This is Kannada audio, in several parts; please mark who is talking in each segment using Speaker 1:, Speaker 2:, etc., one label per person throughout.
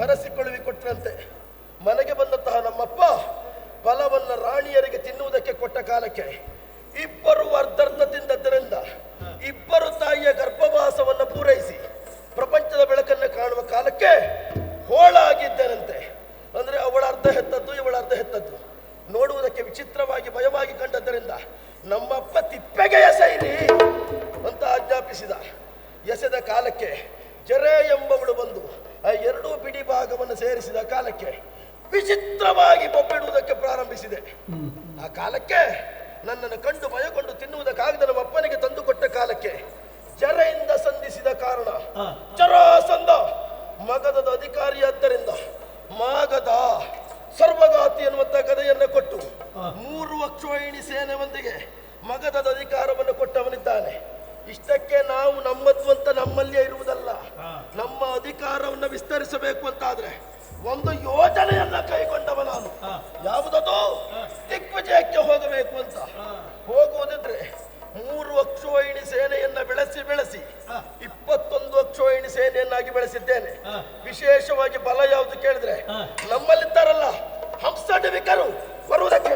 Speaker 1: ಹರಸಿಕೊಳ್ಳುವಿ ಕೊಟ್ಟರಂತೆ. ಮನೆಗೆ ಬಂದಂತಹ ನಮ್ಮಪ್ಪ ಫಲವನ್ನ ರಾಣಿಯರಿಗೆ ತಿನ್ನುವುದಕ್ಕೆ ಕೊಟ್ಟ ಕಾಲಕ್ಕೆ ಇಬ್ಬರು ವರ್ಧರ್ನ ತಿಂದದ್ದರಿಂದ ಇಬ್ಬರು ತಾಯಿಯ ಗರ್ಭವಾಸವನ್ನು ಪೂರೈಸಿ ಪ್ರಪಂಚದ ಬೆಳಕನ್ನು ಕಾಣುವ ಕಾಲಕ್ಕೆ ಹೋಳಾಗಿದ್ದೇನಂತೆ. ಅಂದ್ರೆ ಅವಳ ಅರ್ಧ ಹೆತ್ತದ್ದು ಇವಳ ಅರ್ಧ ಹೆತ್ತದ್ದು ನೋಡುವುದಕ್ಕೆ ವಿಚಿತ್ರವಾಗಿ ಭಯವಾಗಿ ಕಂಡದ್ದರಿಂದ ನಮ್ಮಪ್ಪ ತಿಪ್ಪೆಗೆ ಎಸೆಯಿರಿ ಅಂತ ಆಜ್ಞಾಪಿಸಿದ. ಎಸೆದ ಕಾಲಕ್ಕೆ ಜರೆ ಎಂಬವಳು ಬಂದು ಆ ಎರಡೂ ಬಿಡಿ ಭಾಗವನ್ನು ಸೇರಿಸಿದ ಕಾಲಕ್ಕೆ ವಿಚಿತ್ರವಾಗಿ ಬೊಬ್ಬಿಡುವುದಕ್ಕೆ ಪ್ರಾರಂಭಿಸಿದೆ. ಆ ಕಾಲಕ್ಕೆ ನನ್ನನ್ನು ಕಂಡು ಭಯಗೊಂಡು ತಿನ್ನುವುದಕ್ಕಾಗದ ನಮ್ಮ ಅಪ್ಪನಿಗೆ ತಂದುಕೊಟ್ಟ ಕಾಲಕ್ಕೆ ಜರೆಯಿಂದ ಸಂಧಿಸಿದ ಕಾರಣ ಜರಾಸಂಧ ಮಗಧದ ಅಧಿಕಾರಿಯಾದ್ದರಿಂದ ಮಾಗಧ ಸರ್ವಗಾತಿ ಎನ್ನುವಂತ ಗದೆಯನ್ನು ಕೊಟ್ಟು 3 ಅಕ್ಷೋಹಿಣಿ ಸೇನೆಯೊಂದಿಗೆ ಮಗಧದ ಅಧಿಕಾರವನ್ನು ಕೊಟ್ಟವನಿದ್ದಾನೆ. ಇಷ್ಟಕ್ಕೆ ನಾವು ನಮ್ಮದು ಅಂತ ನಮ್ಮಲ್ಲಿಯೇ ಇರುವುದಲ್ಲ, ನಮ್ಮ ಅಧಿಕಾರವನ್ನು ವಿಸ್ತರಿಸಬೇಕು ಅಂತಾದ್ರೆ ಒಂದು ಯೋಜನೆಯನ್ನ ಕೈಗೊಂಡವ ನಾನು. ಯಾವುದದು? ದಿಗ್ವಿಜಯಕ್ಕೆ ಹೋಗಬೇಕು ಅಂತ. ಹೋಗುವುದಿದ್ರೆ 3 ಅಕ್ಷೋಹಿಣಿ ಸೇನೆಯನ್ನ ಬೆಳೆಸಿ 21 ಅಕ್ಷೋಹಿಣಿ ಸೇನೆಯನ್ನಾಗಿ ಬೆಳೆಸಿದ್ದೇನೆ. ವಿಶೇಷವಾಗಿ ಬಲ ಯಾವುದು ಕೇಳಿದ್ರೆ ನಮ್ಮಲ್ಲಿದ್ದಾರಲ್ಲ ಹಂಸಡಿವಿಕರು ಬರುವುದಕ್ಕೆ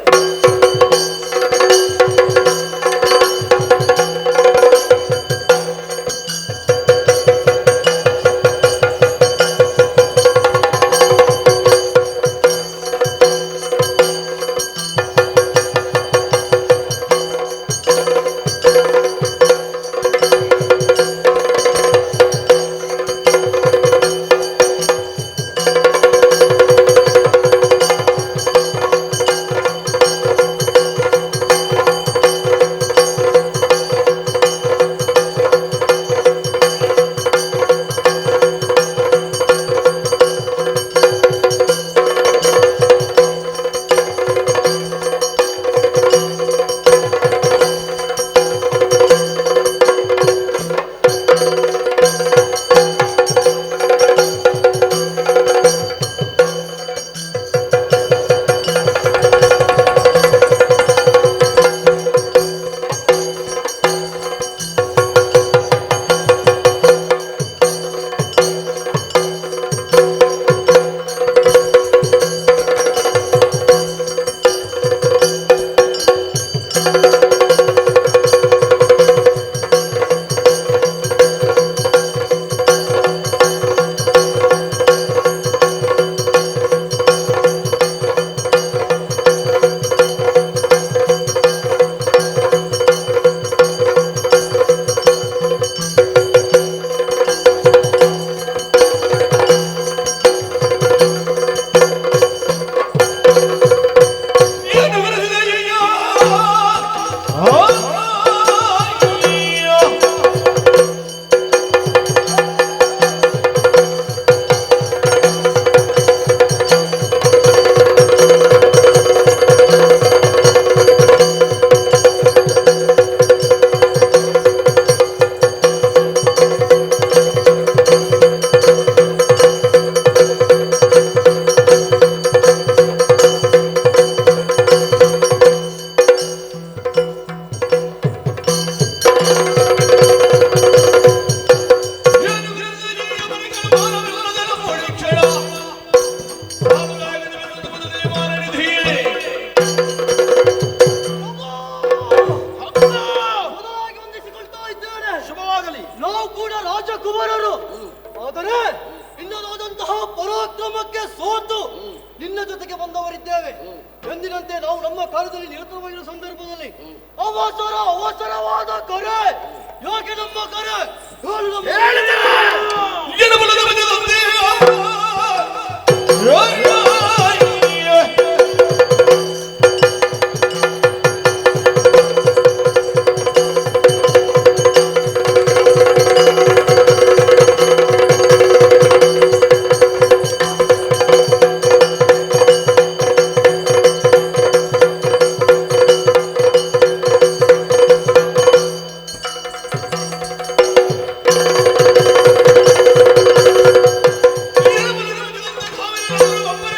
Speaker 2: Come on.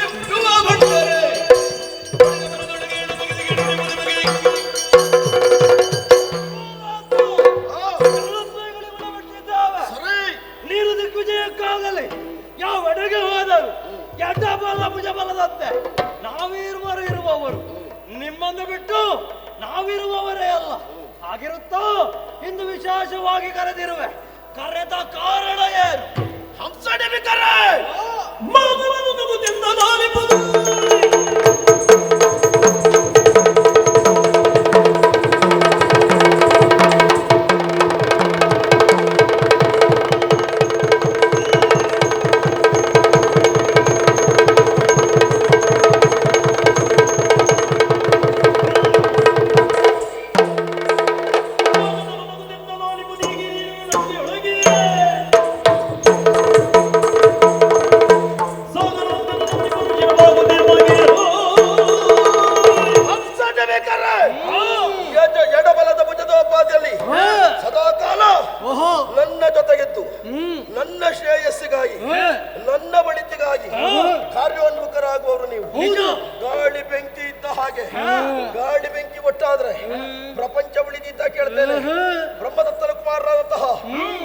Speaker 2: ನಿಮ್ಮನ್ನು ಬಿಟ್ಟು ನಾವಿರುವವರೇ ಅಲ್ಲ. ಹಾಗಿರುತ್ತಾ ಇಂದು ವಿಶೇಷವಾಗಿ ಕರೆದಿರುವೆ. ಕರೆದ ಕಾರಣ ಏನು?
Speaker 1: ಹಂಸದೇವಿ ಕರೆ
Speaker 2: ಮಗನನ್ನು ನಗುತ್ತಿದ್ದ ನಾಲಿಪುದು.
Speaker 1: ಎಡಬಲದ ಭುಜದೋಪಾದಿಯಲ್ಲಿ ಸದಾಕಾಲ ನನ್ನ ಜೊತೆಗಿದ್ದು ನನ್ನ ಶ್ರೇಯಸ್ಸಿಗಾಗಿ ನನ್ನ ಬಳಿತಿಗಾಗಿ ಕಾರ್ಯೋನ್ಮುಖರಾಗುವವರು ನೀವು. ಗಾಳಿ ಬೆಂಕಿ ಇದ್ದ ಹಾಗೆ ಗಾಳಿ ಬೆಂಕಿ ಒಟ್ಟಾದ್ರೆ ಪ್ರಪಂಚ ಉಳಿದಿದ್ದ ಕೇಳ್ತೇನೆ. ಬ್ರಹ್ಮದತ್ತನ ಕುಮಾರರಾದಂತಹ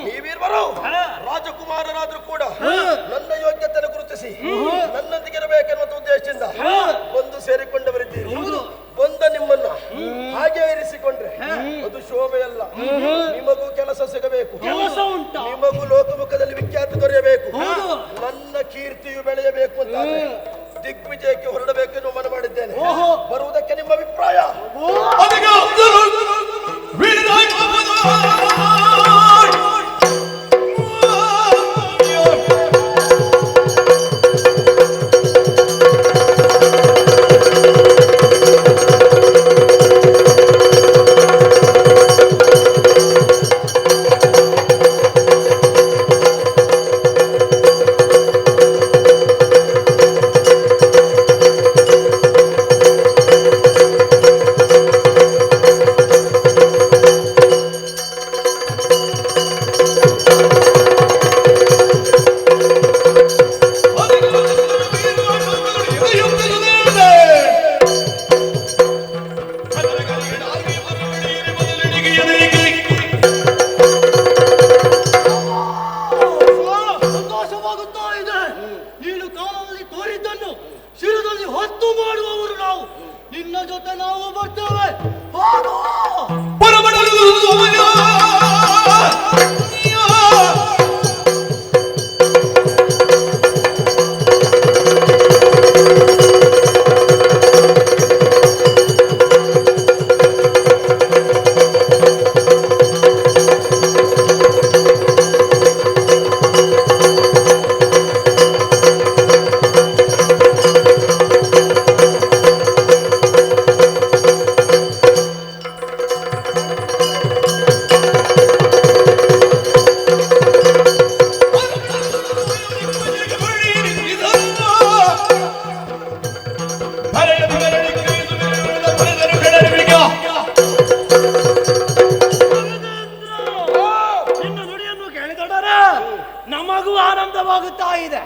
Speaker 1: ನೀವಿರುವರು ರಾಜಕುಮಾರರಾದ್ರೂ ಕೂಡ ನನ್ನ ಯೋಗ್ಯತೆಯನ್ನು ಗುರುತಿಸಿ ನನ್ನೊಂದಿಗಿರಬೇಕೆನ್ನುವ ಉದ್ದೇಶದಿಂದ ಬಂದು ಸೇರಿಕೊಂಡವರಿದ್ದೀರಿ. ಬಂದ ನಿಮ್ಮನ್ನ ಹಾಗೆ ಇರಿಸಿಕೊಂಡ್ರೆ ಅದು ಶೋಭೆಯಲ್ಲ. ನಿಮಗೂ ಕೆಲಸ ಸಿಗಬೇಕು, ನಿಮಗೂ ಲೋಕಮುಖದಲ್ಲಿ ವಿಖ್ಯಾತಿ ದೊರೆಯಬೇಕು, ನನ್ನ ಕೀರ್ತಿಯು ಬೆಳೆಯಬೇಕು ಅಂತ ದಿಗ್ವಿಜಯಕ್ಕೆ ಹೊರಡಬೇಕೆಂದು ಮನ ಮಾಡಿದ್ದೇನೆ. ಬರುವುದಕ್ಕೆ ನಿಮ್ಮ ಅಭಿಪ್ರಾಯ?
Speaker 2: ನಮಗೂ ಆನಂದವಾಗುತ್ತಾ ಇದೆ.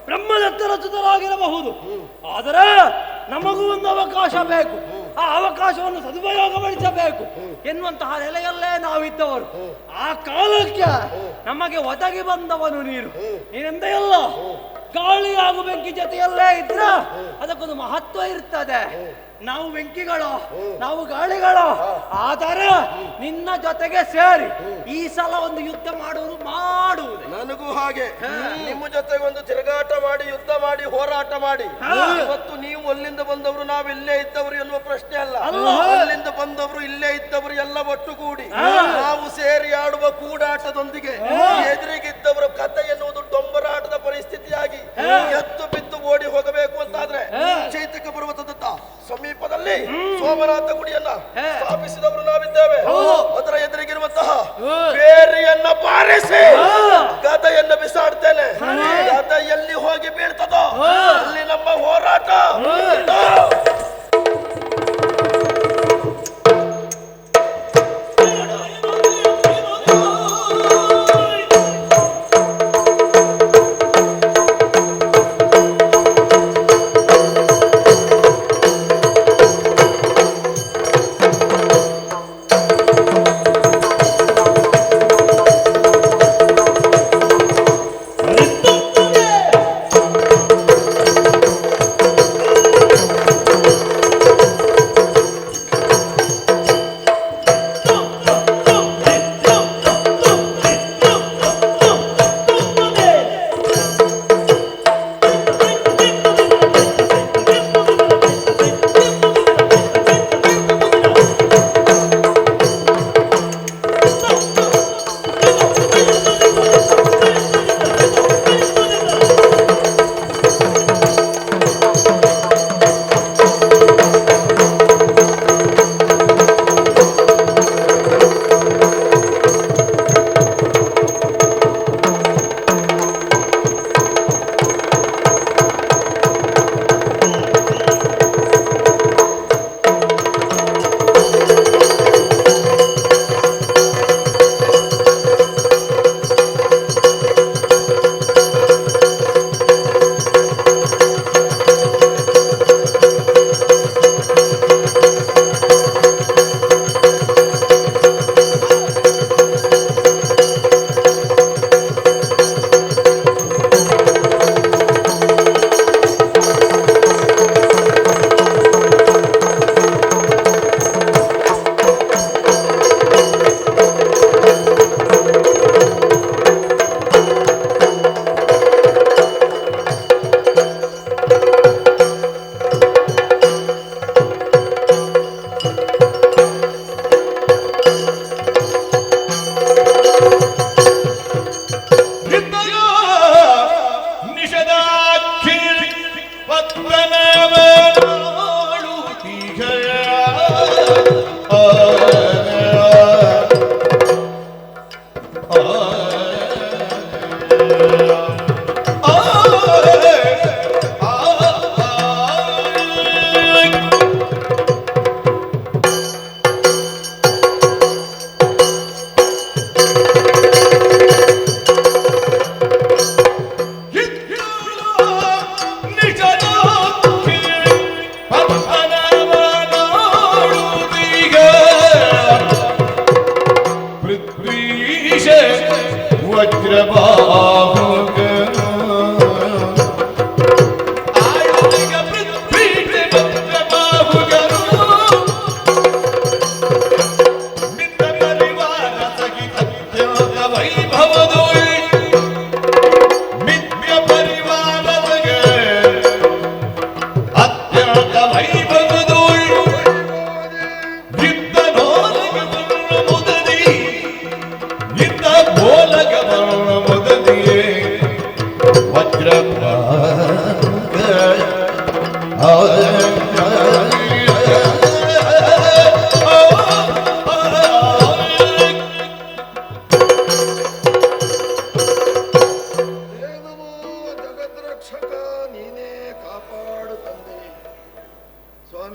Speaker 2: ಬ್ರಹ್ಮದತ್ತರ ಸುತರಾಗಿರಬಹುದು, ಆದರೆ ನಮಗೂ ಒಂದು ಅವಕಾಶ ಬೇಕು. ಆ ಅವಕಾಶವನ್ನು ಸದುಪಯೋಗಪಡಿಸಬೇಕು ಎನ್ನುವಂತಹ ನೆಲೆಯಲ್ಲೇ ನಾವಿದ್ದವರು. ಆ ಕಾಲಕ್ಕೆ ನಮಗೆ ಒದಗಿ ಬಂದವನು ನೀನೆಂದೆಯಲ್ಲ. ಗಾಳಿ ಹಾಗೂ ಬೆಂಕಿ ಜೊತೆಯಲ್ಲೇ ಇದ್ರ ಅದಕ್ಕೊಂದು ಮಹತ್ವ ಇರ್ತದೆ. ನಾವು ಬೆಂಕಿಗಳು, ನಾವು ಗಾಳಿಗಳು. ಆದರೆ ನಿನ್ನ ಜೊತೆಗೆ ಸೇರಿ ಈ ಸಲ ಒಂದು ಯುದ್ಧ ಮಾಡುವುದು.
Speaker 1: ನನಗೂ ಹಾಗೆ ನಿಮ್ಮ ಜೊತೆಗೆ ಒಂದು ತಿರುಗಾಟ ಮಾಡಿ, ಯುದ್ಧ ಮಾಡಿ, ಹೋರಾಟ ಮಾಡಿ. ಇವತ್ತು ನೀವು ಅಲ್ಲಿಂದ ಬಂದವರು, ನಾವು ಇಲ್ಲೇ ಇದ್ದವರು ಎನ್ನುವ ಪ್ರಶ್ನೆ ಅಲ್ಲ. ಅಲ್ಲಿಂದ ಬಂದವರು, ಇಲ್ಲೇ ಇದ್ದವರು ಎಲ್ಲ ಒಟ್ಟುಗೂಡಿ ನಾವು ಸೇರಿ ಆಡುವ ಕೂಡಾಟದೊಂದಿಗೆ ಎದುರಿಗಿದ್ದವರ ಕಥೆ ಎನ್ನುವುದು ಡೊಂಬರಾಟದ ಪರಿಸ್ಥಿತಿಯಾಗಿ ಎದ್ದು ಬಿದ್ದು ಓಡಿ ಹೋಗಬೇಕು ಅಂತಾದ್ರೆ ಚೈತಕ ಪರ್ವತದ ಸಮೀಪದಲ್ಲಿ ಸೋಮನಾಥ ಗುಡಿಯನ್ನ ಸ್ಥಾಪಿಸಿದವರು ನಾವಿದ್ದೇವೆ. ಅದರ ಎದುರಿಗಿರುವಂತಹ ಬೇರೆಯನ್ನ ಬಾರಿಸಿ ಗದೆಯನ್ನ ಬಿಸಾಡ್ತೇನೆ. ಗದ ಎಲ್ಲಿ ಹೋಗಿ ಬೀಳ್ತದೋ ಅಲ್ಲಿ ನಮ್ಮ ಹೋರಾಟ.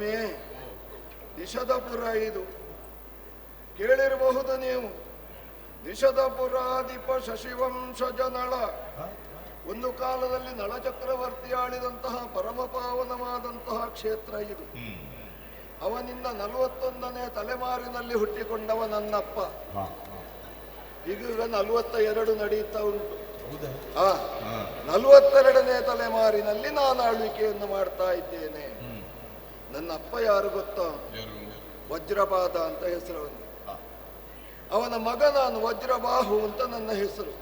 Speaker 3: ಸ್ವಾಮಿ, ನಿಷಧಪುರ ಇದು ಕೇಳಿರಬಹುದು ನೀವು. ನಿಷಧಪುರಾಧಿಪ ಶಶಿವಂಶಜ ನಳ, ಒಂದು ಕಾಲದಲ್ಲಿ ನಳ ಚಕ್ರವರ್ತಿ ಆಳಿದಂತಹ ಪರಮ ಪಾವನವಾದಂತಹ ಕ್ಷೇತ್ರ ಇದು. ಅವನಿಂದ 41ನೇ ತಲೆಮಾರಿನಲ್ಲಿ ಹುಟ್ಟಿಕೊಂಡವ ನನ್ನಪ್ಪ. ಈಗ 42 ನಡೆಯುತ್ತಾ ಉಂಟು. 42ನೇ ತಲೆಮಾರಿನಲ್ಲಿ ನಾನು ಆಳ್ವಿಕೆಯನ್ನು ಮಾಡ್ತಾ ಇದ್ದೇನೆ. ನನ್ನ ಅಪ್ಪ ಯಾರು ಗೊತ್ತಾ? ವಜ್ರಪಾದ ಅಂತ ಹೆಸರು. ಅವನ ಮಗ ನಾನು, ವಜ್ರಬಾಹು ಅಂತ ನನ್ನ ಹೆಸರು.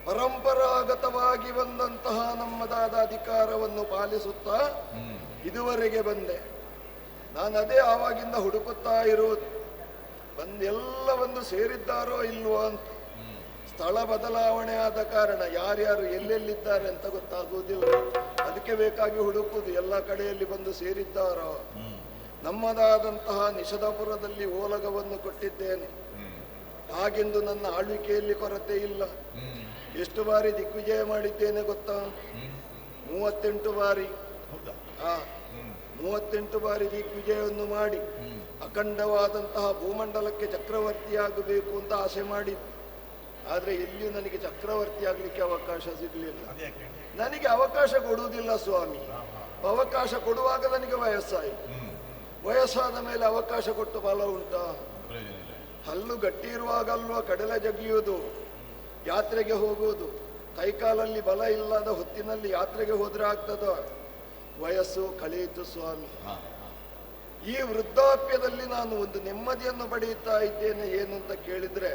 Speaker 3: ಪರಂಪರಾಗತವಾಗಿ ಬಂದಂತಹ ನಮ್ಮದಾದ ಅಧಿಕಾರವನ್ನು ಪಾಲಿಸುತ್ತಾ ಇದುವರೆಗೆ ಬಂದೆ. ನಾನು ಅದೇ ಆವಾಗಿಂದ ಹುಡುಕುತ್ತಾ ಇರುವುದು, ಎಲ್ಲ ಒಂದು ಸೇರಿದ್ದಾರೋ ಇಲ್ವೋ ಅಂತ. ಸ್ಥಳ ಬದಲಾವಣೆ ಆದ ಕಾರಣ ಯಾರ್ಯಾರು ಎಲ್ಲೆಲ್ಲಿದ್ದಾರೆ ಅಂತ ಗೊತ್ತಾಗುವುದಿಲ್ಲ. ಅದಕ್ಕೆ ಬೇಕಾಗಿ ಹುಡುಕುವುದು, ಎಲ್ಲ ಕಡೆಯಲ್ಲಿ ಬಂದು ಸೇರಿದ್ದಾರೋ. ನಮ್ಮದಾದಂತಹ ನಿಷಧಪುರದಲ್ಲಿ ಓಲಗವನ್ನು ಕೊಟ್ಟಿದ್ದೇನೆ. ಹಾಗೆಂದು ನನ್ನ ಆಳ್ವಿಕೆಯಲ್ಲಿ ಕೊರತೆ ಇಲ್ಲ. ಎಷ್ಟು ಬಾರಿ ದಿಗ್ವಿಜಯ ಮಾಡಿದ್ದೇನೆ ಗೊತ್ತಾ? 38 ಬಾರಿ. 38 ಬಾರಿ ದಿಗ್ವಿಜಯವನ್ನು ಮಾಡಿ ಅಖಂಡವಾದಂತಹ ಭೂಮಂಡಲಕ್ಕೆ ಚಕ್ರವರ್ತಿಯಾಗಬೇಕು ಅಂತ ಆಸೆ ಮಾಡಿದ್ದು. ಆದರೆ ಎಲ್ಲಿಯೂ ನನಗೆ ಚಕ್ರವರ್ತಿ ಆಗಲಿಕ್ಕೆ ಅವಕಾಶ ಸಿಗಲಿಲ್ಲ. ನನಗೆ ಅವಕಾಶ ಕೊಡುವುದಿಲ್ಲ ಸ್ವಾಮಿ. ಅವಕಾಶ ಕೊಡುವಾಗ ನನಗೆ ವಯಸ್ಸಾಯಿತು. ವಯಸ್ಸಾದ ಮೇಲೆ ಅವಕಾಶ ಕೊಟ್ಟು ಫಲ ಉಂಟಾ? ಹಲ್ಲು ಗಟ್ಟಿ ಇರುವಾಗಲ್ವ ಕಡಲೆ ಜಗಿಯುವುದು, ಯಾತ್ರೆಗೆ ಹೋಗುವುದು. ಕೈಕಾಲಲ್ಲಿ ಬಲ ಇಲ್ಲದ ಹೊತ್ತಿನಲ್ಲಿ ಯಾತ್ರೆಗೆ ಹೋದ್ರೆ ಆಗ್ತದ? ವಯಸ್ಸು ಕಳೆಯಿತು ಸ್ವಾಮಿ. ಈ ವೃದ್ಧಾಪ್ಯದಲ್ಲಿ ನಾನು ಒಂದು ನೆಮ್ಮದಿಯನ್ನು ಪಡೆಯುತ್ತಾ ಇದ್ದೇನೆ. ಏನು ಅಂತ ಕೇಳಿದ್ರೆ,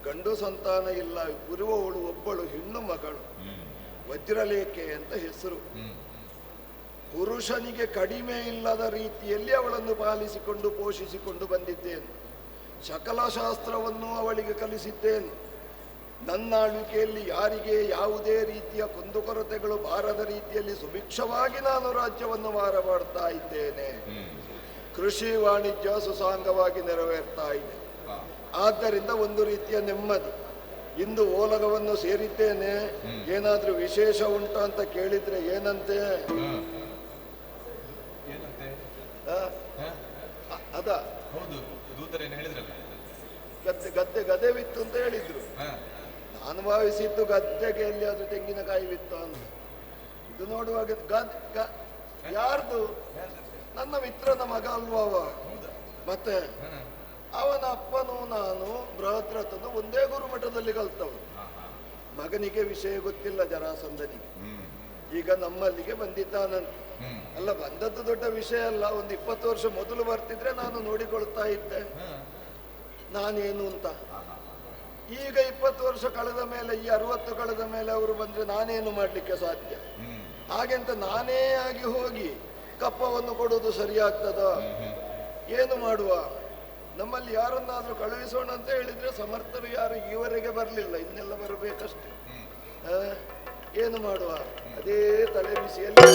Speaker 3: ಗಂಡು ಸಂತಾನ ಇಲ್ಲ, ಇರುವವಳು ಒಬ್ಬಳು ಹೆಣ್ಣು ಮಗಳು, ವಜ್ರಲೇಖೆ ಅಂತ ಹೆಸರು. ಪುರುಷನಿಗೆ ಕಡಿಮೆ ಇಲ್ಲದ ರೀತಿಯಲ್ಲಿ ಅವಳನ್ನು ಪಾಲಿಸಿಕೊಂಡು ಪೋಷಿಸಿಕೊಂಡು ಬಂದಿದ್ದೇನೆ. ಸಕಲ ಶಾಸ್ತ್ರವನ್ನು ಅವಳಿಗೆ ಕಲಿಸಿದ್ದೇನೆ. ನನ್ನ ಆಳ್ವಿಕೆಯಲ್ಲಿ ಯಾರಿಗೆ ಯಾವುದೇ ರೀತಿಯ ಕುಂದುಕೊರತೆಗಳು ಬಾರದ ರೀತಿಯಲ್ಲಿ ಸುಭಿಕ್ಷವಾಗಿ ನಾನು ರಾಜ್ಯವನ್ನು ಮಾರ ಮಾಡ್ತಾ ಇದ್ದೇನೆ. ಕೃಷಿ ವಾಣಿಜ್ಯ ಸುಸಾಂಗವಾಗಿ ನೆರವೇರ್ತಾ ಇದೆ. ಆದ್ದರಿಂದ ಒಂದು ರೀತಿಯ ನೆಮ್ಮದಿ. ಇಂದು ಓಲಗವನ್ನು ಸೇರಿದ್ದೇನೆ. ಏನಾದ್ರೂ ವಿಶೇಷ ಉಂಟಾ ಅಂತ ಕೇಳಿದ್ರೆ ಏನಂತೆ? ಅದ ಗದ್ದೆ ಬಿತ್ತು ಅಂತ ಹೇಳಿದ್ರು. ನಾನು ಭಾವಿಸಿದ್ದು ಗದ್ದೆಗೆ ಎಲ್ಲಿಯಾದ್ರೂ ತೆಂಗಿನಕಾಯಿ ಬಿತ್ತು ಅಂತ. ಇದು ನೋಡುವಾಗ ಯಾರ್ದು? ನನ್ನ ಮಿತ್ರನ ಮಗ ಅಲ್ವಾ ಅವ. ಮತ್ತೆ ಅವನ ಅಪ್ಪನು ನಾನು ಬೃಹದ್ರಥನು ಒಂದೇ ಗುರುಮಠದಲ್ಲಿ ಕಲ್ತವನು. ಮಗನಿಗೆ ವಿಷಯ ಗೊತ್ತಿಲ್ಲ, ಜರಾಸಂಧನಿಗೆ. ಈಗ ನಮ್ಮಲ್ಲಿಗೆ ಬಂದಿದ್ದಾನಂತೆ. ಅಲ್ಲ, ಬಂದದ್ದು ದೊಡ್ಡ ವಿಷಯ ಅಲ್ಲ. ಒಂದು 20 ವರ್ಷ ಮೊದಲು ಬರ್ತಿದ್ರೆ ನಾನು ನೋಡಿಕೊಳ್ತಾ ಇದ್ದೆ ನಾನೇನು ಅಂತ. ಈಗ 20 ವರ್ಷ ಕಳೆದ ಮೇಲೆ, ಈ 60 ಕಳೆದ ಮೇಲೆ ಅವರು ಬಂದ್ರೆ ನಾನೇನು ಮಾಡ್ಲಿಕ್ಕೆ ಸಾಧ್ಯ? ಹಾಗೆಂತ ನಾನೇ ಆಗಿ ಹೋಗಿ ಕಪ್ಪವನ್ನು ಕೊಡುವುದು ಸರಿಯಾಗ್ತದ? ಏನು ಮಾಡುವ? ನಮ್ಮಲ್ಲಿ ಯಾರನ್ನಾದ್ರೂ ಕಳುಹಿಸೋಣ ಅಂತ ಹೇಳಿದ್ರೆ ಸಮರ್ಥರು ಯಾರು ಈವರೆಗೆ ಬರಲಿಲ್ಲ, ಇನ್ನೆಲ್ಲ ಬರಬೇಕಷ್ಟೆ. ಏನು ಮಾಡುವ? ಅದೇ ತಲೆ ಬಿಸಿಯಲ್ಲಿ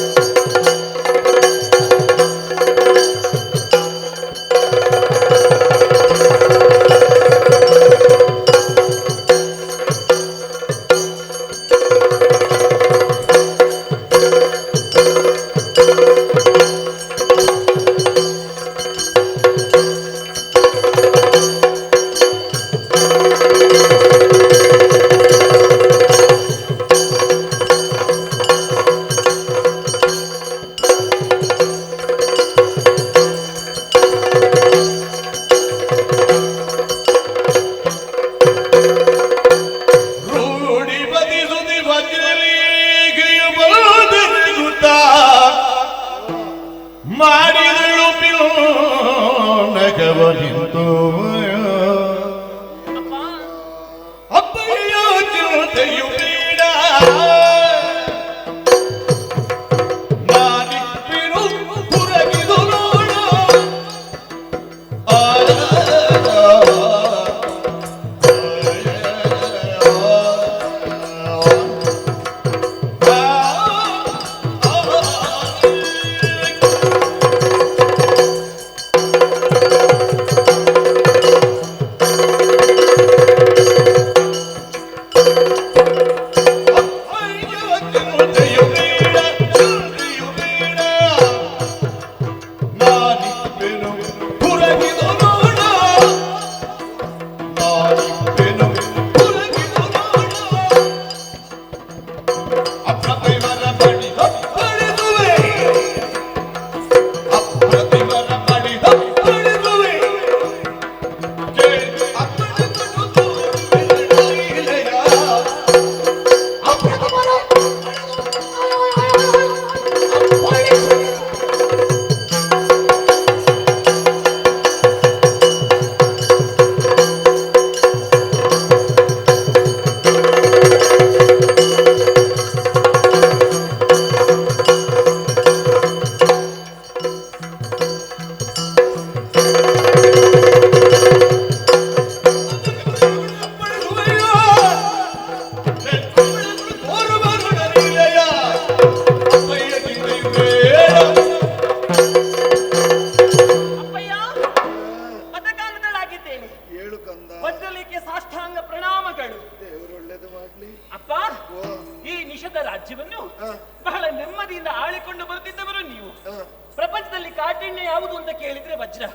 Speaker 2: ಕಾಠಿಣ್ಯ ಯಾವುದು ಅಂತ ಕೇಳಿದ್ರೆ ವಜ್ರ.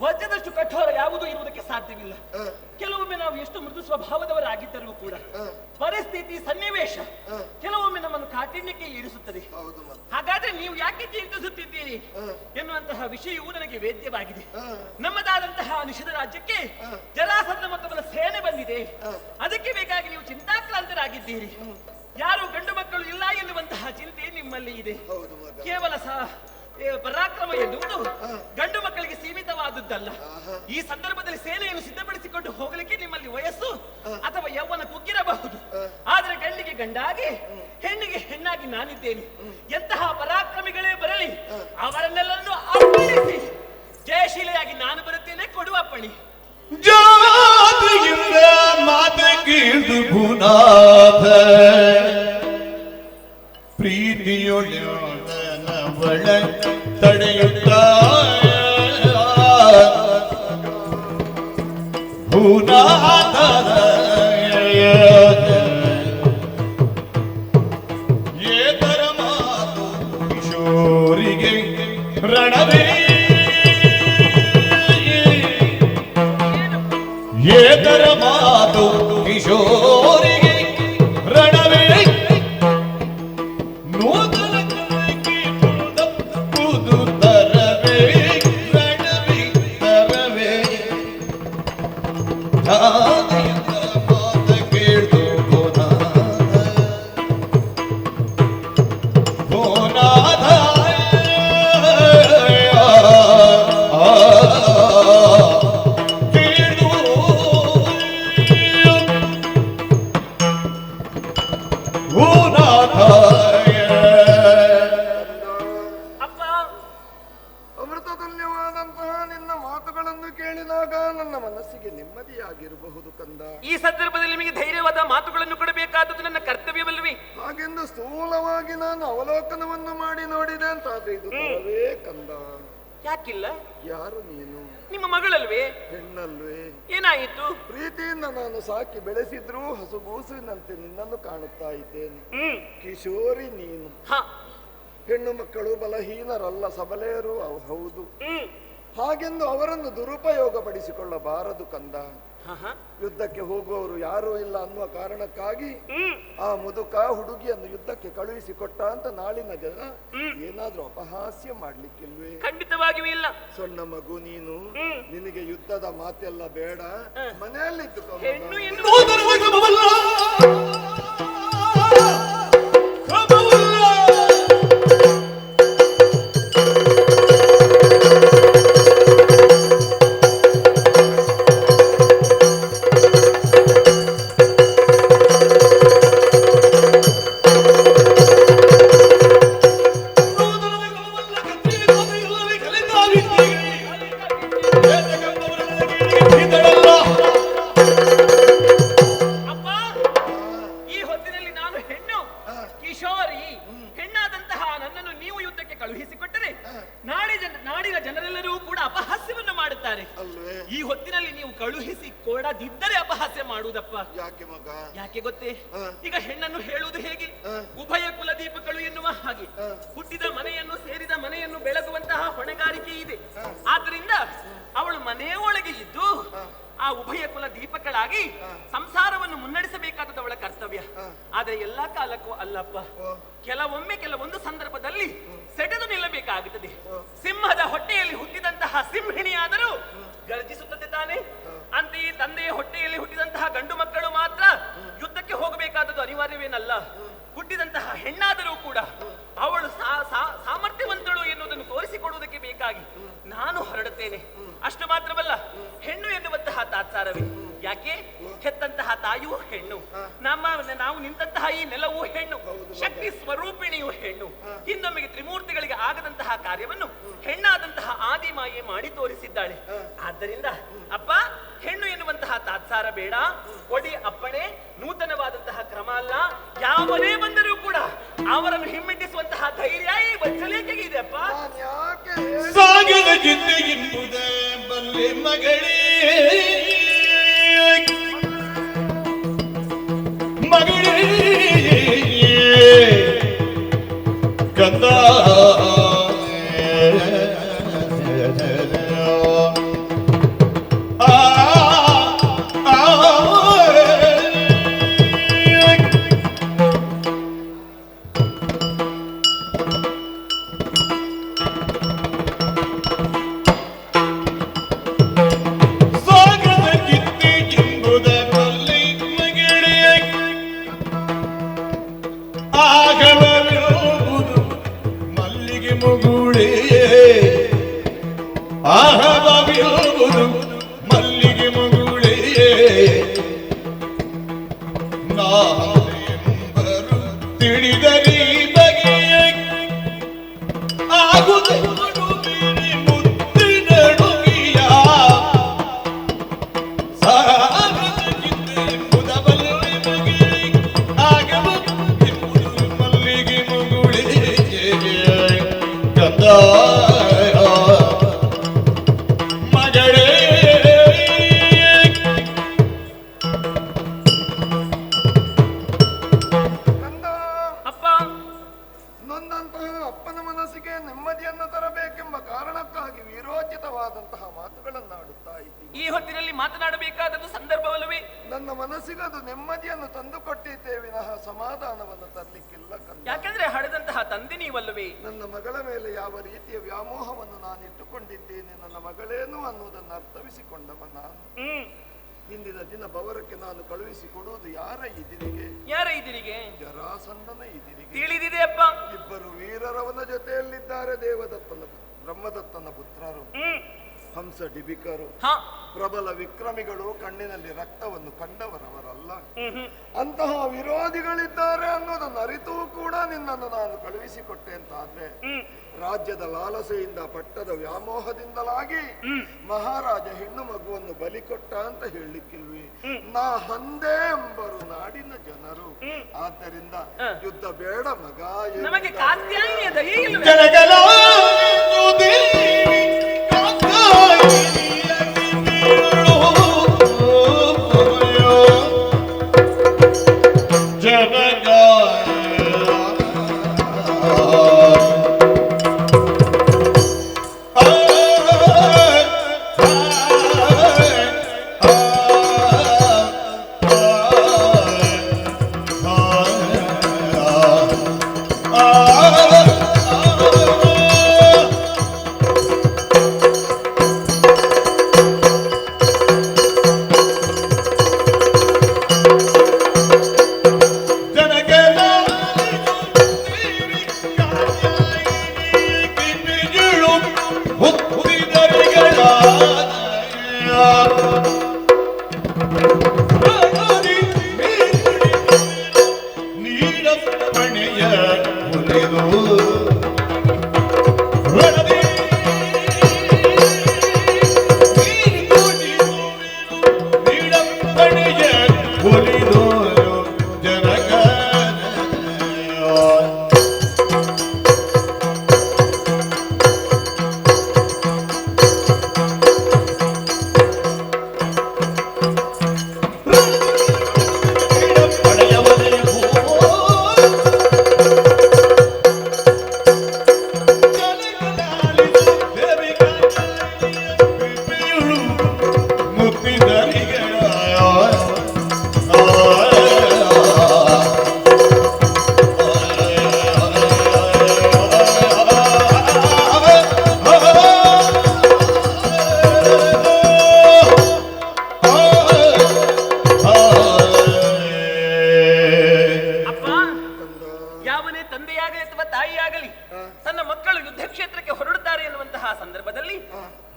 Speaker 2: ವಜ್ರದಷ್ಟು ಕಠೋರ ಯಾವುದು ಇರುವುದಕ್ಕೆ ಸಾಧ್ಯವಿಲ್ಲ. ಕೆಲವೊಮ್ಮೆ ನಾವು ಎಷ್ಟು ಮೃದು ಸ್ವಭಾವದವರಾಗಿದ್ದರೂ ಕೂಡ ಪರಿಸ್ಥಿತಿ ಸನ್ನಿವೇಶ ಕೆಲವೊಮ್ಮೆ ನಮ್ಮನ್ನು ಕಾಠಿಣ್ಯಕ್ಕೆ ಈಡಿಸುತ್ತದೆ. ಹಾಗಾದ್ರೆ ನೀವು ಯಾಕೆ ಚಿಂತಿಸುತ್ತಿದ್ದೀರಿ ಎನ್ನುವಂತಹ ವಿಷಯವು ನನಗೆ ವೇದ್ಯವಾಗಿದೆ. ನಮ್ಮದಾದಂತಹ ನಿಷೇಧ ರಾಜ್ಯಕ್ಕೆ ಜರಾಸಂಧ ಮತ್ತವರ ಸೇನೆ ಬಂದಿದೆ. ಅದಕ್ಕೆ ಬೇಕಾಗಿ ನೀವು ಚಿಂತಾಕ್ರಾಂತರಾಗಿದ್ದೀರಿ. ಯಾರು ಗಂಡು ಮಕ್ಕಳು ಇಲ್ಲ ಎನ್ನುವಂತಹ ಚಿಂತೆ ನಿಮ್ಮಲ್ಲಿ ಇದೆ. ಕೇವಲ ಪರಾಕ್ರಮ ಎನ್ನುವುದು ಗಂಡು ಮಕ್ಕಳಿಗೆ ಸೀಮಿತವಾದದ್ದಲ್ಲ. ಈ ಸಂದರ್ಭದಲ್ಲಿ ಸೇನೆಯನ್ನು ಸಿದ್ಧಪಡಿಸಿಕೊಂಡು ಹೋಗಲಿಕ್ಕೆ ನಿಮ್ಮಲ್ಲಿ ವಯಸ್ಸು ಅಥವಾ ಯೌವನ ಕುಗ್ಗಿರಬಹುದು. ಆದ್ರೆ ಗಂಡಿಗೆ ಗಂಡಾಗಿ ಹೆಣ್ಣಿಗೆ ಹೆಣ್ಣಾಗಿ ನಾನಿದ್ದೇನೆ. ಎಂತಹ ಪರಾಕ್ರಮಿಗಳೇ ಬರಲಿ ಅವರನ್ನೆಲ್ಲರನ್ನು ಅಪ್ಪಣಿಸಿ ಜಯಶೀಲೆಯಾಗಿ ನಾನು ಬರುತ್ತೇನೆ. ಕೊಡುವ ಅಪ್ಪಣೆ.
Speaker 4: ಜಾತಿಯಿಂದ ಮಾತಗಿಳಿದು ಗುಣಾದ ಪ್ರೀತಿಯೊಳವಳ ತಡೆಯುತ್ತ ಗುಣಾದ ಏತರ ಮಾತು ಕಿಶೋರಿಗೆ ರಣವೇ ಏತರ ಮಾತು ಕಿಶೋರಿಗೆ ರಣವೇ ನೂತನ ಕಲೆಗೆ ಪುದು ತರವೇ ರಣವೇ ತರವೇ ಜಾತಿಯಿಂದ ಮಾತ ಕೇಳ್ದು ಗೋನಾಥ
Speaker 3: ಅಮೃತತುಲ್ಯವಾದಂತಹ ನಿನ್ನ ಮಾತುಗಳನ್ನು ಕೇಳಿದಾಗ ನನ್ನ ಮನಸ್ಸಿಗೆ ನೆಮ್ಮದಿಯಾಗಿರಬಹುದು ಕಂದ.
Speaker 2: ಈ ಸಂದರ್ಭದಲ್ಲಿ ನಿಮಗೆ ಧೈರ್ಯವಾದ ಮಾತುಗಳನ್ನು ಕೊಡಬೇಕಾದದ್ದು ನನ್ನ ಕರ್ತವ್ಯವಲ್ವೇ?
Speaker 3: ಹಾಗೆಂದು ಸ್ಥೂಲವಾಗಿ ನಾನು ಅವಲೋಕನವನ್ನು ಮಾಡಿ ನೋಡಿದೆ ಅಂತಾದ್ರೆ ಇದು ತರವೇ ಕಂದ.
Speaker 2: ಯಾಕಿಲ್ಲ?
Speaker 3: ಯಾರು ನೀನು?
Speaker 2: ನಿಮ್ಮ ಮಗಳಲ್ವೇ?
Speaker 3: ಹೆಣ್ಣಲ್ವೇ?
Speaker 2: ಏನಾಯಿತು?
Speaker 3: ಪ್ರೀತಿಯಿಂದ ನಾನು ಸಾಕಿ ಬೆಳೆಸಿದ್ರೂ ಹಸುಗೂಸಿನಂತೆ ನಿನ್ನನ್ನು ಕಾಣುತ್ತಾ ಇದ್ದೇನೆ. ಕಿಶೋರಿ ನೀನು. ಹೆಣ್ಣು ಮಕ್ಕಳು ಬಲಹೀನರಲ್ಲ, ಸಬಲೆಯರು ಹೌದು. ಹಾಗೆಂದು ಅವರನ್ನು ದುರುಪಯೋಗ ಪಡಿಸಿಕೊಳ್ಳಬಾರದು ಕಂದ. ಯುದ್ಧಕ್ಕೆ ಹೋಗುವವರು ಯಾರೂ ಇಲ್ಲ ಅನ್ನುವ ಕಾರಣಕ್ಕಾಗಿ ಆ ಮುದುಕ ಹುಡುಗಿಯನ್ನು ಯುದ್ಧಕ್ಕೆ ಕಳುಹಿಸಿಕೊಟ್ಟ ಅಂತ ನಾಳಿನ ಜನ ಏನಾದ್ರೂ ಅಪಹಾಸ್ಯ ಮಾಡ್ಲಿಕ್ಕಿಲ್ವೇ?
Speaker 2: ಖಂಡಿತವಾಗಿಯೂ ಇಲ್ಲ.
Speaker 3: ಸಣ್ಣ ಮಗು ನೀನು, ನಿನಗೆ ಯುದ್ಧದ ಮಾತೆಲ್ಲ ಬೇಡ, ಮನೆಯಲ್ಲಿದ್ದು ನಾಡಿನ ಜನರೆಲ್ಲರೂ ಕೂಡ ಅಪಹಾಸ್ಯವನ್ನು ಮಾಡುತ್ತಾರೆ. ಈ ಹೊತ್ತಿನಲ್ಲಿ ನೀವು ಕಳುಹಿಸಿ ಕೊಡದಿದ್ದರೆ ಅಪಹಾಸ್ಯ ಮಾಡುವುದಪ್ಪ. ಯಾಕೆ ಮಗ?
Speaker 2: ಯಾಕೆ ಗೊತ್ತೇ? ಈಗ ಹೆಣ್ಣನ್ನು ಹೇಳುವುದು ಹೇಗೆ? ಉಭಯ ಕುಲದೀಪಗಳು ಎನ್ನುವ ಹಾಗೆ ಹುಟ್ಟಿದ ಮನೆಯನ್ನು ಸೇರಿದ ಮನೆಯನ್ನು ಬೆಳಗುವಂತಹ ಹೊಣೆಗಾರಿಕೆ ಇದೆ. ಆದ್ರಿಂದ ಅವಳು ಮನೆಯೊಳಗೆ ಇದ್ದು ಆ ಉಭಯ ಕುಲ ದೀಪಗಳಾಗಿ ಸಂಸಾರವನ್ನು ಮುನ್ನಡೆಸಬೇಕಾದದ್ದು ಅವಳ ಕರ್ತವ್ಯ. ಆದ್ರೆ ಎಲ್ಲಾ ಕಾಲಕ್ಕೂ ಅಲ್ಲಪ್ಪ. ಕೆಲವೊಂದು ಸಂದರ್ಭದಲ್ಲಿ ಸೆಟೆದು ನಿಲ್ಲಬೇಕಾಗುತ್ತದೆ. ಸಿಂಹದ ಹೊಟ್ಟೆಯಲ್ಲಿ ಹುಟ್ಟಿದಂತಹ ಸಿಂಹಿಣಿಯಾದರೂ ಗರ್ಜಿಸುತ್ತದೆ ತಾನೆ. ಅಂತೆಯೇ ತಂದೆಯ ಹೊಟ್ಟೆಯಲ್ಲಿ ಹುಟ್ಟಿದಂತಹ ಗಂಡು ಮಕ್ಕಳು ಮಾತ್ರ ಯುದ್ಧಕ್ಕೆ ಹೋಗಬೇಕಾದದ್ದು ಅನಿವಾರ್ಯವೇನಲ್ಲ. ಹುಟ್ಟಿದಂತಹ ಹೆಣ್ಣಾದರೂ ಕೂಡ ಅವಳು ಸಾಮರ್ಥ್ಯವಂತಳು ಎನ್ನುವುದನ್ನು ತೋರಿಸಿಕೊಡುವುದಕ್ಕೆ ಬೇಕಾಗಿ ನಾನು ಹೊರಡುತ್ತೇನೆ. ಅಷ್ಟು ಮಾತ್ರವಲ್ಲ, ಹೆಣ್ಣು ಎನ್ನುವಂತಹ ತಾತ್ಸಾರವೇ. ಯಾಕೆ? ಹೆತ್ತಂತಹ ತಾಯಿಯೂ ಹೆಣ್ಣು, ನಾವು ನಿಂತಹ ಈ ನೆಲವೂ ಹೆಣ್ಣು, ಶಕ್ತಿ ಸ್ವರೂಪಿಣಿಯೂ ಹೆಣ್ಣು. ಹಿಂದೊಮ್ಮೆಗೆ ತ್ರಿಮೂರ್ತಿಗಳಿಗೆ ಆಗದಂತಹ ಕಾರ್ಯವನ್ನು ಹೆಣ್ಣಾದಂತಹ ಆದಿಮಾಯೆ ಮಾಡಿ ತೋರಿಸಿದ್ದಾಳೆ. ಆದ್ದರಿಂದ ಅಪ್ಪ, ಹೆಣ್ಣು ಎನ್ನುವಂತಹ ತಾತ್ಸಾರ ಬೇಡ. ಒಡಿ ಅಪ್ಪಣೆ, ನೂತನವಾದಂತಹ ಕ್ರಮ ಅಲ್ಲ. ಯಾವನೇ ಬಂದರೂ ಕೂಡ ಅವರನ್ನು ಹಿಮ್ಮೆಟ್ಟಿಸುವಂತಹ ಧೈರ್ಯ ಈ ವತ್ಸಲೇಖೆಗೆ ಇದೆ ಅಪ್ಪ.
Speaker 4: ಸಾಗದ ಜಿದ್ದೆ ಎಂಬುದೇ ಬಲ್ಲೆ ಮಗಳೇ, ಮಗಳೇ ಕಂದ ಆಹವವಿರುವುದು ಮಲ್ಲಿಗೆ ಮುಗುಳೇ ನಾಳೆಂಬರು ತಿಳಿದರಿ ಬಗೆಯ ಆಗುವುದು ಬೇರೆ ಮುತ್ತಿನಡುಗಿಯ ಸಾಗದಕ್ಕಿಂತ ಬಲ್ಲೆ ಬಗೆ ಆಗಬಹುದು ಮಲ್ಲಿಗೆ ಮುಗುಳೇ ಗಂಧ ಮಗಳೇ
Speaker 3: ಕಂದ,
Speaker 2: ಅಪ್ಪ
Speaker 3: ನೊಂದಂತಹ ಅಪ್ಪನ ಮನಸ್ಸಿಗೆ ನೆಮ್ಮದಿಯನ್ನು ತರಬೇಕೆಂಬ ಕಾರಣಕ್ಕಾಗಿ ವೀರೋಚಿತವಾದಂತಹ ಮಾತುಗಳನ್ನಾಡುತ್ತಾ ಇದ್ದೀನಿ.
Speaker 2: ಈ ಹೊತ್ತಿನಲ್ಲಿ ಮಾತನಾಡಬೇಕಾದದ್ದು ಸಂದರ್ಭವಲ್ಲವೇ?
Speaker 3: ನನ್ನ ಮನಸ್ಸಿಗೆ ಅದು ನೆಮ್ಮದಿಯನ್ನು ತಂದುಕೊಟ್ಟಿದ್ದೇ ವಿನಃ ಸಮಾಧಾನವನ್ನು ತರಲಿಕ್ಕಿಲ್ಲ ಕಂದ.
Speaker 2: ಯಾಕೆಂದ್ರೆ ಹಡೆದಂತಹ ತಂದೆ ನೀವಲ್ಲವೇ?
Speaker 3: ನನ್ನ ಮಗಳ ಮೇಲೆ ಯಾವ ರೀತಿಯ ವ್ಯಾಮೋಹವನ್ನು ನಾನು ಇಟ್ಟುಕೊಂಡಿದ್ದೇನೆ, ನನ್ನ ಮಗಳೇನು ಅನ್ನುವುದನ್ನು ಅರ್ಥವಿಸಿಕೊಂಡವ ನಾನು. ಇಂದಿನ ದಿನ ಬವರಕ್ಕೆ ನಾನು ಕಳುಹಿಸಿ ಕೊಡುವುದು ಯಾರ ಇದಿರಿಗೆ?
Speaker 2: ಯಾರ ಇದಿರಿಗೆ?
Speaker 3: ಜರಾಸಂಧನ ಇದಿರಿಗೆ.
Speaker 2: ತಿಳಿದಿದೆ ಅಪ್ಪ.
Speaker 3: ಇಬ್ಬರು ವೀರರವನ ಜೊತೆಯಲ್ಲಿದ್ದಾರೆ, ಬ್ರಹ್ಮದತ್ತನ ಪುತ್ರರು, ಹಂಸ ಡಿಬಿಕರು,
Speaker 2: ಹ
Speaker 3: ಪ್ರಬಲ ವಿಕ್ರಮಿಗಳು, ಕಣ್ಣಿನಲ್ಲಿ ರಕ್ತವನ್ನು ಕಂಡವರವರಲ್ಲ. ಅಂತಹ ವಿರೋಧಿಗಳಿದ್ದಾರೆ ಅನ್ನೋದನ್ನು ಅರಿತೂ ಕೂಡ ನಿನ್ನನ್ನು ನಾನು ಕಳುಹಿಸಿಕೊಟ್ಟೆ ಅಂತಾದ್ರೆ ರಾಜ್ಯದ ಲಾಲಸೆಯಿಂದ ಪಟ್ಟದ ವ್ಯಾಮೋಹದಿಂದಲಾಗಿ ಮಹಾರಾಜ ಹೆಣ್ಣು ಮಗುವನ್ನು ಬಲಿ ಕೊಟ್ಟ ಅಂತ ಹೇಳಲಿಕ್ಕಿಲ್ವಿ? ನಾ ಹಂದೆ ಎಂಬರು ನಾಡಿನ ಜನರು. ಆದ್ದರಿಂದ ಯುದ್ಧ ಬೇಡ ಮಗ.
Speaker 2: ನಮಗೆ ಕಾತ್ಯಾಯಿನಿಯ ದಯೆ ಇಲ್ಲವೇ?
Speaker 4: ಜನಗಲ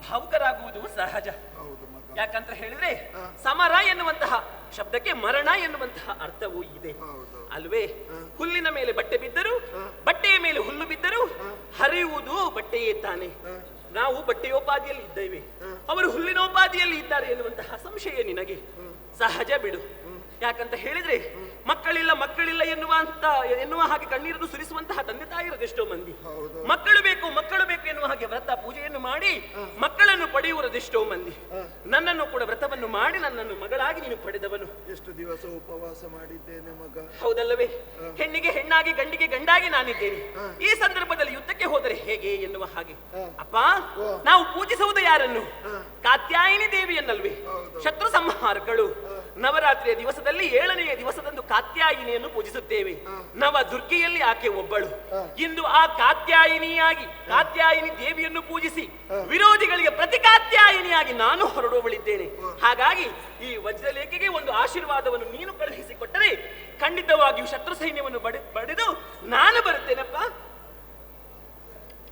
Speaker 2: ಭಾವುಕರಾಗುವುದು ಸಹಜ. ಯಾಕಂತ ಹೇಳಿದ್ರೆ ಸಮರ ಎನ್ನುವಂತಹ ಶಬ್ದಕ್ಕೆ ಮರಣ ಎನ್ನುವಂತಹ ಅರ್ಥವೂ ಇದೆ ಅಲ್ವೇ? ಹುಲ್ಲಿನ ಮೇಲೆ ಬಟ್ಟೆ ಬಿದ್ದರೂ, ಬಟ್ಟೆಯ ಮೇಲೆ ಹುಲ್ಲು ಬಿದ್ದರೂ ಹರಿಯುವುದು ಬಟ್ಟೆಯೇ ತಾನೆ. ನಾವು ಬಟ್ಟೆಯೋಪಾದಿಯಲ್ಲಿ ಇದ್ದೇವೆ, ಅವರು ಹುಲ್ಲಿನೋಪಾದಿಯಲ್ಲಿ ಇದ್ದಾರೆ ಎನ್ನುವಂತಹ ಸಂಶಯ ನಿನಗೆ ಸಹಜ ಬಿಡು. ಯಾಕಂತ ಹೇಳಿದ್ರೆ ಮಕ್ಕಳಿಲ್ಲ ಎನ್ನುವ ಹಾಗೆ ಕಣ್ಣೀರನ್ನು ಸುರಿಸುವಂತಹ ತಂದೆ ತಾಯಿರದೆಷ್ಟೋ ಮಂದಿ. ಮಕ್ಕಳು ಬೇಕು ಎನ್ನುವ ಹಾಗೆ ವ್ರತ ಪೂಜೆಯನ್ನು ಮಾಡಿ ಮಕ್ಕಳನ್ನು ಪಡೆಯುವುದೆಷ್ಟೋ ಮಂದಿ. ನನ್ನನ್ನು ಕೂಡ ವ್ರತವನ್ನು ಮಾಡಿ ನನ್ನನ್ನು ಮಗಳಾಗಿ ನೀನು ಪಡೆದವನು.
Speaker 3: ಎಷ್ಟು ದಿವಸ ಉಪವಾಸ ಮಾಡಿದ್ದೇನೆ ಮಗ,
Speaker 2: ಹೌದಲ್ಲವೇ? ಹೆಣ್ಣಿಗೆ ಹೆಣ್ಣಾಗಿ ಗಂಡಿಗೆ ಗಂಡಾಗಿ ನಾನಿದ್ದೇನೆ. ಈ ಸಂದರ್ಭದಲ್ಲಿ ಯುದ್ಧಕ್ಕೆ ಹೋದರೆ ಹೇಗೆ ಎನ್ನುವ ಹಾಗೆ. ಅಪ್ಪ, ನಾವು ಪೂಜಿಸುವುದು ಯಾರನ್ನು? ಕಾತ್ಯಾಯಿನಿ ದೇವಿಯನ್ನಲ್ವೇ? ಶತ್ರು ಸಂಹಾರಗಳು. ನವರಾತ್ರಿಯ ದಿವಸದಲ್ಲಿ 7ನೆಯ ದಿವಸದಂದು ಕಾತ್ಯಾಯಿನಿಯನ್ನು ಪೂಜಿಸುತ್ತೇವೆ. ನವ ದುರ್ಗೆಯಲ್ಲಿ ಆಕೆ ಒಬ್ಬಳು. ಇಂದು ಆ ಕಾತ್ಯಾಯಿನಿ ದೇವಿಯನ್ನು ಪೂಜಿಸಿ ವಿರೋಧಿಗಳಿಗೆ ಪ್ರತಿ ಕಾತ್ಯಾಯಿನಿಯಾಗಿ ನಾನು ಹೊರಡುವಳಿದ್ದೇನೆ. ಹಾಗಾಗಿ ಈ ವಜ್ರಲೇಖೆಗೆ ಒಂದು ಆಶೀರ್ವಾದವನ್ನು ನೀನು ಕಳುಹಿಸಿಕೊಟ್ಟರೆ ಖಂಡಿತವಾಗಿಯೂ ಶತ್ರು ಸೈನ್ಯವನ್ನು ಬಡಿದು ನಾನು ಬರುತ್ತೇನಪ್ಪ.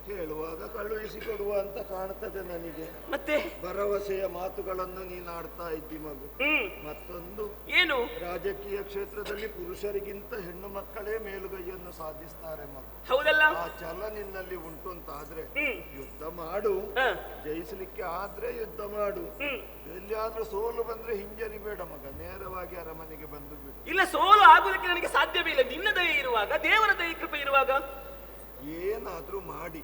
Speaker 3: ಹೇಳುವಾಗ ಕಳುಹಿಸಿಕೊಡುವ ಅಂತ ಕಾಣ್ತದೆ ನನಗೆ.
Speaker 2: ಮತ್ತೆ
Speaker 3: ಭರವಸೆಯ ಮಾತುಗಳನ್ನು ನೀನು ಆಡ್ತಾ ಇದ್ದಿ ಮಗು. ಮತ್ತೊಂದು
Speaker 2: ಏನು?
Speaker 3: ರಾಜಕೀಯ ಕ್ಷೇತ್ರದಲ್ಲಿ ಪುರುಷರಿಗಿಂತ ಹೆಣ್ಣು ಮಕ್ಕಳೇ ಮೇಲುಗೈಯನ್ನು ಸಾಧಿಸ್ತಾರೆ ಮಗು.
Speaker 2: ಹೌದಲ್ಲ?
Speaker 3: ಆ ಛಲ ನಿನ್ನಲ್ಲಿ ಉಂಟು ಅಂತ ಆದ್ರೆ ಯುದ್ಧ ಮಾಡು. ಜಯಿಸಲಿಕ್ಕೆ ಆದ್ರೆ ಯುದ್ಧ ಮಾಡು. ಎಲ್ಲಿಯಾದ್ರೂ ಸೋಲು ಬಂದ್ರೆ ಹಿಂಜರಿಬೇಡ ಮಗ, ನೇರವಾಗಿ ಅರಮನೆಗೆ ಬಂದು ಬಿಡು.
Speaker 2: ಇಲ್ಲ, ಸೋಲು ಆಗುವುದಕ್ಕೆ ನನಗೆ ಸಾಧ್ಯವೇ ಇಲ್ಲ. ನಿನ್ನ ದಯೆ ಇರುವಾಗ, ದೇವರ ದಯೆ ಕೃಪೆ ಇರುವಾಗ
Speaker 3: ಏನಾದ್ರೂ ಮಾಡಿ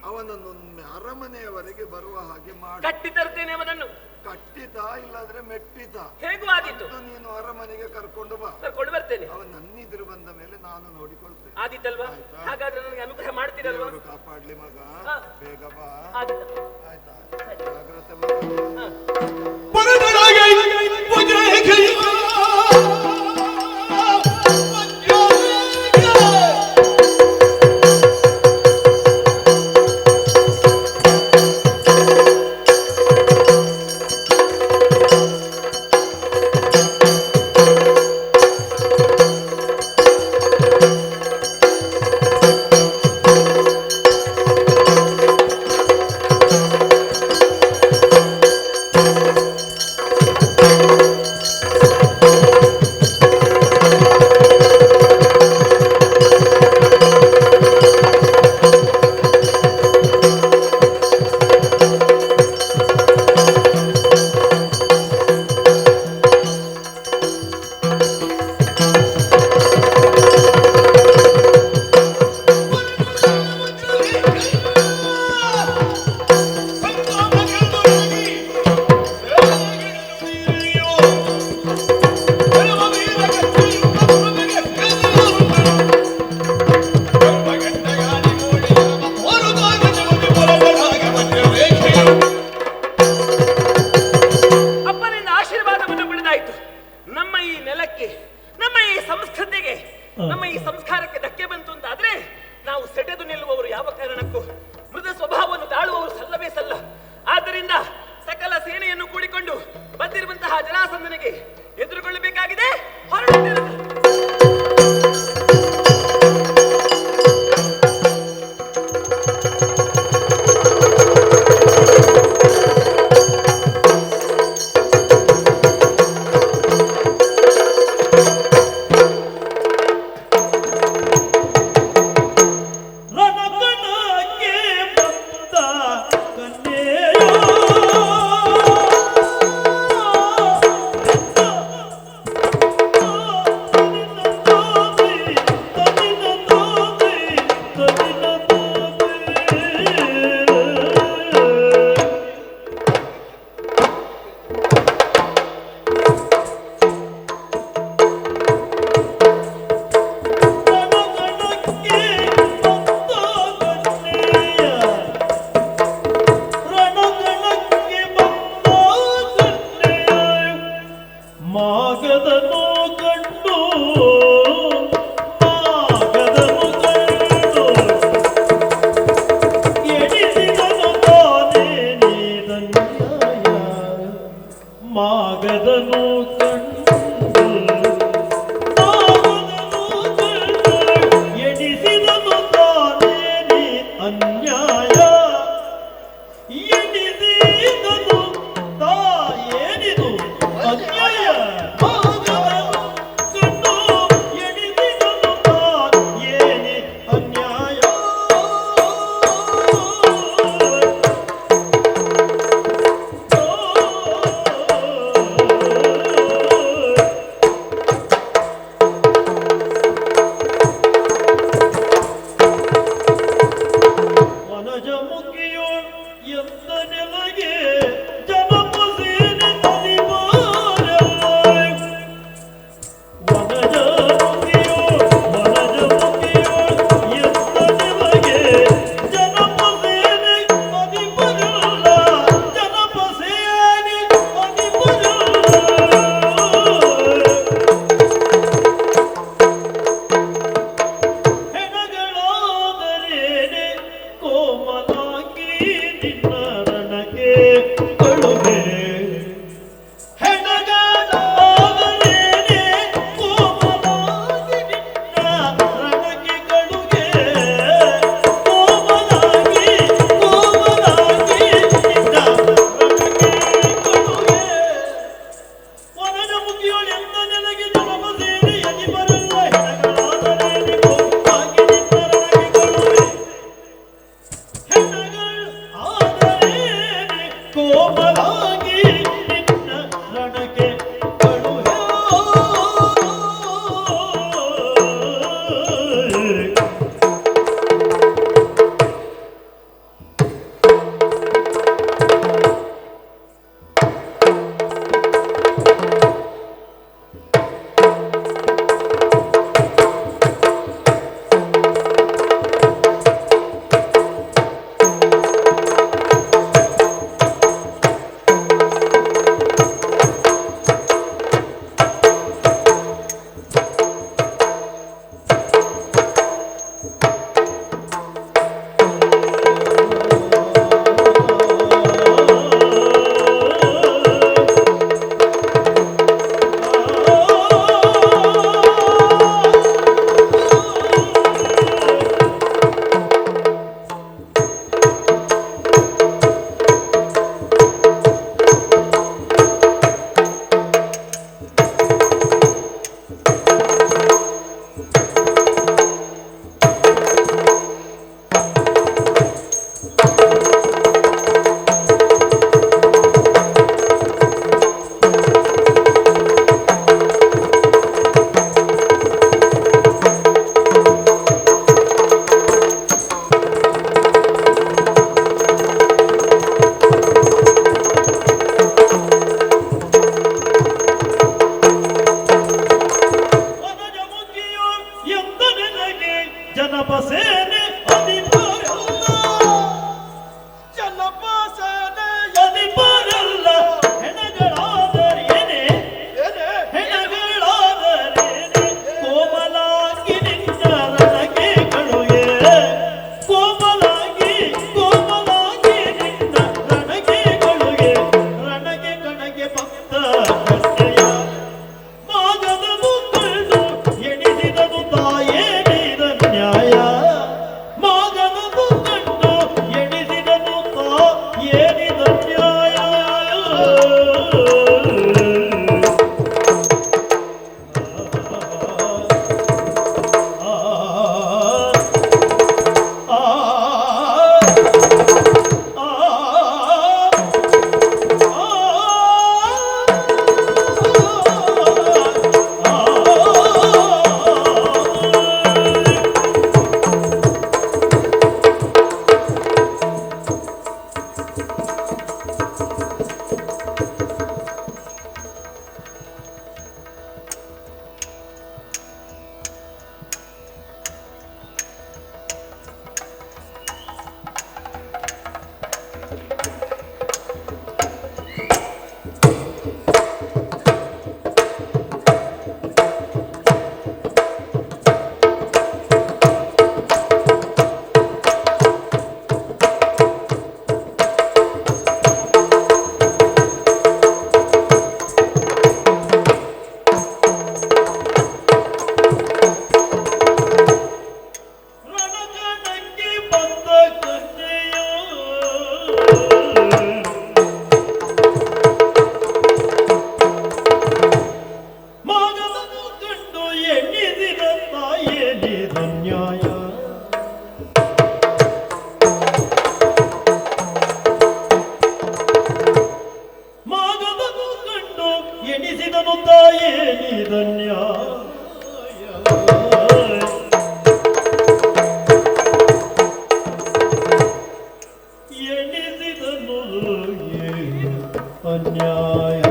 Speaker 3: ಅವನನ್ನು ಅರಮನೆಯವರೆಗೆ ಬರುವ ಹಾಗೆ ಮಾಡಿ
Speaker 2: ಕಟ್ಟಿ ತರ್ತೇನೆ ಅವನನ್ನು.
Speaker 3: ಕಟ್ಟಿತ ಇಲ್ಲಾದ್ರೆ ಮೆಟ್ಟಿತ
Speaker 2: ಹೇಗೂ ಆದೀತು.
Speaker 3: ನೀನು ಅರಮನೆಗೆ ಕರ್ಕೊಂಡು ಬಾ,
Speaker 2: ಕರ್ಕೊಂಡು ಬರ್ತೇನೆ.
Speaker 3: ಅವನ್ ನನ್ನಿದ್ರು ಬಂದ ಮೇಲೆ ನಾನು ನೋಡಿಕೊಳ್ತೇನೆ.
Speaker 2: ಆದಿತ್ತಲ್ವಾ? ಹಾಗಾದ್ರೆ ನನಗೆ ಅನುಗ್ರಹ ಮಾಡ್ತೀರಲ್ವಾ?
Speaker 3: ಕಾಪಾಡ್ಲಿ ಮಗ, ಬೇಗ ಬಾ. ಆಯ್ತಾ? ಜಾಗ್ರತೆ
Speaker 5: ವನಜ ಮುಗಿಯೋ ಎಂದ ನೆಲಗೆ ಕೋಮಲಾಗಿ ನಿನ್ನ ರಣಕ್ಕೆ ಕಳುಹೆ. ಎಣಿಸಿದನು ತಾಯೇ ನೀರನ್ಯ ಎಣಿಸಿದನು ಅನ್ಯಾಯ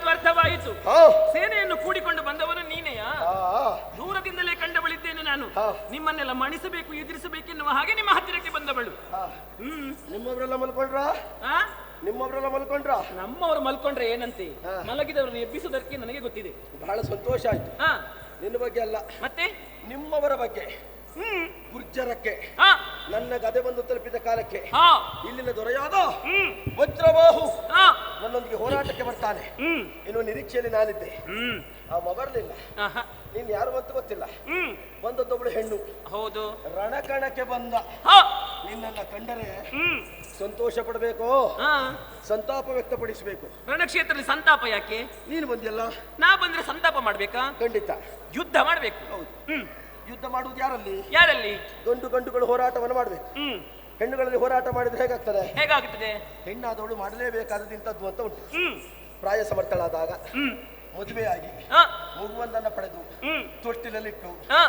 Speaker 2: ಅರ್ಥವಾಯಿತು ಅರ್ಥವಾಯಿತು.
Speaker 1: ಹಾ
Speaker 2: ಸೇನೆಯನ್ನು ಕೂಡಿಕೊಂಡು ಬಂದವನು ನೀನೆಯಾ?
Speaker 1: ಹಾ
Speaker 2: ದೂರದಿಂದಲೇ ಕಂಡವಳಿದ್ದೇನೆ ನಾನು.
Speaker 1: ಹಾ.
Speaker 2: ನಿಮ್ಮನ್ನೆಲ್ಲ ಮಣಿಸಬೇಕು ಎದುರಿಸಬೇಕೆನ್ನುವ ಹಾಗೆ ನಿಮ್ಮ ಹತ್ತಿರಕ್ಕೆ ಬಂದವಳು.
Speaker 1: ಹಾ.
Speaker 2: ಹ್ಮ್
Speaker 1: ನಿಮ್ಮವರೆಲ್ಲ ಮಲ್ಕೊಂಡ್ರ
Speaker 2: ಆ?
Speaker 1: ನಿಮ್ಮವರೆಲ್ಲ ಮಲ್ಕೊಂಡ್ರ
Speaker 2: ನಮ್ಮವರು ಮಲ್ಕೊಂಡ್ರೆ ಏನಂತೆ,
Speaker 1: ಹಾ.
Speaker 2: ಮಲಗಿದವರನ್ನು ಎಬ್ಬಿಸುವುದಕ್ಕೆ ನನಗೆ ಗೊತ್ತಿದೆ.
Speaker 1: ಬಹಳ ಸಂತೋಷ ಆಯ್ತು.
Speaker 2: ಹಾ
Speaker 1: ನಿನ್ನ ಬಗ್ಗೆ ಅಲ್ಲ,
Speaker 2: ಮತ್ತೆ
Speaker 1: ನಿಮ್ಮವರ ಬಗ್ಗೆ. ಗುರ್ಜರಕ್ಕೆ
Speaker 2: ಹಾ
Speaker 1: ನನ್ನ ಗದೆ ಬಂದು ತಲುಪಿದ ಕಾಲಕ್ಕೆ
Speaker 2: ಹಾ
Speaker 1: ಇಲ್ಲಿನ ದೊರೆಯಾದ
Speaker 2: ಹ್ಮ್
Speaker 1: ವಜ್ರಬಾಹು
Speaker 2: ಹಾ
Speaker 1: ನನ್ನೊಂದಿಗೆ ಹೋರಾಟಕ್ಕೆ ಬರ್ತಾನೆ
Speaker 2: ಹ್ಮ್
Speaker 1: ಇನ್ನು ನಿರೀಕ್ಷೆಯಲ್ಲಿ ನಾನಿದ್ದೆ.
Speaker 2: ಹ್ಮ್
Speaker 1: ಅವ ಬರಲಿಲ್ಲ.
Speaker 2: ಆಹಾ.
Speaker 1: ನೀನ್ ಯಾರು ಅಂತ ಗೊತ್ತಿಲ್ಲ.
Speaker 2: ಹ್ಮ್
Speaker 1: ಬಂದದ್ದೊಬ್ಳು ಹೆಣ್ಣು
Speaker 2: ಹೌದು.
Speaker 1: ರಣಕಣಕ್ಕೆ ಬಂದ.
Speaker 2: ಹಾ
Speaker 1: ನಿನ್ನನ್ನ ಕಂಡರೆ
Speaker 2: ಹ್ಮ್
Speaker 1: ಸಂತೋಷ ಪಡಬೇಕು,
Speaker 2: ಹಾ
Speaker 1: ಸಂತಾಪ ವ್ಯಕ್ತಪಡಿಸಬೇಕು.
Speaker 2: ರಣಕ್ಷೇತ್ರದಲ್ಲಿ ಸಂತಾಪ ಯಾಕೆ?
Speaker 1: ನೀನು ಬಂದಿಯಲ್ಲ,
Speaker 2: ನಾ ಬಂದ್ರೆ ಸಂತಾಪ ಮಾಡ್ಬೇಕಾ?
Speaker 1: ಖಂಡಿತ
Speaker 2: ಯುದ್ಧ ಮಾಡ್ಬೇಕು.
Speaker 1: ಹೌದು.
Speaker 2: ಹ್ಮ್
Speaker 1: ಯುದ್ಧ ಮಾಡುವುದು ಯಾರಲ್ಲಿ?
Speaker 2: ಯಾರಲ್ಲಿ?
Speaker 1: ಗಂಡುಗಳು ಹೋರಾಟವನ್ನು ಮಾಡಬೇಕು.
Speaker 2: ಹ್ಮ್
Speaker 1: ಹೆಣ್ಣುಗಳಲ್ಲಿ ಹೋರಾಟ ಮಾಡಿದ್ರೆ ಹೇಗಾಗ್ತದೆ?
Speaker 2: ಹೇಗಾಗುತ್ತದೆ?
Speaker 1: ಹೆಣ್ಣಾದವಳು ಮಾಡಲೇಬೇಕಾದಂಥದ್ದು ಅಂತ ಉಂಟು.
Speaker 2: ಹ್ಮ್
Speaker 1: ಪ್ರಾಯ ಸಮರ್ಥಳಾದಾಗ
Speaker 2: ಹ್ಮ್
Speaker 1: ಮದುವೆಯಾಗಿ
Speaker 2: ಹಾ
Speaker 1: ಮಗುವೊಂದನ್ನ ಪಡೆದು
Speaker 2: ಹ್ಮ್
Speaker 1: ತೊಟ್ಟಿಲಲ್ಲಿಟ್ಟು
Speaker 2: ಹಾ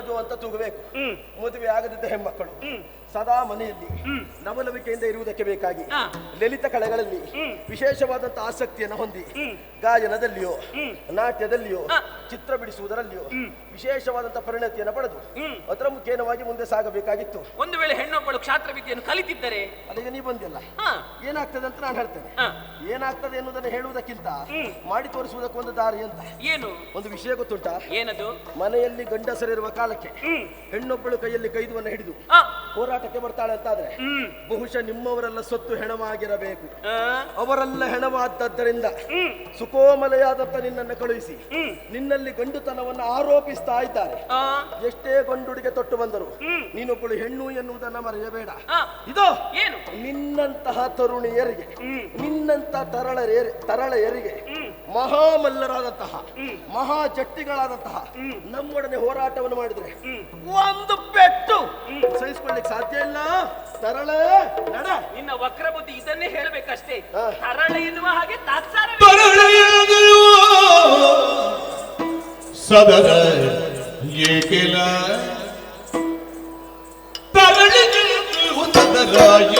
Speaker 1: ಜೋ ಅಂತ ತೂಗಬೇಕು.
Speaker 2: ಹ್ಮ್
Speaker 1: ಮದುವೆ ಆಗದಿದ್ದ ಹೆಣ್ಮಕ್ಕಳು
Speaker 2: ಹ್ಮ್
Speaker 1: ಸದಾ ಮನೆಯಲ್ಲಿ
Speaker 2: ಹ್ಮ್
Speaker 1: ನವಲವಿಕೆಯಿಂದ ಇರುವುದಕ್ಕೆ ಬೇಕಾಗಿ
Speaker 2: ಹಾ
Speaker 1: ಲಲಿತ ಕಲೆಗಳಲ್ಲಿ
Speaker 2: ಹ್ಮ್
Speaker 1: ವಿಶೇಷವಾದಂತ ಆಸಕ್ತಿಯನ್ನು ಹೊಂದಿ
Speaker 2: ಹ್ಮ್
Speaker 1: ಗಾಯನದಲ್ಲಿಯೋ
Speaker 2: ಹ್ಮ್
Speaker 1: ನಾಟ್ಯದಲ್ಲಿಯೋ
Speaker 2: ಹಾ.
Speaker 1: ಚಿತ್ರ ಬಿಡಿಸುವುದರಲ್ಲಿಯೋ
Speaker 2: ಹ್ಮ್.
Speaker 1: ವಿಶೇಷವಾದಂತ ಪರಿಣತಿಯನ್ನು ಪಡೆದು
Speaker 2: ಹ್ಮ್
Speaker 1: ಅದರ ಮುಖೇನವಾಗಿ ಮುಂದೆ ಸಾಗಬೇಕಾಗಿತ್ತು.
Speaker 2: ಒಂದು ವೇಳೆ ಹೆಣ್ಣೊಬ್ಬಳು ಕ್ಷಾತ್ರ ವಿದ್ಯೆಯನ್ನು ಕಲಿತಿದ್ದರೆ
Speaker 1: ಅಲ್ಲಿಗೆ ನೀ ಬಂದಿಲ್ಲ.
Speaker 2: ಹಾ
Speaker 1: ಏನಾಗ್ತದೆ ಅಂತ ನಾನು ಹೇಳ್ತೇನೆ.
Speaker 2: ಹಾ
Speaker 1: ಏನಾಗ್ತದೆ ಎನ್ನುವುದನ್ನು ಹೇಳುವುದಕ್ಕಿಂತ
Speaker 2: ಹ್ಮ್.
Speaker 1: ಮಾಡಿ ತೋರಿಸುವುದಕ್ಕೆ ಒಂದು ದಾರಿ ಅಂತ.
Speaker 2: ಏನು?
Speaker 1: ಒಂದು ವಿಷಯ ಗೊತ್ತುಂಟಾ?
Speaker 2: ಏನದು?
Speaker 1: ಮನೆಯಲ್ಲಿ ಗಂಡಸರಿರುವ ಕಾಲಕ್ಕೆ
Speaker 2: ಹ್ಮ್
Speaker 1: ಹೆಣ್ಣೊಬ್ಬಳು ಕೈಯಲ್ಲಿ ಕೈದುವನ್ನು ಹಿಡಿದು
Speaker 2: ಆ
Speaker 1: ಹೋರಾಟಕ್ಕೆ ಬರ್ತಾಳೆ ಅಂತಾದ್ರೆ
Speaker 2: ಹ್ಮ್
Speaker 1: ಬಹುಶಃ ನಿಮ್ಮವರೆಲ್ಲ ಸೊತ್ತು ಹೆಣವಾಗಿರಬೇಕು.
Speaker 2: ಆ
Speaker 1: ಅವರೆಲ್ಲ ಹೆಣವಾದದ್ದರಿಂದ
Speaker 2: ಹ್ಮ್
Speaker 1: ಸುಕೋಮಲೆಯಾದಂತ ನಿನ್ನನ್ನು ಕಳುಹಿಸಿ
Speaker 2: ಹ್ಮ್
Speaker 1: ನಿನ್ನಲ್ಲಿ ಗಂಡುತನವನ್ನು ಆರೋಪಿಸ್ತಾ ಇದ್ದಾರೆ.
Speaker 2: ಆ
Speaker 1: ಎಷ್ಟೇ ಗಂಡುಡಿಗೆ ತೊಟ್ಟು ಬಂದರು
Speaker 2: ಹ್ಮ್
Speaker 1: ನೀನೊಬ್ಬಳು ಹೆಣ್ಣು ಎನ್ನುವುದನ್ನ ಮರೆಯಬೇಡ.
Speaker 2: ಆ
Speaker 1: ಇದು
Speaker 2: ಏನು?
Speaker 1: ನಿನ್ನಂತಹ ತರುಣಿಯರಿಗೆ,
Speaker 2: ಹ್ಮ್
Speaker 1: ನಿನ್ನಂತ ತರಳೆಯರಿಗೆ ಮಹಾಮಲ್ಲರಾದಂತಹ ಮಹಾ ಜಟ್ಟಿಗಳಾದಂತಹ ನಮ್ಮೊಡನೆ ಹೋರಾಟವನ್ನು ಮಾಡಿದ್ರೆ ಒಂದು ಪೆಟ್ಟು ಸಹಿಸಿಕೊಳ್ಳಿಕ್ಕೆ ಸಾಧ್ಯ ಇಲ್ಲ. ತರಳೆ ನಡ.
Speaker 2: ನಿನ್ನ ವಕ್ರ ಬುದ್ಧಿ ಇದನ್ನೇ ಹೇಳಬೇಕಷ್ಟೇ.
Speaker 1: ಹಾ.
Speaker 2: ತರಳೆ ಎನ್ನುವ ಹಾಗೆ ತಾತ್ಸಾರ
Speaker 4: ತರಳೆಯದೆಯೋ ಸದರ ಏಕೆಲ ತರಳೆಯದೆಯೋ ಸದರ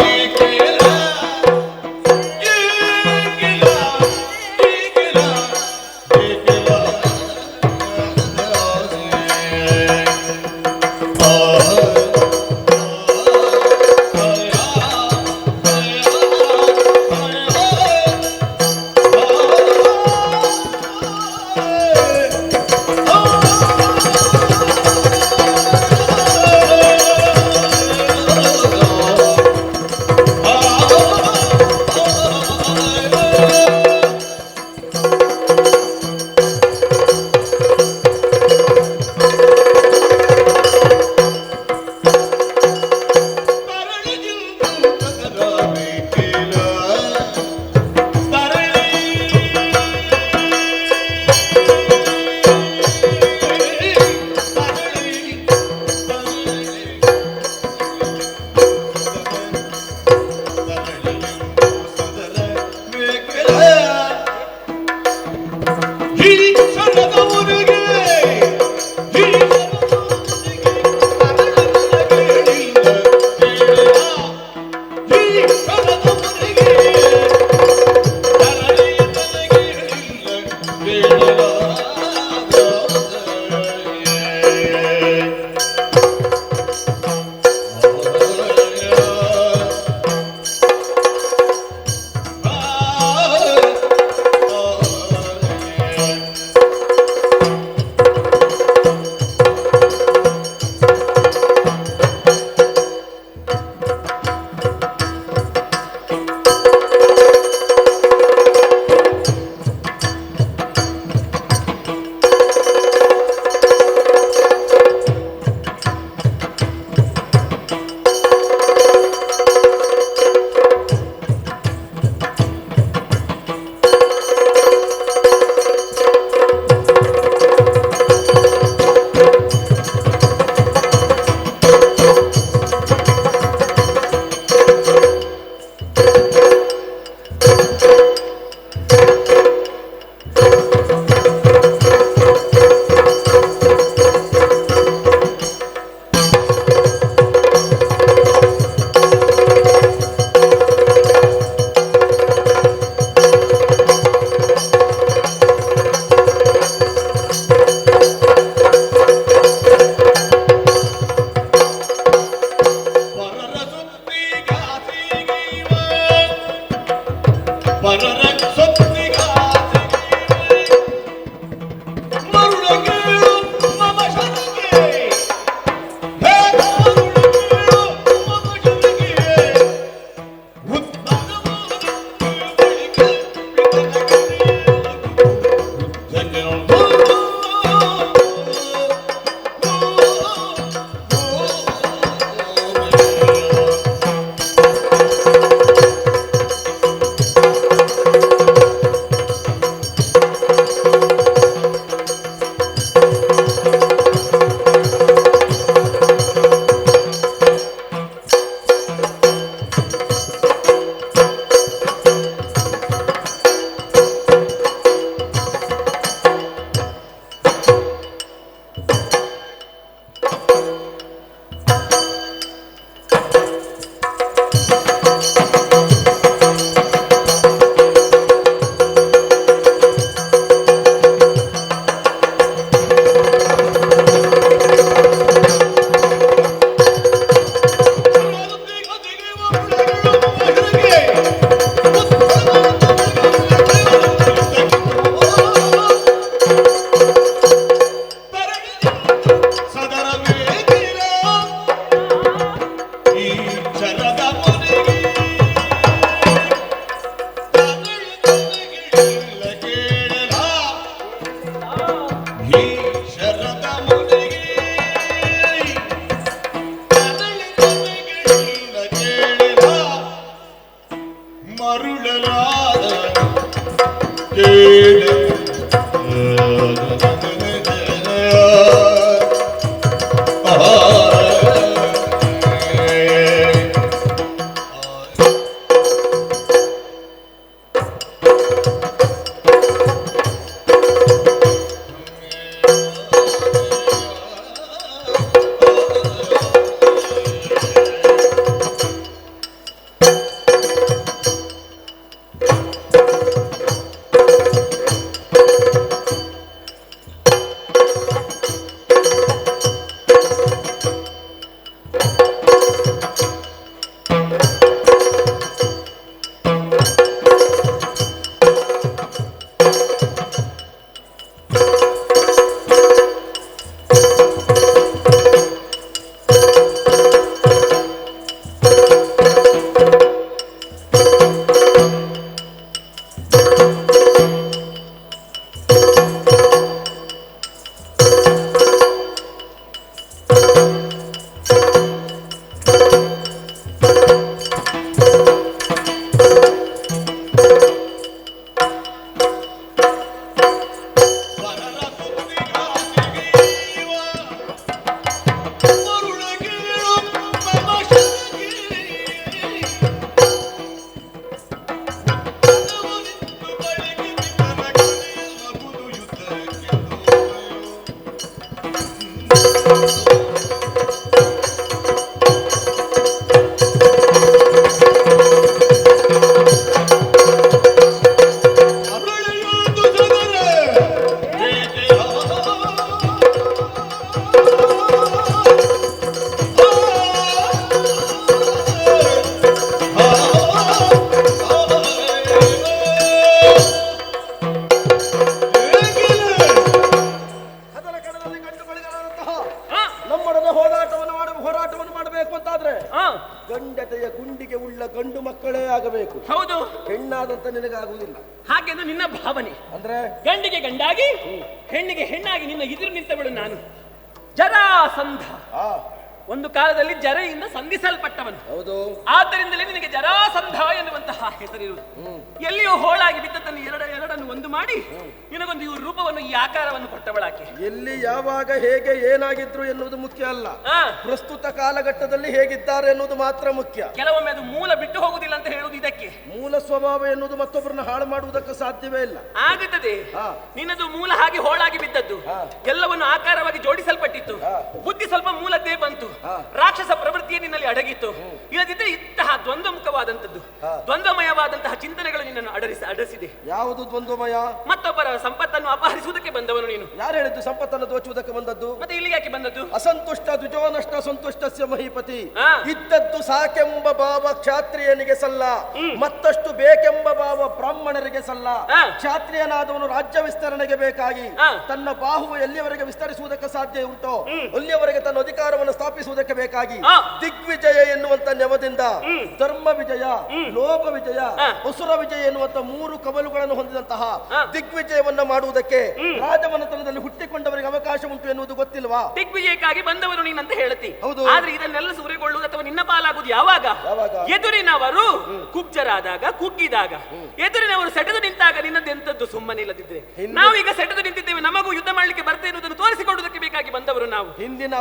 Speaker 4: ಏಕೆಲ ಏಕೆಲ ಏಕೆಲ ಏಕೆಲ
Speaker 1: ಹೆಣ್ಣಾದಂತ ನಿನಗಾಗುವುದಿಲ್ಲ.
Speaker 2: ಹಾಗೆಂದು ನಿನ್ನ ಭಾವನೆ.
Speaker 1: ಅಂದ್ರೆ
Speaker 2: ಗಂಡಿಗೆ ಗಂಡಾಗಿ ಹೆಣ್ಣಿಗೆ ಹೆಣ್ಣಾಗಿ ನಿನ್ನ ಎದುರು ನಿಂತವಳು ನಾನು ಜರಾಸಂಧ.
Speaker 1: ಆ
Speaker 2: ಒಂದು ಕಾಲದಲ್ಲಿ ಜರೆಯಿಂದ ಸಂಧಿಸಲ್ಪಟ್ಟವನು.
Speaker 1: ಹೌದು.
Speaker 2: ಆದ್ದರಿಂದಲೇ ನಿನಗೆ ಜರಾಸಂಧ ಎನ್ನುವಂತಹ ಹೆಸರಿರುವುದು. ಎಲ್ಲಿಯೋ ಹೋಳಾಗಿ ಬಿದ್ದದ್ದನ್ನು ಎರಡನ್ನು ಒಂದು ಮಾಡಿ ನಿನಗೊಂದು ಈ ರೂಪವನ್ನು, ಈ ಆಕಾರವನ್ನು ಕೊಟ್ಟವಳಾಕೆ.
Speaker 1: ಎಲ್ಲಿ ಯಾವಾಗ ಹೇಗೆ ಏನಾಗಿದ್ರು ಎನ್ನುವುದು ಮುಖ್ಯ ಅಲ್ಲ,
Speaker 2: ಆ,
Speaker 1: ಪ್ರಸ್ತುತ ಕಾಲಘಟ್ಟದಲ್ಲಿ ಹೇಗಿದ್ದಾರೆ ಎನ್ನುವುದು ಮಾತ್ರ ಮುಖ್ಯ.
Speaker 2: ಕೆಲವೊಮ್ಮೆ ಅದು ಮೂಲ ಬಿಟ್ಟು ಹೋಗುದಿಲ್ಲ ಅಂತ ಹೇಳುವುದು ಇದಕ್ಕೆ.
Speaker 1: ಮೂಲ ಸ್ವಭಾವ ಎನ್ನುವುದು ಮತ್ತೊಬ್ಬರನ್ನ ಹಾಳು ಮಾಡುವುದಕ್ಕೆ ಸಾಧ್ಯವೇ ಇಲ್ಲ.
Speaker 2: ಆಗುತ್ತದೆ.
Speaker 1: ಹಾ.
Speaker 2: ನಿನ್ನದು ಮೂಲ ಹಾಗೆ ಹೋಳಾಗಿ ಬಿದ್ದದ್ದು,
Speaker 1: ಹಾ.
Speaker 2: ಎಲ್ಲವನ್ನು ಆಕಾರವಾಗಿ ಜೋಡಿಸಲ್ಪಟ್ಟಿತ್ತು.
Speaker 1: ಹಾ.
Speaker 2: ಬುದ್ಧಿ ಸ್ವಲ್ಪ ಮೂಲದ್ದೇ ಬಂತು.
Speaker 1: ಹಾ.
Speaker 2: ರಾಕ್ಷಸ ಪ್ರವೃತ್ತಿಯೇ ನಿನ್ನಲ್ಲಿ ಅಡಗಿತ್ತು. ಇಲ್ಲದಿದ್ದರೆ ಇಂತಹ ದ್ವಂದ್ವಮುಖವಾದಂಥದ್ದು,
Speaker 1: ಹಾ.
Speaker 2: ದ್ವಂದ್ವಮಯವಾದಂತಹ ಚಿಂತನೆಗಳು ನಿನ್ನನ್ನು ಅಡಸಿದೆ.
Speaker 1: ಯಾವುದು ದ್ವಂದ್ವಮಯ?
Speaker 2: ಮತ್ತೊಬ್ಬರ ಸಂಪತ್ತನ್ನು ಅಪಹರಿಸುವುದಕ್ಕೆ ಬಂದವನು ನೀನು.
Speaker 1: ಯಾರು ಹೇಳಿದ್ದು ಸಂಪತ್ತನ್ನು ದೋಚುವುದಕ್ಕೆ ಬಂದದ್ದು?
Speaker 2: ಮತ್ತೆ ಇಲ್ಲಿ ಯಾಕೆ ಬಂದದ್ದು?
Speaker 1: ಅಸಂತುಷ್ಟ ದ್ವಿಜೋನಷ್ಟ ಸಂತುಷ್ಟಸ್ಯ ಮಹೀಪತಿ.
Speaker 2: ಹಾ.
Speaker 1: ಇದ್ದದ್ದು ಸಾಕೆಂಬ ಭಾವ ಕ್ಷಾತ್ರಿಯನಿಗೆ ಸಲ್ಲ, ಮತ್ತಷ್ಟು ಬೇಕೆಂಬ ಭಾವ ಬ್ರಾಹ್ಮಣರಿಗೆ ಸಲ್ಲ.
Speaker 2: ಹಾ.
Speaker 1: ಕ್ಷಾತ್ರಿಯನಾದವನು ರಾಜ್ಯ ವಿಸ್ತರಣೆಗೆ ಬೇಕಾಗಿ
Speaker 2: ಹಾ.
Speaker 1: ತನ್ನ ಬಾಹುವು ಎಲ್ಲಿಯವರೆಗೆ ವಿಸ್ತರಿಸುವುದಕ್ಕೆ ಸಾಧ್ಯ ಉಂಟೋ ಅಲ್ಲಿಯವರೆಗೆ ತನ್ನ ಅಧಿಕಾರವನ್ನು ಸ್ಥಾಪಿಸುವುದಕ್ಕೆ ಬೇಕಾಗಿ
Speaker 2: ಹಾ.
Speaker 1: ದಿಗ್ವಿಜಯ ಎನ್ನುವಂತ ನೆವದಿಂದ ಧರ್ಮ ವಿಜಯ, ಲೋಕ ವಿಜಯ,
Speaker 2: ಹಾ.
Speaker 1: ಅಸುರ ವಿಜಯ ಎನ್ನುವಂತ 3 ಕವಲುಗಳನ್ನು ಹೊಂದಿದಂತಹ
Speaker 2: ಹಾ.
Speaker 1: ದಿಗ್ವಿಜಯವನ್ನ ಮಾಡುವುದಕ್ಕೆ ರಾಜಮನೆತನದಲ್ಲಿ ಹುಟ್ಟಿಕೊಂಡವರಿಗೆ ಅವಕಾಶ ಉಂಟು ಎನ್ನುವುದು ಗೊತ್ತಿಲ್ವಾ?
Speaker 2: ದಿಗ್ವಿಜಯಕ್ಕಾಗಿ ಬಂದವರು ನೀನಂತ ಹೇಳುತ್ತಿ.
Speaker 1: ಹೌದು.
Speaker 2: ಆದ್ರೆ ಇದನ್ನೆಲ್ಲ ಸೂರೆಗೊಳ್ಳುವುದು ಅಥವಾ ನಿನ್ನ ಪಾಲಾಗುವುದು ಯಾವಾಗ?
Speaker 1: ಯಾವಾಗ?
Speaker 2: ಎದುರಿನವರು ಕುಬ್ಜರಾದಾಗ, ಕುಗ್ಗಿದಾಗ, ಎದುರಿನವರು ಸೆಟೆದು ನಿಂತಾಗ ನಿನ್ನದೆಂತದ್ದು ಸುಮ್ಮನಿಲ್ಲದಿದ್ರೆ. ನಾವೀಗ ಸೆಟೆದು ನಿಂತಿದ್ದೇವೆ, ನಮಗೂ ಯುದ್ಧ ಮಾಡಲಿಕ್ಕೆ ಬರ್ತದೆ ಎನ್ನುವುದನ್ನು ತೋರಿಸಿಕೊಡುವುದಕ್ಕೆ ಬೇಕಾಗಿ ಬಂದವರು ನಾವು.
Speaker 1: ಹಿಂದಿನ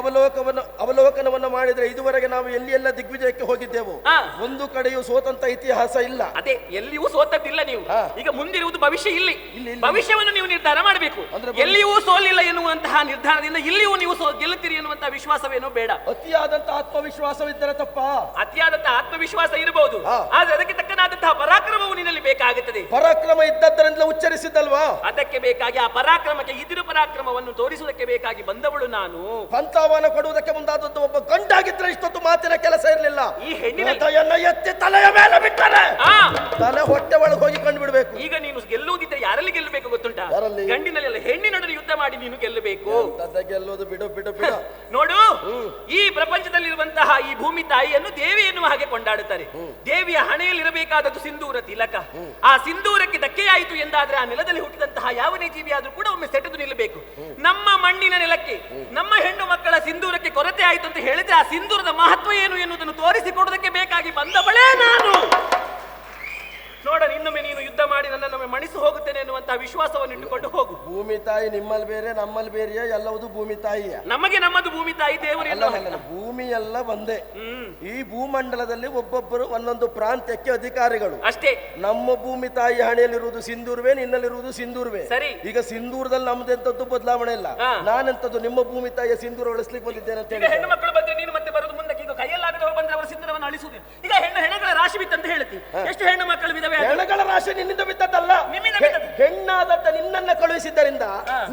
Speaker 1: ಅವಲೋಕನವನ್ನ ಮಾಡಿದ್ರೆ ಇದುವರೆಗೆ ನಾವು ಎಲ್ಲಿ ಎಲ್ಲ ದಿಗ್ವಿಜಯಕ್ಕೆ ಹೋಗಿದ್ದೆವು,
Speaker 2: ಹಾ.
Speaker 1: ಒಂದು ಕಡೆಯೂ ಸೋತಂತ ಇತಿಹಾಸ ಇಲ್ಲ.
Speaker 2: ಅದೇ, ಎಲ್ಲಿಯೂ ಸೋತದ್ದಿಲ್ಲ ನೀವು.
Speaker 1: ಹಾ.
Speaker 2: ಈಗ ಮುಂದಿರುವುದು ಭವಿಷ್ಯ. ಇಲ್ಲಿ
Speaker 1: ಇಲ್ಲಿ.
Speaker 2: ಭವಿಷ್ಯವನ್ನು ನೀವು ನಿರ್ಧಾರ ಮಾಡಬೇಕು.
Speaker 1: ಅಂದ್ರೆ
Speaker 2: ಎಲ್ಲಿಯೂ ಸೋಲಿಲ್ಲ ಎನ್ನುವಂತಹ ನಿರ್ಧಾರದಿಂದ ಇಲ್ಲಿಯೂ ನೀವು ಗೆಲ್ಲುತ್ತೀರಿ ಎನ್ನುವಂತಹ ವಿಶ್ವಾಸವೇನೋ ಬೇಡ.
Speaker 1: ಅತಿಯಾದಂತ ಆತ್ಮವಿಶ್ವಾಸವಿದ್ದರೆ ತಪ್ಪ.
Speaker 2: ಅತಿಯಾದಂತಹ ಆತ್ಮವಿಶ್ವಾಸ ಇರಬಹುದು,
Speaker 1: ಹಾ.
Speaker 2: ಆದ್ರೆ ಅದಕ್ಕೆ ತಕ್ಕನಾದಂತಹ ಪರಾಕ್ರಮವು ನಿನ್ನಲ್ಲಿ ಬೇಕಾಗುತ್ತದೆ.
Speaker 1: ಪರಾಕ್ರಮ ಇದ್ದದ್ದರಿಂದಲೇ ಉಚ್ಚರಿಸಿದ್ದಲ್ವಾ?
Speaker 2: ಅದಕ್ಕೆ ಬೇಕಾಗಿ ಆ ಪರಾಕ್ರಮಕ್ಕೆ ಇದಿರು ಪರಾಕ್ರಮವನ್ನು ತೋರಿಸುವುದಕ್ಕೆ ಬೇಕಾಗಿ ಬಂದವಳು ನಾನು.
Speaker 1: ಪಂಥಾವನ ಕೊಡುವುದಕ್ಕೆ ಮುಂದಾದದ್ದು ಒಬ್ಬ ಗಂಡಾಗಿದ್ರೆ ಇಷ್ಟೊತ್ತು ಮಾತಿನ ಕೆಲಸ ಇರಲಿಲ್ಲ.
Speaker 2: ಈ ಹೆಣ್ಣಿನ
Speaker 1: ಹೃದಯನ್ನ ಎತ್ತಿ ತಲೆಯ ಮೇಲೆ ಬಿಟ್ಟರೆ
Speaker 2: ಆ,
Speaker 1: ತಲೆ ಹೊಟ್ಟೆ ಒಳಗೆ ಹೋಗಿ ಕಂಡು ಬಿಡ್ಬೇಕು.
Speaker 2: ಈಗ ನೀನು ಗೆಲ್ಲುವುದಿದ್ರೆ ಯಾರಲ್ಲಿ ಗೆಲ್ಲಬೇಕು ಗೊತ್ತುಂಟಾ?
Speaker 1: ಯಾರಲ್ಲಿ?
Speaker 2: ಗಂಡಿನಲ್ಲಿ ಅಲ್ಲ, ಹೆಣ್ಣಿನೊಡನೆ ಯುದ್ಧ ಮಾಡಿ ನೀನು ಗೆಲ್ಲಬೇಕು.
Speaker 1: ಗೆಲ್ಲೋದು ಬಿಡು ಬಿಡು ಬಿಡು.
Speaker 2: ನೋಡು, ಈ ಪ್ರಪಂಚದಲ್ಲಿರುವಂತಹ ಈ ಭೂಮಿ ತಾಯಿಯನ್ನು ದೇವಿ ಎನ್ನುವ ಹಾಗೆ ಕೊಂಡಾಡುತ್ತಾರೆ. ದೇವಿಯ ಹಣೆಯಲ್ಲಿರಬೇಕಾದದ್ದು ಸಿಂಧೂರ ತಿಲಕ. ಆ ಸಿಂಧೂರಕ್ಕೆ ಧಕ್ಕೆಯಾಯಿತು ಎಂದಾದ್ರೆ ಆ ನೆಲದಲ್ಲಿ ಹುಟ್ಟಿದಂತಹ ಯಾವನೇ ಜೀವಿ ಆದ್ರೂ ಕೂಡ ಒಮ್ಮೆ ಸೆಟೆದು ನಿಲ್ಲಬೇಕು. ನಮ್ಮ ಮಣ್ಣಿನ ನೆಲಕ್ಕೆ, ನಮ್ಮ ಹೆಣ್ಣು ಮಕ್ಕಳ ಸಿಂಧೂರಕ್ಕೆ ಕೊರತೆ ಆಯಿತು ಅಂತ ಹೇಳಿದ್ರೆ ಆ ಸಿಂಧೂರದ ಮಹತ್ವ ಏನು ಎನ್ನುವುದನ್ನು ತೋರಿಸಿಕೊಡುವುದಕ್ಕೆ ಬೇಕಾಗಿ ಬಂದವಳೇ ನಾನು. ನೋಡ, ಇನ್ನೊಮ್ಮೆ ನೀನು ಯುದ್ಧ ಮಾಡಿ ನನ್ನೊಮ್ಮೆ ಮಣಿಸು ಹೋಗುತ್ತೇನೆ ಎನ್ನುವಂತಹ ವಿಶ್ವಾಸವನ್ನು ಇಟ್ಟುಕೊಂಡು ಹೋಗು.
Speaker 1: ಭೂಮಿ ತಾಯಿ ನಿಮ್ಮಲ್ಲಿ ಬೇರೆ ನಮ್ಮಲ್ಲಿ ಬೇರೆಯೇ? ಎಲ್ಲವುದು ಭೂಮಿ ತಾಯಿಯ.
Speaker 2: ನಮಗೆ ನಮ್ಮದು ಭೂಮಿ ತಾಯಿ ದೇವರು.
Speaker 1: ಭೂಮಿ ಎಲ್ಲ ಒಂದೇ. ಈ ಭೂಮಂಡಲದಲ್ಲಿ ಒಬ್ಬೊಬ್ಬರು ಒಂದೊಂದು ಪ್ರಾಂತ್ಯಕ್ಕೆ ಅಧಿಕಾರಿಗಳು
Speaker 2: ಅಷ್ಟೇ.
Speaker 1: ನಮ್ಮ ಭೂಮಿ ತಾಯಿ ಹಣೆಯಲ್ಲಿರುವುದು ಸಿಂಧೂರ್ವೇ, ನಿನ್ನಲ್ಲಿರುವುದು ಸಿಂಧೂರ್ವೇ.
Speaker 2: ಸರಿ.
Speaker 1: ಈಗ ಸಿಂಧೂರದಲ್ಲಿ ನಮ್ದೆಂತದ್ದು ಬದಲಾವಣೆ ಇಲ್ಲ.
Speaker 2: ಹಾ.
Speaker 1: ನಾನೆಂತದ್ದು ನಿಮ್ಮ ಭೂಮಿ ತಾಯಿಯ ಸಿಂಧೂರ ಉಳಿಸ್ಲಿಕ್ಕೆ ಬಂದಿದ್ದೇನೆ ಅಂತ
Speaker 2: ಈಗ
Speaker 1: ಹೇಳಿ.
Speaker 2: ಹೆಣ್ಣು ಮಕ್ಕಳು ಬಂದ್ರೆ ನೀನು ಮತ್ತೆ ಬರೋದು ಮುಂದಕ್ಕೆ. ಈಗ ಕೈಯಲ್ಲಾಗದವರು ಬಂದ್ರೆ ಅವರ ಸಿಂಧೂರವನ್ನು ಅಳಿಸುವುದಿಲ್ಲ. ಈಗ ಹೆಣ್ಣುಗಳ ರಾಶಿ ಬಿತ್ತಂತ ಹೇಳ್ತಿ. ಎಷ್ಟು ಹೆಣ್ಣು ಮಕ್ಕಳು ವಿಧವೆ?
Speaker 1: ಹೆಣಗಳ ರಾಶಿ ನಿನ್ನಿಂದ ಬಿದ್ದದ್ದಲ್ಲ,
Speaker 2: ನಿಮ್ಮಿಂದ ಬಿದ್ದದ್ದು.
Speaker 1: ಹೆಣ್ಣಾದಂತ ನಿನ್ನನ್ನ ಕಳುಹಿಸಿದ್ದರಿಂದ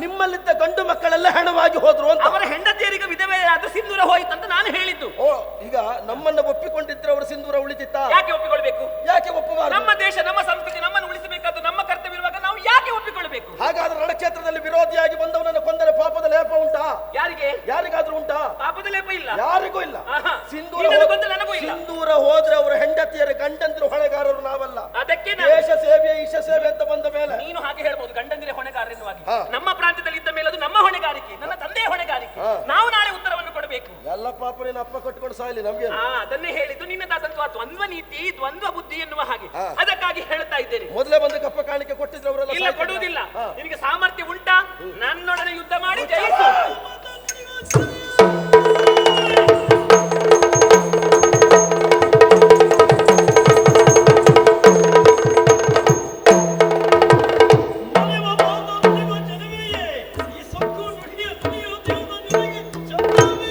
Speaker 1: ನಿಮ್ಮಲ್ಲಿದ್ದ ಗಂಡು ಮಕ್ಕಳೆಲ್ಲ ಹೆಣವಾಗಿ ಹೋದ್ರು ಅಂತ.
Speaker 2: ಅವರ ಹೆಂಡತಿಯರಿಗೆ ವಿಧವೆ ಆದ್ರೂ ಸಿಂಧೂರ ಹೋಯ್ತು ಅಂತ ನಾನು ಹೇಳಿದ್ದು.
Speaker 1: ಓ, ಈಗ ನಮ್ಮನ್ನ ಒಪ್ಪಿಕೊಂಡಿದ್ರೆ ಅವರ ಸಿಂಧೂರ ಉಳಿತಿತ್ತ?
Speaker 2: ಯಾಕೆ ಒಪ್ಪಿಕೊಳ್ಬೇಕು?
Speaker 1: ಯಾಕೆ ಒಪ್ಪಬಾರದು?
Speaker 2: ನಮ್ಮ ದೇಶ, ನಮ್ಮ ಸಂಸ್ಕೃತಿ, ನಮ್ಮನ್ನು ಉಳಿಸಬೇಕಾದ್ದು ನಮ್ಮ ಕರ್ತವ್ಯ ಇರುವಾಗ ನಾವು ಯಾಕೆ ಒಪ್ಪಿಕೊಳ್ಬೇಕು?
Speaker 1: ಹಾಗಾದ್ರೆ ರಣಕ್ಷೇತ್ರದಲ್ಲಿ ವಿರೋಧಿಯಾಗಿ ಬಂದವನನ್ನು ಕೊಂದರೆ ಪಾಪದ ಲೇಪ ಉಂಟಾ?
Speaker 2: ಯಾರಿಗೆ?
Speaker 1: ಯಾರಿಗಾದ್ರೂ ಉಂಟಾ?
Speaker 2: ಪಾಪದ ಲೇಪ ಇಲ್ಲ,
Speaker 1: ಯಾರಿಗೂ ಇಲ್ಲ.
Speaker 2: ಆಹಾ.
Speaker 1: ಸಿಂಧೂರ
Speaker 2: ನಿನ್ನನ್ನು ಕೊಂದರೆ ನನಗೂ ಇಲ್ಲ.
Speaker 1: ಸಿಂಧೂರ ಹೋದ್ರೆ ಅವರ ಹೆಂಡತಿಯರ ಗಂಡಂದಿರು ಹೊಣೆಗಾರರು ನಾವಲ್ಲ.
Speaker 2: ಅದಕ್ಕೆ
Speaker 1: ದೇಶ ಸೇವೆ ಈಶ ಸೇವೆ ಅಂತ ಬಂದ ಮೇಲೆ
Speaker 2: ನೀನು ಹಾಗೆ ಹೇಳ್ಬೋದು, ಗಂಡಂದಿರೇ ಹೊಣೆಗಾರ ಎನ್ನುವಾಗಿ.
Speaker 1: ಹಾ.
Speaker 2: ನಮ್ಮ ಪ್ರಾಂತ್ಯದಲ್ಲಿ ಇದ್ದ ಮೇಲೆ ಅದು ನಮ್ಮ ಹೊಣೆಗಾರಿಕೆ, ನನ್ನ ತಂದೆಯ ಹೊಣೆಗಾರಿಕೆ.
Speaker 1: ಹಾ.
Speaker 2: ನಾವು ನಾಳೆ ಉತ್ತರವನ್ನು ಕೊಡಬೇಕು.
Speaker 1: ಎಲ್ಲ ಪಾಪ ನಿನ್ನ ಅಪ್ಪ ಕಟ್ಕೊಂಡು ಸಾಯಲಿ ನಮ್ಗೆ.
Speaker 2: ಅದನ್ನೇ ಹೇಳಿದ್ದು, ನಿನ್ನದಾದಂತಹ ದ್ವಂದ್ವ ನೀತಿ, ದ್ವಂದ್ವ ಬುದ್ಧಿ ಎನ್ನುವ ಹಾಗೆ.
Speaker 1: ಹಾ.
Speaker 2: ಅದಕ್ಕಾಗಿ ಹೇಳ್ತಾ ಇದ್ದೇನೆ.
Speaker 1: ಮೊದಲೇ ಬಂದು ಕಪ್ಪ ಕಾಣಿಕೆ ಕೊಟ್ಟಿದ್ರೆ ಅವರೆಲ್ಲ
Speaker 2: ಇಲ್ಲ,
Speaker 1: ಸಾಯ್ತಿದ್ರು.
Speaker 2: ಕೊಡುವುದಿಲ್ಲ.
Speaker 1: ಹಾ.
Speaker 2: ನಿನಗೆ ಸಾಮರ್ಥ್ಯ ಉಂಟಾ? ನನ್ನೊಡನೆ ಯುದ್ಧ ಮಾಡಿ ಜಯಿಸು.
Speaker 5: ಮನೆವ ಮಾನವನಿಗೂ ಜನವೆಯೇ, ಈ ಸೊಕ್ಕು ನುಡಿಯ ನುಡಿಯು ದೇವನಿಗೆ ಚಂದವೇ.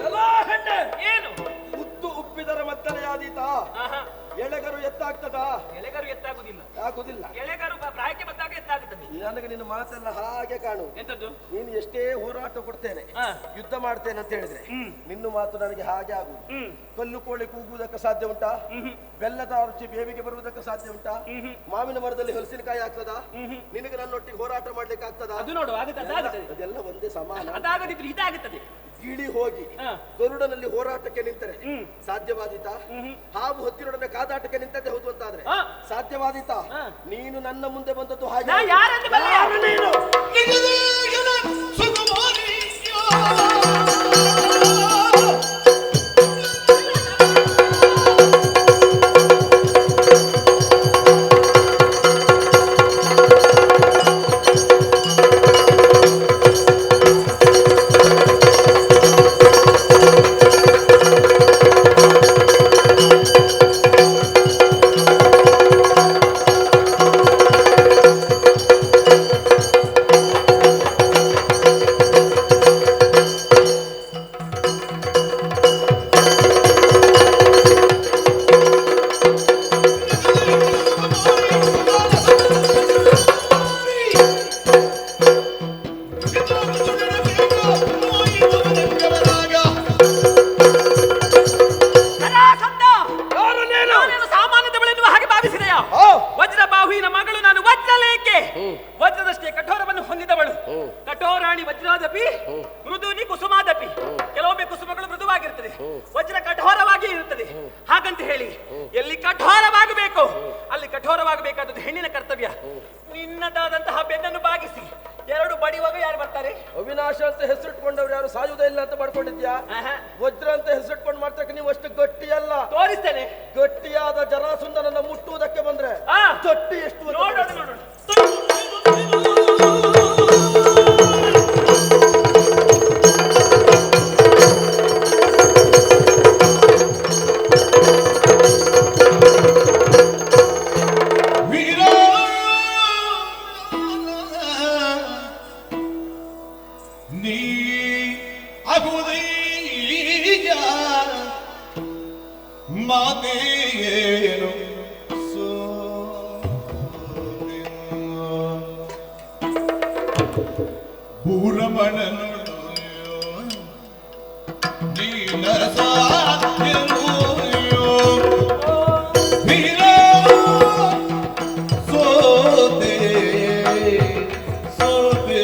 Speaker 1: ಎಲ್ಲ ಹೆಣ್ಣೆ
Speaker 2: ಏನು?
Speaker 1: ಉದ್ದು ಉಪ್ಪಿದರ ಮದ್ದಲೆಯಾದೀತ.
Speaker 2: ಆಹಾ.
Speaker 1: ಎಳೆಗರು ಎತ್ತಾಗ್ತದ?
Speaker 2: ಎಳೆಗಾರು ಎತ್ತಾಗುದಿಲ್ಲ.
Speaker 1: ಆಗುದಿಲ್ಲ.
Speaker 2: ಎಳೆಗಾರು ಪ್ರಾಯಕ್ಕೆ ಬಂದಾಗ ಎತ್ತಾಗುತ್ತದೆ.
Speaker 1: ನನಗೆ ನಿನ್ನ ಮಾತೆಲ್ಲ ಹಾಗೆ ಕಾಣು.
Speaker 2: ಎಂತದ್ದು?
Speaker 1: ನೀನು ಎಷ್ಟೇ ಹೋರಾಟ ಕೊಡ್ತೇನೆ,
Speaker 2: ಹಾ.
Speaker 1: ಯುದ್ಧ ಮಾಡ್ತೇನೆ ಅಂತ ಹೇಳಿದ್ರೆ ನಿನ್ನ ಮಾತು ನನಗೆ ಹಾಗೆ ಆಗುದು. ಕಲ್ಲು ಕೋಳಿ ಕೂಗುವುದಕ್ಕೆ ಸಾಧ್ಯ ಉಂಟಾ? ಬೆಲ್ಲದ ರುಚಿ ಬೇವಿಗೆ ಬರುವುದಕ್ಕೆ ಸಾಧ್ಯ ಉಂಟಾ? ಮಾವಿನ ಮರದಲ್ಲಿ ಹಲಸಿನಕಾಯಿ ಆಗ್ತದಾ? ನಿನಗೆ ನನ್ನೊಟ್ಟಿಗೆ ಹೋರಾಟ ಮಾಡ್ಲಿಕ್ಕೆ ಆಗ್ತದಾ?
Speaker 2: ಅದು ನೋಡು
Speaker 1: ಅದೆಲ್ಲ ಒಂದೇ ಸಮಾನ.
Speaker 2: ಅದಾಗದಿದ್ರೆ ಇದಾಗುತ್ತದೆ.
Speaker 1: ಗಿಳಿ ಹೋಗಿ ಗರುಡನಲ್ಲಿ ಹೋರಾಟಕ್ಕೆ ನಿಂತರೆ ಸಾಧ್ಯವಾದೀತಾ? ಹಾವು ಹೊತ್ತಿನೊಡನೆ ಕಾದಾಟಕ್ಕೆ ನಿಂತದ್ದೇ ಹೌದು ಅಂತಾದ್ರೆ ಸಾಧ್ಯವಾದೀತಾ? ನೀನು ನನ್ನ ಮುಂದೆ ಬಂದದ್ದು ಹಾಗೆ. ನೀನು
Speaker 2: ವಜ್ರಬಾಹುವಿನ ಮಗಳು ನಾನು ವಜ್ರಲೇಖೆ. ವಜ್ರದಷ್ಟೇ ಕಠೋರವನ್ನು ಹೊಂದಿದವಳು. ಕಠೋರಾಣಿ ವಜ್ರಾದಪಿ ಮೃದುನಿ ಕುಸುಮಾದಪಿ. ಕೆಲವೊಮ್ಮೆ ಕುಸುಮಗಳು ಮೃದುವಾಗಿರುತ್ತದೆ, ವಜ್ರ ಕಠೋರವಾಗಿ ಇರುತ್ತದೆ. ಹಾಗಂತ ಹೇಳಿ ಎಲ್ಲಿ ಕಠೋರವಾಗಬೇಕು ಅಲ್ಲಿ ಕಠೋರವಾಗಬೇಕಾದದ್ದು ಹೆಣ್ಣಿನ ಕರ್ತವ್ಯ. ನಿನ್ನದಾದಂತಹ ಬೆನ್ನನ್ನು ಬಾಗಿಸಿ ಎರಡು ಬಡಿಯುವಾಗ ಯಾರು ಬರ್ತಾರೆ?
Speaker 1: ಅವಿನಾಶ ಅಂತ ಹೆಸರಿಟ್ಕೊಂಡವ್ರು ಯಾರು ಸಾಯುವುದೇ ಇಲ್ಲ ಅಂತ ಮಾಡ್ಕೊಂಡಿದ್ಯಾ? ವಜ್ರ ಅಂತ ಹೆಸರಿಟ್ಕೊಂಡು ಮಾಡ್ತಕ್ಕ ನೀವು ಅಷ್ಟು ಗಟ್ಟಿ ಅಲ್ಲ.
Speaker 2: ತೋರಿಸ್ತೇನೆ.
Speaker 1: ಗಟ್ಟಿಯಾದ ಜರಾಸುಂದರನ್ನ ಮುಟ್ಟುವುದಕ್ಕೆ ಬಂದ್ರೆ ಗಟ್ಟಿ ಎಷ್ಟು
Speaker 2: ನೋಡೋಣ ನೋಡೋಣ.
Speaker 4: ಮಾತೇನು ಭೂರಮಣನು ನೀನ ಸಾಧ್ಯನು ಸೋತೆ ಸೋತೆ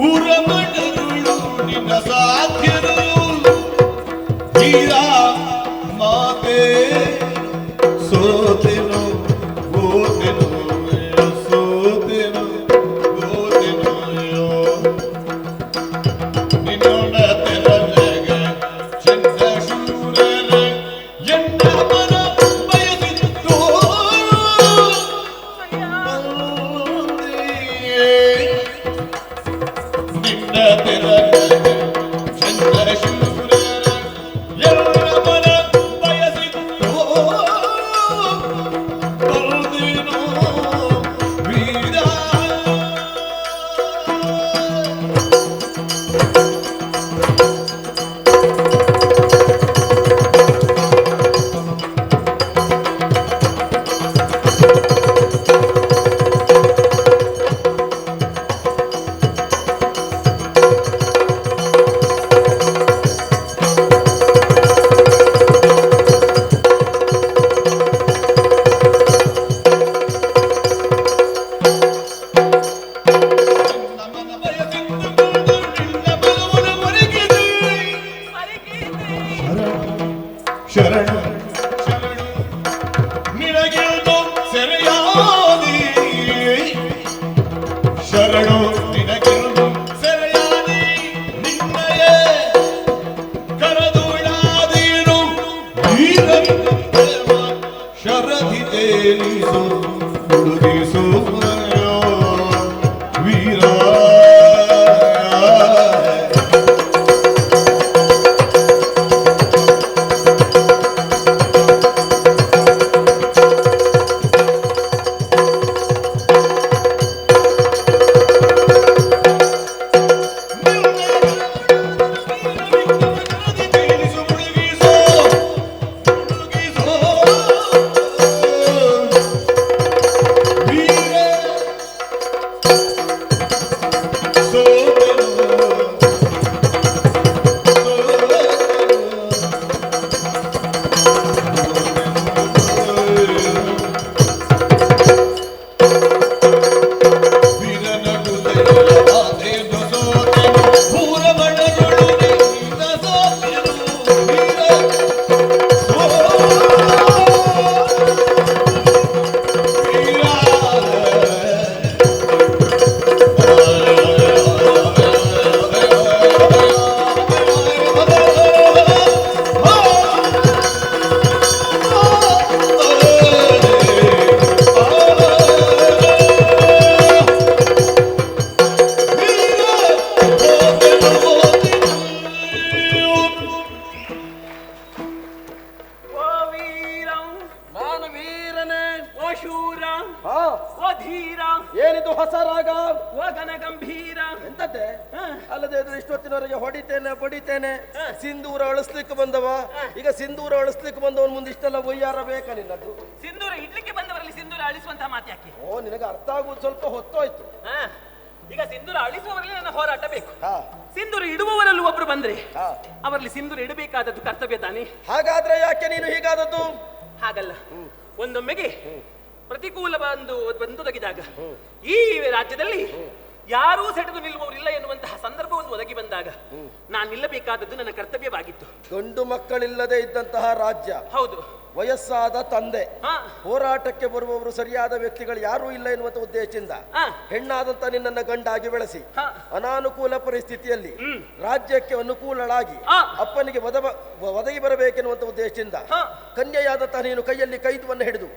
Speaker 4: ಭೂರಮಣರುಳು ನಿನ್ನ ಸಾಧ್ಯನು ತೀರಾ ಮಾತೆ ಸೋತೆನು ಗೋತೆನು ಸೋತೆನು ಗೋತೆನು ನಿನ್ನೊಡ ತೆರಲೆಗ ಚೆನ್ನ ಶೂರನ ಎನ್ನ ಮನ ಬಯಸಿತ್ತು ನಿನ್ನ ತೆರಲೆಗ ಚೆನ್ನ ಶೂರನ ಎಲ್ಲ
Speaker 1: ಹೊಸ ರಾಗ
Speaker 2: ವದನ ಗಂಭೀರ.
Speaker 1: ಎಂತದ್ದೆ
Speaker 2: ಹ.
Speaker 1: ಅಲ್ಲದೆ ಇದ್ರೆ ಇಷ್ಟೊತ್ತಿನವರೆಗೆ ಹೊಡಿತೇನೆ ಬಡಿತೇನೆ ಸಿಂಧೂರ ಅಳಿಸ್ಲಿಕ್ಕೆ ಬಂದವ. ಈಗ ಸಿಂಧೂರ ಅಳಿಸ್ಲಿಕ್ಕೆ ಬಂದವನ್ ಮುಂದೆ ಇಷ್ಟೆಲ್ಲ ಒಯ್ಯಾರ ಬೇಕಾ ನಿನ್ನದು?
Speaker 2: ಸಿಂಧೂರ ಇಡ್ಲಿಕ್ಕೆ ಬಂದವರಲ್ಲಿ ಸಿಂಧೂರ ಅಳಿಸುವಂತಹ ಮಾತು ಯಾಕೆ?
Speaker 1: ಓ, ನಿನಗೆ ಅರ್ಥ ಆಗುವುದು ಸ್ವಲ್ಪ ಹೊತ್ತೋಯ್ತು.
Speaker 2: ಹ. ಈಗ ಸಿಂಧೂರ ಅಳಿಸುವವರಲ್ಲಿ ನನ್ನ ಹೋರಾಟ ಬೇಕು.
Speaker 1: ಹಾ
Speaker 2: ಸಿಂಧೂರ ಇಡುವವರಲ್ಲೂ ಒಬ್ರು ಬಂದ್ರೆ
Speaker 1: ಹಾ.
Speaker 2: ಅವರಲ್ಲಿ ಸಿಂಧೂರ ಇಡಬೇಕಾದದ್ದು ಕರ್ತವ್ಯ ತಾನೇ.
Speaker 1: ಹಾಗಾದ್ರೆ ಯಾಕೆ ನೀನು ಹೀಗಾದದ್ದು?
Speaker 2: ಹಾಗಲ್ಲ, ಒಂದೊಮ್ಮೆಗೆ ಪ್ರತಿಕೂಲ ಬಂದೊದಗಿದಾಗ ಈ ರಾಜ್ಯದಲ್ಲಿ ಯಾರೂ ಸೆಟೆದು ನಿಲ್ಲುವವರಿಲ್ಲ ಎನ್ನುವಂತಹ ಸಂದರ್ಭ ಒಂದು ಒದಗಿ ಬಂದಾಗ ನಾನು ನಿಲ್ಲಬೇಕಾದದ್ದು ನನ್ನ ಕರ್ತವ್ಯವಾಗಿತ್ತು.
Speaker 1: ಗಂಡು ಮಕ್ಕಳಿಲ್ಲದೆ ಇದ್ದಂತಹ ರಾಜ್ಯ,
Speaker 2: ಹೌದು.
Speaker 1: ವಯಸ್ಸಾದ ತಂದೆ,
Speaker 2: ಹಾ.
Speaker 1: ಹೋರಾಟಕ್ಕೆ ಬರುವವರು ಸರಿಯಾದ ವ್ಯಕ್ತಿಗಳು ಯಾರೂ ಇಲ್ಲ ಎನ್ನುವಂತ ಉದ್ದೇಶದಿಂದ
Speaker 2: ಹಾ.
Speaker 1: ಹೆಣ್ಣಾದಂತ ನಿನ್ನನ್ನ ಗಂಡಾಗಿ ಬೆಳೆಸಿ
Speaker 2: ಹಾ.
Speaker 1: ಅನಾನುಕೂಲ ಪರಿಸ್ಥಿತಿಯಲ್ಲಿ ರಾಜ್ಯಕ್ಕೆ ಅನುಕೂಲಳಾಗಿ
Speaker 2: ಹಾ.
Speaker 1: ಅಪ್ಪನಿಗೆ ಒದಗಿ ಬರಬೇಕೆನ್ನುವಂತ ಉದ್ದೇಶದಿಂದ
Speaker 2: ಹಾ.
Speaker 1: ಕನ್ಯೆಯಾದಂತಹ ನೀನು ಕೈಯಲ್ಲಿ ಕೈದುವನ್ನು ಹಿಡಿದು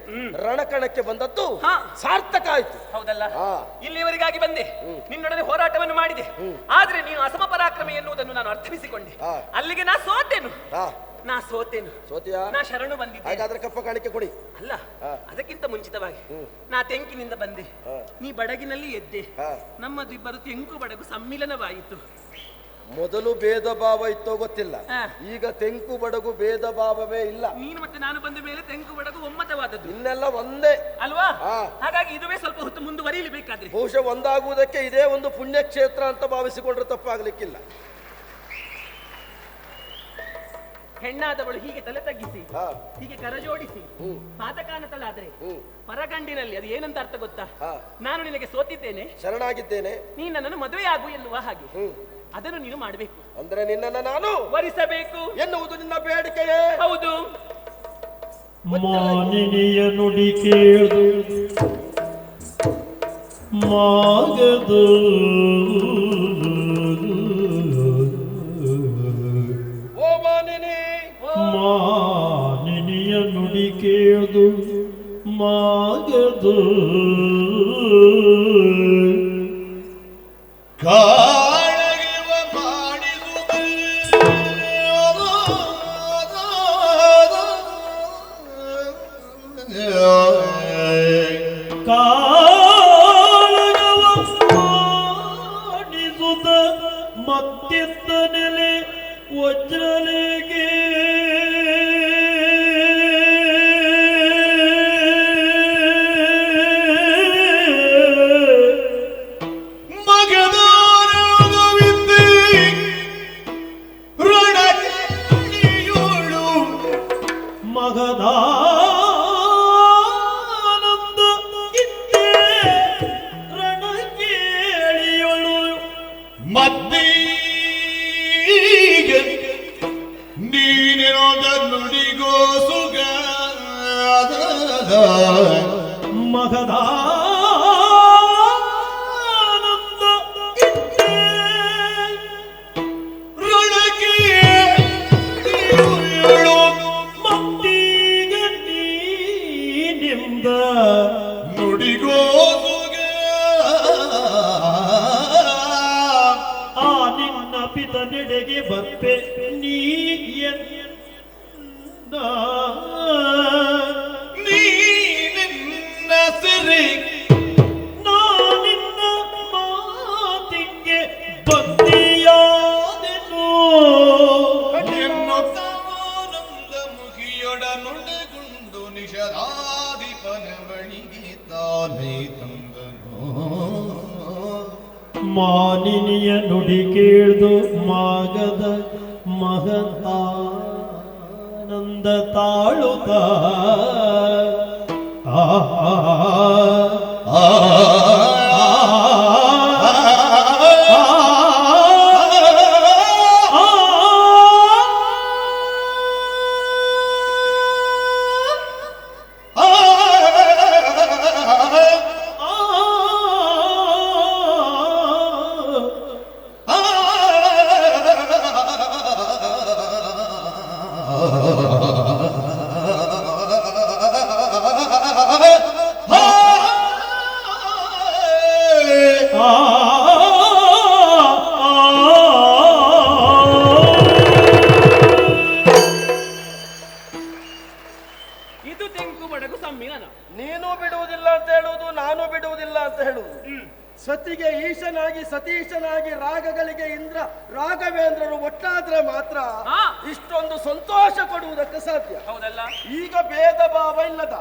Speaker 1: ರಣಕಣಕ್ಕೆ ಬಂದದ್ದು
Speaker 2: ಹಾ.
Speaker 1: ಸಾರ್ಥಕ ಆಯ್ತು.
Speaker 2: ಹೌದಲ್ಲ,
Speaker 1: ಹಾ.
Speaker 2: ಇಲ್ಲಿಯವರೆಗಾಗಿ ಬಂದೆ, ನಿನ್ನೊಡನೆ ಹೋರಾಟವನ್ನು ಮಾಡಿದೆ. ಆದ್ರೆ ನೀನು ಅಸಮ ಪರಾಕ್ರಮ ಎನ್ನುವುದನ್ನು ನಾನು ಅರ್ಥವಿಸಿಕೊಂಡೆ.
Speaker 1: ಹಾ.
Speaker 2: ಅಲ್ಲಿಗೆ ನಾ ಸೋತೇನು,
Speaker 1: ಹಾ
Speaker 2: ನಾ ಸೋತೇನು,
Speaker 1: ಸೋತಿಯಾ?
Speaker 2: ನಾ ಶರಣು ಬಂದಿದ್ದೆ.
Speaker 1: ಹಾಗಾದ್ರೆ ಕಪ್ಪ ಕಾಣಿಕೆ ಕೊಡಿ.
Speaker 2: ಅಲ್ಲ,
Speaker 1: ಹಾ.
Speaker 2: ಅದಕ್ಕಿಂತ ಮುಂಚಿತವಾಗಿ ನಾ ತೆಂಕಿನಿಂದ ಬಂದೆ,
Speaker 1: ಹಾ.
Speaker 2: ನೀ ಬಡಗಿನಲ್ಲಿ ಎದ್ದೆ,
Speaker 1: ಹಾ.
Speaker 2: ನಮ್ಮದು ಇಬ್ಬರು ತೆಂಕು ಬಡಗು ಸಮ್ಮಿಲನವಾಯಿತು.
Speaker 1: ಮೊದಲು ಭೇದ ಭಾವ ಇತ್ತೋ ಗೊತ್ತಿಲ್ಲ,
Speaker 2: ಹಾ.
Speaker 1: ಈಗ ತೆಂಕು ಬಡಗು ಭೇದ ಭಾವವೇ ಇಲ್ಲ.
Speaker 2: ನೀನು ಮತ್ತೆ ನಾನು ಬಂದ ಮೇಲೆ ತೆಂಕು ಬಡಗು ಒಮ್ಮತವಾದದ್ದು
Speaker 1: ಇನ್ನೆಲ್ಲ ಒಂದೇ
Speaker 2: ಅಲ್ವಾ?
Speaker 1: ಹಾ.
Speaker 2: ಹಾಗಾಗಿ ಇದುವೇ ಸ್ವಲ್ಪ ಹೊತ್ತು ಮುಂದುವರಿಯಲಿ ಬೇಕಾದ್ರೆ.
Speaker 1: ಬಹುಶಃ ಒಂದಾಗುವುದಕ್ಕೆ ಇದೇ ಒಂದು ಪುಣ್ಯಕ್ಷೇತ್ರ ಅಂತ ಭಾವಿಸಿಕೊಂಡ್ರೆ ತಪ್ಪಾಗ್ಲಿಕ್ಕಿಲ್ಲ.
Speaker 2: ಹೆಣ್ಣಾದವಳು ಹೀಗೆ ತಲೆ ತಗ್ಗಿಸಿ
Speaker 1: ಹಾ.
Speaker 2: ಹೀಗೆ ಕರಜೋಡಿಸಿ ಪಾದಕಾನತಳಾದ್ರೆ ಪರಗಂಡಿನಲ್ಲಿ ಅದು ಏನಂತ ಅರ್ಥ ಗೊತ್ತಾ?
Speaker 1: ಹಾ.
Speaker 2: ನಾನು ನಿನಗೆ ಸೋತಿದ್ದೇನೆ,
Speaker 1: ಶರಣಾಗಿದ್ದೇನೆ,
Speaker 2: ನೀನು ನನ್ನನ್ನು ಮದುವೆ ಆಗು ಎನ್ನುವ ಹಾಗೆ. ಅದನ್ನು ನೀನು ಮಾಡಬೇಕು,
Speaker 1: ಅಂದ್ರೆ ನಿನ್ನನ್ನು ನಾನು
Speaker 2: ವರಿಸಬೇಕು
Speaker 1: ಎನ್ನುವುದು ನಿನ್ನ ಬೇಡಿಕೆಯೇ?
Speaker 2: ಹೌದು.
Speaker 5: ಮಾನಿನಿಯ ನುಡಿ ಕೇಳು ಮಾಗದು
Speaker 1: ಓ ಮಾನಿನಿ,
Speaker 5: ಮಾನಿನಿಯ ನುಡಿ ಕೇಳು ಮಾಗದು
Speaker 4: ಕಾಳಗಿವ ಮಾಡಿಸುವೆ
Speaker 5: ಕಾಳಗವ ಮಾಡಿಸುತ್ತ ಮತ್ತಿದ್ದ ನೆಲೆ ವಜ್ರಲಿಗೆ
Speaker 4: ಮಗದಾರವಿದ್ದೆ ರಣಕೇಳಿಯೋಳು
Speaker 5: ಮಗದಾನಂದ ಇದ್ದೆ ರಣಕೇಳಿಯಳು
Speaker 4: ಮದ್ದೀಗ ನೀನಿರೋದ ನುಡಿಗೋ ಸುಗ
Speaker 5: ಮಗದಾನಂದ ಇದ್ದೆ
Speaker 4: ರಣಕೇಳಿಯೋಳು
Speaker 5: ಮತ್ತೀಗ ನೀನಿಂದ
Speaker 4: ನುಡಿಗೋ ಸುಗ
Speaker 5: ಆ ನಿನ್ನ ಪಿತ ನೆಡೆಗೆ ಬಪ್ಪೆ ನೀ ಎನ್ನ
Speaker 4: ನೀ ನಿನ್ನ ಸಿರಿ
Speaker 5: ನಾನಿನ್ನ ಮಾತಿಗೆ ಬಂದಿಯಾದೆನು
Speaker 4: ಎನ್ನುತ್ತಾನಂದ ಮುಖಿಯೊಡನುಡೆಗುಂಡು ನಿಷದಾಧಿಪನ ಬಳಿಗೆ ತಾನೇ ತಂದನು
Speaker 5: ಮಾನಿನಿಯ ನುಡಿ ಕೇಳ್ದು ಮಾಗದ ಮಹತಾನಂದ ತಾಳುತ್ತ ಆ
Speaker 2: ಇದು ತೆಂಕು ಬಡಗು ಸಮ್ಮಿಲನ.
Speaker 1: ನೀನು ಬಿಡುವುದಿಲ್ಲ ಅಂತ ಹೇಳುವುದು, ನಾನು ಬಿಡುವುದಿಲ್ಲ ಅಂತ ಹೇಳುವುದು. ಸತಿಗೆ ಈಶನಾಗಿ ಸತೀಶನಾಗಿ ರಾಗಗಳಿಗೆ ಇಂದ್ರ ರಾಘವೇಂದ್ರರು ಒಟ್ಟಾದ್ರೆ ಮಾತ್ರ
Speaker 2: ಹಾ.
Speaker 1: ಇಷ್ಟೊಂದು ಸಂತೋಷ ಕೊಡುವುದಕ್ಕೆ ಸಾಧ್ಯ.
Speaker 2: ಹೌದಲ್ಲ?
Speaker 1: ಈಗ ಭೇದ ಭಾವ ಇಲ್ಲದ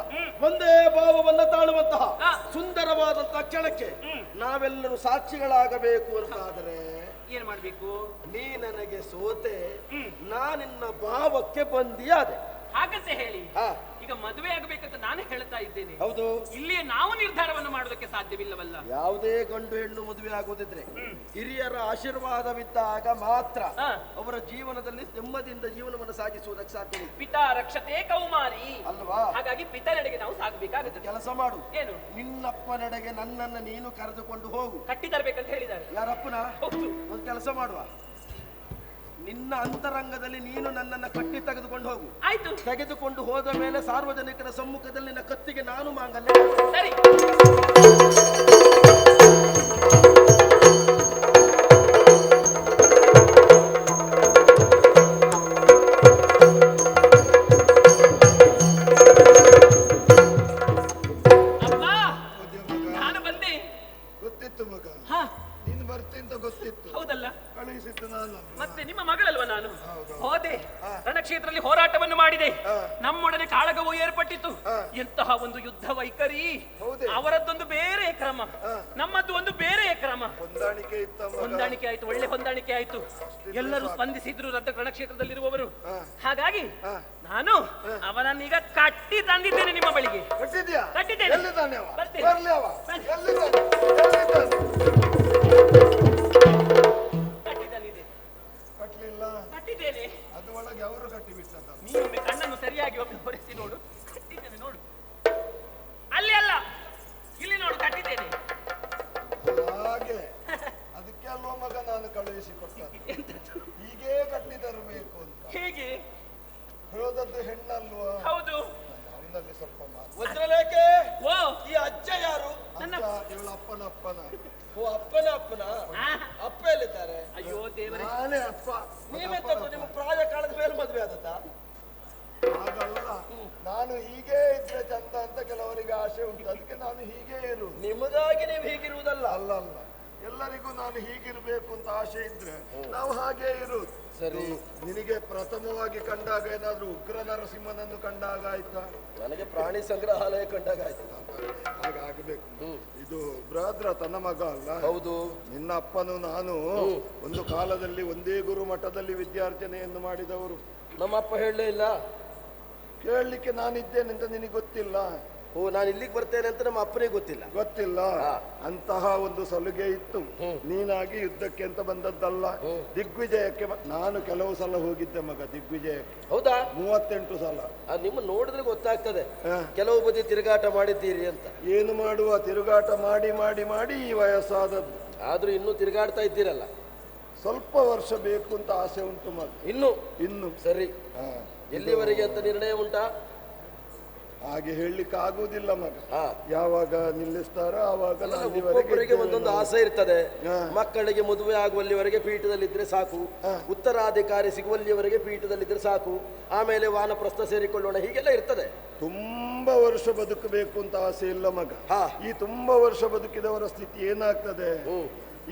Speaker 1: ಒಂದೇ ಭಾವವನ್ನು ತಾಳುವಂತಹ
Speaker 2: ಹಾ.
Speaker 1: ಸುಂದರವಾದಂತಹ ಕ್ಷಣಕ್ಕೆ ನಾವೆಲ್ಲರೂ ಸಾಕ್ಷಿಗಳಾಗಬೇಕು ಅಂತಾದರೆ
Speaker 2: ಏನ್ ಮಾಡ್ಬೇಕು?
Speaker 1: ನೀ ನನಗೆ ಸೋತೆ, ನಾನಿನ್ನ ಭಾವಕ್ಕೆ ಬಂದಿಯಾದೆ.
Speaker 2: ಹಾಗಂತ ಹೇಳಿ
Speaker 1: ಹಾ.
Speaker 2: ಈಗ ಮದುವೆ ಆಗಬೇಕಂತ ನಾನು ಹೇಳ್ತಾ ಇದ್ದೇನೆ.
Speaker 1: ಹೌದು.
Speaker 2: ಇಲ್ಲಿ ನಾವು ನಿರ್ಧಾರವನ್ನು ಮಾಡೋದಕ್ಕೆ ಸಾಧ್ಯವಿಲ್ಲವಲ್ಲ.
Speaker 1: ಯಾವುದೇ ಗಂಡು ಹೆಣ್ಣು ಮದುವೆ ಆಗುವುದಿದ್ರೆ ಹಿರಿಯರ ಆಶೀರ್ವಾದವಿದ್ದಾಗ ಮಾತ್ರ
Speaker 2: ಹಾ.
Speaker 1: ಅವರ ಜೀವನದಲ್ಲಿ ನೆಮ್ಮದಿಯಿಂದ ಜೀವನವನ್ನು ಸಾಗಿಸುವುದಕ್ಕೆ ಸಾಧ್ಯ.
Speaker 2: ಪಿತಾ ರಕ್ಷತೆ ಕೌಮಾರಿ
Speaker 1: ಅಲ್ವಾ?
Speaker 2: ಹಾಗಾಗಿ ಪಿತನೆಡೆಗೆ ನಾವು ಸಾಗಬೇಕಾಗುತ್ತದೆ.
Speaker 1: ಕೆಲಸ ಮಾಡು,
Speaker 2: ಏನು?
Speaker 1: ನಿನ್ನಪ್ಪನೆಡೆಗೆ ನನ್ನನ್ನು ನೀನು ಕರೆದುಕೊಂಡು ಹೋಗು.
Speaker 2: ಕಟ್ಟಿ ತರಬೇಕಂತ ಹೇಳಿದ್ದಾರೆ.
Speaker 1: ಯಾರಪ್ಪನ?
Speaker 2: ಹೌದು.
Speaker 1: ಒಂದು ಕೆಲಸ ಮಾಡುವ, ನಿನ್ನ ಅಂತರಂಗದಲ್ಲಿ ನೀನು ನನ್ನನ್ನು ಕಟ್ಟಿ ತೆಗೆದುಕೊಂಡು ಹೋಗು.
Speaker 2: ಆಯ್ತು.
Speaker 1: ತೆಗೆದುಕೊಂಡು ಹೋದ ಮೇಲೆ ಸಾರ್ವಜನಿಕರ ಸಮ್ಮುಖದಲ್ಲಿ ನಿನ್ನ ಕತ್ತಿಗೆ ನಾನು ಮಾಂಗಲ್ಯ.
Speaker 2: ಸರಿ. ಅಪ್ಪ, ನಾನು ಬಂದೆ.
Speaker 3: ಗೊತ್ತಿತ್ತು ಮಗ,
Speaker 2: ಹಾ,
Speaker 3: ನೀನು ಬರ್ತೀನಿ ಅಂತ ಗೊತ್ತಿತ್ತು.
Speaker 2: ಹೌದಲ್ಲ?
Speaker 3: ಕಳುಹಿಸಿತ್ತು ನಾನು.
Speaker 2: ಮತ್ತೆ ನಿಮ್ಮ ಮಗಳಲ್ವ ನಾನು?
Speaker 3: ಹೌದು.
Speaker 2: ಹೋದೆ, ರಣಕ್ಷೇತ್ರದಲ್ಲಿ ಹೋರಾಟವನ್ನು ಮಾಡಿದೆ. ನಮ್ಮೊಡನೆ ಕಾಳಗವು ಏರ್ಪಟ್ಟಿತ್ತು. ಎಂತಹ ಒಂದು ಯುದ್ಧ ವೈಖರಿ!
Speaker 3: ಹೌದೇ?
Speaker 2: ಅವರದ್ದೊಂದು ಬೇರೆ ಕ್ರಮ, ನಮ್ಮದ್ದು ಒಂದು ಬೇರೆ ಕ್ರಮ.
Speaker 3: ಹೊಂದಾಣಿಕೆ ಇತ್ತ ಮಗ.
Speaker 2: ಹೊಂದಾಣಿಕೆ ಆಯ್ತು, ಒಳ್ಳೆ ಹೊಂದಾಣಿಕೆ ಆಯ್ತು. ಎಲ್ಲರೂ ಸ್ಪಂದಿಸಿದ್ರು ರಣಕ್ಷೇತ್ರದಲ್ಲಿರುವವರು. ಹಾಗಾಗಿ ನಾನು ಅವನನ್ನೀಗ ಕಟ್ಟಿ ತಂದಿದ್ದೇನೆ ನಿಮ್ಮ ಬಳಿಗೆ.
Speaker 3: ಕಟ್ಟಿದ್ಯಾ?
Speaker 2: ಕಟ್ಟಿದ್ದೇನೆ.
Speaker 3: ಎಲ್ಲಿದ್ದಾನೆ ಅವ?
Speaker 2: ಬರ್ತೇನೆ.
Speaker 3: ಬರ್ಲಿ ಅವ.
Speaker 2: ಬನ್ನಿ.
Speaker 3: ಎಲ್ಲಿದ್ದಾನೆ? ಎಲ್ಲಿದ್ದಾನೆ?
Speaker 2: ಕಟ್ಟಿ ತಂದಿದೆ.
Speaker 3: ಕಟ್ಲಿಲ್ಲ.
Speaker 2: ಕಟ್ಟಿದ್ದೇನೆ.
Speaker 3: ಅದು ಒಳಗೆ ಅವರು ಕಟ್ಟಿ ಬಿಟ್ಟದ.
Speaker 2: ನೀವೊಮ್ಮೆ ಕಣ್ಣನ್ನು ಸರಿಯಾಗಿ ಒಮ್ಮೆ ಹೊರಿಸಿ ನೋಡು. ಕಟ್ಟಿದ್ದೇನೆ ನೋಡು. ಅಲ್ಲಿ ಅಲ್ಲ, ಇಲ್ಲಿ ನೋಡು, ಕಟ್ಟಿದ್ದೇನೆ.
Speaker 3: ಹಾಗೆ ಅದಕ್ಕೆ ಅಲ್ವ ಮಗ ನಾನು ಕಳುಹಿಸಿ ಕೊಟ್ಟದ್ದು.
Speaker 2: ಎಂತದ್ದು?
Speaker 3: ಹೀಗೇ ಕಟ್ಟಿ ತರಬೇಕು ಅಂತ.
Speaker 2: ಹೇಗೆ?
Speaker 3: ಹೋದದ್ದು ಹೆಣ್ಣಲ್ವಾ?
Speaker 2: ಹೌದು.
Speaker 3: ಅವನಲ್ಲಿ ಸ್ವಲ್ಪ ಮಾತು.
Speaker 1: ವಜ್ರಲೇಖೆ,
Speaker 2: ಓ,
Speaker 1: ಈ ಅಜ್ಜ ಯಾರು?
Speaker 2: ನನ್ನ
Speaker 3: ಇವಳ ಅಪ್ಪನ ಅಪ್ಪನ.
Speaker 1: ಓ, ಅಪ್ಪನ ಅಪ್ಪನ.
Speaker 2: ಆ,
Speaker 1: ಅಪ್ಪ ಎಲ್ಲಿದ್ದಾರೆ?
Speaker 2: ಅಯ್ಯೋ ದೇವರೇ.
Speaker 3: ನಾನೇ ಅಪ್ಪ.
Speaker 1: ನೀವೆಂತದ್ದು ನಿಮ್ಮ ಪ್ರಾಯ ಕಾಲದ ಮೇಲೆ ಮದುವೆ ಆದದ್ದ?
Speaker 3: ಹಾಗಲ್ಲ, ನಾನು ಹೀಗೆ ಇದ್ರೆ ಚಂದ ಅಂತ ಕೆಲವರಿಗೆ ಆಸೆ ಉಂಟು. ಅದಕ್ಕೆ ನಾನು ಹೀಗೆ ಇರು.
Speaker 1: ನಿಮಗಾಗಿ ನೀವು ಹೀಗಿರುವುದಲ್ಲ.
Speaker 3: ಅಲ್ಲ ಅಲ್ಲ, ಎಲ್ಲರಿಗೂ ನಾನು ಹೀಗಿರ್ಬೇಕು ಅಂತ ಆಸೆ ಇದ್ರೆ ನಾವು ಹಾಗೆ ಇರುವುದು.
Speaker 1: ಸರಿ.
Speaker 3: ನಿನಗೆ ಪ್ರಥಮವಾಗಿ ಕಂಡಾಗ ಏನಾದ್ರೂ ಉಗ್ರ ನರಸಿಂಹನನ್ನು ಕಂಡಾಗ ಆಯ್ತಾ?
Speaker 1: ನನಗೆ ಪ್ರಾಣಿ ಸಂಗ್ರಹಾಲಯ ಕಂಡಾಗ ಆಯ್ತು.
Speaker 3: ಹಾಗಾಗಬೇಕು. ಇದು ಬ್ರಾದ್ರ ತನ್ನ ಮಗ ಅಲ್ಲ?
Speaker 1: ಹೌದು.
Speaker 3: ನಿನ್ನ ಅಪ್ಪನು ನಾನು ಒಂದು ಕಾಲದಲ್ಲಿ ಒಂದೇ ಗುರು ಮಠದಲ್ಲಿ ವಿದ್ಯಾರ್ಜನೆಯನ್ನು ಮಾಡಿದವರು.
Speaker 1: ನಮ್ಮಪ್ಪ ಹೇಳಲೇ ಇಲ್ಲ.
Speaker 3: ಕೇಳಲಿಕ್ಕೆ ನಾನಿದ್ದೇನೆ ಅಂತ ನಿನಗೆ ಗೊತ್ತಿಲ್ಲ?
Speaker 1: ಓ, ನಾನು ಇಲ್ಲಿಗೆ ಬರ್ತೇನೆ ಅಂತ ನಮ್ಮ ಅಪ್ಪನಿಗೆ ಗೊತ್ತಿಲ್ಲ.
Speaker 3: ಗೊತ್ತಿಲ್ಲ. ಅಂತಹ ಒಂದು ಸಲುಗೆ ಇತ್ತು. ನೀನಾಗಿ ಯುದ್ಧಕ್ಕೆ ಅಂತ ಬಂದದ್ದಲ್ಲ, ದಿಗ್ವಿಜಯಕ್ಕೆ ನಾನು ಕೆಲವು ಸಲ ಹೋಗಿದ್ದೆ ಮಗ ದಿಗ್ವಿಜಯಕ್ಕೆ.
Speaker 1: ಹೌದಾ?
Speaker 3: 38 ಸಲ.
Speaker 1: ನಿಮ್ಮ ನೋಡಿದ್ರೆ ಗೊತ್ತಾಗ್ತದೆ ಕೆಲವು ಬದಿ ತಿರುಗಾಟ ಮಾಡಿದ್ದೀರಿ ಅಂತ.
Speaker 3: ಏನು ಮಾಡುವ, ತಿರುಗಾಟ ಮಾಡಿ ಮಾಡಿ ಮಾಡಿ ಈ ವಯಸ್ಸಾದದ್ದು.
Speaker 1: ಆದ್ರೂ ಇನ್ನೂ ತಿರುಗಾಡ್ತಾ ಇದ್ದೀರಲ್ಲ.
Speaker 3: ಸ್ವಲ್ಪ ವರ್ಷ ಬೇಕು ಅಂತ ಆಸೆ ಉಂಟು ಮಗ. ಇನ್ನು
Speaker 1: ಸರಿ. ಎಲ್ಲಿವರೆಗೆ ಅಂತ ನಿರ್ಣಯ ಉಂಟಾ?
Speaker 3: ಹಾಗೆ ಹೇಳಲಿಕ್ಕೆ ಆಗುವುದಿಲ್ಲ ಮಗ.
Speaker 1: ಹಾ.
Speaker 3: ಯಾವಾಗ ನಿಲ್ಲಿಸ್ತಾರೋ ಆವಾಗ
Speaker 1: ಒಬ್ಬೊಬ್ಬರಿಗೆ ಒಂದೊಂದು ಆಸೆ ಇರ್ತದೆ. ಮಕ್ಕಳಿಗೆ ಮದುವೆ ಆಗುವಲ್ಲಿವರೆಗೆ ಪೀಠದಲ್ಲಿದ್ರೆ ಸಾಕು, ಉತ್ತರಾಧಿಕಾರಿ ಸಿಗುವಲ್ಲಿವರೆಗೆ ಪೀಠದಲ್ಲಿದ್ರೆ ಸಾಕು, ಆಮೇಲೆ ವಾನಪ್ರಸ್ಥ ಸೇರಿಕೊಳ್ಳೋಣ, ಹೀಗೆಲ್ಲ ಇರ್ತದೆ.
Speaker 3: ತುಂಬಾ ವರ್ಷ ಬದುಕಬೇಕು ಅಂತ ಆಸೆ ಇಲ್ಲ ಮಗ. ಈ ತುಂಬಾ ವರ್ಷ ಬದುಕಿದವರ ಸ್ಥಿತಿ ಏನಾಗ್ತದೆ?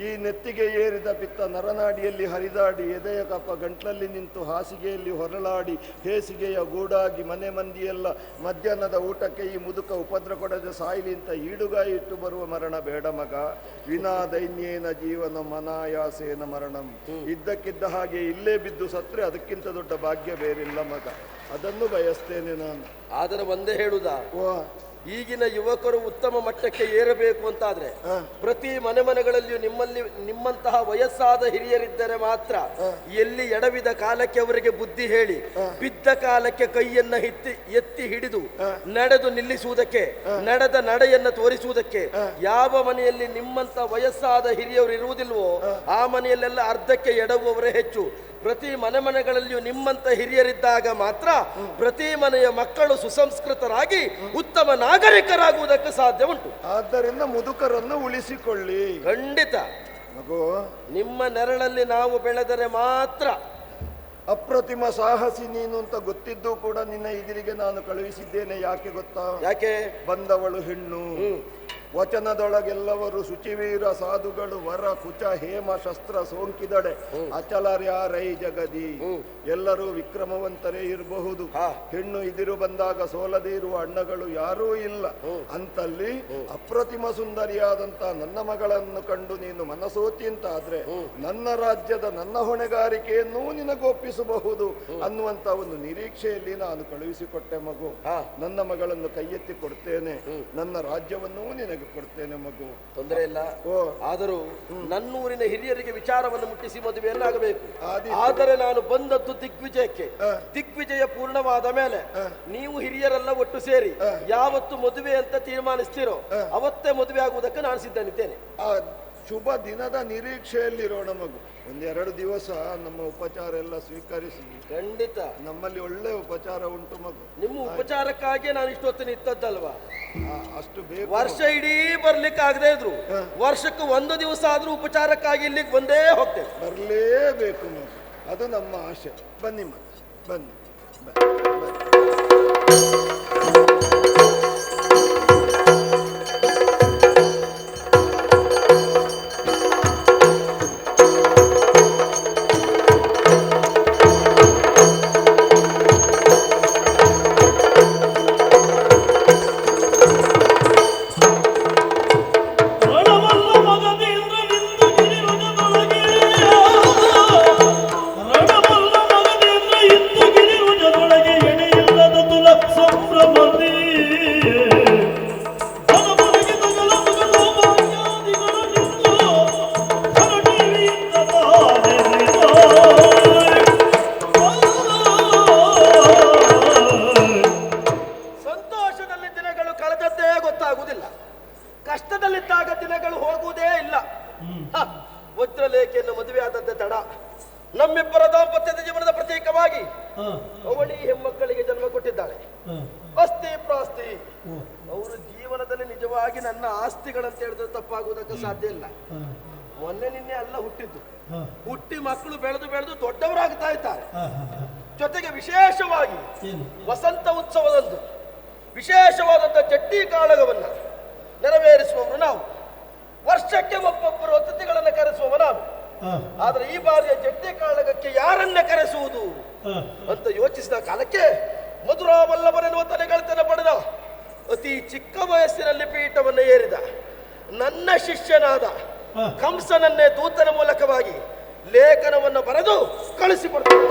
Speaker 3: ಈ ನೆತ್ತಿಗೆ ಏರಿದ ಪಿತ್ತ ನರನಾಡಿಯಲ್ಲಿ ಹರಿದಾಡಿ ಎದೆಯ ಕಪ ಗಂಟ್ಲಲ್ಲಿ ನಿಂತು ಹಾಸಿಗೆಯಲ್ಲಿ ಹೊರಳಾಡಿ ಹೇಸಿಗೆಯ ಗೂಡಾಗಿ ಮನೆ ಮಂದಿಯೆಲ್ಲ ಮಧ್ಯಾಹ್ನದ ಊಟಕ್ಕೆ ಈ ಮುದುಕ ಉಪದ್ರ ಕೊಡದೆ ಸಾಯಿಲಿ ಅಂತ ಈಡುಗಾಯಿ ಇಟ್ಟು ಬರುವ ಮರಣ ಬೇಡ ಮಗ. ವಿನಾ ದೈನ್ಯೇನ ಜೀವನ ಮನಾಯಾಸೇನ ಮರಣಂ. ಇದ್ದಕ್ಕಿದ್ದ ಹಾಗೆ ಇಲ್ಲೇ ಬಿದ್ದು ಸತ್ರೆ ಅದಕ್ಕಿಂತ ದೊಡ್ಡ ಭಾಗ್ಯ ಬೇರಿಲ್ಲ ಮಗ. ಅದನ್ನು ಬಯಸ್ತೇನೆ ನಾನು.
Speaker 1: ಆದರೆ ಒಂದೇ ಹೇಳುದಾ, ಈಗಿನ ಯುವಕರು ಉತ್ತಮ ಮಟ್ಟಕ್ಕೆ ಏರಬೇಕು ಅಂತಾದ್ರೆ ಪ್ರತಿ ಮನೆಗಳಲ್ಲಿಯೂ ನಿಮ್ಮಂತಹ ವಯಸ್ಸಾದ ಹಿರಿಯರಿದ್ದರೆ ಮಾತ್ರ ಎಲ್ಲಿ ಎಡವಿದ ಕಾಲಕ್ಕೆ ಅವರಿಗೆ ಬುದ್ಧಿ ಹೇಳಿ, ಬಿದ್ದ ಕಾಲಕ್ಕೆ ಕೈಯನ್ನ ಎತ್ತಿ ಹಿಡಿದು ನಡೆದು ನಿಲ್ಲಿಸುವುದಕ್ಕೆ, ನಡೆದ ನಡೆಯನ್ನ ತೋರಿಸುವುದಕ್ಕೆ. ಯಾವ ಮನೆಯಲ್ಲಿ ನಿಮ್ಮಂತ ವಯಸ್ಸಾದ ಹಿರಿಯವರು ಇರುವುದಿಲ್ವೋ ಆ ಮನೆಯಲ್ಲೆಲ್ಲ ಅರ್ಧಕ್ಕೆ ಎಡವುವವರೇ ಹೆಚ್ಚು. ಪ್ರತಿ ಮನೆಗಳಲ್ಲಿಯೂ ನಿಮ್ಮಂತ ಹಿರಿಯರಿದ್ದಾಗ ಮಾತ್ರ ಪ್ರತಿ ಮನೆಯ ಮಕ್ಕಳು ಸುಸಂಸ್ಕೃತರಾಗಿ ಉತ್ತಮ ನಾಗರಿಕರಾಗುವುದಕ್ಕೆ ಸಾಧ್ಯ ಉಂಟು.
Speaker 3: ಆದ್ದರಿಂದ ಮುದುಕರನ್ನು ಉಳಿಸಿಕೊಳ್ಳಿ.
Speaker 1: ಖಂಡಿತ
Speaker 3: ಮಗು,
Speaker 1: ನಿಮ್ಮ ನೆರಳಲ್ಲಿ ನಾವು ಬೆಳೆದರೆ ಮಾತ್ರ.
Speaker 3: ಅಪ್ರತಿಮ ಸಾಹಸಿ ನೀನು ಅಂತ ಗೊತ್ತಿದ್ದು ಕೂಡ ನಿನ್ನ ಎದುರಿಗೆ ನಾನು ಕಳುಹಿಸಿದ್ದೇನೆ. ಯಾಕೆ ಗೊತ್ತಾ?
Speaker 1: ಯಾಕೆ?
Speaker 3: ಬಂದವಳು ಹೆಣ್ಣು, ವಚನದೊಳಗೆಲ್ಲವರು ಶುಚಿವೀರ ಸಾಧುಗಳು ವರ ಕುಚ ಹೇಮ ಶಸ್ತ್ರ ಸೋಂಕಿದಡೆ ಅಚಲರ್ಯಾರೈ ಜಗದಿ. ಎಲ್ಲರೂ ವಿಕ್ರಮವಂತರೇ ಇರಬಹುದು, ಹೆಣ್ಣು ಇದಿರು ಬಂದಾಗ ಸೋಲದೇ ಇರುವ ಅಣ್ಣಗಳು ಯಾರೂ ಇಲ್ಲ. ಅಂತಲ್ಲಿ ಅಪ್ರತಿಮ ಸುಂದರಿಯಾದಂತ ನನ್ನ ಮಗಳನ್ನು ಕಂಡು ನೀನು ಮನಸೋತಿ ಅಂತಾದ್ರೆ ನನ್ನ ರಾಜ್ಯದ ನನ್ನ ಹೊಣೆಗಾರಿಕೆಯನ್ನೂ ನಿನಗೊಪ್ಪಿಸಬಹುದು ಅನ್ನುವಂತ ಒಂದು ನಿರೀಕ್ಷೆಯಲ್ಲಿ ನಾನು ಕಳುಹಿಸಿಕೊಟ್ಟೆ ಮಗು. ನನ್ನ ಮಗಳನ್ನು ಕೈ ಎತ್ತಿ ಕೊಡ್ತೇನೆ, ನನ್ನ ರಾಜ್ಯವನ್ನೂ ನಿನಗೆ ಕೊಡ್ತೇನೆ ಮಗು.
Speaker 1: ತೊಂದರೆ ಇಲ್ಲ. ಆದರೂ ನನ್ನೂರಿನ ಹಿರಿಯರಿಗೆ ವಿಚಾರವನ್ನು ಮುಟ್ಟಿಸಿ ಮದುವೆಯನ್ನಾಗಬೇಕು. ಆದರೆ ನಾನು ಬಂದದ್ದು ದಿಗ್ವಿಜಯಕ್ಕೆ. ದಿಗ್ವಿಜಯ ಪೂರ್ಣವಾದ ಮೇಲೆ ನೀವು ಹಿರಿಯರೆಲ್ಲ ಒಟ್ಟು ಸೇರಿ ಯಾವತ್ತು ಮದುವೆ ಅಂತ ತೀರ್ಮಾನಿಸ್ತೀರೋ ಅವತ್ತೇ ಮದುವೆ ಆಗುವುದಕ್ಕೆ ನಾನು ಸಿದ್ಧನಿದ್ದೇನೆ.
Speaker 3: ಆ ಶುಭ ದಿನದ ನಿರೀಕ್ಷೆಯಲ್ಲಿರೋಣ ಮಗು. ಒಂದೆರಡು ದಿವಸ ನಮ್ಮ ಉಪಚಾರ ಎಲ್ಲ ಸ್ವೀಕರಿಸಿ.
Speaker 1: ಖಂಡಿತ
Speaker 3: ನಮ್ಮಲ್ಲಿ ಒಳ್ಳೆ ಉಪಚಾರ ಉಂಟು ಮಗು.
Speaker 1: ನಿಮ್ಮ ಉಪಚಾರಕ್ಕಾಗಿ ನಾನು ಇಷ್ಟೊತ್ತು ನಿಂತದ್ದಲ್ವಾ.
Speaker 3: ಅಷ್ಟು ಬೇಕು.
Speaker 1: ವರ್ಷ ಇಡೀ ಬರ್ಲಿಕ್ಕೆ ಆಗದೆ ಇದ್ರು ವರ್ಷಕ್ಕೆ ಒಂದು ದಿವಸ ಆದ್ರೂ ಉಪಚಾರಕ್ಕಾಗಿ ಇಲ್ಲಿಗೆ ಬಂದೇ ಹೋಗ್ತೇವೆ.
Speaker 3: ಬರಲೇಬೇಕು ಮಗು, ಅದು ನಮ್ಮ ಆಶೆ. ಬನ್ನಿ ಮಗು, ಬನ್ನಿ.
Speaker 1: ಕಷ್ಟದಲ್ಲಿದ್ದಾಗ ದಿನಗಳು ಹೋಗುವುದೇ ಇಲ್ಲ. ವಜ್ರಲೇಖೆಯನ್ನು ಮದುವೆ ಆದದ್ದೇ ತಡ. ನಮ್ಮಿಬ್ಬರ ದಾಂಪತ್ಯದ ಜೀವನದ ಪ್ರತೀಕವಾಗಿ ಅವಳಿ ಹೆಮ್ಮಕ್ಕಳಿಗೆ ಜನ್ಮ ಕೊಟ್ಟಿದ್ದಾಳೆ. ಆಸ್ತಿ ಪ್ರಾಸ್ತಿ ಅವರು ಜೀವನದಲ್ಲಿ ನಿಜವಾಗಿ ನನ್ನ ಆಸ್ತಿಗಳಂತ ಹೇಳಿದ್ರೆ ತಪ್ಪಾಗುವುದಕ್ಕೆ ಸಾಧ್ಯ ಇಲ್ಲ. ಮೊನ್ನೆ ನಿನ್ನೆ ಎಲ್ಲ ಹುಟ್ಟಿದ್ದು, ಹುಟ್ಟಿ ಮಕ್ಕಳು ಬೆಳೆದು ಬೆಳೆದು ದೊಡ್ಡವರಾಗ್ತಾ ಇದ್ದಾರೆ. ಜೊತೆಗೆ ವಿಶೇಷವಾಗಿ ವಸಂತ ಉತ್ಸವದಂದು ವಿಶೇಷವಾದಂಥ ಜಟ್ಟಿ ಕಾಳಗವನ್ನ ನೆರವೇರಿಸುವವರು ನಾವು. ವರ್ಷಕ್ಕೆ ಒಬ್ಬೊಬ್ಬರು ಅತಿಥಿಗಳನ್ನು ಕರೆಸುವವ ನಾವು. ಆದ್ರೆ ಈ ಬಾರಿಯ ಜಟ್ಟಿ ಕಾಳಗಕ್ಕೆ ಯಾರನ್ನ ಕರೆಸುವುದು ಅಂತ ಯೋಚಿಸಿದ ಕಾಲಕ್ಕೆ ಮಧುರಾವಲ್ಲಭನೆನ್ನುವ ತಲೆಗಳತನ ಪಡೆದ ಅತಿ ಚಿಕ್ಕ ವಯಸ್ಸಿನಲ್ಲಿ ಪೀಠವನ್ನು ಏರಿದ ನನ್ನ ಶಿಷ್ಯನಾದ ಕಂಸನನ್ನೇ ದೂತನ ಮೂಲಕವಾಗಿ ಲೇಖನವನ್ನು ಬರೆದು ಕಳಿಸಿಕೊಡ್ತಾರೆ.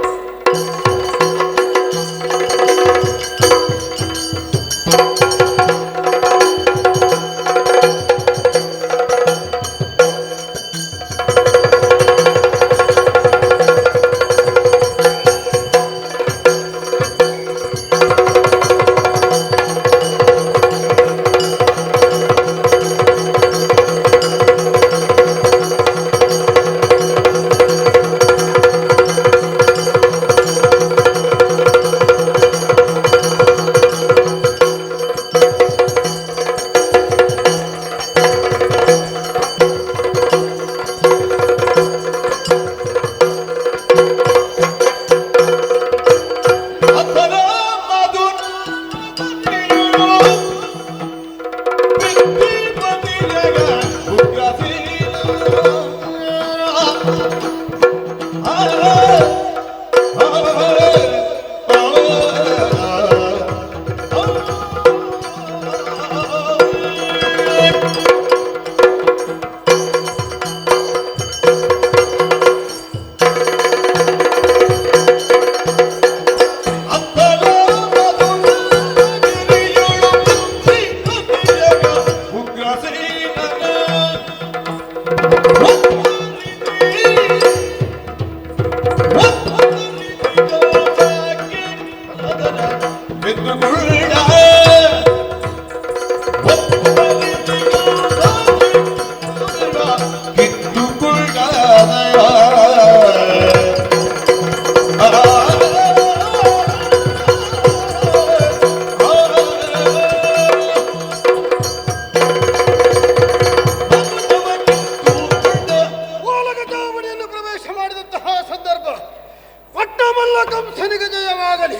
Speaker 6: ಕಂಸನಿಗೆ ಜಯವಾಗಲಿ,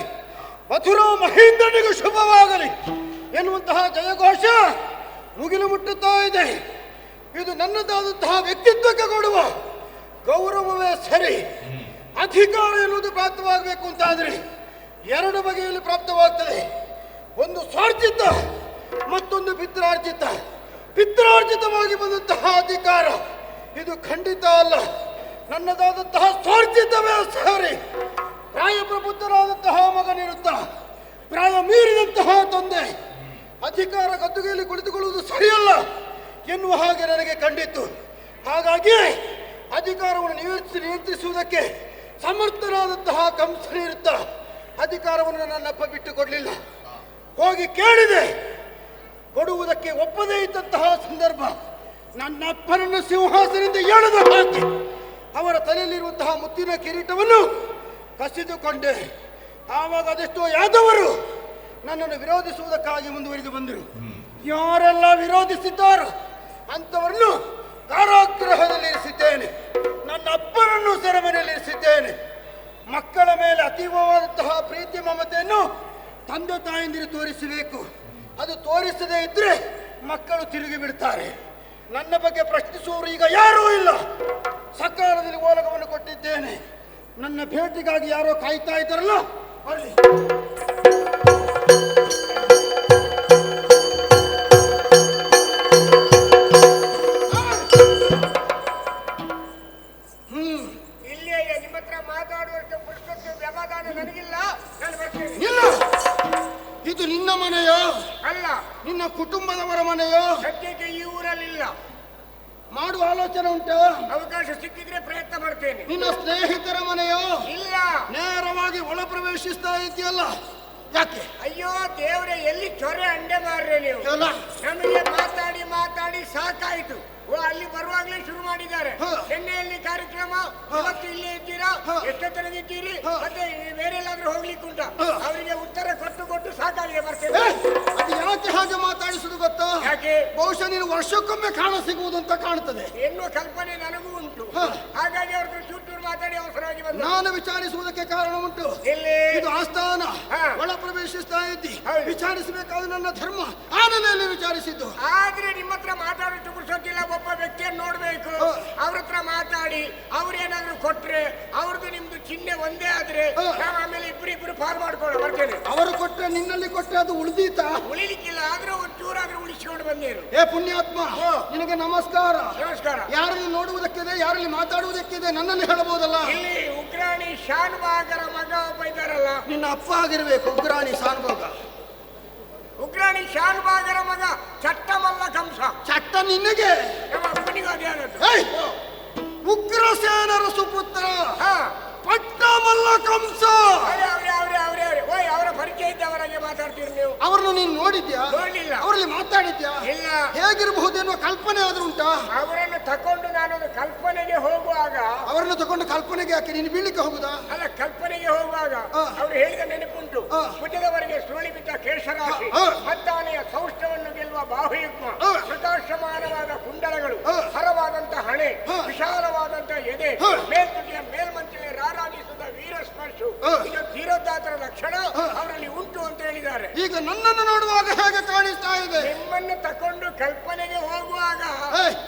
Speaker 6: ಮಥುರಾ ಮಹೇಂದ್ರನಿಗೆ ಶುಭವಾಗಲಿ ಎನ್ನುವಂತಹ ಜಯಘೋಷ ಮುಗಿಲು ಮುಟ್ಟುತ್ತಾ ನನ್ನದಾದಂತಹ ವ್ಯಕ್ತಿತ್ವಕ್ಕೆ ಕೊಡುವ ಗೌರವವೇ ಸರಿ. ಅಧಿಕಾರ ಎನ್ನುವುದು ಪ್ರಾಪ್ತವಾಗಬೇಕು ಅಂತಾದ್ರೆ ಎರಡು ಬಗೆಯಲ್ಲಿ ಪ್ರಾಪ್ತವಾಗ್ತದೆ. ಒಂದು ಸ್ವಾರ್ಜಿತ, ಮತ್ತೊಂದು ಪಿತ್ರಾರ್ಜಿತ. ಪಿತ್ರಾರ್ಜಿತವಾಗಿ ಬಂದಂತಹ ಅಧಿಕಾರ ಇದು ಖಂಡಿತ ಅಲ್ಲ. ನನ್ನದಾದಂತಹ ಸ್ವಾರ್ಜಿತವೇ ಸರಿ. ಪ್ರಾಯ ಪ್ರಬುದ್ಧರಾದಂತಹ ಮಗನಿರುತ್ತ ಪ್ರಾಯ ಮೀರಿದಂತಹ ತಂದೆ ಅಧಿಕಾರ ಗದ್ದುಗೆಯಲ್ಲಿ ಕುಳಿತುಕೊಳ್ಳುವುದು ಸರಿಯಲ್ಲ ಎನ್ನುವ ಹಾಗೆ ನನಗೆ ಕಂಡಿತ್ತು. ಹಾಗಾಗಿ ಅಧಿಕಾರವನ್ನು ನಿಯಂತ್ರಿಸುವುದಕ್ಕೆ ಸಮರ್ಥನಾದಂತಹ ಕಂಸನಿರುತ್ತ ಅಧಿಕಾರವನ್ನು ನನ್ನಪ್ಪ ಬಿಟ್ಟು ಕೊಡಲಿಲ್ಲ. ಹೋಗಿ ಕೇಳಿದೆ, ಕೊಡುವುದಕ್ಕೆ ಒಪ್ಪದೇ ಇದ್ದಂತಹ ಸಂದರ್ಭ ನನ್ನಪ್ಪನನ್ನು ಸಿಂಹಾಸನದಿಂದ ಎಳೆದು ಹಾಕಿ ಅವರ ತಲೆಯಲ್ಲಿರುವಂತಹ ಮುತ್ತಿನ ಕಿರೀಟವನ್ನು ಕಸಿದುಕೊಂಡೆ. ಆವಾಗ ಅದೆಷ್ಟೋ ಯಾದವರು ನನ್ನನ್ನು ವಿರೋಧಿಸುವುದಕ್ಕಾಗಿ ಮುಂದುವರಿದು ಬಂದರು. ಯಾರೆಲ್ಲ ವಿರೋಧಿಸಿದ್ದಾರೋ ಅಂಥವರನ್ನು ಕಾರಾಗೃಹದಲ್ಲಿ ಇರಿಸಿದ್ದೇನೆ. ನನ್ನ ಅಪ್ಪನನ್ನು ಸೆರೆಮನೆಯಲ್ಲಿ ಇರಿಸಿದ್ದೇನೆ. ಮಕ್ಕಳ ಮೇಲೆ ಅತೀವವಾದಂತಹ ಪ್ರೀತಿ ಮಮತೆಯನ್ನು ತಂದೆ ತಾಯಂದಿರು ತೋರಿಸಬೇಕು. ಅದು ತೋರಿಸದೇ ಇದ್ರೆ ಮಕ್ಕಳು ತಿರುಗಿ ಬಿಡ್ತಾರೆ. ನನ್ನ ಬಗ್ಗೆ ಪ್ರಶ್ನಿಸುವವರು ಈಗ ಯಾರೂ ಇಲ್ಲ. ಸಕಾಲದಲ್ಲಿ ಓಲಗವನ್ನು ಕೊಟ್ಟಿದ್ದೇನೆ. ನನ್ನ ಭೇಟಿಗಾಗಿ ಯಾರೋ ಕಾಯ್ತಾ ಇದ್ದಾರಲ್ಲ, ಬರಲಿ.
Speaker 7: ಇಲ್ಲೇ ನಿಮ್ಮ ಹತ್ರ ಮಾತಾಡುವಷ್ಟು ಪುಸ್ತಕ ವ್ಯವಧಾನ ನನಗಿಲ್ಲ. ನಾನು ಬರ್ತೀನಿ.
Speaker 6: ಇಲ್ಲ, ಇದು ನಿನ್ನ ಮನೆಯೋ
Speaker 7: ಅಲ್ಲ,
Speaker 6: ನಿನ್ನ ಕುಟುಂಬದವರ ಮನೆಯೋ?
Speaker 7: ಸದ್ಯಕ್ಕೆ ಈ ಊರಲ್ಲಿಲ್ಲ.
Speaker 6: ಮಾಡುವ ಆಲೋಚನೆ ಉಂಟಾ?
Speaker 7: ಅವಕಾಶ ಸಿಕ್ಕಿದ್ರೆ ಪ್ರಯತ್ನ ಮಾಡ್ತೇನೆ.
Speaker 6: ನಿನ್ನ ಸ್ನೇಹಿತರ ಮನೆಯೋ?
Speaker 7: ಇಲ್ಲ.
Speaker 6: ನೇರವಾಗಿ ಒಳ ಪ್ರವೇಶಿಸ್ತಾ ಇದೆಯಲ್ಲ, ಯಾಕೆ?
Speaker 7: ಅಯ್ಯೋ ದೇವ್ರೆ, ಎಲ್ಲಿ ಚೊರೆ ಅಂಡೆ ಮಾರ್ರೆ ನೀವು.
Speaker 6: ಅಲ್ಲ,
Speaker 7: ನಮಗೆ ಮಾತಾಡಿ ಮಾತಾಡಿ ಸಾಕಾಯ್ತು. ಅಲ್ಲಿ ಬರುವಾಗ್ಲೇ ಶುರು ಮಾಡಿದ್ದಾರೆ.
Speaker 6: ಹ.
Speaker 7: ಚೆನ್ನೈಯಲ್ಲಿ ಕಾರ್ಯಕ್ರಮ, ಇವತ್ತು ಇಲ್ಲೇ ಇದ್ದೀರಾ? ಎಷ್ಟೊತ್ತರಗಿದ್ದೀರಿ? ಮತ್ತೆ ಬೇರೆ ಎಲ್ಲಾದ್ರೂ ಹೋಗ್ಲಿಕ್ಕೆ ಉಂಟಾ? ಅವರಿಗೆ ಉತ್ತರ ಕೊಟ್ಟು ಕೊಟ್ಟು ಸಾಕಾಗಿದೆ. ಬರ್ತೇವೆ.
Speaker 6: ಅದು ಯಾಕೆ ಹಾಗೆ ಮಾತಾಡಿಸುದು ಗೊತ್ತಾ?
Speaker 7: ಯಾಕೆ?
Speaker 6: ಬಹುಶಃ ನೀನು ವರ್ಷಕ್ಕೊಮ್ಮೆ ಕಾಣ ಸಿಗುವುದು ಅಂತ ಕಾಣ್ತದೆ
Speaker 7: ಎನ್ನುವ ಕಲ್ಪನೆ ನನಗೂ ಉಂಟು. ಹಾಗಾಗಿ ಅವ್ರ ಚೂಟೂರು ಮಾತಾಡಿ ಅವಸರವಾಗಿ ಬಂದ.
Speaker 6: ನಾನು ವಿಚಾರಿಸುವುದಕ್ಕೆ ಕಾರಣ ಉಂಟು.
Speaker 7: ಎಲ್ಲಿ?
Speaker 6: ಇದು ಆಸ್ಥಾನ.
Speaker 7: ಹಾ.
Speaker 6: ಒಳ ಪ್ರವೇಶಿಸ್ತಾ ಇದ್ದಿ.
Speaker 7: ಹೌದು.
Speaker 6: ವಿಚಾರಿಸಬೇಕಾದ ನನ್ನ ಧರ್ಮ. ಆ ನೆಲೆಯಲ್ಲಿ ವಿಚಾರಿಸಿದ್ದು.
Speaker 7: ಆದ್ರೆ ನಿಮ್ಮ ಹತ್ರ ಮಾತಾಡೋದು ಪುರುಷಕ್ಕಿಲ್ಲ. ಒಬ್ಬ ವ್ಯಕ್ತಿಯನ್ನು ನೋಡ್ಬೇಕು, ಅವ್ರ ಹತ್ರ ಮಾತಾಡಿ ಅವ್ರೇನಾದ್ರು ಕೊಟ್ರೆ ಅವ್ರದ್ದು ನಿಮ್ದು ಚಿಹ್ನೆ ಒಂದೇ ಆದ್ರೆ ನಾವು ಆಮೇಲೆ ಇಬ್ಬರಿಬ್ಬರು ಪಾಲ್ ಮಾಡ್ಕೊಂಡು ಬರ್ತೇನೆ.
Speaker 6: ಅವರು ಕೊಟ್ಟರೆ ನಿನ್ನಲ್ಲಿ ಕೊಟ್ಟರೆ ಅದು ಉಳಿದೀತಾ?
Speaker 7: ಉಳಿಲಿಕ್ಕಿಲ್ಲ. ಆದ್ರೂ ಒಂಚೂರಾದ್ರೂ ಉಳಿಸಿಕೊಂಡು ಬಂದೇನು.
Speaker 6: ಏ ಪುಣ್ಯಾತ್ಮ, ನಿನಗೆ ನಮಸ್ಕಾರ.
Speaker 7: ನಮಸ್ಕಾರ.
Speaker 6: ಯಾರಲ್ಲಿ ನೋಡುವುದಕ್ಕಿದೆ, ಯಾರಲ್ಲಿ ಮಾತಾಡುವುದಕ್ಕಿದೆ, ನನ್ನಲ್ಲಿ ಹೇಳಬಹುದಲ್ಲ.
Speaker 7: ಇಲ್ಲಿ ಉಗ್ರಾಣಿ ಶಾನ್ಭಾಗರ ಮಗ ಒಬ್ಬ ಇದ್ದಾರಲ್ಲ,
Speaker 6: ನಿನ್ನ ಅಪ್ಪ ಆಗಿರ್ಬೇಕು ಉಗ್ರಾಣಿ ಶಾನ್ಭೋಗ.
Speaker 7: ಉಗ್ರಾಣಿ ಶಾನ್ಭಾಗರ ಮಗ ಚಟ್ಟಮಲ್ಲ ಕಂಸ.
Speaker 6: ಚಟ್ಟ ನಿನಗೆ?
Speaker 7: ನಮ್ಮ ಅಪ್ಪನಿಗೂ ಅದೇ ಆದದ್ದು.
Speaker 6: ಏಯ್! ಉಗ್ರಸೇನರ ಸುಪುತ್ರ
Speaker 7: ಹಾ,
Speaker 6: ಪಟ್ಟಮಲ್ಲ ಕಂಸ.
Speaker 7: ಓಯ್, ಅವರ ಪರಿಚಯ ಇದ್ದವರಾಗೆ ಮಾತಾಡ್ತೀರಿ ನೀವು.
Speaker 6: ಅವರನ್ನು ನೀನು ನೋಡಿದ್ಯಾ?
Speaker 7: ನೋಡ್ಲಿಲ್ಲ.
Speaker 6: ಅವರಲ್ಲಿ ಮಾತಾಡಿದ್ಯಾ?
Speaker 7: ಇಲ್ಲ.
Speaker 6: ಹೇಗಿರಬಹುದೇನೋ ಕಲ್ಪನೆ ಆದ್ರೂ ಉಂಟಾ?
Speaker 7: ಅವರನ್ನು ತಕೊಂಡು ನಾನೊಂದು ಕಲ್ಪನೆಗೆ ಹೋಗುವಾಗ,
Speaker 6: ಅವರನ್ನು ತಗೊಂಡು ಕಲ್ಪನೆಗೆ ಯಾಕೆ ನೀನು ಬೀಳ್ಲಿಕ್ಕೆ ಹೋಗುದಾ?
Speaker 7: ಅಲ್ಲ, ಕಲ್ಪನೆಗೆ ಹೋಗುವಾಗ ಅವ್ರು ಹೇಳಿದ ನೆನಪುಂಟು. ಭುಜದವರೆಗೆ ಸುರುಳಿ ಬಿದ್ದ ಕೇಶರಾಶಿ, ಮತ್ತಾನೆಯ ಸೌಷ್ಠವನ್ನು ಗೆಲ್ಲುವ ಬಾಹುಯುಗ್ಮ, ಪ್ರಕಾಶಮಾನವಾದ ಕುಂಡಲಗಳು, ಹರವಾದಂತ ಹಣೆ, ವಿಶಾಲವಾದಂತ ಎದೆ, ಮೇಲ್ತುಟಿಯ ಮೇಲ್ಮಂಚಿನ ರಾರಾಜಿಸಿದ ವೀರ ಸ್ಪರ್ಶು, ಇದು ಧೀರೋದಾತರ ಲಕ್ಷಣ ಅವರಲ್ಲಿ ಉಂಟು ಅಂತ ಹೇಳಿದ್ದಾರೆ.
Speaker 6: ಈಗ ನನ್ನನ್ನು ನೋಡುವಾಗ ಹೇಗೆ ಕಾಣಿಸ್ತಾ ಇದೆ?
Speaker 7: ನಿಮ್ಮನ್ನು ತಕೊಂಡು ಕಲ್ಪನೆಗೆ ಹೋಗುವಾಗ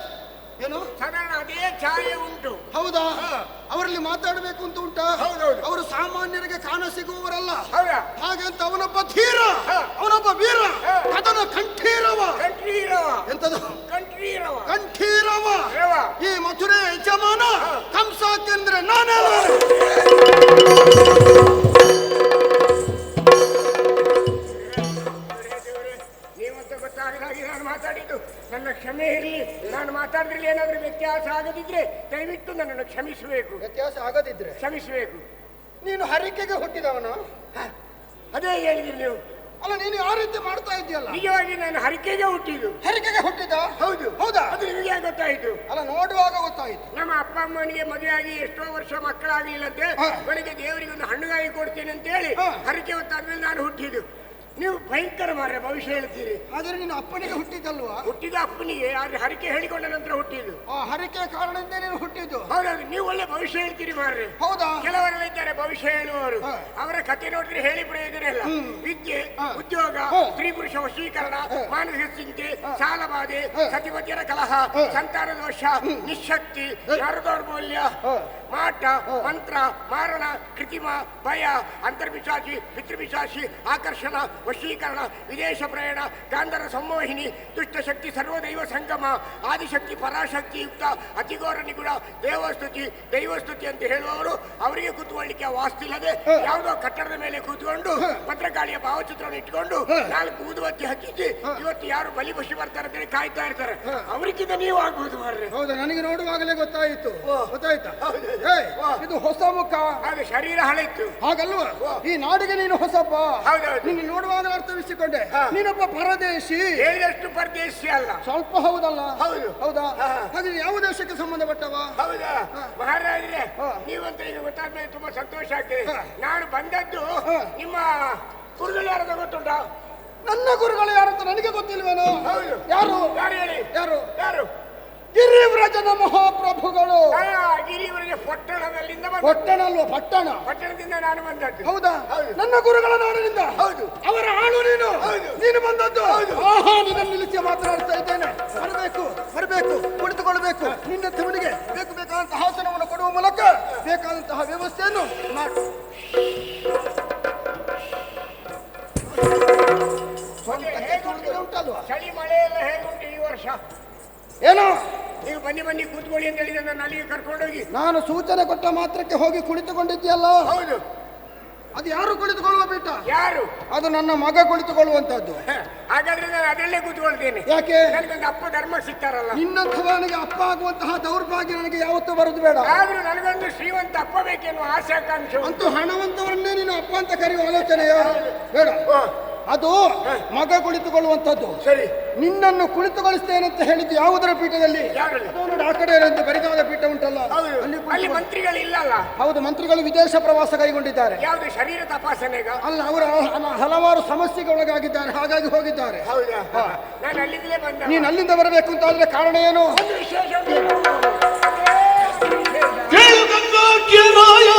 Speaker 6: ಏನು
Speaker 7: ಸಾಧಾರಣ ಅದೇ ಛಾಯೆ ಉಂಟು.
Speaker 6: ಹೌದಾ? ಅವರಲ್ಲಿ ಮಾತಾಡಬೇಕು ಅಂತ ಉಂಟಾ?
Speaker 7: ಹೌದೌದು.
Speaker 6: ಅವರು ಸಾಮಾನ್ಯರಿಗೆ ಕಾಣ ಸಿಗುವವರಲ್ಲ.
Speaker 7: ಹೌದಾ?
Speaker 6: ಹಾಗಂತ ಅವನೊಬ್ಬ ಧೀರ, ಅವನೊಬ್ಬ ವೀರ, ಕದನ ಕಂಠೀರವ.
Speaker 7: ಕಂಠೀರವ.
Speaker 6: ಎಂತದು?
Speaker 7: ಕಂಠೀರವ.
Speaker 6: ಕಂಠೀರವ.
Speaker 7: ರವ. ಈ
Speaker 6: ಮಥುರೆ ಯಜಮಾನ ಕಂಸಾಕೆಂದ್ರೆ ನಾನೇ.
Speaker 7: ನೀವಂತ ಗೊತ್ತಾಗದಾಗಿ ನಾನು ಮಾತಾಡಿದ್ದು. ನನ್ನ ಕ್ಷಮೆ ಇರಲಿ. ನಾನು ಮಾತಾಡಿದ್ರಲ್ಲಿ ಏನಾದ್ರೂ ವ್ಯತ್ಯಾಸ ಆಗದಿದ್ರೆ ದಯವಿಟ್ಟು ನನ್ನನ್ನು ಕ್ಷಮಿಸಬೇಕು.
Speaker 6: ವ್ಯತ್ಯಾಸ ಆಗದಿದ್ರೆ
Speaker 7: ಕ್ಷಮಿಸಬೇಕು.
Speaker 6: ನೀನು ಹರಿಕೆಗೆ ಹುಟ್ಟಿದವನು?
Speaker 7: ಅದೇ ಹೇಳಿದ್ರಿ ನೀವು.
Speaker 6: ಅಲ್ಲ, ನೀನು ಯಾವ ರೀತಿ ಮಾಡ್ತಾ ಇದೆಯಲ್ಲ?
Speaker 7: ನಿಜವಾಗಿ ನಾನು ಹರಿಕೆಗೆ ಹುಟ್ಟಿದ್ದು.
Speaker 6: ಹರಿಕೆಗೆ ಹುಟ್ಟಿದ?
Speaker 7: ಹೌದು.
Speaker 6: ಹೌದಾ?
Speaker 7: ಅದು ನಿಮಗೆ ಯಾಕೆ ಗೊತ್ತಾಯ್ತು?
Speaker 6: ಅಲ್ಲ, ನೋಡುವಾಗ ಗೊತ್ತಾಯ್ತು.
Speaker 7: ನಮ್ಮ ಅಪ್ಪ ಅಮ್ಮನಿಗೆ ಮದುವೆಯಾಗಿ ಎಷ್ಟೋ ವರ್ಷ ಮಕ್ಕಳಾಗ್ಲಿಲ್ಲಂತೆ. ಬೆಳಿಗ್ಗೆ ದೇವರಿಗೆ ಒಂದು ಹಣ್ಣುಗಾಯಿ ಕೊಡ್ತೇನೆ ಅಂತ ಹೇಳಿ ಹರಿಕೆ ಹೊತ್ತಾದ್ಮೇಲೆ ನಾನು ಹುಟ್ಟಿದ್ದು. ನೀವು ಭಯಂಕರ ಮಾರ್ರೆ ಭವಿಷ್ಯ ಹೇಳ್ತೀರಿ.
Speaker 6: ಆದ್ರೆ ನೀನು ಅಪ್ಪನಿಗೆ ಹುಟ್ಟಿದ್ದಲ್ವಾ?
Speaker 7: ಹುಟ್ಟಿದ ಅಪ್ಪನಿಗೆ ಆದ್ರೆ ಹರಕೆ ಹೇಳಿಕೊಂಡ ನಂತರ ಹುಟ್ಟಿದ್ದು.
Speaker 6: ಆ ಹರಕೆಯ ಕಾರಣದಿಂದ ನೀನು ಹುಟ್ಟಿದ್ದು.
Speaker 7: ಹೌದೌದು, ನೀವು ಒಳ್ಳೆ ಭವಿಷ್ಯ ಹೇಳ್ತೀರಿ ಮಾರ್ರೆ.
Speaker 6: ಹೌದಾ?
Speaker 7: ಕೆಲವರೆಲ್ಲ ಇದ್ದಾರೆ ಭವಿಷ್ಯ ಹೇಳುವವರು. ಅವರ ಕಥೆ ನೋಡಿದ್ರೆ ಹೇಳಿ ಪ್ರಯೋಜನ ಇಲ್ಲ. ವಿದ್ಯೆ, ಉದ್ಯೋಗ, ಸ್ತ್ರೀ ಪುರುಷ ವಶೀಕರಣ, ಮಾನಸಿಕ ಚಿಂತೆ, ಸಾಲಬಾಧೆ, ಸತಿಪತಿಯರ ಕಲಹ, ಸಂತಾನ ದೋಷ, ನಿಶಕ್ತಿ, ನರದೌರ್ಬಲ್ಯ, ಮಾಟ, ಮಂತ್ರ, ಮಾರಣ, ಕೃತಿಮ, ಭಯ, ಅಂತರ್ಪಿಶಾಚಿ, ಪಿತೃಪಿಶಾಚಿ, ಆಕರ್ಷಣ, ವಶೀಕರಣ, ವಿದೇಶ ಪ್ರಯಾಣ, ಗಾಂಧರ ಸಂಮೋಹಿನಿ, ದುಷ್ಟಶಕ್ತಿ, ಸರ್ವದೈವ ಸಂಗಮ, ಆದಿಶಕ್ತಿ, ಪರಾಶಕ್ತಿ ಯುಕ್ತ, ಅತಿಘೋರ ನಿಗುಣ, ದೇವಸ್ತುತಿ, ದೈವಸ್ತುತಿ ಅಂತ ಹೇಳುವವರು ಅವರಿಗೆ ಕೂತ್ಕೊಳ್ಳಿಕ್ಕೆ ವಾಸ್ತಿಲ್ಲದೆ ಯಾವುದೋ ಕಟ್ಟಡದ ಮೇಲೆ ಕೂತ್ಕೊಂಡು ಭದ್ರಕಾಳಿಯ ಭಾವಚಿತ್ರವನ್ನು ಇಟ್ಕೊಂಡು 4 ಊದುಬತ್ತಿ ಹಚ್ಚಿಸಿ ಇವತ್ತು ಯಾರು ಬಲಿ ಬಸಿ ಬರ್ತಾರೆ ಅಂತೇಳಿ ಕಾಯ್ತಾ ಇರ್ತಾರೆ. ಅವರಿಗಿಂತ ನೀವು ಆಗ್ಬೋದು ಮಾರ್ರೆ.
Speaker 6: ಹೌದಾ? ನನಗೆ ನೋಡುವಾಗಲೇ ಗೊತ್ತಾಯಿತು. ಗೊತ್ತಾಯ್ತಾ? ಇದು ಹೊಸ ಮುಖ,
Speaker 7: ಅದು ಶರೀರ ಹಳೆಯಿತ್ತು.
Speaker 6: ಹಾಗಲ್ವಾ? ಈ ನಾಡಿಗೆ ನೀನು ಹೊಸಬ್ಬ.
Speaker 7: ಹೌದೌದು.
Speaker 6: ನಿನ್ನ ನೋಡುವಾಗ ಅರ್ಥವಿಸಿಕೊಂಡೆ ನೀನೊಬ್ಬ ಪರದೇಶಿ.
Speaker 7: ಹೇಳಿದಷ್ಟು ಪರದೇಶಿ ಅಲ್ಲ.
Speaker 6: ಸ್ವಲ್ಪ ಹೌದಲ್ಲ?
Speaker 7: ಹೌದು.
Speaker 6: ಹೌದಾ? ಹಾಗೆ ಯಾವ ದೇಶಕ್ಕೆ ಸಂಬಂಧಪಟ್ಟವ?
Speaker 7: ಹೌದಾ? ಮಹಾರಾಜರೇ, ನೀವಂತ ಈಗ ಗೊತ್ತಾದ್ಮೇಲೆ ತುಂಬಾ ಸಂತೋಷ ಆಗ್ತದೆ. ನಾನು ಬಂದದ್ದು ನಿಮ್ಮ ಗುರುಗಳು ಯಾರದ ಗೊತ್ತುಂಟಾ?
Speaker 6: ನನ್ನ ಗುರುಗಳು ಯಾರಂತ ನನಗೆ ಗೊತ್ತಿಲ್ವೇನೋ?
Speaker 7: ಹೌದು.
Speaker 6: ಯಾರು?
Speaker 7: ಯಾರು ಹೇಳಿ?
Speaker 6: ಯಾರು?
Speaker 7: ಯಾರು?
Speaker 6: ಗಿರಿವ್ರಜನ ಮಹಾಪ್ರಭುಗಳು.
Speaker 7: ಗಿರಿವರಿಗೆ ಪಟ್ಟಣದಲ್ಲಿಂದ
Speaker 6: ಪಟ್ಟಣ ಅಲ್ವಾ? ಪಟ್ಟಣ.
Speaker 7: ಪಟ್ಟಣದಿಂದ ನಾನು ಬಂದದ್ದು.
Speaker 6: ಹೌದಾ?
Speaker 7: ಹೌದು.
Speaker 6: ನನ್ನ ಗುರುಗಳ ನಾಡಿನಿಂದ.
Speaker 7: ಹೌದು.
Speaker 6: ಅವರ ಆಳು ನೀನು.
Speaker 7: ಹೌದು.
Speaker 6: ನೀನು ಬಂದದ್ದು.
Speaker 7: ಹೌದು.
Speaker 6: ಆಹಾ, ನಿನ್ನ ನಿಲ್ಲಿಸಿ ಮಾತನಾಡ್ತಾ ಇದ್ದೇನೆ. ಬರಬೇಕು, ಕುಳಿತುಕೊಳ್ಬೇಕು. ನಿನ್ನ ತವನಿಗೆ ಬೇಕಾದಂತಹ ಹಾಸನವನ್ನು ಕೊಡುವ ಮೂಲಕ ಬೇಕಾದಂತಹ ವ್ಯವಸ್ಥೆಯನ್ನು ಮಾಡು. ಉಂಟಲ್ವಾ?
Speaker 7: ಚಳಿ ಮಳೆ ಎಲ್ಲ ಹೇಗುಂಟು ಈ ವರ್ಷ?
Speaker 6: ಏನೋ
Speaker 7: ನೀವು ಬನ್ನಿ ಕೂತ್ಕೊಳ್ಳಿ ಅಂತ ಹೇಳಿದ ನನ್ನ ಅಲ್ಲಿಗೆ ಕರ್ಕೊಂಡೋಗಿ.
Speaker 6: ನಾನು ಸೂಚನೆ ಕೊಟ್ಟ ಮಾತ್ರಕ್ಕೆ ಹೋಗಿ ಕುಳಿತುಕೊಂಡಿದ್ದೀಯಲ್ಲ?
Speaker 7: ಹೌದು.
Speaker 6: ಅದು ಯಾರು ಕುಳಿತುಕೊಳ್ಳುವ ಪೀಠ?
Speaker 7: ಯಾರು?
Speaker 6: ಅದು ನನ್ನ ಮಗ ಕುಳಿತುಕೊಳ್ಳುವಂತದ್ದು.
Speaker 7: ಹಾಗಾದ್ರೆ ನಾನು ಅದರಲ್ಲೇ ಕೂತ್ಕೊಳ್ತೇನೆ.
Speaker 6: ಯಾಕೆ?
Speaker 7: ನನಗೊಂದು ಅಪ್ಪ ಧರ್ಮ ಸಿಗ್ತಾರಲ್ಲ.
Speaker 6: ನಿನ್ನಂಥವನಿಗೆ ಅಪ್ಪ ಆಗುವಂತಹ ದೌರ್ಭಾಗ್ಯ ನನಗೆ ಯಾವತ್ತೂ ಬರುದು ಬೇಡ.
Speaker 7: ಆದ್ರೂ ನನಗೊಂದು ಶ್ರೀಮಂತ ಅಪ್ಪ ಬೇಕೆನ್ನುವ ಆಸೆ ಆಕಾಂಕ್ಷೆ.
Speaker 6: ಅಂತೂ ಹಣವಂತವರನ್ನೇ ನೀನು ಅಪ್ಪ ಅಂತ ಕರೆಯುವ ಆಲೋಚನೆಯ ಬೇಡ. ಅದು ಮಗ ಕುಳಿತುಕೊಳ್ಳುವಂಥದ್ದು.
Speaker 7: ಸರಿ.
Speaker 6: ನಿನ್ನನ್ನು ಕುಳಿತುಗೊಳಿಸ್ತೇನೆ ಅಂತ ಹೇಳಿದ್ದು ಯಾವುದರ ಪೀಠದಲ್ಲಿ?
Speaker 7: ಯಾವ್ದ್ರಲ್ಲಿ?
Speaker 6: ಅದು ಆ ಕಡೆ ಅಂತ ಬರಿದಾದ ಪೀಠ ಉಂಟಲ್ಲ,
Speaker 7: ಅಲ್ಲಿ ಮಂತ್ರಿಗಳು ಇಲ್ಲಲ್ಲ?
Speaker 6: ಹೌದು, ಮಂತ್ರಿಗಳು ವಿದೇಶ ಪ್ರವಾಸ ಕೈಗೊಂಡಿದ್ದಾರೆ.
Speaker 7: ಯಾವ್ದು ಶರೀರ ತಪಾಸಣೆಗ?
Speaker 6: ಅಲ್ಲ, ಅವರು ಹಲವಾರು ಸಮಸ್ಯೆಗೆ ಒಳಗಾಗಿದ್ದಾರೆ, ಹಾಗಾಗಿ ಹೋಗಿದ್ದಾರೆ.
Speaker 7: ಹೌದಾ? ನಾನು ಅಲ್ಲಿಂದಲೇ ಬಂದ.
Speaker 6: ನೀನು ಅಲ್ಲಿಂದ ಬರಬೇಕು ಅಂತ ಆದ್ರೆ ಕಾರಣ ಏನು?
Speaker 7: ಒಂದು ವಿಶೇಷ
Speaker 4: ಕೇಳುಗಂಗಾಕ್ಯರಾಯ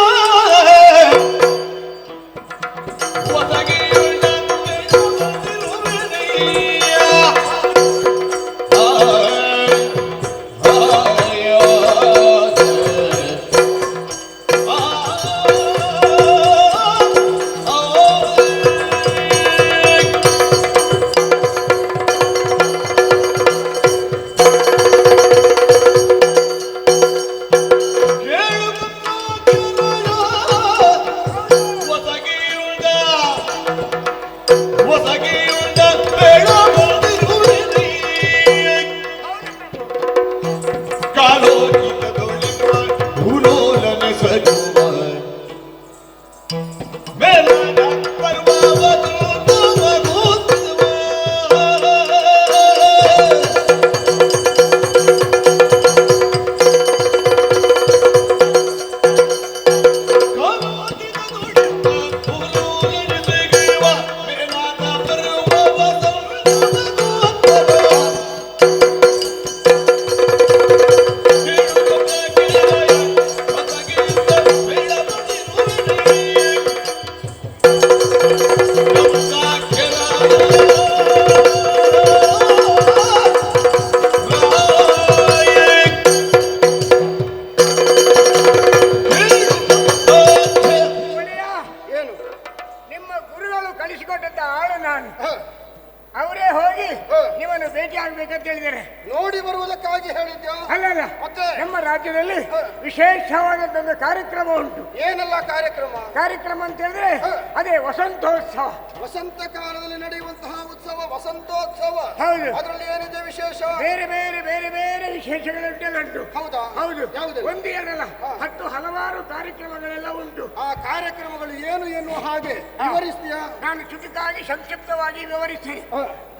Speaker 7: ರಾಜ್ಯದಲ್ಲಿ ವಿಶೇಷವಾದಂತಹ ಕಾರ್ಯಕ್ರಮ ಉಂಟು.
Speaker 6: ಏನೆಲ್ಲ ಕಾರ್ಯಕ್ರಮ?
Speaker 7: ಕಾರ್ಯಕ್ರಮ ಅಂತ ಹೇಳಿದ್ರೆ ಅದೇ ವಸಂತೋತ್ಸವ.
Speaker 6: ವಸಂತ ಕಾಲದಲ್ಲಿ ನಡೆಯುವಂತಹ ಉತ್ಸವ ವಸಂತೋತ್ಸವ.
Speaker 7: ಹೌದು.
Speaker 6: ಅದರಲ್ಲಿ ಏನಿದೆ ವಿಶೇಷ?
Speaker 7: ಬೇರೆ ಬೇರೆ ಬೇರೆ ಬೇರೆ ವಿಶೇಷಗಳುಂಟು.
Speaker 6: ಹೌದಾ?
Speaker 7: ಹೌದು.
Speaker 6: ಯಾವುದು?
Speaker 7: ಒಂದು ಏನಲ್ಲ, 10 ಹಲವಾರು ಕಾರ್ಯಕ್ರಮಗಳೆಲ್ಲ ಉಂಟು.
Speaker 6: ಆ ಕಾರ್ಯಕ್ರಮಗಳು ಏನು ಎನ್ನುವ ಹಾಗೆ ವಿವರಿಸ್ತೀಯಾ?
Speaker 7: ನಾನು ಚುಟುಕಾಗಿ ಸಂಕ್ಷಿಪ್ತವಾಗಿ ವಿವರಿಸ್ತೀನಿ.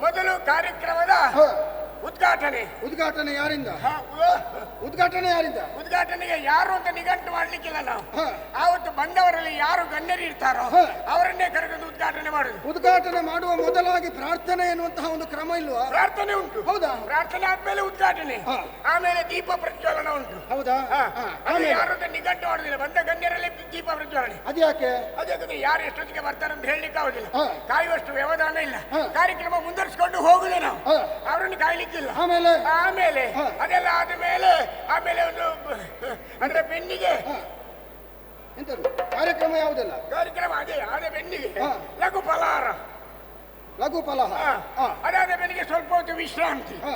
Speaker 7: ಮೊದಲು ಕಾರ್ಯಕ್ರಮದ ಉದ್ಘಾಟನೆ
Speaker 6: ಉದ್ಘಾಟನೆ ಯಾರಿಂದ?
Speaker 7: ಹ,
Speaker 6: ಉದ್ಘಾಟನೆ ಯಾರಿಂದ?
Speaker 7: ಉದ್ಘಾಟನೆಗೆ ಯಾರು ಅಂತ ನಿಘಂಟು ಮಾಡ್ಲಿಕ್ಕಿಲ್ಲ ನಾವು.
Speaker 6: ಹ.
Speaker 7: ಆವತ್ತು ಬಂದವರಲ್ಲಿ ಯಾರು ಗಣ್ಯರು ಇರ್ತಾರೋ
Speaker 6: ಹ.
Speaker 7: ಅವರನ್ನೇ ಕರೆದು ಉದ್ಘಾಟನೆ ಮಾಡುದು.
Speaker 6: ಉದ್ಘಾಟನೆ ಮಾಡುವ ಮೊದಲಾಗಿ ಪ್ರಾರ್ಥನೆ ಎನ್ನುವಂತಹ ಒಂದು ಕ್ರಮ ಇಲ್ವಾ?
Speaker 7: ಪ್ರಾರ್ಥನೆ ಉಂಟು.
Speaker 6: ಹೌದಾ?
Speaker 7: ಪ್ರಾರ್ಥನೆ ಆದ್ಮೇಲೆ ಉದ್ಘಾಟನೆ,
Speaker 6: ಹ.
Speaker 7: ಆಮೇಲೆ ದೀಪ ಪ್ರಜ್ವಲನ ಉಂಟು.
Speaker 6: ಹೌದಾ?
Speaker 7: ಹ.
Speaker 6: ಹ.
Speaker 7: ಅದು
Speaker 6: ಆಮೇಲೆ
Speaker 7: ಯಾರು ಅಂತ ನಿಘಂಟು ಮಾಡುದಿಲ್ಲ. ಬಂದ ಗಣ್ಯರಲ್ಲಿ ದೀಪ ಪ್ರಜ್ವಲನೆ.
Speaker 6: ಅದ್ಯಾಕೆ?
Speaker 7: ಅದೇ ಯಾರು ಎಷ್ಟೊತ್ತಿಗೆ ಬರ್ತಾರೆ ಅಂತ ಹೇಳಲಿಕ್ಕೆ ಆಗುದಿಲ್ಲ.
Speaker 6: ಹ.
Speaker 7: ಕಾಯುವಷ್ಟು ವ್ಯವಧಾನ ಇಲ್ಲ.
Speaker 6: ಹ.
Speaker 7: ಕಾರ್ಯಕ್ರಮ ಮುಂದುವರಿಸಿಕೊಂಡು ಹೋಗುದೇ ನಾವು.
Speaker 6: ಹ.
Speaker 7: ಅವರನ್ನು ಕಾಯ್ಲಿಕ್ಕಿಲ್ಲ.
Speaker 6: ಆಮೇಲೆ
Speaker 7: ಆಮೇಲೆ
Speaker 6: ಹ.
Speaker 7: ಅದೆಲ್ಲ ಆದ ಮೇಲೆ ಆಮೇಲೆ ಒಂದು ಅಂದ್ರೆ ಬೆನ್ನಿಗೆ
Speaker 6: ಎಂತದು ಕಾರ್ಯಕ್ರಮ ಯಾವುದೆಲ್ಲ?
Speaker 7: ಕಾರ್ಯಕ್ರಮ ಅದೇ ಬೆನ್ನಿಗೆ
Speaker 6: ಹ.
Speaker 7: ಲಘು ಫಲಹಾರ.
Speaker 6: ಲಘು ಫಲಹ. ಹ.
Speaker 7: ಅದಾದ ಬೆನ್ನಿಗೆ ಸ್ವಲ್ಪ ಹೊತ್ತು ವಿಶ್ರಾಂತಿ.
Speaker 6: ಹ.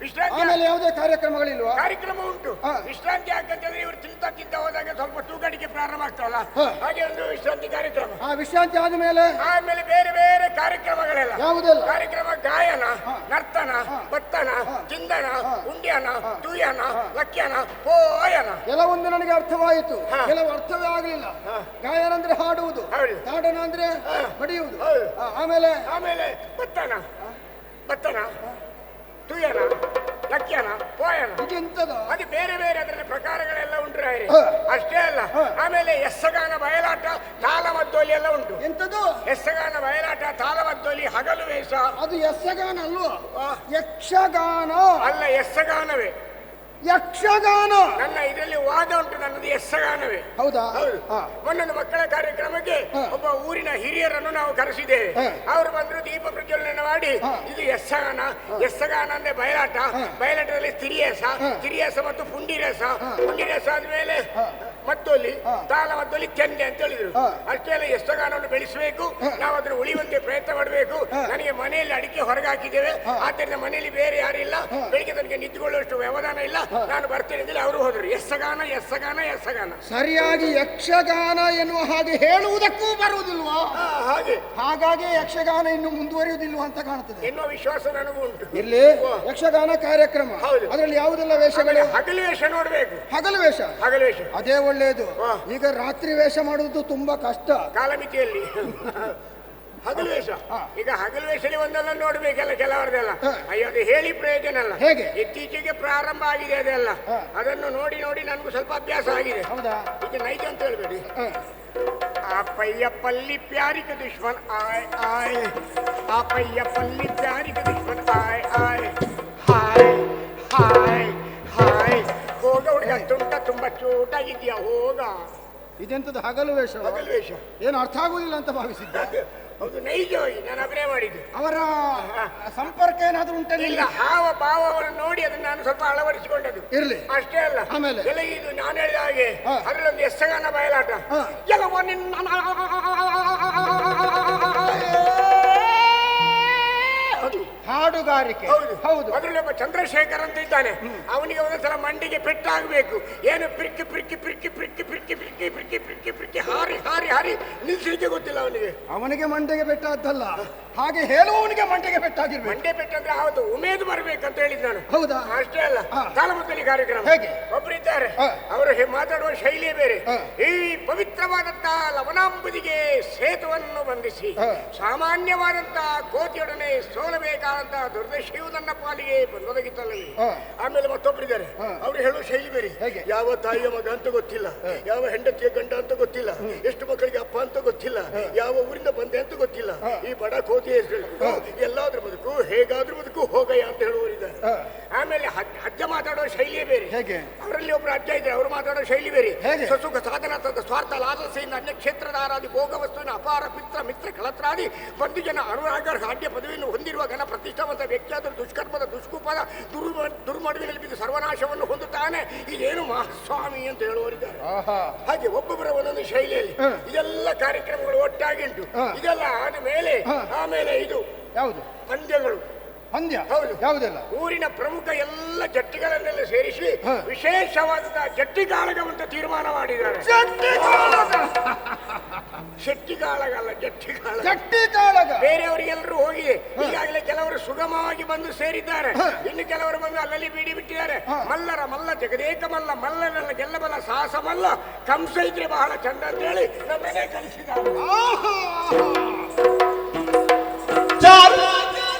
Speaker 7: ವಿಶ್ರಾಂತಿ
Speaker 6: ಆಮೇಲೆ ಯಾವುದೇ ಕಾರ್ಯಕ್ರಮಗಳಿಲ್ವಾ?
Speaker 7: ಕಾರ್ಯಕ್ರಮ ಉಂಟು.
Speaker 6: ಹ.
Speaker 7: ವಿಶ್ರಾಂತಿ ಯಾಕಂತಂದ್ರೆ ಇವರು ತಿಂತ ಹೋದಾಗ ಸ್ವಲ್ಪ ತೂಗಾಡಿಕೆ ಪ್ರಾರಂಭ ಆಗ್ತಾವಲ್ಲ,
Speaker 6: ಹ.
Speaker 7: ಹಾಗೆ ಒಂದು ವಿಶ್ರಾಂತಿ ಕಾರ್ಯಕ್ರಮ.
Speaker 6: ಆ ವಿಶ್ರಾಂತಿ ಆದ್ಮೇಲೆ
Speaker 7: ಆಮೇಲೆ ಬೇರೆ ಬೇರೆ ಕಾರ್ಯಕ್ರಮಗಳೆಲ್ಲ.
Speaker 6: ಯಾವುದೆಲ್ಲ?
Speaker 7: ಕಾರ್ಯಕ್ರಮ ಗಾಯನ,
Speaker 6: ಹ.
Speaker 7: ನರ್ತನ,
Speaker 6: ಹ.
Speaker 7: ಬತ್ತನ,
Speaker 6: ಹ.
Speaker 7: ಚಿಂದನ,
Speaker 6: ಹ.
Speaker 7: ಉಂಡ್ಯನ,
Speaker 6: ಹ.
Speaker 7: ತೂಯನ, ಲಕ್ಯನ, ಪೋಯನ.
Speaker 6: ಕೆಲವೊಂದು ನನಗೆ ಅರ್ಥವಾಯಿತು,
Speaker 7: ಹ.
Speaker 6: ಕೆಲವು ಅರ್ಥವೇ ಆಗಲಿಲ್ಲ.
Speaker 7: ಹ.
Speaker 6: ಗಾಯನ ಅಂದ್ರೆ ಹಾಡುವುದು,
Speaker 7: ಹೌದು.
Speaker 6: ತಾಡನ ಅಂದ್ರೆ
Speaker 7: ಹ.
Speaker 6: ಬಡಿಯುವುದು.
Speaker 7: ಹೌದು.
Speaker 6: ಆಮೇಲೆ
Speaker 7: ಆಮೇಲೆ ಬತ್ತನ, ತುಯನ, ಲಕ್ಯನ, ಪೋಯನ.
Speaker 6: ಇದೆಂತದ?
Speaker 7: ಅದು ಬೇರೆ ಬೇರೆ ಅದರಲ್ಲಿ ಪ್ರಕಾರಗಳೆಲ್ಲ ಉಂಟು ರಾಯರೇ.
Speaker 6: ಹ.
Speaker 7: ಅಷ್ಟೇ ಅಲ್ಲ,
Speaker 6: ಹ.
Speaker 7: ಆಮೇಲೆ ಯಸ್ಸಗಾನ ಬಯಲಾಟ, ತಾಲಮದ್ದೋಲಿ ಎಲ್ಲ ಉಂಟು.
Speaker 6: ಎಂತದು?
Speaker 7: ಯಸ್ಸಗಾನ ಬಯಲಾಟ, ತಾಲಮದ್ದೋಲಿ, ಹಗಲು ವೇಷ.
Speaker 6: ಅದು ಯಕ್ಷಗಾನ ಅಲ್ವಾ?
Speaker 7: ಆ.
Speaker 6: ಯಕ್ಷಗಾನ
Speaker 7: ಅಲ್ಲ, ಯಸ್ಸಗಾನವೇ.
Speaker 6: ಯಕ್ಷಗಾನ.
Speaker 7: ನನ್ನ ಇದರಲ್ಲಿ ವಾದ ಉಂಟು, ನನ್ನದು ಯಸ್ಸಗಾನವೇ.
Speaker 6: ಹೌದಾ?
Speaker 7: ಹೌದು.
Speaker 6: ಹ.
Speaker 7: ಮೊನ್ನೊಂದು ಮಕ್ಕಳ ಕಾರ್ಯಕ್ರಮಕ್ಕೆ
Speaker 6: ಹ.
Speaker 7: ಒಬ್ಬ ಊರಿನ ಹಿರಿಯರನ್ನು ನಾವು ಕರೆಸಿದ್ದೇವೆ.
Speaker 6: ಹ.
Speaker 7: ಅವರು ಬಂದ್ರು, ದೀಪ ಪ್ರಜ್ವಲನೆ ಮಾಡಿ
Speaker 6: ಹ.
Speaker 7: ಇದು ಯಸ್ಸಗಾನ. ಯಸ್ಸಗಾನ ಅಂದ್ರೆ ಬಯಲಾಟ.
Speaker 6: ಹ.
Speaker 7: ಬಯಲಾಟದಲ್ಲಿ ತಿರಿಯೇಸ,
Speaker 6: ಹ.
Speaker 7: ತಿರಿಯೇಸ ಮತ್ತು ಪುಂಡಿರೇಸ.
Speaker 6: ಹ.
Speaker 7: ಪುಂಡಿರೇಸ ಆದ್ಮೇಲೆ
Speaker 6: ಹ.
Speaker 7: ಮದ್ದೊಲಿ,
Speaker 6: ಹ.
Speaker 7: ತಾಳ ಮದ್ದೊಲಿ, ಚೆಂಡೆ ಅಂತ ಹೇಳಿದ್ರು.
Speaker 6: ಹ.
Speaker 7: ಅಷ್ಟೇ ಅಲ್ಲ, ಯಸ್ಸಗಾನವನ್ನು ಬೆಳೆಸಬೇಕು,
Speaker 6: ಹ.
Speaker 7: ನಾವು ಅದನ್ನು ಉಳಿಯುವಂತೆ ಪ್ರಯತ್ನ ಮಾಡಬೇಕು.
Speaker 6: ಹ.
Speaker 7: ನನಗೆ ಮನೆಯಲ್ಲಿ ಅಡಿಕೆ ಹೊರಗೆ ಹಾಕಿದ್ದೇವೆ,
Speaker 6: ಹ.
Speaker 7: ಆದ್ದರಿಂದ ಮನೆಯಲ್ಲಿ ಬೇರೆ ಯಾರಿಲ್ಲ.
Speaker 6: ಹ.
Speaker 7: ಬೆಳಿಗ್ಗೆ ತನಗೆ ನಿಂತುಕೊಳ್ಳುವಷ್ಟು ವ್ಯವಧಾನ ಇಲ್ಲ,
Speaker 6: ಹ.
Speaker 7: ನಾನು ಬರ್ತೇನೆ ಅಂತ ಅವರು ಹೋದ್ರು. ಯಸ್ಸಗಾನ, ಯಸ್ಸಗಾನ, ಯಸ್ಸಗಾನ.
Speaker 6: ಸರಿಯಾಗಿ ಯಕ್ಷಗಾನ ಎನ್ನುವ ಹಾಗೆ ಹೇಳುವುದಕ್ಕೂ ಬರುವುದಿಲ್ವಾ?
Speaker 7: ಹಾಗೆ
Speaker 6: ಹಾಗಾಗಿ ಯಕ್ಷಗಾನ ಇನ್ನು ಮುಂದುವರಿಯುವುದಿಲ್ವಾ ಅಂತ ಕಾಣುತ್ತದೆ.
Speaker 7: ಎನ್ನುವ ವಿಶ್ವಾಸ ನನಗೂ ಉಂಟು.
Speaker 6: ಇಲ್ಲಿ ಯಕ್ಷಗಾನ ಕಾರ್ಯಕ್ರಮ,
Speaker 7: ಹೌದು.
Speaker 6: ಅದರಲ್ಲಿ ಯಾವುದೆಲ್ಲ ವೇಷಗಳು?
Speaker 7: ಹಗಲು ವೇಷ ನೋಡ್ಬೇಕು.
Speaker 6: ಹಗಲು ವೇಷ?
Speaker 7: ಹಗಲು ವೇಷ
Speaker 6: ಅದೇ ಒಳ್ಳೆಯದು.
Speaker 7: ಹ.
Speaker 6: ಈಗ ರಾತ್ರಿ ವೇಷ ಮಾಡುವುದು ತುಂಬಾ ಕಷ್ಟ
Speaker 7: ಕಾಲಮಿತಿಯಲ್ಲಿ. ಹಗಲು ವೇಷ,
Speaker 6: ಹ.
Speaker 7: ಈಗ ಹಗಲು ವೇಷದಲ್ಲಿ ಒಂದೆಲ್ಲ ನೋಡ್ಬೇಕಲ್ಲ, ಕೆಲವರದೆಲ್ಲ.
Speaker 6: ಹ.
Speaker 7: ಅಯ್ಯೋ, ಅದು ಹೇಳಿ ಪ್ರಯೋಜನ ಅಲ್ಲ.
Speaker 6: ಹೇಗೆ?
Speaker 7: ಇತ್ತೀಚೆಗೆ ಪ್ರಾರಂಭ ಆಗಿದೆ ಅದೆಲ್ಲ.
Speaker 6: ಹ.
Speaker 7: ಅದನ್ನು ನೋಡಿ ನೋಡಿ ನನಗೂ ಸ್ವಲ್ಪ ಅಭ್ಯಾಸ ಆಗಿದೆ.
Speaker 6: ಹೌದಾ?
Speaker 7: ಈಗ ನೈಜ ಅಂತ ಹೇಳ್ಬೇಡಿ.
Speaker 6: ಹ.
Speaker 7: आपैया पल्ली प्यारी के दुश्मन आए आए, आपैया पल्ली प्यारी के दुश्मन आए आए, हाय हाय हाय. ಹೋಗ ಹುಡುಗ, ತುಂಬಾ ಚೋಟಾಗಿದ್ಯಾ, ಹೋಗ.
Speaker 6: ಇದೆಂತದ್ದು ಹಗಲು ವೇಷ?
Speaker 7: ಹಗಲು ವೇಷ
Speaker 6: ಏನು ಅರ್ಥ ಆಗುದಿಲ್ಲ ಅಂತ ಭಾವಿಸಿದ್ದ?
Speaker 7: ಹೌದು, ನೈಜವಾಗಿ ನಾನು ಅಭಿನಯ ಮಾಡಿದ್ದು.
Speaker 6: ಅವರ ಸಂಪರ್ಕ ಏನಾದ್ರೂ
Speaker 7: ಇಲ್ಲ,
Speaker 6: ಉಂಟಲ್ಲ?
Speaker 7: ಹಾವ ಭಾವವನ್ನು ನೋಡಿ ಅದನ್ನು ನಾನು ಸ್ವಲ್ಪ ಅಳವಡಿಸಿಕೊಂಡದ್ದು.
Speaker 6: ಇರ್ಲಿ.
Speaker 7: ಅಷ್ಟೇ ಅಲ್ಲ,
Speaker 6: ಆಮೇಲೆ?
Speaker 7: ಎಲ್ಲ ಇದು ನಾನು ಹೇಳಿದ ಹಾಗೆ
Speaker 6: ಹ.
Speaker 7: ಅದರಲ್ಲೊಂದು ಯಕ್ಷಗಾನ ಬಯಲಾಟ.
Speaker 6: ಹ.
Speaker 7: ಎಲ್ಲವೋ ನಿನ್ನ ಅದು
Speaker 6: ಹಾಡುಗಾರಿಕೆ.
Speaker 7: ಹೌದು
Speaker 6: ಹೌದು.
Speaker 7: ಅದರಲ್ಲಿ ಒಬ್ಬ ಚಂದ್ರಶೇಖರ್ ಅಂತ ಇದ್ದಾನೆ. ಅವನಿಗೆ ಒಂದೊಂದ್ಸಲ ಮಂಡಿಗೆ ಪೆಟ್ಟಾಗಬೇಕು, ಏನು ಪ್ರಿಕ್ಕಿ ಪ್ರಿಕ್ಕಿ ಪ್ರಿಕ್ಕಿ ಪ್ರಿಕ್ಕಿ ಪ್ರಿಕ್ಕಿ ಪ್ರಿಕ್ಕಿ ಪ್ರಿಕ್ಕಿ ಪ್ರಿಕ್ಕಿ ಪ್ರಿಕ್ಕಿ ಹಾರಿ ಹಾರಿ ಹಾರಿ ನಿಲ್ಸಲಿಕ್ಕೆ ಗೊತ್ತಿಲ್ಲ ಅವನಿಗೆ.
Speaker 6: ಅವನಿಗೆ ಮಂಡೆಗೆ ಪೆಟ್ಟಾದ್ದಲ್ಲ, ಹಾಗೆ ಹೇಳುವವನಿಗೆ ಮಂಡೆಗೆ ಪೆಟ್ಟಾಗಿರ್ಬೇಕು.
Speaker 7: ಮಂಡೆ ಪೆಟ್ಟಂದ್ರೆ ಆವತ್ತು ಉಮೇದು ಬರ್ಬೇಕಂತ ಹೇಳಿದ್ ನಾನು.
Speaker 6: ಹೌದಾ?
Speaker 7: ಅಷ್ಟೇ ಅಲ್ಲ,
Speaker 6: ಹ.
Speaker 7: ತಾಲಮದ್ದಲಿ ಕಾರ್ಯಕ್ರಮ.
Speaker 6: ಹೇಗೆ?
Speaker 7: ಒಬ್ಬರಿದ್ದಾರೆ,
Speaker 6: ಹ.
Speaker 7: ಅವರು ಮಾತಾಡುವ ಶೈಲಿಯೇ ಬೇರೆ.
Speaker 6: ಹ.
Speaker 7: ಈ ಪವಿತ್ರವಾದಂತಹ ಲವಣಾಂಬುದಿಗೆ ಸೇತುವನ್ನು ಬಂಧಿಸಿ
Speaker 6: ಹ.
Speaker 7: ಸಾಮಾನ್ಯವಾದಂತಹ ಕೋತಿಯೊಡನೆ ಸೋಲಬೇಕಾದಂತಹ ದುರ್ದಶೆಯು ನನ್ನ ಪಾಲಿಗೆ ಬಂದೊದಗಿತ್ತಲ್ಲವೇ.
Speaker 6: ಹ.
Speaker 7: ಆಮೇಲೆ ಮತ್ತೊಬ್ಬರಿದ್ದಾರೆ,
Speaker 6: ಹ.
Speaker 7: ಅವರು ಹೇಳುವ ಶೈಲಿ ಬೇರೆ.
Speaker 6: ಹೇಗೆ?
Speaker 7: ಯಾವ ತಾಯಿಯ ಮಗ ಅಂತ ಗೊತ್ತಿಲ್ಲ, ಯಾವ ಹೆಂಡತಿಯ ಗಂಡ ಅಂತ ಗೊತ್ತಿಲ್ಲ, ಎಷ್ಟು ಮಕ್ಕಳಿಗೆ ಅಪ್ಪ ಅಂತ ಗೊತ್ತಿಲ್ಲ, ಯಾವ ಊರಿಂದ ಬಂದೆ ಅಂತ ಗೊತ್ತಿಲ್ಲ. ಈ ಬಡ ಕೋತಿ ಹೆಸರು ಎಲ್ಲಾದ್ರೂ ಬದುಕು, ಹೇಗಾದ್ರೂ ಬದುಕು, ಹೋಗಯ್ಯ ಅಂತ ಹೇಳುವವರಿದ್ದಾರೆ. ಆಮೇಲೆ ಅಜ್ಜ ಮಾತಾಡೋ ಶೈಲಿಯೇ ಬೇರೆ.
Speaker 6: ಹೇಗೆ?
Speaker 7: ಅವರಲ್ಲಿ ಒಬ್ರು ಅಜ್ಜ ಇದ್ದಾರೆ, ಅವರು ಮಾತಾಡೋ ಶೈಲಿ ಬೇರೆ.
Speaker 6: ಹೇಗೆ?
Speaker 7: ಸಸುಖ ಸಾಧನ ಸ್ವಾರ್ಥ ಲಾಲಸೆಯಿಂದ ಅನ್ಯ ಕ್ಷೇತ್ರದಾರಾದಿ ಭೋಗ ವಸ್ತುವಿನ ಅಪಾರ ಮಿತ್ರ ಕಳತ್ರಾದಿ ಬಂಧು ಜನ ಅನುರಾಗ ಹಾಡ್ಯ ಪದವಿಯನ್ನು ಹೊಂದಿರುವ ಘನ ಪ್ರತಿಷ್ಠಾವಂತ ವ್ಯಕ್ತಿಯಾದರೂ ದುಷ್ಕರ್ಮದ ದುಷ್ಕೂಪದ ದುರ್ಮಡುವಿನಲ್ಲಿ ಬಿದ್ದು ಸರ್ವನಾಶವನ್ನು ಹೊಂದುತ್ತಾನೆ. ಇದೇನು ಮಹಾಸ್ವಾಮಿ ಅಂತ ಹೇಳುವವರಿದ್ದಾರೆ. ಹಾಗೆ ಒಬ್ಬೊಬ್ಬರ ಒಂದೊಂದು ಶೈಲಿಯಲ್ಲಿ ಇದೆಲ್ಲ ಕಾರ್ಯಕ್ರಮಗಳು ಒಟ್ಟಾಗಿ ಉಂಟು. ಇದೆಲ್ಲ ಆದ ಮೇಲೆ ಆಮೇಲೆ ಇದು
Speaker 6: ಯಾವುದು?
Speaker 7: ಪಂದ್ಯಗಳು.
Speaker 6: ಪಂದ್ಯ?
Speaker 7: ಹೌದು.
Speaker 6: ಯಾವುದೆಲ್ಲ?
Speaker 7: ಊರಿನ ಪ್ರಮುಖ ಎಲ್ಲ ಜಟ್ಟಿಗಳನ್ನೆಲ್ಲ ಸೇರಿಸಿ ವಿಶೇಷವಾದ ಜಟ್ಟಿಗಾಳಗವಂತ ತೀರ್ಮಾನ ಮಾಡಿದ್ದಾರೆ. ಶೆಟ್ಟಿಗಾಳಗಲ್ಲ, ಜಟ್ಟಿಗಾಳ.
Speaker 6: ಜಟ್ಟಿಗಾಳಗ
Speaker 7: ಬೇರೆಯವರಿಗೆಲ್ಲರೂ ಹೋಗಿದೆ ಈಗಾಗಲೇ. ಕೆಲವರು ಸುಗಮವಾಗಿ ಬಂದು ಸೇರಿದ್ದಾರೆ, ಇನ್ನು ಕೆಲವರು ಬಂದು ಅಲ್ಲಲ್ಲಿ ಬೀಡಿ ಬಿಟ್ಟಿದ್ದಾರೆ. ಮಲ್ಲರ ಮಲ್ಲ ಜಗದೇಕ ಮಲ್ಲ, ಮಲ್ಲನೆಲ್ಲ ಗೆಲ್ಲಬಲ್ಲ ಸಾಹಸ ಮಲ್ಲ, ಕಂಸ ಇದ್ರೆ ಬಹಳ ಚಂದ ಅಂತ ಹೇಳಿ ನಮ್ಮನೆ ಕಲಿಸಿದ್ದಾರೆ.
Speaker 4: ಚಾಲ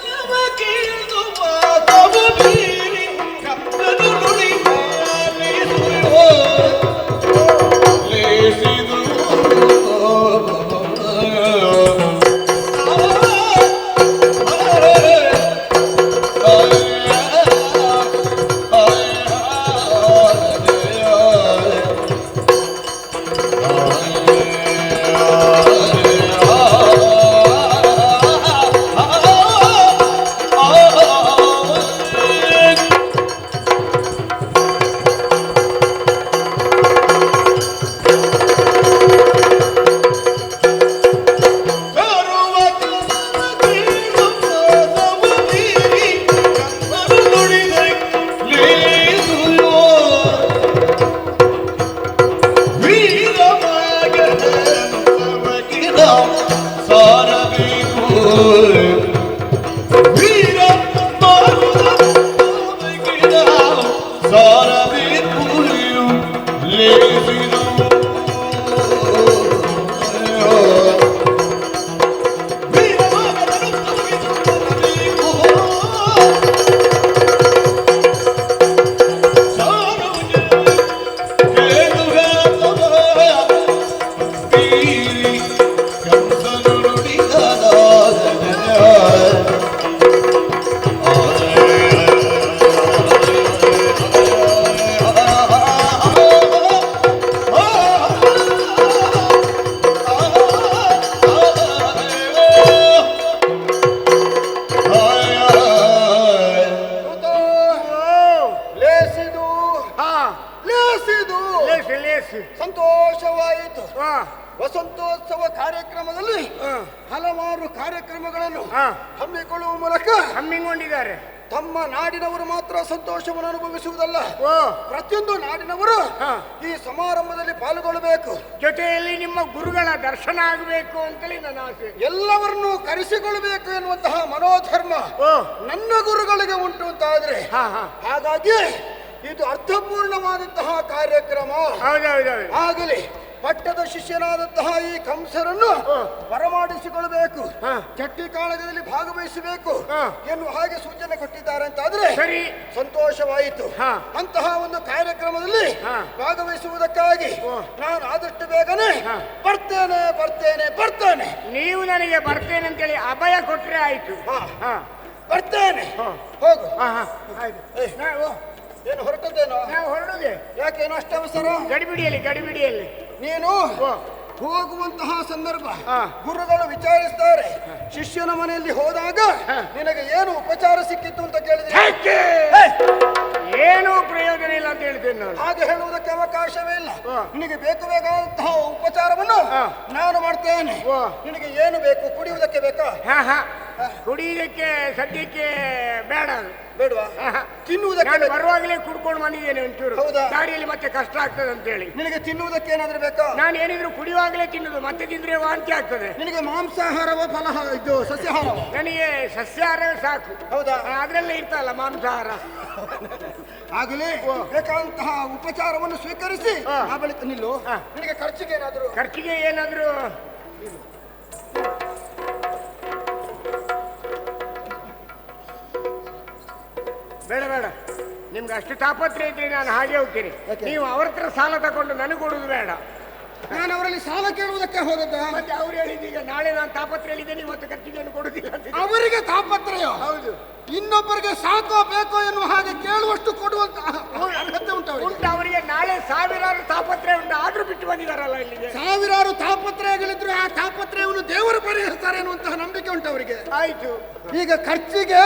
Speaker 4: ಕೀಳು ಮಾತವು
Speaker 6: ಲೇಸಿದು
Speaker 7: ಲೇಸು ಲೇಸು.
Speaker 6: ಸಂತೋಷವಾಯಿತು.
Speaker 7: ಆ,
Speaker 6: ವಸಂತೋತ್ಸವ ಕಾರ್ಯಕ್ರಮದಲ್ಲಿ ಹಲವಾರು ಕಾರ್ಯಕ್ರಮಗಳನ್ನು
Speaker 7: ಆ.
Speaker 6: ಹಮ್ಮಿಕೊಳ್ಳುವ ಮೂಲಕ
Speaker 7: ಹಮ್ಮಿಕೊಂಡಿದ್ದಾರೆ.
Speaker 6: ತಮ್ಮ ನಾಡಿನವರು ಮಾತ್ರ ಸಂತೋಷವನ್ನು ಅನುಭವಿಸುವುದಲ್ಲ,
Speaker 7: ಓ,
Speaker 6: ಪ್ರತಿಯೊಂದು ನಾಡಿನವರು
Speaker 7: ಹಾ.
Speaker 6: ಈ ಸಮಾರಂಭದಲ್ಲಿ ಪಾಲ್ಗೊಳ್ಳಬೇಕು,
Speaker 7: ಜೊತೆಯಲ್ಲಿ ನಿಮ್ಮ ಗುರುಗಳ ದರ್ಶನ ಆಗಬೇಕು ಅಂತೇಳಿ ನನ್ನ ಆಸೆ.
Speaker 6: ಎಲ್ಲವರನ್ನೂ ಕರೆಸಿಕೊಳ್ಳಬೇಕು ಎನ್ನುವಂತಹ ಮನೋಧರ್ಮ
Speaker 7: ಓ,
Speaker 6: ನನ್ನ ಗುರುಗಳಿಗೆ ಉಂಟು ಅಂತಾದ್ರೆ
Speaker 7: ಹಾ ಹಾ,
Speaker 6: ಹಾಗಾಗಿ ಇದು ಅರ್ಥಪೂರ್ಣವಾದಂತಹ ಕಾರ್ಯಕ್ರಮ
Speaker 7: ಹೌದೌದೌದು.
Speaker 6: ಆಗಲಿ. ಪಟ್ಟದ ಶಿಷ್ಯನಾದಂತಹ ಈ ಕಂಸರನ್ನು ಬರಮಾಡಿಸಿಕೊಳ್ಳಬೇಕು,
Speaker 7: ಹಾ.
Speaker 6: ಚಟ್ಟಿ ಕಾಳಗದಲ್ಲಿ ಭಾಗವಹಿಸಬೇಕು
Speaker 7: ಹಾ.
Speaker 6: ಎನ್ನುವ ಹಾಗೆ ಸೂಚನೆ ಕೊಟ್ಟಿದ್ದಾರೆ ಅಂತಾದ್ರೆ
Speaker 7: ಸರಿ.
Speaker 6: ಸಂತೋಷವಾಯಿತು.
Speaker 7: ಹಾ.
Speaker 6: ಅಂತಹ ಒಂದು ಕಾರ್ಯಕ್ರಮದಲ್ಲಿ
Speaker 7: ಹಾ.
Speaker 6: ಭಾಗವಹಿಸುವುದಕ್ಕಾಗಿ ನಾನು ಆದಷ್ಟು ಬೇಗನೆ
Speaker 7: ಹಾ.
Speaker 6: ಬರ್ತೇನೆ ಬರ್ತೇನೆ ಬರ್ತೇನೆ.
Speaker 7: ನೀವು ನನಗೆ ಬರ್ತೇನೆ ಅಂತೇಳಿ ಅಭಯ ಕೊಟ್ರೆ ಆಯ್ತು.
Speaker 6: ಹಾ.
Speaker 7: ಹಾ
Speaker 6: ಬರ್ತೇನೆ.
Speaker 7: ಹಾ.
Speaker 6: ಹೋಗು.
Speaker 7: ಹಾ ಹಾ, ಆಯ್ತು.
Speaker 6: ಏ, ಏನು ಹೊರಟದ್ದೇನೋ?
Speaker 7: ನಾವು ಹೊರಡುದೆ
Speaker 6: ಯಾಕೇನು ಅಷ್ಟು ಅವಸರ?
Speaker 7: ಗಡಿಬಿಡಿಯಲ್ಲಿ ಗಡಿಬಿಡಿಯಲ್ಲಿ.
Speaker 6: ನೀನು
Speaker 7: ಓ,
Speaker 6: ಹೋಗುವಂತಹ ಸಂದರ್ಭ
Speaker 7: ಹಾ.
Speaker 6: ಗುರುಗಳು ವಿಚಾರಿಸ್ತಾರೆ, ಶಿಷ್ಯನ ಮನೆಯಲ್ಲಿ ಹೋದಾಗ ನಿನಗೆ ಏನು ಉಪಚಾರ ಸಿಕ್ಕಿತ್ತು ಅಂತ ಕೇಳಿದ್ರೆ
Speaker 7: ಯಾಕೆ? ಏನೂ ಪ್ರಯೋಜನ ಇಲ್ಲ ಅಂತ ಹೇಳ್ತೇನೆ ನಾನು.
Speaker 6: ಹಾಗೆ ಹೇಳುವುದಕ್ಕೆ ಅವಕಾಶವೇ ಇಲ್ಲ.
Speaker 7: ಹಾ.
Speaker 6: ನಿನಗೆ ಬೇಕು ಬೇಕಾದಂತಹ ಉಪಚಾರವನ್ನು
Speaker 7: ಹಾ.
Speaker 6: ನಾನು ಮಾಡ್ತೇನೆ.
Speaker 7: ಹಾ.
Speaker 6: ನಿನಗೆ ಏನು ಬೇಕು? ಕುಡಿಯುವುದಕ್ಕೆ ಬೇಕಾ?
Speaker 7: ಹಾ ಹಾ, ಕುಡಿಯುವುದಕ್ಕೆ ಸದ್ಯಕ್ಕೆ ಬೇಡ ಅದು.
Speaker 6: ಬೇಡವಾ?
Speaker 7: ಹಾ, ಹಾ.
Speaker 6: ತಿನ್ನುವುದಕ್ಕೆ
Speaker 7: ನಾನು
Speaker 6: ಬೇಕಾ?
Speaker 7: ಬರುವಾಗಲೇ ಕುಡ್ಕೊಂಡು ಬಂದಿದ್ದೇನೆ ಒಂಚೂರು.
Speaker 6: ಹೌದಾ?
Speaker 7: ದಾರಿಯಲ್ಲಿ ಮತ್ತೆ ಕಷ್ಟ ಆಗ್ತದೆ ಅಂತೇಳಿ.
Speaker 6: ನಿನಗೆ ತಿನ್ನುವುದಕ್ಕೆ ಏನಾದ್ರೂ ಬೇಕಾ?
Speaker 7: ನಾನು ಏನಿದ್ರು ಕುಡಿಯುವಾಗಲೇ ತಿನ್ನುದು, ಮತ್ತೆ ತಿಂದ್ರೆ ವಾಂತಿ ಆಗ್ತದೆ.
Speaker 6: ನಿನಗೆ ಮಾಂಸಾಹಾರವ ಇದು ಸಸ್ಯಾಹಾರವ?
Speaker 7: ನನಗೆ ಸಸ್ಯಾಹಾರವೇ ಸಾಕು.
Speaker 6: ಹೌದಾ?
Speaker 7: ಅದ್ರಲ್ಲೇ ಇರ್ತಲ್ಲ ಮಾಂಸಾಹಾರ.
Speaker 6: ಆಗಲೇ ಬೇಕಾದಂತಹ ಉಪಚಾರವನ್ನು ಸ್ವೀಕರಿಸಿ ಆ ಬಳಿಕ ನಿಲ್ಲು.
Speaker 7: ಹಾ.
Speaker 6: ನಿನಗೆ ಖರ್ಚಿಗೆ ಏನಾದ್ರು?
Speaker 7: ಖರ್ಚಿಗೆ ಏನಾದ್ರು ಬೇಡ ಬೇಡ. ನಿಮ್ಗೆ ಅಷ್ಟು ತಾಪತ್ರೆ ಇದ್ರೆ ನಾನು ಹಾಗೆ ಹೋಗ್ತೀನಿ.
Speaker 6: ಯಾಕೆ?
Speaker 7: ನೀವು ಅವ್ರ ಹತ್ರ ಸಾಲ ತಗೊಂಡು ನನಗೆ ಕೊಡುದು ಬೇಡ.
Speaker 6: ನಾನು ಅವರಲ್ಲಿ ಸಾಲ ಕೇಳುವುದಕ್ಕೆ ಹೋದದ್ದ?
Speaker 7: ಮತ್ತೆ ಅವ್ರು ಹೇಳಿದೀಗ ನಾಳೆ ನಾನು ತಾಪತ್ರೆಯಲ್ಲಿದ್ದೇನೆ, ಇವತ್ತು ಖರ್ಚಿಗೆಯನ್ನು ಕೊಡುದಿಲ್ಲ ಅಂತ.
Speaker 6: ಅವರಿಗೆ ತಾಪತ್ರಯ,
Speaker 7: ಹೌದು.
Speaker 6: ಇನ್ನೊಬ್ಬರಿಗೆ ಸಾಕೋ ಬೇಕೋ ಎನ್ನುವ ಹಾಗೆ ಕೇಳುವಷ್ಟು ಕೊಡುವಂತ ಅರ್ಹತೆ ಉಂಟು ಅವರಿಗೆ.
Speaker 7: ಉಂಟು ಅವರಿಗೆ. ನಾಳೆ ಸಾವಿರಾರು ತಾಪತ್ರೆ ಉಂಟು, ಆದ್ರೂ ಬಿಟ್ಟು ಬಂದಿದಾರಲ್ಲ ಇಲ್ಲಿಗೆ.
Speaker 6: ಸಾವಿರಾರು ತಾಪತ್ರಯಗಳಿದ್ರು ಆ ತಾಪತ್ರಯವನ್ನು ದೇವರು ಪರಿಹರಿಸ್ತಾರೆ ಎನ್ನುವಂತಹ ನಂಬಿಕೆ ಉಂಟು ಅವರಿಗೆ.
Speaker 7: ಆಯ್ತು.
Speaker 6: ಈಗ ಖರ್ಚಿಗೆ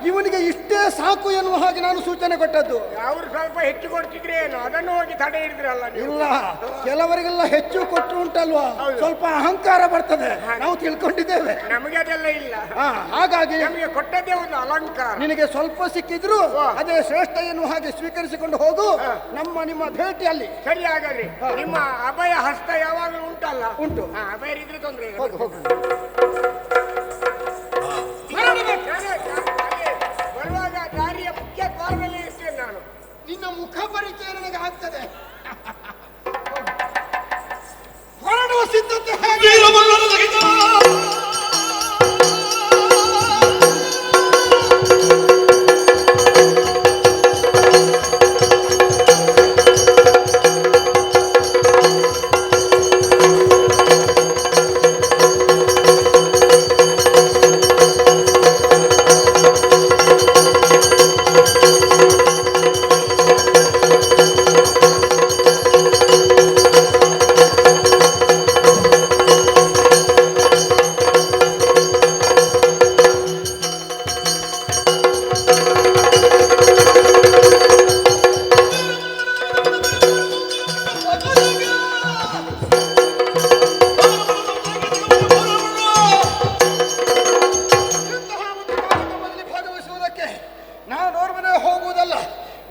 Speaker 6: ಇವನಿಗೆ ಇಷ್ಟೇ ಸಾಕು ಎನ್ನುವ ಹಾಗೆ ನಾನು ಸೂಚನೆ ಕೊಟ್ಟದ್ದು.
Speaker 7: ಅವರು ಸ್ವಲ್ಪ ಹೆಚ್ಚು ಕೊಡ್ತಿದ್ರೆ ಏನು, ಅದನ್ನು ಹೋಗಿ ತಡೆ ಹಿಡಿದ್ರಲ್ಲ ನೀವು.
Speaker 6: ಇಲ್ಲ, ಕೆಲವರಿಗೆಲ್ಲ ಹೆಚ್ಚು ಕೊಟ್ಟು ಉಂಟಲ್ವಾ,
Speaker 7: ಹೌದು.
Speaker 6: ಸ್ವಲ್ಪ ಅಹಂಕಾರ ಬರ್ತದೆ, ನಾವು ತಿಳ್ಕೊಂಡಿದ್ದೇವೆ.
Speaker 7: ನಮಗೆ ಅದೆಲ್ಲ ಇಲ್ಲ.
Speaker 6: ಹಾಗಾಗಿ
Speaker 7: ನಮಗೆ ಕೊಟ್ಟದ್ದೇ ಒಂದು ಅಲಂಕಾರ.
Speaker 6: ನಿನಗೆ ಸ್ವಲ್ಪ ಸಿಕ್ಕಿದ್ರು ಅದೇ ಶ್ರೇಷ್ಠ ಎನ್ನುವ ಹಾಗೆ ಸ್ವೀಕರಿಸಿಕೊಂಡು ಹೋಗು. ನಿಮ್ಮ ಭೇಟಿಯಲ್ಲಿ
Speaker 7: ಸರಿ. ಹಾಗಾದ್ರೆ ನಿಮ್ಮ ಅಭಯ ಹಸ್ತ ಯಾವಾಗಲೂ ಉಂಟಲ್ಲ?
Speaker 6: ಉಂಟು.
Speaker 7: ಅಭಯ ಇದ್ರೆ ತೊಂದ್ರೆ ಇಲ್ಲ.
Speaker 6: ಹೋಗು ಹೋಗು.
Speaker 7: ಬರುವಾಗ ದಾರಿಯ ಮುಖ್ಯ ದ್ವಾರದಲ್ಲಿ ಇರ್ತೇನೆ ನಾನು.
Speaker 6: ನಿನ್ನ ಮುಖ ಪರಿಚಯ ನನಗೆ ಆಗ್ತದೆ. ಹೊರಡುವ ಸಿದ್ಧತೆ ಹೇಗೆ?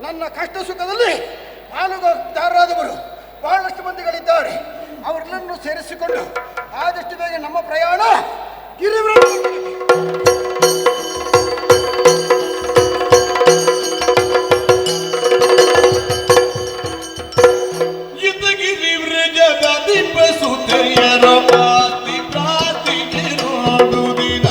Speaker 6: ನನ್ನ ಕಷ್ಟ ಸುಖದಲ್ಲಿ ಪಾಲುಗಾರರಾದವರು ಬಹಳಷ್ಟು ಮಂದಿಗಳಿದ್ದಾರೆ. ಅವರೆಲ್ಲರನ್ನು ಸೇರಿಸಿಕೊಂಡು ಆದಷ್ಟು ಬೇಗ ನಮ್ಮ ಪ್ರಯಾಣ
Speaker 4: ಗಿರಿಗಿರಿ ವ್ರಜದ ದೀಪ ಸುತೆಯರ ಪ್ರಾತಿ ಪ್ರಾತಿ ಗಿರುದುದಿನ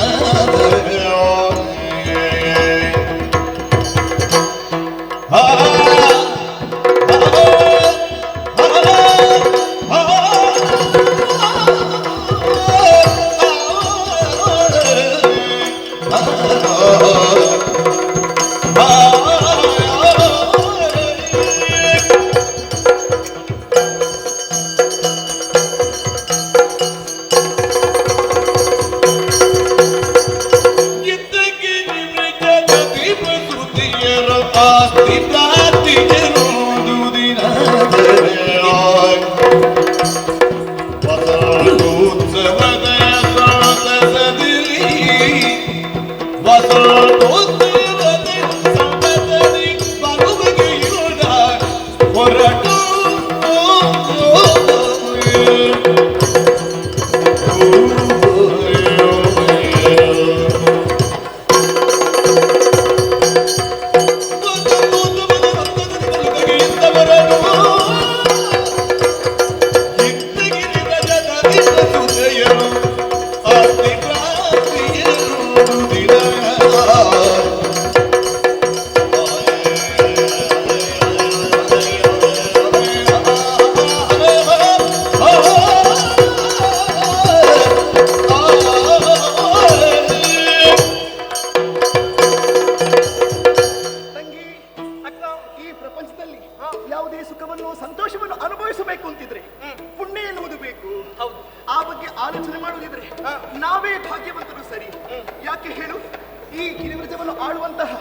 Speaker 6: ನೀವು ಸಂತೋಷವನ್ನು ಅನುಭವಿಸಬೇಕು ಅಂತಿದ್ರೆ ಪುಣ್ಯ ಎನ್ನುವುದು ಬೇಕು.
Speaker 2: ಹೌದು.
Speaker 6: ಆ ಬಗ್ಗೆ ಆಲೋಚನೆ ಮಾಡುವುದಿದ್ರೆ ನಾವೇ ಭಾಗ್ಯವಂತರು ಸರಿ. ಯಾಕೆ ಹೇಳು, ಈ ಗಿರಿವ್ರಜವನ್ನು ಆಳುವಂತಹ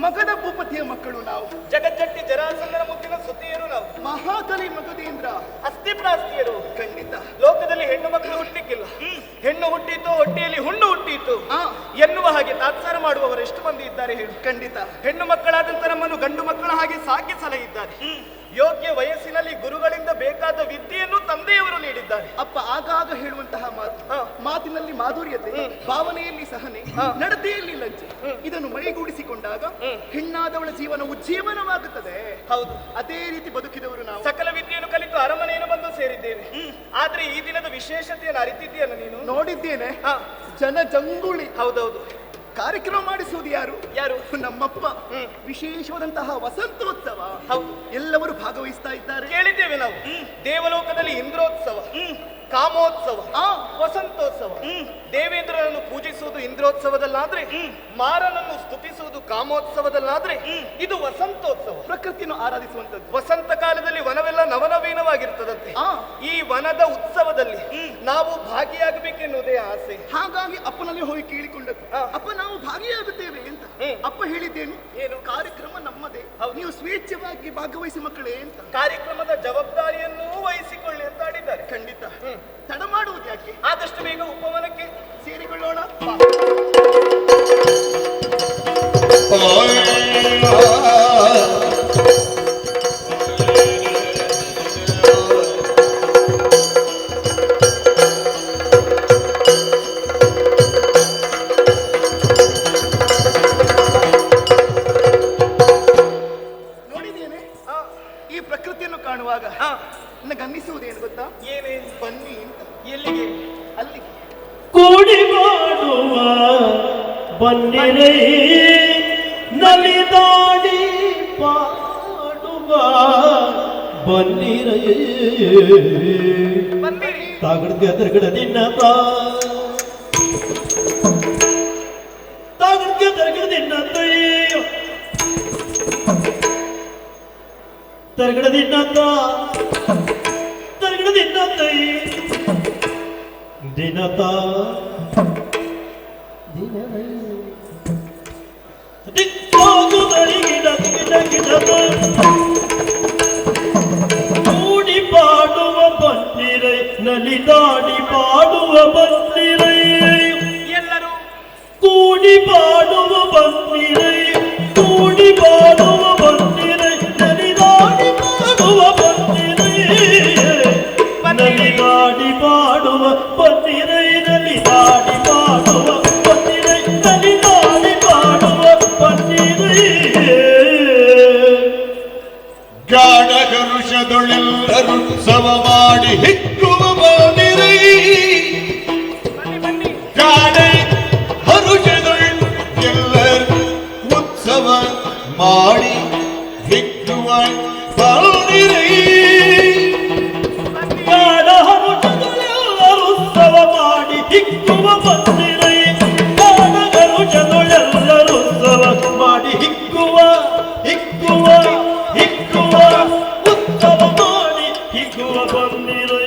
Speaker 6: ಮಗದ ಭೂಪತಿಯ ಮಕ್ಕಳು ನಾವು.
Speaker 2: ಜಗಜ್ಜಟ್ಟಿ ಜರಾಸಂಧನ ಮುತ್ತಿನ ಸುದ್ದಿಯರು ನಾವು.
Speaker 6: ಮಹಾಕಲಿ ಮಗದೇಂದ್ರ
Speaker 2: ಅಸ್ಥಿಪ್ರಾಸ್ತಿಯರು.
Speaker 6: ಖಂಡಿತ
Speaker 2: ಲೋಕದಲ್ಲಿ ಹೆಣ್ಣು ಮಕ್ಕಳು ಹುಟ್ಟಲಿಕ್ಕಿಲ್ಲ. ಹೆಣ್ಣು ಹುಟ್ಟಿತು, ಹೊಟ್ಟೆಯಲ್ಲಿ ಹುಣ್ಣು ಹುಟ್ಟಿತು ಎನ್ನುವ ಹಾಗೆ ತಾತ್ಸಾರ ಮಾಡುವವರು ಎಷ್ಟು ಮಂದಿ ಇದ್ದಾರೆ ಹೇಳು.
Speaker 6: ಖಂಡಿತ
Speaker 2: ಹೆಣ್ಣು ಮಕ್ಕಳಾದಂತ ನಮ್ಮನ್ನು ಗಂಡು ಮಕ್ಕಳ ಹಾಗೆ ಸಾಕಿ ಸಲಹಿದ್ದಾರೆ. ಯೋಗ್ಯ ವಯಸ್ಸಿನಲ್ಲಿ ಗುರುಗಳಿಂದ ಬೇಕಾದ ವಿದ್ಯೆಯನ್ನು ತಂದೆಯವರು ನೀಡಿದ್ದಾರೆ.
Speaker 6: ಅಪ್ಪ ಆಗಾಗ ಹೇಳುವಂತಹ ಮಾತಿನಲ್ಲಿ ಮಾಧುರ್ಯತೆ, ಭಾವನೆಯಲ್ಲಿ ಸಹನೆ, ನಡತೆಯಲ್ಲಿ ಲಜ್ಜೆ, ಇದನ್ನು ಮೈಗೂಡಿಸಿಕೊಂಡಾಗ ಹೆಣ್ಣಾದವಳ ಜೀವನ ಉಜ್ಜೀವನವಾಗುತ್ತದೆ.
Speaker 2: ಹೌದು,
Speaker 6: ಅದೇ ರೀತಿ ಬದುಕಿದವರು ನಾವು.
Speaker 2: ಸಕಲ ವಿದ್ಯೆಯನ್ನು ಕಲಿತು ಅರಮನೆಯನ್ನು ಬಂದು ಸೇರಿದ್ದೇವೆ. ಆದ್ರೆ ಈ ದಿನದ ವಿಶೇಷತೆಯನ್ನು ಅರಿತಿದ್ದೀಯಲ್ಲ ನೀನು?
Speaker 6: ನೋಡಿದ್ದೇನೆ, ಜನ ಜಂಗುಳಿ.
Speaker 2: ಹೌದೌದು.
Speaker 6: ಕಾರ್ಯಕ್ರಮ ಮಾಡಿಸುವುದು ಯಾರು?
Speaker 2: ಯಾರು?
Speaker 6: ನಮ್ಮಪ್ಪ. ವಿಶೇಷವಾದಂತಹ ವಸಂತೋತ್ಸವ.
Speaker 2: ಹೌದು,
Speaker 6: ಎಲ್ಲವರು ಭಾಗವಹಿಸ್ತಾ ಇದ್ದಾರೆ.
Speaker 2: ಕೇಳಿದ್ದೇವೆ ನಾವು. ದೇವಲೋಕದಲ್ಲಿ ಇಂದ್ರೋತ್ಸವ, ಕಾಮೋತ್ಸವ, ವಸಂತೋತ್ಸವ. ದೇವೇಂದ್ರನನ್ನು ಪೂಜಿಸುವುದು ಇಂದ್ರೋತ್ಸವದಲ್ಲಾದ್ರೆ, ಮಾರನನ್ನು ಸ್ತುತಿಸುವುದು ಕಾಮೋತ್ಸವದಲ್ಲಾದ್ರೆ, ಇದು ವಸಂತೋತ್ಸವ.
Speaker 6: ಪ್ರಕೃತಿಯನ್ನು ಆರಾಧಿಸುವಂತದ್ದು.
Speaker 2: ವಸಂತ ಕಾಲದಲ್ಲಿ ವನವೆಲ್ಲ ನವನವೀನವಾಗಿರ್ತದಂತೆ. ಈ ವನದ ಉತ್ಸವದಲ್ಲಿ ನಾವು ಭಾಗಿಯಾಗಬೇಕೆನ್ನುವುದೇ ಆಸೆ.
Speaker 6: ಹಾಗಾಗಿ ಅಪ್ಪನಲ್ಲಿ ಹೋಗಿ ಕೇಳಿಕೊಂಡದ್ದು, ಅಪ್ಪ ನಾವು ಭಾಗಿಯಾಗುತ್ತೇವೆ ಅಂತ. ಅಪ್ಪ ಹೇಳಿದ್ದೇನು?
Speaker 2: ಏನು?
Speaker 6: ಕಾರ್ಯಕ್ರಮ ನಮ್ಮದೇ, ನೀವು ಸ್ವೇಚ್ಛವಾಗಿ ಭಾಗವಹಿಸಿ ಮಕ್ಕಳೇ ಅಂತ.
Speaker 2: ಕಾರ್ಯಕ್ರಮದ ಜವಾಬ್ದಾರಿಯನ್ನು ವಹಿಸಿಕೊಳ್ಳಿ ಅಂತ ಆಡಿದ್ದಾರೆ.
Speaker 6: ಖಂಡಿತ. ತಡ ಮಾಡುವುದು ಯಾಕೆ?
Speaker 2: ಆದಷ್ಟು ಬೇಗ ಉಪವನಕ್ಕೆ
Speaker 6: ಸೇರಿಕೊಳ್ಳೋಣ. ನೋಡಿದ್ದೇನೆ, ಈ ಪ್ರಕೃತಿಯನ್ನು ಕಾಣುವಾಗ ನನಗೆ ಅನ್ನಿಸುವುದೇನು ಗೊತ್ತಾ?
Speaker 2: ಏನೇನು?
Speaker 6: ಬನ್ನಿ ಅಂತ.
Speaker 2: ಎಲ್ಲಿಗೆ?
Speaker 6: ಅಲ್ಲಿಗೆ.
Speaker 5: ಕೂಡಿ ಮಾಡುವ ಬನ್ನಿರೈ, ನಲಿದಾಡಿ ಪಾಡುವ ಬನ್ನಿರೈ.
Speaker 2: ಬನ್ನಿರಿ.
Speaker 5: ತಾಗಡ್ಗೆ ಅದರ್ಗಡ ನಿನ್ನ ತಾಗಡ್ಗೆ ಅದರ್ಗಡ ನಿನ್ನ ತಯ್ಯೋ ತರ್ಗಡ ನಿನ್ನ ತರ್ಗಡ ನಿನ್ನ ತೈ ದಿನತ ಕೂಡಿ ಪಾಡುವ ಬನ್ನಿರೈ, ನಲಿದಾಡಿ ಪಾಡುವ ಬನ್ನಿರೈ.
Speaker 2: ಎಲ್ಲರೂ
Speaker 5: ಕೂಡಿ ಪಾಡುವ ಬನ್ನಿರೈ, ಕೂಡಿ ಪಾಡುವ ಬನ್ನಿರೈ, ನಲಿದಾಡಿ ಪಾಡುವ ಬನ್ನಿರೈ. ನಲಿದಾಡಿ ಪಾಡುವ ಬನ್ನಿರೈ, ನಲಿದಾಡಿ ಪಾಡುವ ಬನ್ನಿರೈ, ನಲಿದಾಡಿ ಪಾಡುವ ಬನ್ನಿರೈ.
Speaker 4: ಗಾಢ ಕರುಷದೊಳೆಲ್ಲರೂ ಉತ್ಸವ ಮಾಡಿ ಹಿಕ್ಕುವ ಬನ್ನಿರೈ. ಗಾಢ ಹರುಷದೊಳೆಲ್ಲರೂ ಉತ್ಸವ ಮಾಡಿ ಹಿಕ್ಕುವ ಬನ್ನಿರೈ.
Speaker 5: ಗಾಢ ಹರುಷದೊಳೆಲ್ಲರೂ ಉತ್ಸವ ಮಾಡಿ ಹಿಕ್ಕುವ ಬನ್ನಿರೈ. ಗಾಢ ಹರುಷದೊಳೆಲ್ಲರೂ ಉತ್ಸವ ಮಾಡಿ ಹಿಕ್ಕುವ ಹಿಕ್ಕುವ ಹಿಕ್ಕುವ ಉತ್ಸವ ಮಾಡಿ ಹಿಕ್ಕುವ ಬನ್ನಿರೈ.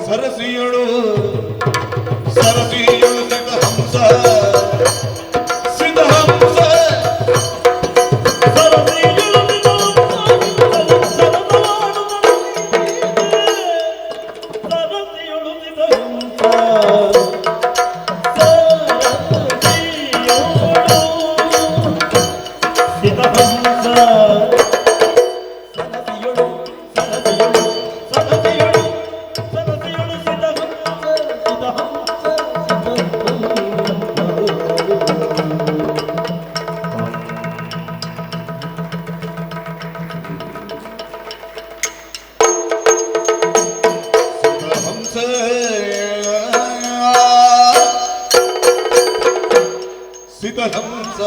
Speaker 4: ಸರಸಿಯಳು ಸರಸಿಯಳು ಸಿದ್ಧಹಂಸ ಸಿದ್ಧಹಂಸ ಸಿದ್ಧಹಂಸ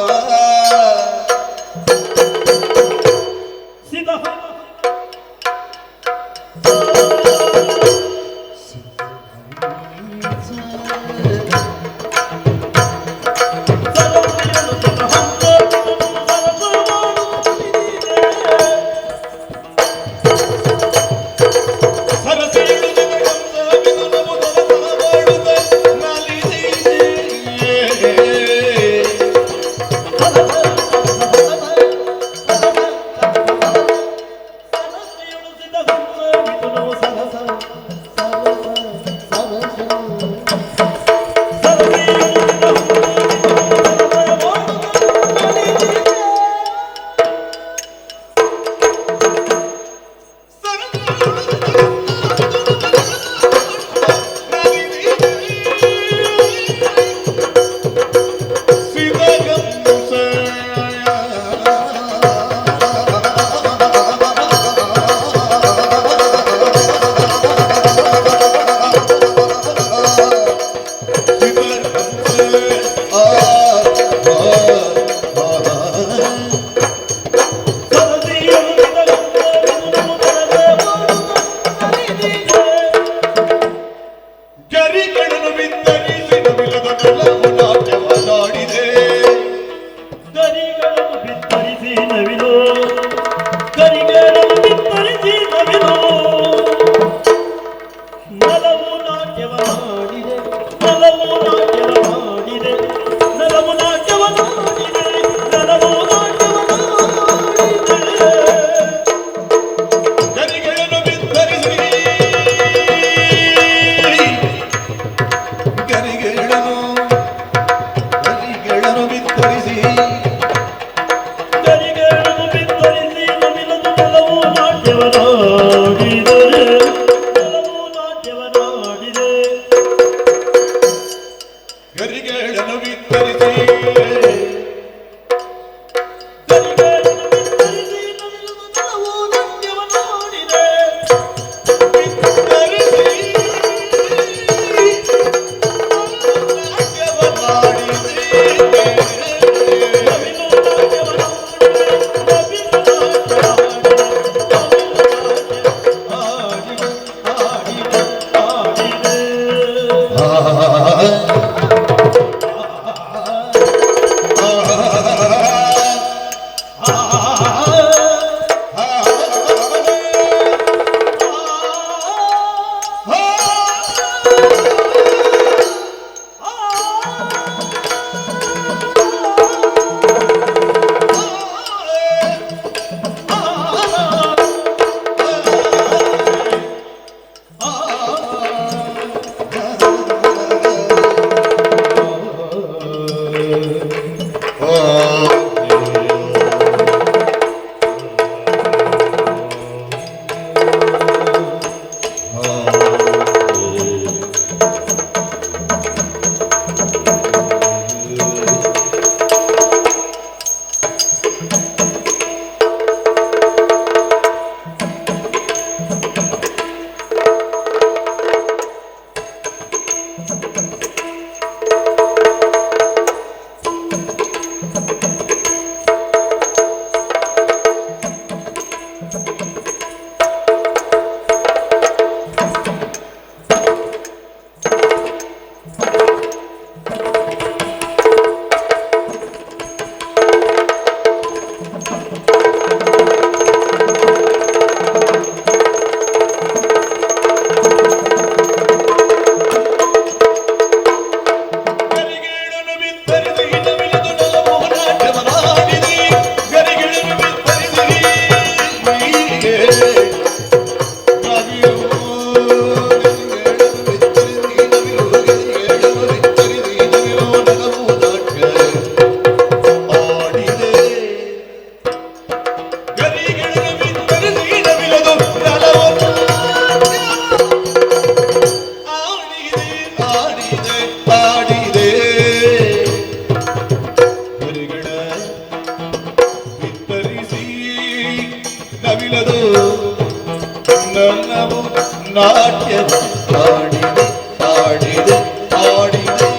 Speaker 4: ನಾಟ್ಯ ಆಡಿದೆ ಆಡಿದೆ ಆಡಿದೆ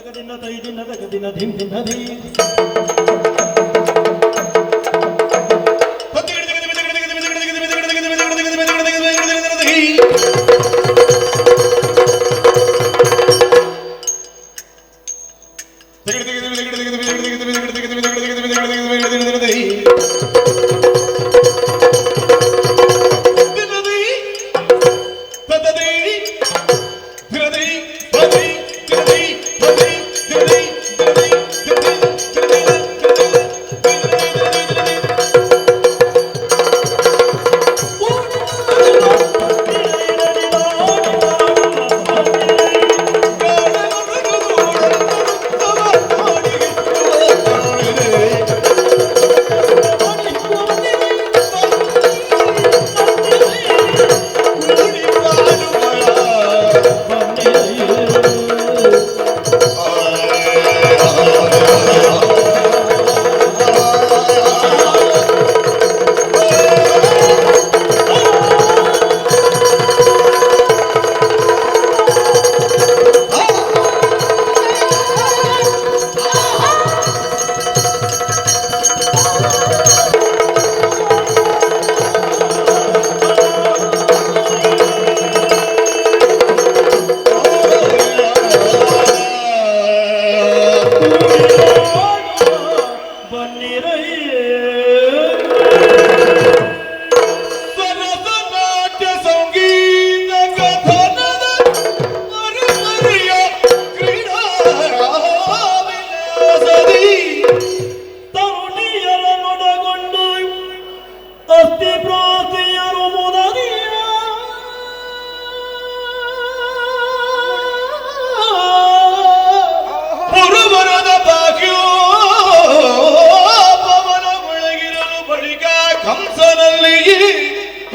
Speaker 5: ತಗದಿನ ತೈದಿನ ತಗದಿನ ಧಿಂ ಧಿಂ ಧೀ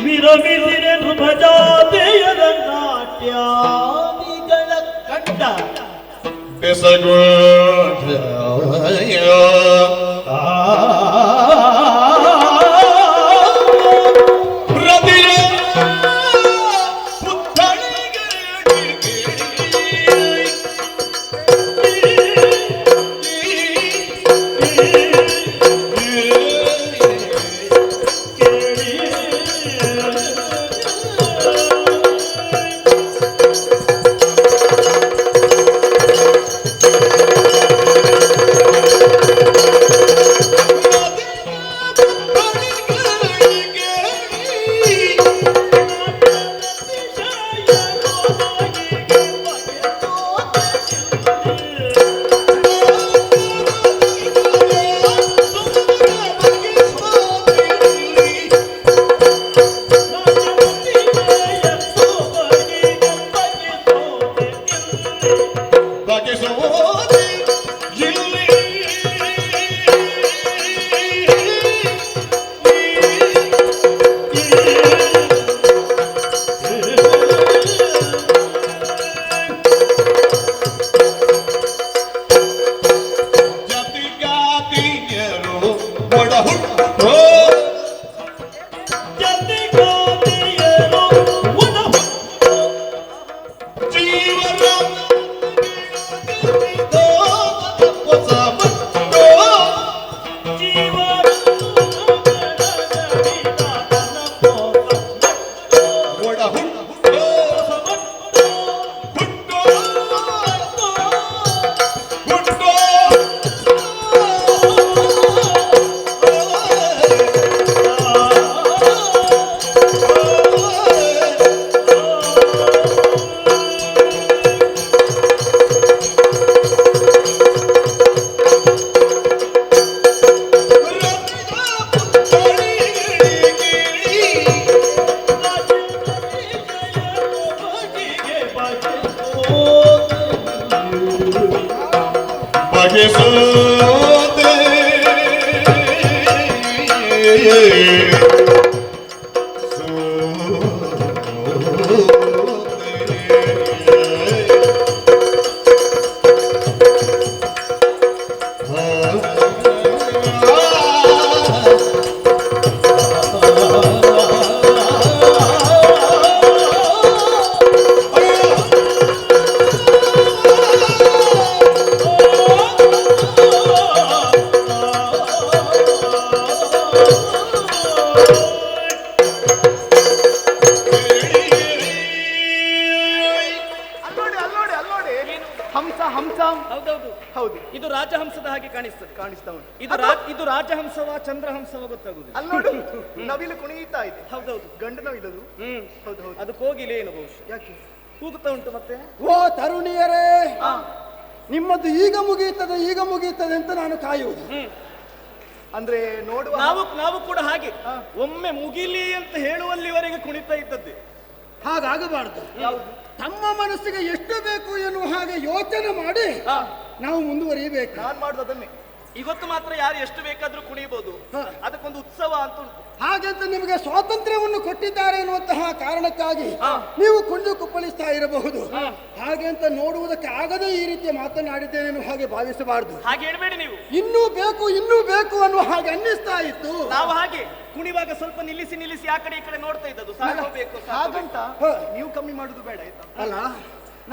Speaker 5: ವಿರಮಿಸಿರೆ ನೃಪಜಾತೆಯರ ನಾಟ್ಯಾದಿಗಳ ಕಂಡ
Speaker 8: ಹೌದು,
Speaker 2: ಇದು ರಾಜಹಂಸದ ಹಾಗೆ
Speaker 8: ಕಾಣಿಸ್ತಾ ಉಂಟು.
Speaker 2: ಇದು ರಾಜಹಂಸವ ಚಂದ್ರಹಂಸವ ಗೊತ್ತಾಗುದಿಲ್ಲ.
Speaker 8: ಅಲ್ಲಿ ನೋಡು, ನವಿಲು ಕುಣಿಯುತ್ತಾ ಇದೆ.
Speaker 2: ಹೌದೌದು,
Speaker 8: ಗಂಡು ನವಿಲದು. ಹೌದು ಹೌದು.
Speaker 2: ಅದು ಕೋಗಿಲೆ ಏನು ಬಹುಶಃ.
Speaker 8: ಯಾಕೆ
Speaker 2: ಕೂಗುತ್ತಾ ಉಂಟು ಮತ್ತೆ.
Speaker 6: ಓ ತರುಣಿಯರೇ, ನಿಮ್ಮದು ಈಗ ಮುಗಿಯುತ್ತದೆ ಅಂತ ನಾನು ಕಾಯುವುದು.
Speaker 8: ಅಂದ್ರೆ ನೋಡುವ
Speaker 2: ನಾವು ಕೂಡ ಹಾಗೆ ಒಮ್ಮೆ ಮುಗಿಲಿ ಅಂತ ಹೇಳುವಲ್ಲಿವರೆಗೆ ಕುಣಿತಾ ಇದ್ದದ್ದೇ.
Speaker 6: ಹಾಗಾಗಬಾರದು. ತಮ್ಮ ಮನಸ್ಸಿಗೆ ಎಷ್ಟು ಬೇಕು ಎನ್ನುವ ಹಾಗೆ ಯೋಚನೆ ಮಾಡಿ ನಾವು ಮುಂದುವರಿಯಬೇಕು.
Speaker 8: ನಾನ್ ಮಾಡುದನ್ನೇ.
Speaker 2: ಇವತ್ತು ಮಾತ್ರ ಯಾರು ಎಷ್ಟು ಬೇಕಾದ್ರೂ ಕುಣಿಬಹುದು, ಅದಕ್ಕೊಂದು ಉತ್ಸವ ಅಂತ ಉಂಟು.
Speaker 6: ಹಾಗಂತ ನಿಮಗೆ ಸ್ವಾತಂತ್ರ್ಯವನ್ನು ಕೊಟ್ಟಿದ್ದಾರೆ ಎನ್ನುವಂತಹ ಕಾರಣಕ್ಕಾಗಿ ನೀವು ಕುಂದು ಕುಪ್ಪಳಿಸ್ತಾ ಇರಬಹುದು. ಹಾಗೆ ಅಂತ ನೋಡುವುದಕ್ಕೆ ಆಗದೆ ಈ ರೀತಿ ಮಾತನಾಡಿದ್ದೇನೆ ಎನ್ನುವ ಹಾಗೆ ಭಾವಿಸಬಾರದು.
Speaker 2: ಹಾಗೆ ಹೇಳ್ಬೇಡಿ ನೀವು.
Speaker 6: ಇನ್ನೂ ಬೇಕು ಅನ್ನುವ ಹಾಗೆ ಅನ್ನಿಸ್ತಾ ಇತ್ತು.
Speaker 2: ನಾವು ಹಾಗೆ ಕುಣಿವಾಗ ಸ್ವಲ್ಪ ನಿಲ್ಲಿಸಿ ಆ ಕಡೆ ಈ ಕಡೆ ನೋಡ್ತಾ ಇದ್ದದ್ದು. ಸಾಕಬೇಕು
Speaker 8: ಹಾಗಂತ ನೀವು ಕಮ್ಮಿ ಮಾಡುದು ಬೇಡ ಆಯ್ತಾ?
Speaker 6: ಅಲ್ಲ,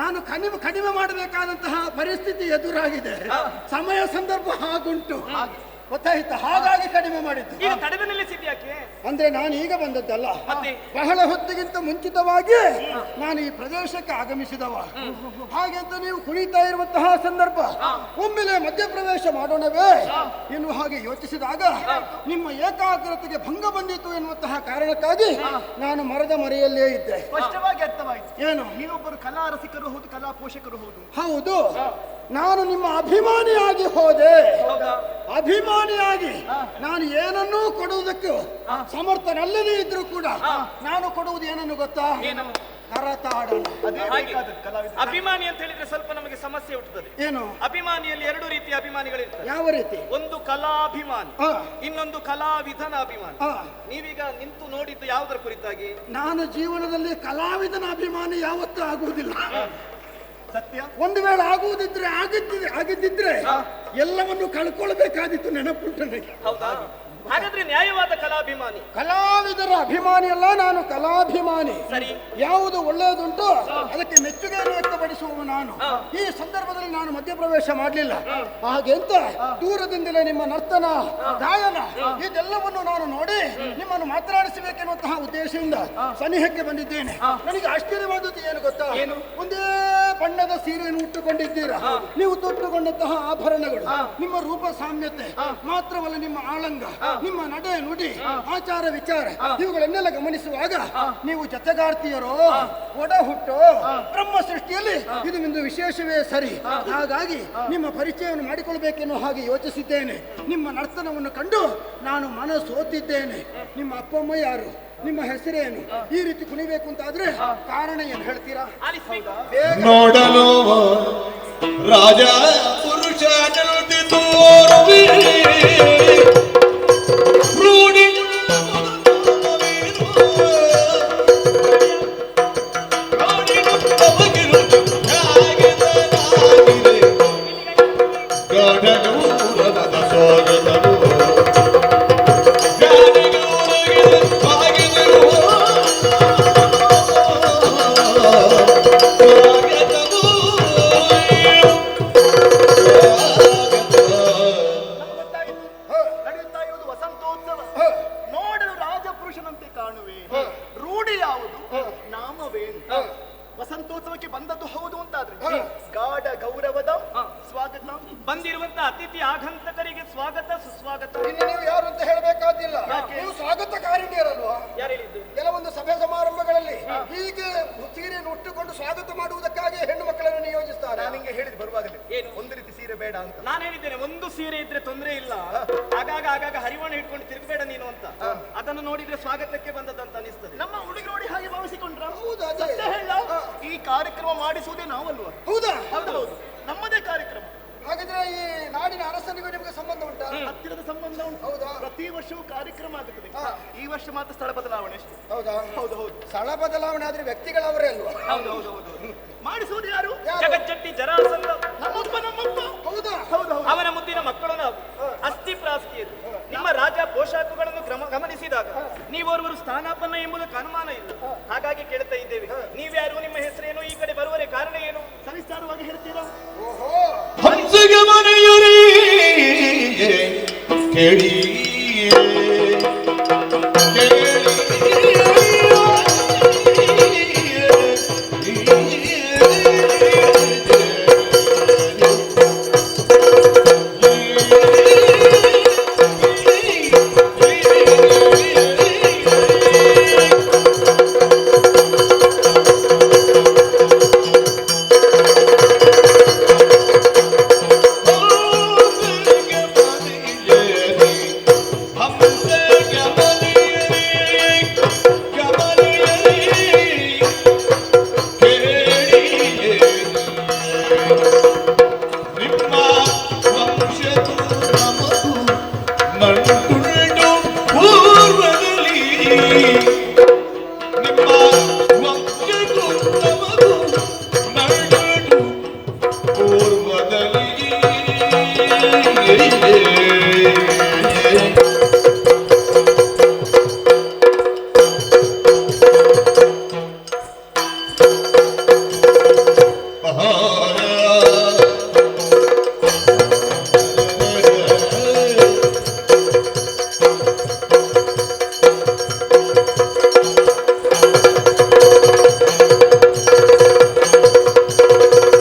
Speaker 6: ನಾನು ಕಡಿಮೆ ಮಾಡಬೇಕಾದಂತಹ ಪರಿಸ್ಥಿತಿ ಎದುರಾಗಿದೆ. ಸಮಯ ಸಂದರ್ಭ ಹಾಗುಂಟು, ಗೊತ್ತಾಯ್ತಾ? ಹಾಗಾಗಿ ಕಡಿಮೆ ಮಾಡಿದ್ದು.
Speaker 2: ಈಗ ಕಡಿಮೆ ನಿಲ್ಲಿಸಿದ್ಯಾಕೆ?
Speaker 6: ಅಂದ್ರೆ ನಾನು ಈಗ ಬಂದದ್ದಲ್ಲ,
Speaker 2: ಮತ್ತೆ?
Speaker 6: ಬಹಳ ಹೊತ್ತಿಗಿಂತ ಮುಂಚಿತವಾಗಿ ನಾನು ಈ ಪ್ರದೇಶಕ್ಕೆ ಆಗಮಿಸಿದವ. ಹಾಗೆಂತ ನೀವು ಕುಣಿತಾ ಇರುವಂತಹ ಸಂದರ್ಭ ಒಮ್ಮೆಲೆ ಮಧ್ಯಪ್ರವೇಶ ಮಾಡೋಣವೇ ಎನ್ನುವ ಹಾಗೆ ಯೋಚಿಸಿದಾಗ ನಿಮ್ಮ ಏಕಾಗ್ರತೆಗೆ ಭಂಗ ಬಂದಿತ್ತು ಎನ್ನುವಂತಹ ಕಾರಣಕ್ಕಾಗಿ ನಾನು ಮರದ ಮರೆಯಲ್ಲೇ ಇದ್ದೆ.
Speaker 8: ಸ್ಪಷ್ಟವಾಗಿ ಅರ್ಥವಾಯಿತು.
Speaker 6: ಏನು?
Speaker 8: ನೀವೊಬ್ಬರು ಕಲಾ ರಸಿಕರು ಹೌದು, ಕಲಾ ಪೋಷಕರು ಹೌದು.
Speaker 6: ಹೌದು, ನಾನು ನಿಮ್ಮ ಅಭಿಮಾನಿಯಾಗಿ ಹೋದೆ. ಅಭಿಮಾನಿಯಾಗಿ ನಾನು ಏನನ್ನೂ ಕೊಡುವುದಕ್ಕೆ ಸಮರ್ಥನಲ್ಲದೇ ಇದ್ರೂ ಕೂಡ ನಾನು ಕೊಡುವುದು ಏನನ್ನು ಗೊತ್ತಾ? ಕರತಾಡನ.
Speaker 8: ಅದೇ ಬೇಕಾದ ಕಲಾವಿದ.
Speaker 2: ಅಭಿಮಾನಿ ಅಂತ ಹೇಳಿದ್ರೆ ಸ್ವಲ್ಪ ನಮಗೆ ಸಮಸ್ಯೆ ಹುಟ್ಟುತ್ತದೆ.
Speaker 6: ಏನು?
Speaker 2: ಅಭಿಮಾನಿಯಲ್ಲಿ ಎರಡು ರೀತಿಯ ಅಭಿಮಾನಿಗಳಿರ್ತಾರೆ.
Speaker 6: ಯಾವ ರೀತಿ?
Speaker 2: ಒಂದು ಕಲಾಭಿಮಾನಿ, ಇನ್ನೊಂದು ಕಲಾವಿದನ ಅಭಿಮಾನಿ. ನೀವೀಗ ನಿಂತು ನೋಡಿದ್ದು ಯಾವುದರ ಕುರಿತಾಗಿ?
Speaker 6: ನಾನು ಜೀವನದಲ್ಲಿ ಕಲಾವಿದನ ಅಭಿಮಾನಿ ಯಾವತ್ತೂ ಆಗುವುದಿಲ್ಲ.
Speaker 8: ಸತ್ಯ.
Speaker 6: ಒಂದು ವೇಳೆ ಆಗಿದ್ದಿದ್ರೆ ಎಲ್ಲವನ್ನು ಕಳ್ಕೊಳ್ಬೇಕಾದಿತ್ತು. ನೆನಪುಂಟು ನನಗೆ.
Speaker 2: ಹೌದಾ? ಹಾಗಾದ್ರೆ ನ್ಯಾಯವಾದ ಕಲಾಭಿಮಾನಿ.
Speaker 6: ಕಲಾವಿದರ ಅಭಿಮಾನಿ ಅಲ್ಲ, ನಾನು ಕಲಾಭಿಮಾನಿ.
Speaker 2: ಸರಿ.
Speaker 6: ಯಾವುದು ಒಳ್ಳೆಯದುಂಟು ಅದಕ್ಕೆ ಮೆಚ್ಚುಗೆಯನ್ನು ವ್ಯಕ್ತಪಡಿಸುವ ನಾನು. ಈ ಸಂದರ್ಭದಲ್ಲಿ ನಾನು ಮಧ್ಯಪ್ರವೇಶ ಮಾಡಲಿಲ್ಲ. ಹಾಗೆಂತ ದೂರದಿಂದಲೇ ನಿಮ್ಮ ನರ್ತನ, ಗಾಯನ ಇದೆಲ್ಲವನ್ನು ನಾನು ನೋಡಿ ನಿಮ್ಮನ್ನು ಮಾತನಾಡಿಸಬೇಕೆನ್ನುವಂತಹ ಉದ್ದೇಶದಿಂದ ಸನಿಹಕ್ಕೆ ಬಂದಿದ್ದೇನೆ. ನನಗೆ ಆಶ್ಚರ್ಯವಾದದ್ದು ಏನು ಗೊತ್ತಾ? ಒಂದೇ ಬಣ್ಣದ ಸೀರೆಯನ್ನು ಉಟ್ಟುಕೊಂಡಿದ್ದೀರಾ. ನೀವು ತೊಟ್ಟುಕೊಂಡಂತಹ ಆಭರಣಗಳು, ನಿಮ್ಮ ರೂಪ ಸಾಮ್ಯತೆ ಮಾತ್ರವಲ್ಲ, ನಿಮ್ಮ ಆಳಂಗ, ನಿಮ್ಮ ನಡೆ ನುಡಿ, ಆಚಾರ ವಿಚಾರ ಇವುಗಳನ್ನೆಲ್ಲ ಗಮನಿಸುವಾಗ ನೀವು ಜೊತೆಗಾರ್ತಿಯರೋ ಒಡ ಹುಟ್ಟೋ ಬ್ರಹ್ಮ ಸೃಷ್ಟಿಯಲ್ಲಿ ಇದು ಒಂದು ವಿಶೇಷವೇ ಸರಿ. ಹಾಗಾಗಿ ನಿಮ್ಮ ಪರಿಚಯವನ್ನು ಮಾಡಿಕೊಳ್ಬೇಕೆನ್ನುವ ಹಾಗೆ ಯೋಚಿಸಿದ್ದೇನೆ. ನಿಮ್ಮ ನರ್ತನವನ್ನು ಕಂಡು ನಾನು ಮನಸೋತಿದ್ದೇನೆ. ನಿಮ್ಮ ಅಪ್ಪಮ್ಮ ಯಾರು? ನಿಮ್ಮ ಹೆಸರೇನು? ಈ ರೀತಿ ಕುಣಿಬೇಕು ಅಂತಾದ್ರೆ ಕಾರಣ ಏನು ಹೇಳ್ತೀರಾ?
Speaker 4: ನೋಡಲು ರಾಜ ಪುರುಷ ತೋರುವಿ ರೂಢಿ ಗಡಗೂರದ ಸ್ವಾಗತವು
Speaker 8: ವಸಂತೋತ್ಸವಕ್ಕೆ ಬಂದದ್ದು ಹೌದು ಅಂತಾದ್ರೆ ಗಾಢ ಗೌರವದ ಸ್ವಾಗತ.
Speaker 2: ಬಂದಿರುವಂತಹ ಅತಿಥಿ ಆಗಂತಕರಿಗೆ ಸ್ವಾಗತ ಸುಸ್ವಾಗತ.
Speaker 6: ಇನ್ನು ನೀವು ಯಾರು ಅಂತ ಹೇಳಬೇಕಾದಿಲ್ಲ. ನೀವು ಸ್ವಾಗತಕಾರಿಣಿಯರಲ್ವಾ?
Speaker 2: ಯಾರು ಹೇಳಿದ್ದು?
Speaker 6: ಕೆಲವೊಂದು ಸಭೆ ಸಮಾರಂಭಗಳಲ್ಲಿ ಹೀಗೆ ಸೀರೆಯನ್ನು ಉಟ್ಟುಕೊಂಡು ಸ್ವಾಗತ ಮಾಡುವುದಕ್ಕಾಗಿ ಹೆಣ್ಣು ಮಕ್ಕಳನ್ನು ನಿಯೋಜಿಸ್ತಾರೆ.
Speaker 8: ನಾನು ನಿಂಗೆ ಹೇಳಿದ್ ಬರುವಾಗಲೇ
Speaker 2: ಏನು?
Speaker 8: ಒಂದು ರೀತಿ ಸೀರೆ ಬೇಡ ಅಂತ
Speaker 2: ನಾನು ಹೇಳಿದ್ದೇನೆ. ಒಂದು ಸೀರೆ ಇದ್ರೆ ತೊಂದರೆ ಇಲ್ಲ, ಆಗಾಗ ಹರಿವಾಣ ಹಿಡ್ಕೊಂಡು ತಿರುಗಬೇಡ ನೀನು ಅಂತ. ಅದನ್ನು ನೋಡಿದ್ರೆ ಸ್ವಾಗತಕ್ಕೆ ಬಂದದಂತ ಅನಿಸ್ತದೆ.
Speaker 8: ನಮ್ಮ ಹುಡುಗಿ ನೋಡಿ ಹಾಗೆ ಭಾವಿಸಿಕೊಂಡ್ರ?
Speaker 6: ಹೌದಾ?
Speaker 8: ಈ ಕಾರ್ಯಕ್ರಮ ಮಾಡಿಸುವುದೇ ನಾವಲ್ವಾ?
Speaker 6: ಹೌದಾ?
Speaker 8: ಹೌದು, ನಮ್ಮದೇ ಕಾರ್ಯಕ್ರಮ.
Speaker 6: ಹಾಗಿದ್ರೆ ಈ ನಾಡಿನ ಅರಸನಿಗೂ ನಿಮಗೆ ಸಂಬಂಧ ಉಂಟಾ?
Speaker 8: ಹತ್ತಿರದ ಸಂಬಂಧ ಉಂಟು.
Speaker 6: ಹೌದಾ?
Speaker 8: ಪ್ರತಿ ವರ್ಷವೂ ಕಾರ್ಯಕ್ರಮ ಆಗುತ್ತದೆ. ಈ ವರ್ಷ ಮಾತ್ರ ಸ್ಥಳ ಬದಲಾವಣೆ ಅಷ್ಟೇ.
Speaker 6: ಹೌದಾ?
Speaker 8: ಹೌದು ಹೌದು.
Speaker 6: ಸ್ಥಳ ಬದಲಾವಣೆ ಆದ್ರೆ ವ್ಯಕ್ತಿಗಳವರೇ ಅಲ್ವಾ?
Speaker 8: ಹೌದು ಹೌದು ಹೌದು. ಮಾಡಿಸುವುದು ಯಾರು?
Speaker 2: ಜಗಜ್ಜಟ್ಟಿ ಜರಾಸಂಧ.
Speaker 8: ನಮ್ಮಪ್ಪ.
Speaker 6: ಹೌದಾ?
Speaker 8: ಹೌದು ಹೌದು.
Speaker 2: ಅವನ ಮುದ್ದಿನ ಮಕ್ಕಳು ನಾವು. ಅಸ್ಥಿ ಪ್ರಾಸ್ತಿಯರು. ನಿಮ್ಮ ರಾಜ ಪೋಷಾಕುಗಳನ್ನು ಗಮನಿಸಿದಾಗ ನೀವೋರ್ವರು ಸ್ಥಾನಾಪನ್ನ ಎಂಬುದಕ್ಕೆ ಅನುಮಾನ ಇಲ್ಲ. ಹಾಗಾಗಿ ಕೇಳ್ತಾ ಇದ್ದೇವೆ, ನೀವ್ಯಾರು, ನಿಮ್ಮ ಹೆಸರೇನು, ಈ ಕಡೆ ಬರುವರೆ ಕಾರಣ ಏನು?
Speaker 8: ಸವಿಸ್ತಾರವಾಗಿ ಹೇಳ್ತೀರಾ?
Speaker 6: ಓಹೋ,
Speaker 4: ಹಂಸಿಗೆ ಮನೆಯುರಿ ಕೇಳಿ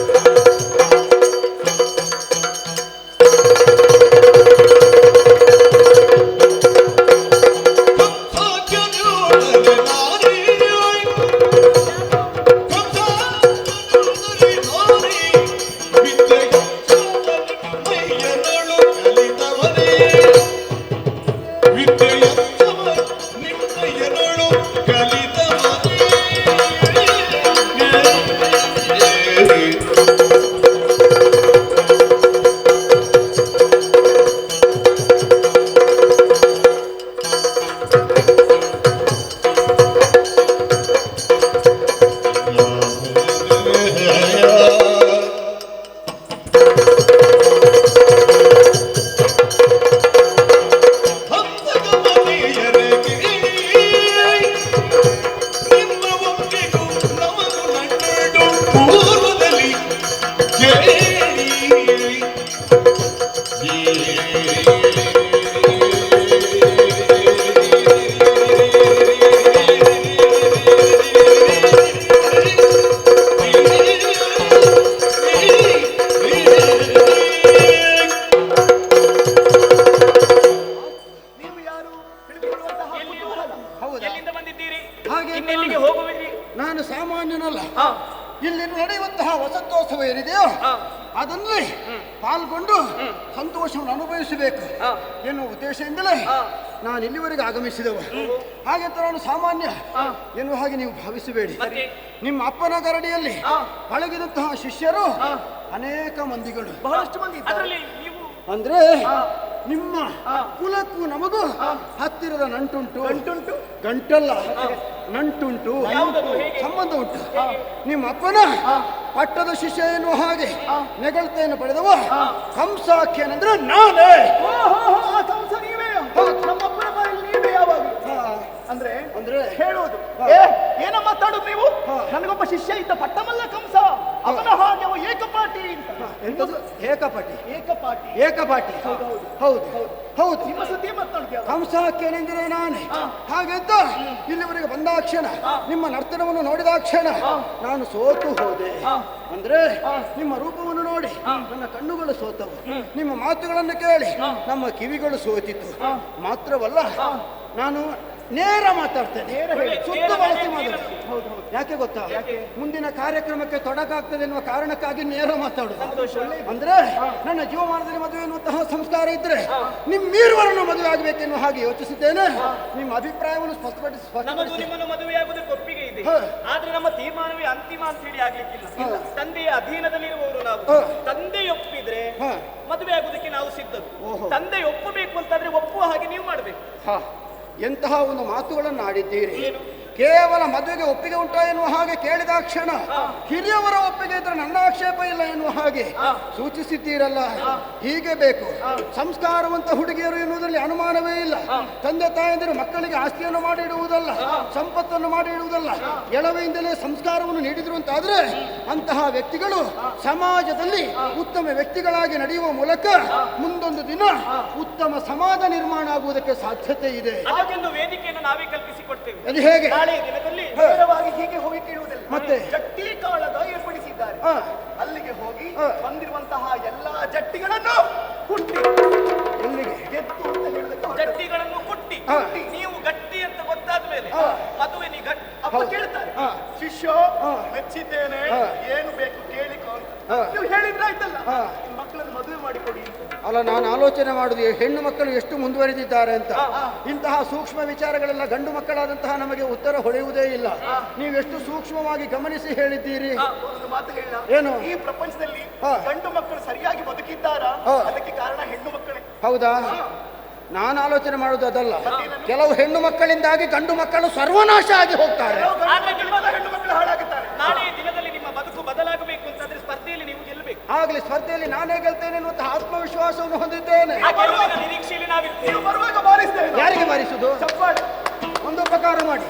Speaker 2: ಎಲ್ಲಿಂದ ಬಂದಿದ್ದೀರಿ?
Speaker 6: ಹಾಗೆ
Speaker 2: ಇನ್ನೆಲ್ಲಿಗೆ ಹೋಗುವಿರಿ?
Speaker 6: ನಾನು ಸಾಮಾನ್ಯನಲ್ಲ.
Speaker 2: ಹಾ.
Speaker 6: ಇಲ್ಲಿ ನಡೆಯುವಂತಹ ವಸಂತೋತ್ಸವ ಏನಿದೆಯೋ
Speaker 2: ಹಾ.
Speaker 6: ಅದನ್ನೇ ಪಾಲ್ಗೊಂಡು ಸಂತೋಷವನ್ನು ಅನುಭವಿಸಬೇಕು
Speaker 2: ಹಾ.
Speaker 6: ಎನ್ನುವ ಉದ್ದೇಶದಿಂದಲೇ
Speaker 2: ಹಾ.
Speaker 6: ನಾನು ಇಲ್ಲಿವರೆಗೆ ಆಗಮಿಸಿದವ. ಹಾಗೆಂತ ನಾನು ಸಾಮಾನ್ಯ ಎನ್ನುವ ಹಾಗೆ ನೀವು ಭಾವಿಸಬೇಡಿ.
Speaker 2: ಮತ್ತೆ?
Speaker 6: ನಿಮ್ಮ ಅಪ್ಪನ ಗರಡಿಯಲ್ಲಿ ಪಳಗಿದಂತಹ ಶಿಷ್ಯರು ಅನೇಕ ಮಂದಿಗಳು,
Speaker 8: ಬಹಳಷ್ಟು ಮಂದಿ ಇದ್ದಾರೆ.
Speaker 2: ಅದರಲ್ಲಿ ನೀವು
Speaker 6: ಅಂದ್ರೆ ನಿಮ್ಮ ಕುಲಕ್ಕೂ ನಮಗೂ ಹತ್ತಿರದ ನಂಟುಂಟು. ಗಂಟಲ್ಲ, ನಂಟುಂಟು,
Speaker 2: ಯಾವುದದು? ಹೇಗೆ?
Speaker 6: ಸಂಬಂಧ ಉಂಟು. ನಿಮ್ಮ ಅಪ್ಪನ ಪಟ್ಟದ ಶಿಷ್ಯ ಎನ್ನುವ ಹಾಗೆ ನೆಗಳತೆಯನ್ನು ಪಡೆದವ ಕಂಸಾಖ್ಯನಂದ್ರೆ ನಾನೇ.
Speaker 8: ಕಂಸ ನೀವೇ? ನಮ್ಮಪ್ಪನ ಬಾಯಲ್ಲಿ ನೀವೇ ಯಾವಾಗ? ಅಂದ್ರೆ
Speaker 6: ಅಂದ್ರೆ
Speaker 8: ಹೇಳೋದು ಏನ ಮಾತಾಡುದು ನೀವು? ನನಗೊಬ್ಬ ಶಿಷ್ಯ ಇದ್ದ ಪಟ್ಟಮಲ್ಲ ಕಂಸ, ಅವನ ಹಾಗೆ ಅವ ಏಕಪಾಟಿ ಅಂತ.
Speaker 6: ಎಂತದು? ಏಕಪಾಟಿ?
Speaker 8: ಏಕಪಾಟಿ.
Speaker 6: ಏಕಪಾಟಿ, ಹೌದು ಹೌದು.
Speaker 8: ನಿಮ್ಮ ಸುದ್ದಿ ಮಾತಾಡುದು
Speaker 6: ಕಂಸಾಖ್ಯನೆಂದರೆ ನಾನೇ. ಹಾಗೆಂತ ಇಲ್ಲಿವರೆಗೆ ಬಂದಾಕ್ಷಣ, ನಿಮ್ಮ ನರ್ತನವನ್ನು ನೋಡಿದಾಕ್ಷಣ ನಾನು ಸೋತು ಹೋದೆ. ಅಂದ್ರೆ ನಿಮ್ಮ ರೂಪವನ್ನು ನೋಡಿ ನನ್ನ ಕಣ್ಣುಗಳು ಸೋತವು, ನಿಮ್ಮ ಮಾತುಗಳನ್ನು ಕೇಳಿ ನಮ್ಮ ಕಿವಿಗಳು ಸೋತಿತ್ತು. ಮಾತ್ರವಲ್ಲ, ನಾನು ನೇರ ಮಾತಾಡ್ತೇನೆ, ಶುದ್ಧ ಬಳಸಿ ಮಾತಾಡ್ತೇನೆ. ಯಾಕೆ ಗೊತ್ತಾ? ಮುಂದಿನ ಕಾರ್ಯಕ್ರಮಕ್ಕೆ ತೊಡಕಾಗ್ತದೆ ಎನ್ನುವ ಕಾರಣಕ್ಕಾಗಿ ನೇರ ಮಾತಾಡುದು. ಅಂದ್ರೆ ನನ್ನ ಜೀವಮಾನದಲ್ಲಿ ಮದುವೆ ಎನ್ನುವಂತಹ ಸಂಸ್ಕಾರ ಇದ್ರೆ ನಿಮ್ಮೀರುವರನ್ನು ಮದುವೆ ಆಗಬೇಕೆನ್ನುವ ಹಾಗೆ ಯೋಚಿಸಿದ್ದೇನೆ. ನಿಮ್ಮ ಅಭಿಪ್ರಾಯವನ್ನು
Speaker 2: ನಮ್ಮದು
Speaker 6: ಸ್ಪಷ್ಟಪಡಿಸಿ.
Speaker 2: ನಿಮ್ಮನ್ನು ಮದುವೆಯಾಗುವುದಕ್ಕೆ ಒಪ್ಪಿಗೆ ಇದೆ, ಆದ್ರೆ ನಮ್ಮ ತೀರ್ಮಾನವೇ ಅಂತಿಮ ಅಂತ ಹೇಳಿ ಆಗ್ಲಿಕ್ಕಿಲ್ಲ. ತಂದೆಯ ಅಧೀನದಲ್ಲಿರುವವರು ನಾವು. ತಂದೆ ಒಪ್ಪಿದ್ರೆ ಮದುವೆ ಆಗುವುದಕ್ಕೆ ನಾವು ಸಿದ್ಧರು. ತಂದೆ ಒಪ್ಪಬೇಕು ಅಂತಂದ್ರೆ ಒಪ್ಪುವ ಹಾಗೆ ನೀವು ಮಾಡ್ಬೇಕು.
Speaker 6: ಎಂತಹ ಒಂದು ಮಾತುಗಳನ್ನು ಆಡಿದ್ದೀರಿ. ಕೇವಲ ಮದುವೆಗೆ ಒಪ್ಪಿಗೆ ಉಂಟಾ ಎನ್ನುವ ಹಾಗೆ ಕೇಳಿದಾಕ್ಷಣ ಹಿರಿಯವರ ಒಪ್ಪಿಗೆ ಇದ್ರೆ ನನ್ನ ಆಕ್ಷೇಪ ಇಲ್ಲ ಎನ್ನುವ ಹಾಗೆ ಸೂಚಿಸಿದ್ದೀರಲ್ಲ. ಹೀಗೆ ಬೇಕು. ಸಂಸ್ಕಾರವಂತ ಹುಡುಗಿಯರು ಎನ್ನುವುದರಲ್ಲಿ ಅನುಮಾನವೇ ಇಲ್ಲ. ತಂದೆ ತಾಯಂದಿರು ಮಕ್ಕಳಿಗೆ ಆಸ್ತಿಯನ್ನು ಮಾಡಿ ಇಡುವುದಲ್ಲ, ಸಂಪತ್ತನ್ನು ಮಾಡಿ ಇಡುವುದಲ್ಲ, ಎಳವೆಯಿಂದಲೇ ಸಂಸ್ಕಾರವನ್ನು ನೀಡಿದ್ರು ಅಂತಾದ್ರೆ ಅಂತಹ ವ್ಯಕ್ತಿಗಳು ಸಮಾಜದಲ್ಲಿ ಉತ್ತಮ ವ್ಯಕ್ತಿಗಳಾಗಿ ನಡೆಯುವ ಮೂಲಕ ಮುಂದೊಂದು ದಿನ ಉತ್ತಮ ಸಮಾಜ ನಿರ್ಮಾಣ ಆಗುವುದಕ್ಕೆ ಸಾಧ್ಯತೆ ಇದೆ.
Speaker 2: ಅದಕ್ಕೊಂದು ವೇದಿಕೆಯನ್ನು ನಾವೇ ಕಲ್ಪಿಸಿಕೊಡ್ತೇವೆ.
Speaker 6: ಅದು ಹೇಗೆ?
Speaker 2: ನಾಳೆಯ ದಿನದಲ್ಲಿ
Speaker 8: ನೇರವಾಗಿ ಹೀಗೆ ಹೋಗಿ ಕೇಳುವುದಿಲ್ಲ.
Speaker 6: ಮತ್ತೆ?
Speaker 8: ಜಟ್ಟಿ ಕಾಳಗ ಏರ್ಪಡಿಸಿದ್ದಾರೆ. ಅಲ್ಲಿಗೆ ಹೋಗಿ ಬಂದಿರುವಂತಹ ಎಲ್ಲಾ ಜಟ್ಟಿಗಳನ್ನು ಕುಟ್ಟಿ
Speaker 6: ಎಲ್ಲಿಗೆ?
Speaker 8: ಗೆದ್ದು ಅಂತ ಹೇಳುವುದಕ್ಕೆ
Speaker 2: ಜಟ್ಟಿಗಳನ್ನು ಕುಟ್ಟಿ ನೀವು ಗಟ್ಟಿ ಅಂತ ಗೊತ್ತಾದ ಮೇಲೆ ಮದುವೆ ನೀ ಗಟ್ಟಿ
Speaker 8: ಅಪ್ಪ ಕೇಳ್ತಾರೆ, ಶಿಷ್ಯ ಮೆಚ್ಚಿದ್ದೇನೆ, ಏನು ಬೇಕು ಕೇಳಿಕೊ ಅಂತ. ನೀವು ಹೇಳಿದ್ರೆ ಆಯ್ತಲ್ಲ, ನಿಮ್ಮ ಮಕ್ಕಳನ್ನು ಮದುವೆ ಮಾಡಿಕೊಡಿ.
Speaker 6: ಅಲ್ಲ, ನಾನು ಆಲೋಚನೆ ಮಾಡುದು ಹೆಣ್ಣು ಮಕ್ಕಳು ಎಷ್ಟು ಮುಂದುವರೆದಿದ್ದಾರೆ ಅಂತ. ಇಂತಹ ಸೂಕ್ಷ್ಮ ವಿಚಾರಗಳೆಲ್ಲ ಗಂಡು ಮಕ್ಕಳಾದಂತಹ ನಮಗೆ ಉತ್ತರ ಹೊಳೆಯುವುದೇ ಇಲ್ಲ. ನೀವೆಷ್ಟು ಸೂಕ್ಷ್ಮವಾಗಿ ಗಮನಿಸಿ ಹೇಳಿದ್ದೀರಿ.
Speaker 8: ಒಂದು ಮಾತು ಹೇಳ,
Speaker 6: ಏನು?
Speaker 8: ಈ ಪ್ರಪಂಚದಲ್ಲಿ ಗಂಡು ಮಕ್ಕಳು ಸರಿಯಾಗಿ ಬದುಕಿದ್ದಾರಾ? ಅದಕ್ಕೆ ಕಾರಣ ಹೆಣ್ಣು ಮಕ್ಕಳೇ.
Speaker 6: ಹೌದಾ? ನಾನು ಆಲೋಚನೆ ಮಾಡುದು ಅದಲ್ಲ. ಕೆಲವು ಹೆಣ್ಣು ಮಕ್ಕಳಿಂದಾಗಿ ಗಂಡು ಮಕ್ಕಳು ಸರ್ವನಾಶ ಆಗಿ ಹೋಗ್ತಾರೆ.
Speaker 8: ಹೆಣ್ಣು ಮಕ್ಕಳು ಹಾಳಾಗುತ್ತಾರೆ.
Speaker 2: ನಾಳೆಯ ದಿನದಲ್ಲಿ ನಿಮ್ಮ ಬದುಕು ಬದಲಾಗಬೇಕು ಅಂತಂದ್ರೆ ಸ್ಪರ್ಧೆಯಲ್ಲಿ ನೀವು ಗೆಲ್ಲಬೇಕು.
Speaker 6: ಆಗ್ಲಿ ಸ್ಪರ್ಧೆಯಲ್ಲಿ ನಾನೇ ಗೆಲ್ತೇನೆ ಎನ್ನುವಂತಹ ಆತ್ಮವಿಶ್ವಾಸವನ್ನು ಹೊಂದಿದ್ದೇನೆ.
Speaker 2: ಆ ಗೆಲುವಿನ ನಿರೀಕ್ಷೆಯಲ್ಲಿ ನಾವಿರ್ತೇವೆ.
Speaker 8: ನೀವು ಬರುವಾಗ ಬಾರಿಸ್ತೇವೆ.
Speaker 6: ಯಾರಿಗೆ ಬಾರಿಸುದು?
Speaker 8: ಚಪ್ಪಾಳೆ.
Speaker 6: ಒಂದು ಉಪಕಾರ ಮಾಡಿ,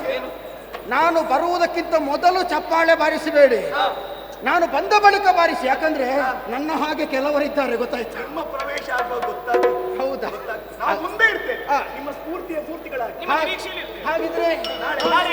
Speaker 6: ನಾನು ಬರುವುದಕ್ಕಿಂತ ಮೊದಲು ಚಪ್ಪಾಳೆ ಬಾರಿಸಬೇಡಿ, ನಾನು ಬಂದ ಬಳಿಕ ಬಾರಿಸಿ. ಯಾಕಂದ್ರೆ ನನ್ನ ಹಾಗೆ ಕೆಲವರಿದ್ದಾರೆ, ಗೊತ್ತಾಯ್ತು?
Speaker 8: ನಿಮ್ಮ ಪ್ರವೇಶ ಆಗುವಾಗ ಗೊತ್ತಾಗ್ತದೆ.
Speaker 6: ಹೌದಾ?
Speaker 8: ನಾವು ಮುಂದೆ ಇರ್ತೇವೆ.
Speaker 6: ಹಾ.
Speaker 8: ನಿಮ್ಮ ಸ್ಫೂರ್ತಿಯ ಮೂರ್ತಿಗಳಾಗಿ.
Speaker 2: ನಿಮ್ಮ ನಿರೀಕ್ಷೆಯಲ್ಲಿ ಇರ್ತೇವೆ.
Speaker 6: ಹಾಗಿದ್ರೆ
Speaker 2: ನಾಳೆ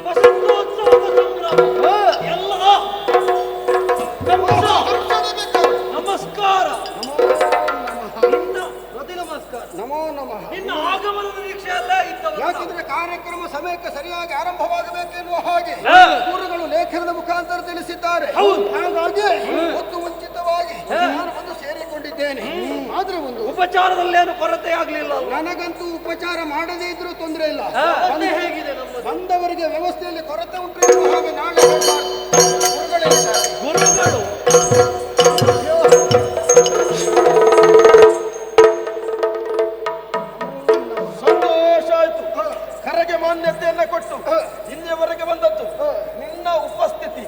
Speaker 5: ವಸಂತೋತ್ಸವದ ಸಂಭ್ರಮ. ಎಲ್ಲ ನಮಸ್ಕಾರ.
Speaker 6: ನಮೋ ನಮಃ.
Speaker 5: ನಿನ್ನ ಆಗಮನದ ನಿರೀಕ್ಷೆ ಅಲ್ಲ ಇದ್ದವ.
Speaker 6: ಯಾಕೆಂದ್ರೆ ಕಾರ್ಯಕ್ರಮ ಸಮಯಕ್ಕೆ ಸರಿಯಾಗಿ ಆರಂಭವಾಗಬೇಕೆನ್ನುವ ಹಾಗೆ ಗುರುಗಳು ಲೇಖನದ ಮುಖಾಂತರ ತಿಳಿಸಿದ್ದಾರೆ. ಹಾಗಾಗಿ ಹೊತ್ತು ಮುಂಚಿತವಾಗಿ ನಾನು ಬಂದು ಸೇರಿಕೊಂಡಿದ್ದೇನೆ. ಆದ್ರೆ ಒಂದು
Speaker 5: ಉಪಚಾರದಲ್ಲೇನು ಕೊರತೆ ಆಗ್ಲಿಲ್ಲ.
Speaker 6: ನನಗಂತೂ ಉಪಚಾರ ಮಾಡದೇ ಇದ್ರೂ ತೊಂದರೆ ಇಲ್ಲ.
Speaker 5: ಹೇಗಿದೆ ನಮ್ಮ
Speaker 6: ಬಂದವರಿಗೆ ವ್ಯವಸ್ಥೆಯಲ್ಲಿ ಕೊರತೆ ಉಂಟು ಎನ್ನುವ ಹಾಗೆ ನಾಳೆ ಗುರುಗಳಿದ್ದಾರೆ.
Speaker 5: ಗುರುಗಳು
Speaker 1: ಸಂತೋಷ ಆಯ್ತು. ಕರೆಗೆ ಮಾನ್ಯತೆಯನ್ನ ಕೊಟ್ಟು ಇಲ್ಲಿಯವರೆಗೆ ಬಂದದ್ದು ನಿನ್ನ ಉಪಸ್ಥಿತಿ,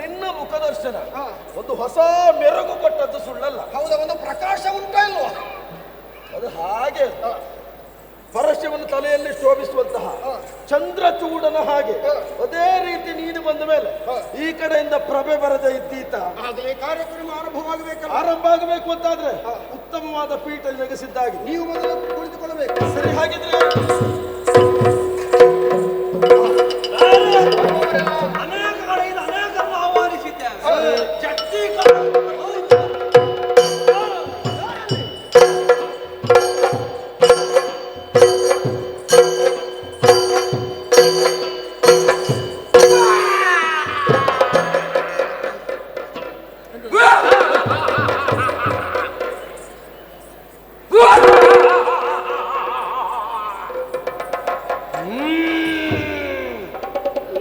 Speaker 1: ನಿನ್ನ ಮುಖದರ್ಶನ ಒಂದು ಹೊಸ ಮೆರುಗು ಕೊಟ್ಟದ್ದು ಸುಳ್ಳಲ್ಲ.
Speaker 6: ಹೌದಾ? ಒಂದು ಪ್ರಕಾಶ ಉಂಟಾ ಇಲ್ವಾ?
Speaker 1: ಅದು ಹಾಗೆ ಪರಶಿವನ ತಲೆಯಲ್ಲಿ ಶೋಭಿಸುವಂತಹ ಚಂದ್ರಚೂಡನ ಹಾಗೆ ಅದೇ ರೀತಿ ನೀನು ಬಂದ ಮೇಲೆ ಈ ಕಡೆಯಿಂದ ಪ್ರಭೆ ಬರದೆ ಇದ್ದೀತ.
Speaker 6: ಆಗಲೇ ಕಾರ್ಯಕ್ರಮ ಆರಂಭವಾಗಬೇಕಲ್ಲ.
Speaker 1: ಆರಂಭ ಆಗಬೇಕು ಅಂತಾದ್ರೆ ಉತ್ತಮವಾದ ಪೀಠ ನೆಗೆಸಿದ್ದಾಗಿ
Speaker 6: ನೀವು ಮೊದಲು ಕುಳಿತುಕೊಳ್ಳಬೇಕು.
Speaker 1: ಸರಿ, ಹಾಗಿದ್ರೆ
Speaker 5: ಅನೇಕ ಕಡೆಯಿಂದ ಅನೇಕರನ್ನು ಆಹ್ವಾನಿಸಿದ್ದೇವೆ. ಜಟ್ಟಿ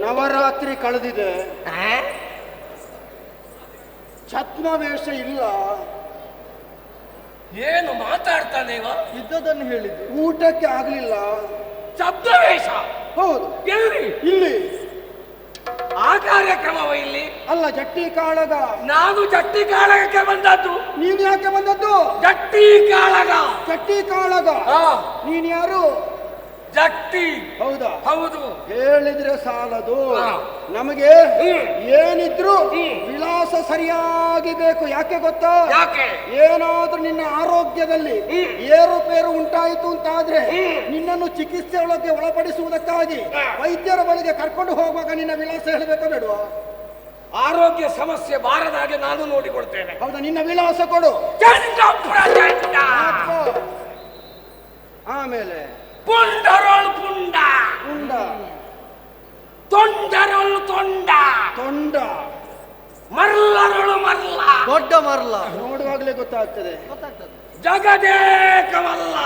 Speaker 6: ನವರಾತ್ರಿ ಕಳೆದಿದೆ, ಛದ್ಮವೇಷ ಇಲ್ಲ.
Speaker 2: ಏನು ಮಾತಾಡ್ತಾನೆ ಇವ?
Speaker 6: ಇದ್ದದನ್ನು ಹೇಳಿದ್ದು. ಊಟಕ್ಕೆ ಆಗ್ಲಿಲ್ಲ.
Speaker 2: ಶಬ್ದವೇಷ
Speaker 6: ಹೌದು.
Speaker 2: ಎಲ್ಲಿ?
Speaker 6: ಇಲ್ಲಿ
Speaker 2: ಆ ಕಾರ್ಯಕ್ರಮವ ಇಲ್ಲಿ?
Speaker 6: ಅಲ್ಲ, ಜಟ್ಟಿ ಕಾಳಗ.
Speaker 2: ನಾನು ಜಟ್ಟಿ ಕಾಳಗಕ್ಕೆ ಬಂದದ್ದು.
Speaker 6: ನೀನ್ ಯಾಕೆ ಬಂದದ್ದು?
Speaker 2: ಜಟ್ಟಿ ಕಾಳಗ.
Speaker 6: ಜಟ್ಟಿ ಕಾಳಗ.
Speaker 2: ಹಾ,
Speaker 6: ನೀನ್ ಯಾರು?
Speaker 2: ಜಟ್ಟಿ.
Speaker 6: ಹೌದಾ?
Speaker 2: ಹೌದು.
Speaker 6: ಹೇಳಿದ್ರೆ ಸಾಲದು.
Speaker 2: ಹಾ.
Speaker 6: ನಮಗೆ ಏನಿದ್ರು ವಿಳಾಸ ಸರಿಯಾಗಿ ಬೇಕು. ಯಾಕೆ ಗೊತ್ತಾ?
Speaker 2: ಯಾಕೆ?
Speaker 6: ಏನಾದ್ರೂ ನಿನ್ನ ಆರೋಗ್ಯದಲ್ಲಿ ಏರುಪೇರು ಉಂಟಾಯಿತು ಅಂತಾದ್ರೆ ನಿನ್ನನ್ನು ಚಿಕಿತ್ಸೆಯೊಳಗೆ ಒಳಪಡಿಸುವುದಕ್ಕಾಗಿ ವೈದ್ಯರ ಬಳಿಗೆ ಕರ್ಕೊಂಡು ಹೋಗುವಾಗ ನಿನ್ನ ವಿಳಾಸ ಹೇಳಬೇಕಾ ಬೇಡವಾ?
Speaker 2: ಆರೋಗ್ಯ ಸಮಸ್ಯೆ ಬಾರದ ಹಾಗೆ ನಾನು ನೋಡಿಕೊಳ್ತೇನೆ.
Speaker 6: ಹೌದಾ? ನಿನ್ನ ವಿಳಾಸ ಕೊಡು.
Speaker 2: ಚಂದ್ರಪುರ ಚಂಡ.
Speaker 6: ಆಮೇಲೆ
Speaker 2: ಪುಂಡರೋಳ್ ಪುಂಡ.
Speaker 6: ಉಂಡ.
Speaker 2: ತೊಂಡರೋಳ್ ತೊಂಡ.
Speaker 6: ತೊಂಡ.
Speaker 2: ಮರ್ಲರೋಳು ಮರ್ಲ.
Speaker 6: ದೊಡ್ಡ ಮರ್ಲ. ನೋಡುವಾಗಲೇ ಗೊತ್ತಾಗ್ತದೆ.
Speaker 2: ಜಗದೇಕವಲ್ಲ,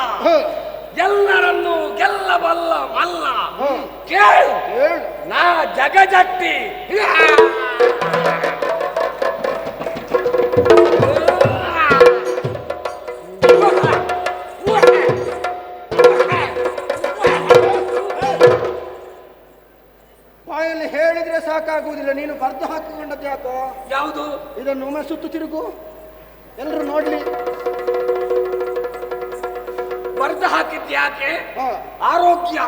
Speaker 2: ಎಲ್ಲರನ್ನು ಗೆಲ್ಲಬಲ್ಲ ಮಲ್ಲ. ಕೇಳು, ನಾ ಜಗಜಟ್ಟಿ.
Speaker 6: ಬಾಯಲ್ಲಿ ಹೇಳಿದ್ರೆ ಸಾಕಾಗುವುದಿಲ್ಲ. ನೀನು ಬರ್ದು ಹಾಕಿಕೊಂಡದ್ದು ಯಾಕೋ?
Speaker 2: ಯಾವುದು?
Speaker 6: ಇದನ್ನು ಒಮ್ಮೆ ಸುತ್ತು ತಿರುಗು, ಎಲ್ಲರೂ ನೋಡ್ಲಿ.
Speaker 2: ಬರ್ದು ಹಾಕಿದ್ಯಾಕೆ?
Speaker 6: ಹಾ.
Speaker 2: ಆರೋಗ್ಯ.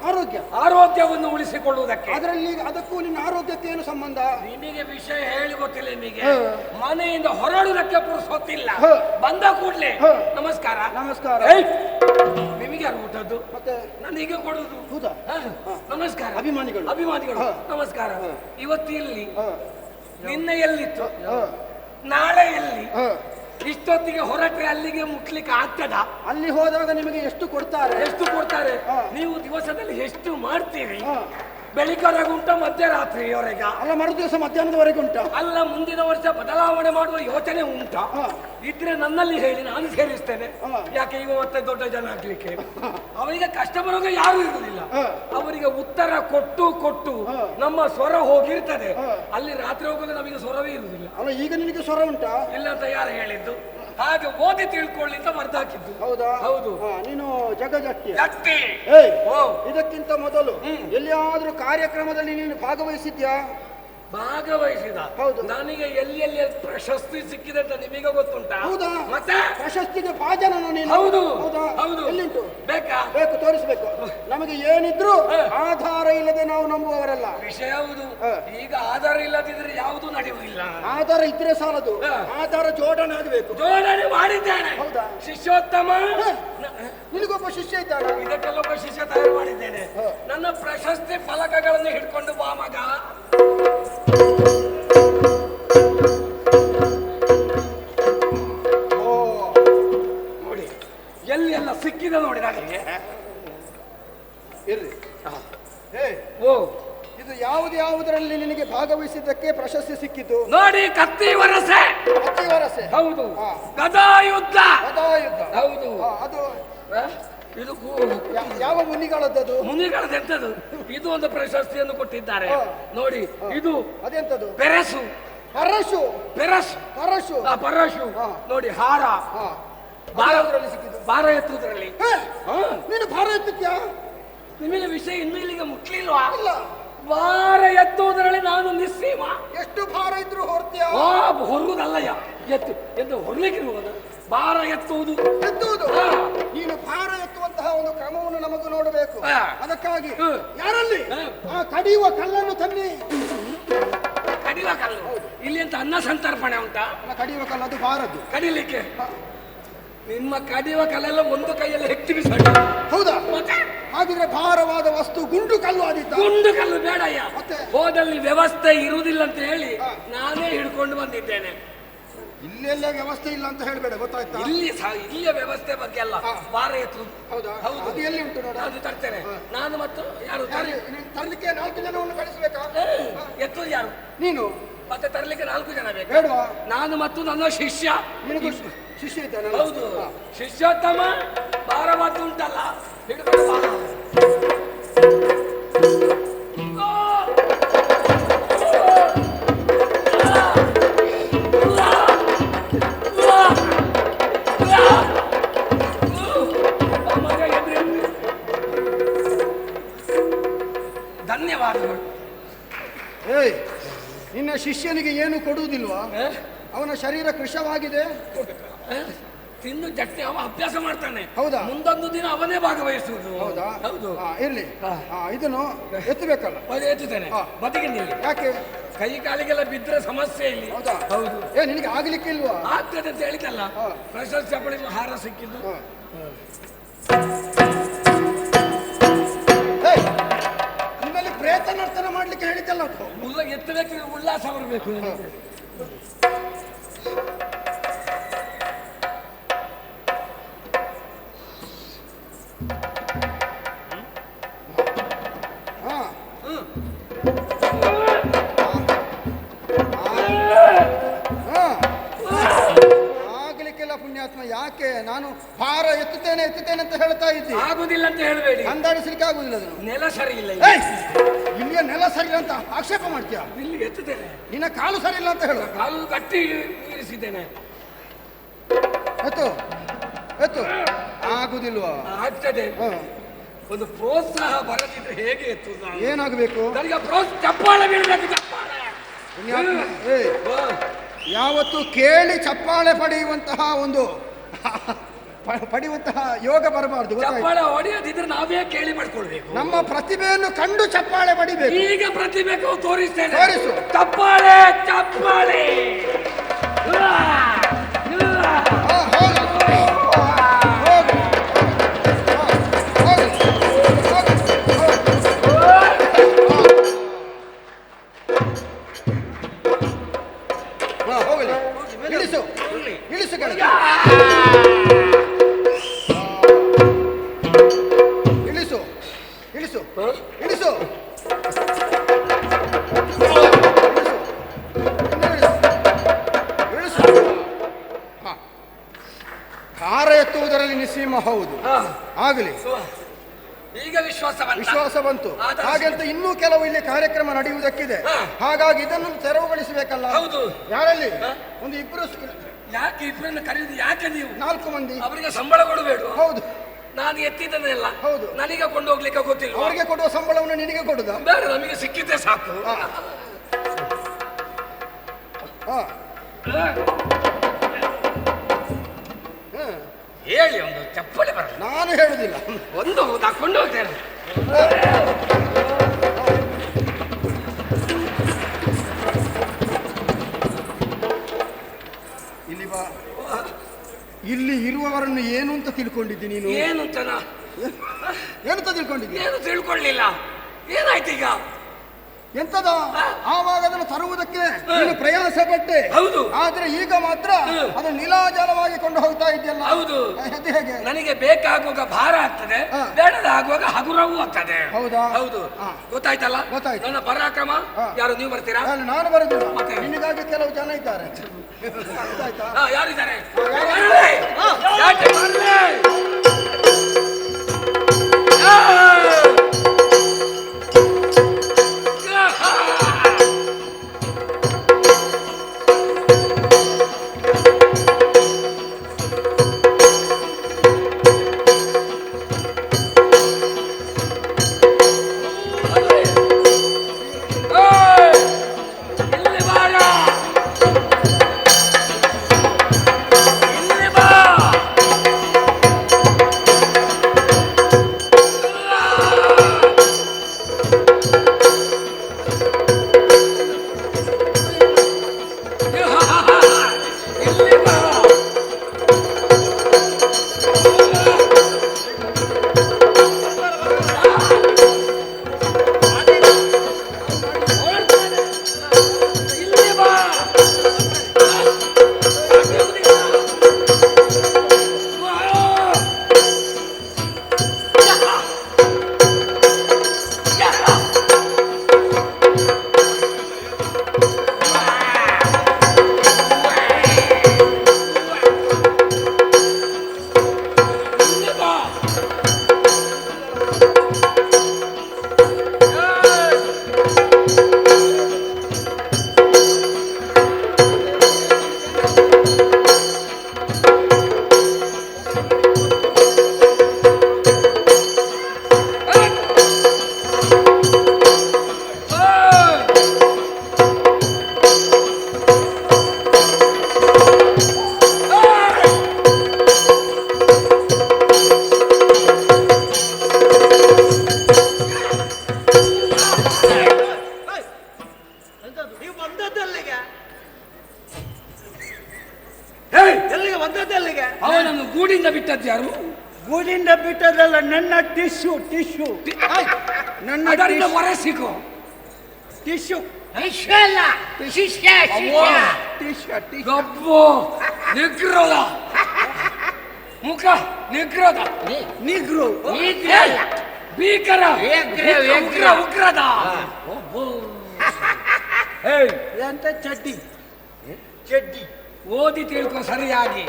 Speaker 6: ಆರೋಗ್ಯ.
Speaker 2: ಆರೋಗ್ಯವನ್ನು ಉಳಿಸಿಕೊಳ್ಳುವುದಕ್ಕೆ.
Speaker 6: ಅದರಲ್ಲಿ ಅದಕ್ಕೂ ನಿನ್ನ ಆರೋಗ್ಯಕ್ಕೆ ಏನು ಸಂಬಂಧ?
Speaker 2: ನಿನಗೆ ವಿಷಯ ಹೇಳಿ ಗೊತ್ತಿಲ್ಲ. ನಿಮಗೆ
Speaker 6: ಹ.
Speaker 2: ಮನೆಯಿಂದ ಹೊರಡುವುದಕ್ಕೆ ಪುರುಸೊತ್ತಿಲ್ಲ.
Speaker 6: ಹ.
Speaker 2: ಬಂದ ಕೂಡ್ಲೆ
Speaker 6: ಹ.
Speaker 2: ನಮಸ್ಕಾರ.
Speaker 6: ನಮಸ್ಕಾರ.
Speaker 2: ಏಯ್! ನಿಮಗೆ ಯಾರು ಊಟದ್ದು?
Speaker 6: ಮತ್ತೆ
Speaker 2: ನನಗೆ ಕೊಡುದು.
Speaker 6: ಹೌದಾ?
Speaker 2: ಹ. ನಮಸ್ಕಾರ.
Speaker 6: ಅಭಿಮಾನಿಗಳು.
Speaker 2: ಅಭಿಮಾನಿಗಳು.
Speaker 6: ಹ.
Speaker 2: ನಮಸ್ಕಾರ.
Speaker 6: ಹ.
Speaker 2: ಇವತ್ತು ಇಲ್ಲಿ,
Speaker 6: ಹ.
Speaker 2: ನಿನ್ನೆ ಎಲ್ಲಿತ್ತು,
Speaker 6: ಹ.
Speaker 2: ನಾಳೆ ಎಲ್ಲಿ?
Speaker 6: ಹ.
Speaker 2: ಇಷ್ಟೊತ್ತಿಗೆ ಹೊರಟ್ರೆ ಅಲ್ಲಿಗೆ ಮುಟ್ಲಿಕ್ಕೆ ಆಗ್ತದ?
Speaker 6: ಅಲ್ಲಿ ಹೋದಾಗ ನಿಮಗೆ ಎಷ್ಟು ಕೊಡ್ತಾರೆ?
Speaker 2: ಎಷ್ಟು ಕೊಡ್ತಾರೆ?
Speaker 6: ಹ.
Speaker 2: ನೀವು ದಿವಸದಲ್ಲಿ ಎಷ್ಟು ಮಾಡ್ತೀರಿ?
Speaker 6: ಹ.
Speaker 5: ಬೆಳಿಗ್ಗೆವರೆಗೆ ಉಂಟ ಮಧ್ಯರಾತ್ರಿಯವರೆಗ
Speaker 6: ಅಲ್ಲ ಮರು ದಿವಸ ಮಧ್ಯಾಹ್ನದವರೆಗೆ ಉಂಟಾ?
Speaker 5: ಅಲ್ಲ ಮುಂದಿನ ವರ್ಷ ಬದಲಾವಣೆ ಮಾಡುವ ಯೋಚನೆ ಉಂಟಾ? ಇದ್ರೆ ನನ್ನಲ್ಲಿ ಹೇಳಿ ನಾನು ಸೇರಿಸ್ತೇನೆ. ಯಾಕೆ ಈಗ ಮತ್ತೆ ದೊಡ್ಡ ಜನ ಆಗ್ಲಿಕ್ಕೆ ಅವರಿಗೆ ಕಸ್ಟಮರ್ಗೆ ಯಾರು ಇರುವುದಿಲ್ಲ. ಅವರಿಗೆ ಉತ್ತರ ಕೊಟ್ಟು ಕೊಟ್ಟು ನಮ್ಮ ಸ್ವರ ಹೋಗಿರ್ತದೆ. ಅಲ್ಲಿ ರಾತ್ರಿ ಹೋಗುವಾಗ ನಮಗೆ ಸ್ವರವೇ ಇರುವುದಿಲ್ಲ.
Speaker 6: ಅಲ್ಲ ಈಗ ನಿನಗೆ ಸ್ವರ ಉಂಟಾ?
Speaker 5: ಇಲ್ಲ ಅಂತ ಯಾರು ಹೇಳಿದ್ದು? ಹಾಗೆ ಓದಿ ತಿಳ್ಕೊಳ್ಳಿ ಅಂತ ಬರ್ದಾಕಿದ್ದು.
Speaker 6: ಹೌದಾ?
Speaker 5: ಹೌದು.
Speaker 6: ನೀನು ಜಗಜಟ್ಟಿ.
Speaker 5: ಜಟ್ಟಿ.
Speaker 6: ಏಯ್, ಇದಕ್ಕಿಂತ ಮೊದಲು ಎಲ್ಲಿಯಾದ್ರೂ ಕಾರ್ಯಕ್ರಮದಲ್ಲಿ ನೀನು ಭಾಗವಹಿಸಿದ್ಯಾ?
Speaker 5: ಭಾಗವಹಿಸಿದ.
Speaker 6: ಹೌದು.
Speaker 5: ನನಗೆ ಎಲ್ಲಿ ಪ್ರಶಸ್ತಿ ಸಿಕ್ಕಿದೆ ಅಂತ ನಿಮಗೆ ಗೊತ್ತುಂಟಾ?
Speaker 6: ಹೌದಾ?
Speaker 5: ಮತ್ತೆ
Speaker 6: ಪ್ರಶಸ್ತಿಗೆ ಭಾಜನ ನೀನು?
Speaker 5: ಹೌದು.
Speaker 6: ಹೌದಾ?
Speaker 5: ಹೌದು.
Speaker 6: ಎಲ್ಲಿಂಟು?
Speaker 5: ಬೇಕಾ?
Speaker 6: ಬೇಕು, ತೋರಿಸ್ಬೇಕು. ನಮಗೆ ಏನಿದ್ರು ಆಧಾರ ಇಲ್ಲದೆ ನಾವು ನಂಬುವವರಲ್ಲ.
Speaker 5: ವಿಷಯ ಹೌದು. ಈಗ ಆಧಾರ ಇಲ್ಲದಿದ್ರೆ ಯಾವುದು ನಡೆಯುವುದಿಲ್ಲ.
Speaker 6: ಆಧಾರ ಇದ್ರೆ ಸಾಲದು, ಆಧಾರ ಜೋಡಣೆ ಆಗಬೇಕು.
Speaker 5: ಜೋಡಣೆ ಮಾಡಿದ್ದೇನೆ.
Speaker 6: ಹೌದಾ?
Speaker 5: ಶಿಷ್ಯೋತ್ತಮ,
Speaker 6: ನಿನಗೊಬ್ಬ ಶಿಷ್ಯ ಇದ್ದಾನೆ.
Speaker 5: ಇದಕ್ಕೆಲ್ಲೊಬ್ಬ ಶಿಷ್ಯ ತಯಾರು ಮಾಡಿದ್ದೇನೆ. ನನ್ನ ಪ್ರಶಸ್ತಿ ಫಲಕಗಳನ್ನು ಹಿಡ್ಕೊಂಡು ಬಾ ಮಗ. ನೋಡಿ ಎಲ್ಲಿ ಎಲ್ಲ ಸಿಕ್ಕಿದೆ ನೋಡಿ ನನಗೆ.
Speaker 6: ಇರ್ರಿ.
Speaker 5: ಓ,
Speaker 6: ಇದು ಯಾವುದರಲ್ಲಿ ನಿನಗೆ ಭಾಗವಹಿಸಿದ್ದಕ್ಕೆ ಪ್ರಶಸ್ತಿ ಸಿಕ್ಕಿತು?
Speaker 5: ನೋಡಿ, ಕತ್ತಿ ವರಸೆ.
Speaker 6: ಕತ್ತಿ ವರಸೆ.
Speaker 5: ಹೌದು.
Speaker 6: ಹಾ.
Speaker 5: ಗದಾಯುದ್ಧ.
Speaker 6: ಗದಾಯುದ್ಧ.
Speaker 5: ಹೌದು.
Speaker 6: ಅದು
Speaker 5: ಇದು
Speaker 6: ಯಾವ ಮುನಿಗಳದ್ದು?
Speaker 5: ಮುನಿಗಳದೆಂತದು? ಇದು ಒಂದು ಪ್ರಶಸ್ತಿಯನ್ನು ಕೊಟ್ಟಿದ್ದಾರೆ ನೋಡಿ. ಇದು
Speaker 6: ಅದೆಂತದು?
Speaker 5: ಪೆರಸು.
Speaker 6: ಪರಶು.
Speaker 5: ಪೆರಸು.
Speaker 6: ಪರಶು.
Speaker 5: ಪರಶು. ನೋಡಿ, ಹಾರ.
Speaker 6: ಭಾರತದಲ್ಲಿ ಸಿಕ್ಕಿದ್ದು.
Speaker 5: ಭಾರ ಎತ್ತುವುದರಲ್ಲಿ.
Speaker 6: ನೀನು ಭಾರ ಎತ್ತುತ್ಯಾ?
Speaker 5: ನಿಮಗೆ ವಿಷಯ ಇನ್ನೂ ಇಲ್ಲಿಗೆ ಮುಟ್ಲಿಲ್ವಾ?
Speaker 6: ಇಲ್ಲ.
Speaker 5: ಭಾರ ಎತ್ತುವುದರಲ್ಲಿ ನಾನು ನಿಸ್ಸೀಮ.
Speaker 6: ಎಷ್ಟು ಭಾರ ಇದ್ರು ಹೊರ್ತ್ಯಾ?
Speaker 5: ಹೊರುವುದಲ್ಲಯ್ಯ, ಎತ್ತು ಎಂದು ಹೊರಲಿಕ್ಕಿರುವುದು. ಭಾರ ಎತ್ತುವುದು.
Speaker 6: ಎತ್ತುವುದು. ನೀನು ಭಾರ ಎತ್ತುವಂತಹ ಒಂದು ಕ್ರಮವನ್ನು ನಮಗೂ ನೋಡಬೇಕು.
Speaker 5: ಹಾ.
Speaker 6: ಅದಕ್ಕಾಗಿ ಯಾರಲ್ಲಿ ಆ ಕಡಿಯುವ ಕಲ್ಲನ್ನು ತನ್ನಿ.
Speaker 5: ಕಡಿಯುವ ಕಲ್ಲು ಇಲ್ಲಿ ಅಂತ ಅನ್ನ ಸಂತರ್ಪಣೆ ಉಂಟಾ?
Speaker 6: ಕಡಿಯುವ ಕಲ್ಲು ಅದು ಭಾರದ್ದು.
Speaker 5: ಕಡಿಲಿಕ್ಕೆ ನಿಮ್ಮ ಕಡಿಯುವ ಕಲ್ಲೆಲ್ಲ ಒಂದು ಕೈಯಲ್ಲಿ ಹೆಕ್ತಿ ಬಿಸಾಡ.
Speaker 6: ಹೌದಾ?
Speaker 5: ಮತ್ತೆ
Speaker 6: ಹಾಗಿದ್ರೆ ಭಾರವಾದ ವಸ್ತು ಗುಂಡು ಕಲ್ಲು ಆದಿತ್ತ?
Speaker 5: ಗುಂಡು ಕಲ್ಲು ಬೇಡಯ್ಯ.
Speaker 6: ಮತ್ತೆ
Speaker 5: ಹೋದಲ್ಲಿ ವ್ಯವಸ್ಥೆ ಇರುವುದಿಲ್ಲ ಅಂತ ಹೇಳಿ ನಾನೇ ಹಿಡ್ಕೊಂಡು ಬಂದಿದ್ದೇನೆ.
Speaker 6: ಇಲ್ಲೆಲ್ಲ ವ್ಯವಸ್ಥೆ ಇಲ್ಲ ಅಂತ ಹೇಳ್ಬೇಡ, ಗೊತ್ತಾಯ್ತಾ?
Speaker 5: ಇಲ್ಲಿಯ ವ್ಯವಸ್ಥೆ ಬಗ್ಗೆ ಅಲ್ಲ, ಭಾರ ಎತ್ತುವುದು.
Speaker 6: ಹೌದಾ?
Speaker 5: ಹೌದು.
Speaker 6: ಅದು ಎಲ್ಲಿ ಉಂಟು ನೋಡ?
Speaker 5: ಅದು ತರ್ತೇನೆ ನಾನು. ಮತ್ತು ಯಾರು
Speaker 6: ತರ್ಲಿಕ್ಕೆ 4 ಜನವನ್ನು ಕಳಿಸ್ಬೇಕಾ?
Speaker 5: ಎತ್ತುವುದು ಯಾರು?
Speaker 6: ನೀನು.
Speaker 5: ಮತ್ತೆ ತರಲಿಕ್ಕೆ 4 ಜನ ಬೇಕು.
Speaker 6: ಬೇಡವಾ?
Speaker 5: ನಾನು ಮತ್ತು ನನ್ನ ಶಿಷ್ಯ.
Speaker 6: ನಿನಗೂ ಶಿಷ್ಯ ಇದ್ದಾನೆ?
Speaker 5: ಹೌದು. ಶಿಷ್ಯೋತ್ತಮ, ಭಾರ ಮತ್ತು ಉಂಟಲ್ಲ, ಹಿಡ್ಕೊಂಡು ಭಾರ. ಧನ್ಯವಾದಗಳು.
Speaker 6: ಏಯ್, ನಿನ್ನ ಶಿಷ್ಯನಿಗೆ ಏನು ಕೊಡುವುದಿಲ್ವಾ? ಅವನ ಶರೀರ ಕೃಶವಾಗಿದೆ.
Speaker 5: ತಿಂದು ಜಟ್ಟಿ ಅವ ಅಭ್ಯಾಸ ಮಾಡ್ತಾನೆ.
Speaker 6: ಹೌದಾ?
Speaker 5: ಮುಂದೊಂದು ದಿನ ಅವನೇ ಭಾಗವಹಿಸುವುದು.
Speaker 6: ಹೌದಾ?
Speaker 5: ಹೌದು.
Speaker 6: ಇರ್ಲಿ. ಇದನ್ನು ಎತ್ತಬೇಕಲ್ಲ?
Speaker 5: ಎತ್ತುತ್ತೇನೆ. ಬದಿಗೆ ನಿಲ್ಲಿ.
Speaker 6: ಯಾಕೆ?
Speaker 5: ಕೈ ಕಾಲಿಗೆಲ್ಲ ಬಿದ್ದರೆ ಸಮಸ್ಯೆ ಇಲ್ಲಿ.
Speaker 6: ಹೌದಾ?
Speaker 5: ಹೌದು.
Speaker 6: ನಿನಗೆ ಆಗ್ಲಿಕ್ಕೆ ಇಲ್ವಾ?
Speaker 5: ಆಗ್ತದೆ ಅಂತ ಹೇಳಿದಲ್ಲ, ಪ್ರಶಸ್ತಿ ಪಡೆಯುವ ಹಾರ ಸಿಕ್ಕಿದ್ದು.
Speaker 6: ನಿಮ್ಮಲ್ಲಿ ಪ್ರೇತ ನರ್ತನ ಮಾಡ್ಲಿಕ್ಕೆ ಹೇಳಿದ್ದಲ್ಲ.
Speaker 5: ಎತ್ತಬೇಕು, ಉಲ್ಲಾಸ ಬರಬೇಕು.
Speaker 6: ಆಗ್ಲಿಕ್ಕೆಲ್ಲ ಪುಣ್ಯಾತ್ಮ. ಯಾಕೆ? ನಾನು ಭಾರ ಎತ್ತುತ್ತೇನೆ ಅಂತ ಹೇಳ್ತಾ ಇದ್ದೆ.
Speaker 5: ಆಗುದಿಲ್ಲ ಅಂತ ಹೇಳಬೇಡಿ.
Speaker 6: ಅಂದಾಡಿಸ್ಲಿಕ್ಕೆ ಆಗುದಿಲ್ಲ. ಅದನ್ನು
Speaker 5: ನೆಲ ಸರಿ ಇಲ್ಲ.
Speaker 6: ಇಲ್ಲಿಯ ನೆಲ ಸರಿ ಇಲ್ಲ ಅಂತ ಆಕ್ಷೇಪ ಮಾಡ್ತೀಯ?
Speaker 5: ಇಲ್ಲಿ ಎತ್ತುತ್ತೇನೆ.
Speaker 6: ನಿನ್ನ ಕಾಲು ಸರಿ ಇಲ್ಲ ಅಂತ ಹೇಳು.
Speaker 5: ಕಾಲು ಗಟ್ಟಿ ಇರಿಸಿದ್ದೇನೆ.
Speaker 6: ಎತ್ತು ಎತ್ತು. ಆಗುದಿಲ್ವಾ?
Speaker 5: ಆಗ್ತದೆ. ಒಂದು ಪ್ರೋತ್ಸಾಹ ಬರದಿದ್ರೆ ಹೇಗೆ ಎತ್ತುವುದು?
Speaker 6: ಏನಾಗಬೇಕು?
Speaker 5: ನನಗೆ ಚಪ್ಪಾಳೆ ಬೀಳಬೇಕು. ಚಪ್ಪಾಳೆ.
Speaker 6: ಯಾವತ್ತು ಕೇಳಿ ಚಪ್ಪಾಳೆ ಪಡೆಯುವಂತಹ ಒಂದು ಪಡೆಯುವಂತಹ ಯೋಗ ಬರಬಾರ್ದು.
Speaker 5: ಚಪ್ಪಾಳೆ ಹೊಡೆಯದಿದ್ರೆ ನಾವೇ ಕೇಳಿ ಮಾಡ್ಕೊಳ್ಬೇಕು.
Speaker 6: ನಮ್ಮ ಪ್ರತಿಭೆಯನ್ನು ಕಂಡು ಚಪ್ಪಾಳೆ ಪಡಿಬೇಕು.
Speaker 5: ಈಗ ಪ್ರತಿಭೆ ತೋರಿಸ್ತೇನೆ.
Speaker 6: ತೋರಿಸು.
Speaker 5: ಚಪ್ಪಾಳೆ ಚಪ್ಪಾಳೆ.
Speaker 6: ಇಳಿಸು ಇಳಿಸು ಕೆಳಗೆ. ಇಳಿಸು ಇಳಿಸು ಇಳಿಸು. ಭಾರ ಎತ್ತುವುದರಲ್ಲಿ ನಿಸ್ಸೀಮ ಹೌದು. ಆಗಲಿ,
Speaker 5: ಈಗ
Speaker 6: ವಿಶ್ವಾಸ ಬಂತು. ಹಾಗಂತ ಇನ್ನೂ ಕೆಲವು ಇಲ್ಲಿ ಕಾರ್ಯಕ್ರಮ ನಡೆಯುವುದಕ್ಕಿದೆ. ಹಾಗಾಗಿ ಇದನ್ನು ತೆರವುಗೊಳಿಸಬೇಕಲ್ಲ.
Speaker 5: ಹೌದು.
Speaker 6: ಯಾರಲ್ಲಿ ಒಂದು ಇಬ್ಬರು
Speaker 5: ಯಾಕೆ ಇಬ್ಬರನ್ನು ಕರೆಯುವುದು? ಯಾಕೆ ನೀವು
Speaker 6: 4 ಮಂದಿ
Speaker 5: ಅವರಿಗೆ ಸಂಬಳ ಕೊಡಬೇಡ?
Speaker 6: ಹೌದು,
Speaker 5: ನಾನು ಎತ್ತಿದ್ದನ್ನೆಲ್ಲ
Speaker 6: ಹೌದು.
Speaker 5: ನನಗೆ ಕೊಂಡು ಹೋಗ್ಲಿಕ್ಕೆ ಗೊತ್ತಿಲ್ಲ.
Speaker 6: ಅವರಿಗೆ ಕೊಡುವ ಸಂಬಳವನ್ನು ನಿನಗೆ ಕೊಡುದ?
Speaker 5: ಬೇಡ, ನಮಗೆ ಸಿಕ್ಕಿದ್ದೆ ಸಾಕು. ಹೇಳಿ ಒಂದು ಚಪ್ಪಲಿ ಬರ.
Speaker 6: ನಾನು ಹೇಳುದಿಲ್ಲ,
Speaker 5: ಒಂದು ಕೊಂಡು ಹೋಗ್ತೇನೆ.
Speaker 6: ಇಲ್ಲಿ ಬಾ. ಇಲ್ಲಿ ಇರುವವರನ್ನು ಏನು ಅಂತ ತಿಳ್ಕೊಂಡಿದ್ದೀನಿ ನೀನು?
Speaker 5: ಏನು ಅಂತ
Speaker 6: ಏನಂತ ತಿಳ್ಕೊಂಡಿದ್ದೀನಿ?
Speaker 5: ಏನು ತಿಳ್ಕೊಳ್ಳಿಲ್ಲ. ಏನಾಯ್ತು ಈಗ?
Speaker 6: ಎಂತದ? ಆವಾಗ ಅದನ್ನು ತರುವುದಕ್ಕೆ ನೀನು ಪ್ರಯಾಸ ಪಟ್ಟೆ.
Speaker 5: ಹೌದು.
Speaker 6: ಆದ್ರೆ ಈಗ ಮಾತ್ರ ಅದು ನಿಲಾಜಲವಾಗಿ ಕೊಂಡು ಹೋಗ್ತಾ ಇದೆಯಲ್ಲ.
Speaker 5: ಹೌದು.
Speaker 6: ಅದು ಹೇಗೆ?
Speaker 5: ನನಗೆ ಬೇಕಾಗುವಾಗ ಭಾರ ಆಗ್ತದೆ, ಬೇಡದಾಗುವಾಗ ಹಗುರವೂ ಆಗ್ತದೆ.
Speaker 6: ಹೌದಾ?
Speaker 5: ಹೌದು. ಗೊತ್ತಾಯ್ತಲ್ಲ?
Speaker 6: ಗೊತ್ತಾಯ್ತು.
Speaker 5: ನನ್ನ ಪರಾಕ್ರಮ. ಯಾರು ನೀವು ಬರ್ತೀರಾ?
Speaker 6: ನಾನು ಬರುದಿಲ್ಲ.
Speaker 5: ಮತ್ತೆ?
Speaker 6: ನಿನಗಾಗಿ ಕೆಲವು ಜನ ಇದ್ದಾರೆ. ಗೊತ್ತಾಯ್ತಾ?
Speaker 5: ಯಾರಿದ್ದಾರೆ? ಅವನನ್ನು ಗೂಡಿಂದ ಬಿಟ್ಟದ್ದು ಯಾರು?
Speaker 8: ಗೂಡಿಂದ ಬಿಟ್ಟದಲ್ಲ, ನನ್ನ ಟಿಶ್ಯೂ. ನನ್ನ
Speaker 5: ಅದರಿಂದ ಹೊರಸಿಕೋ.
Speaker 8: ಟಿಶ್ಯೂ
Speaker 5: ಗಬ್ಬು ನಿಗ್ರದ ಮುಖ, ನಿಗ್ರದ
Speaker 8: ನಿಗ್ರು
Speaker 5: ಭೀಕರ ಉಗ್ರದ
Speaker 8: ಎಂತ ಚಡ್ಡಿ.
Speaker 5: ಓದಿ ತಿಳ್ಕೊ ಸರಿಯಾಗಿ.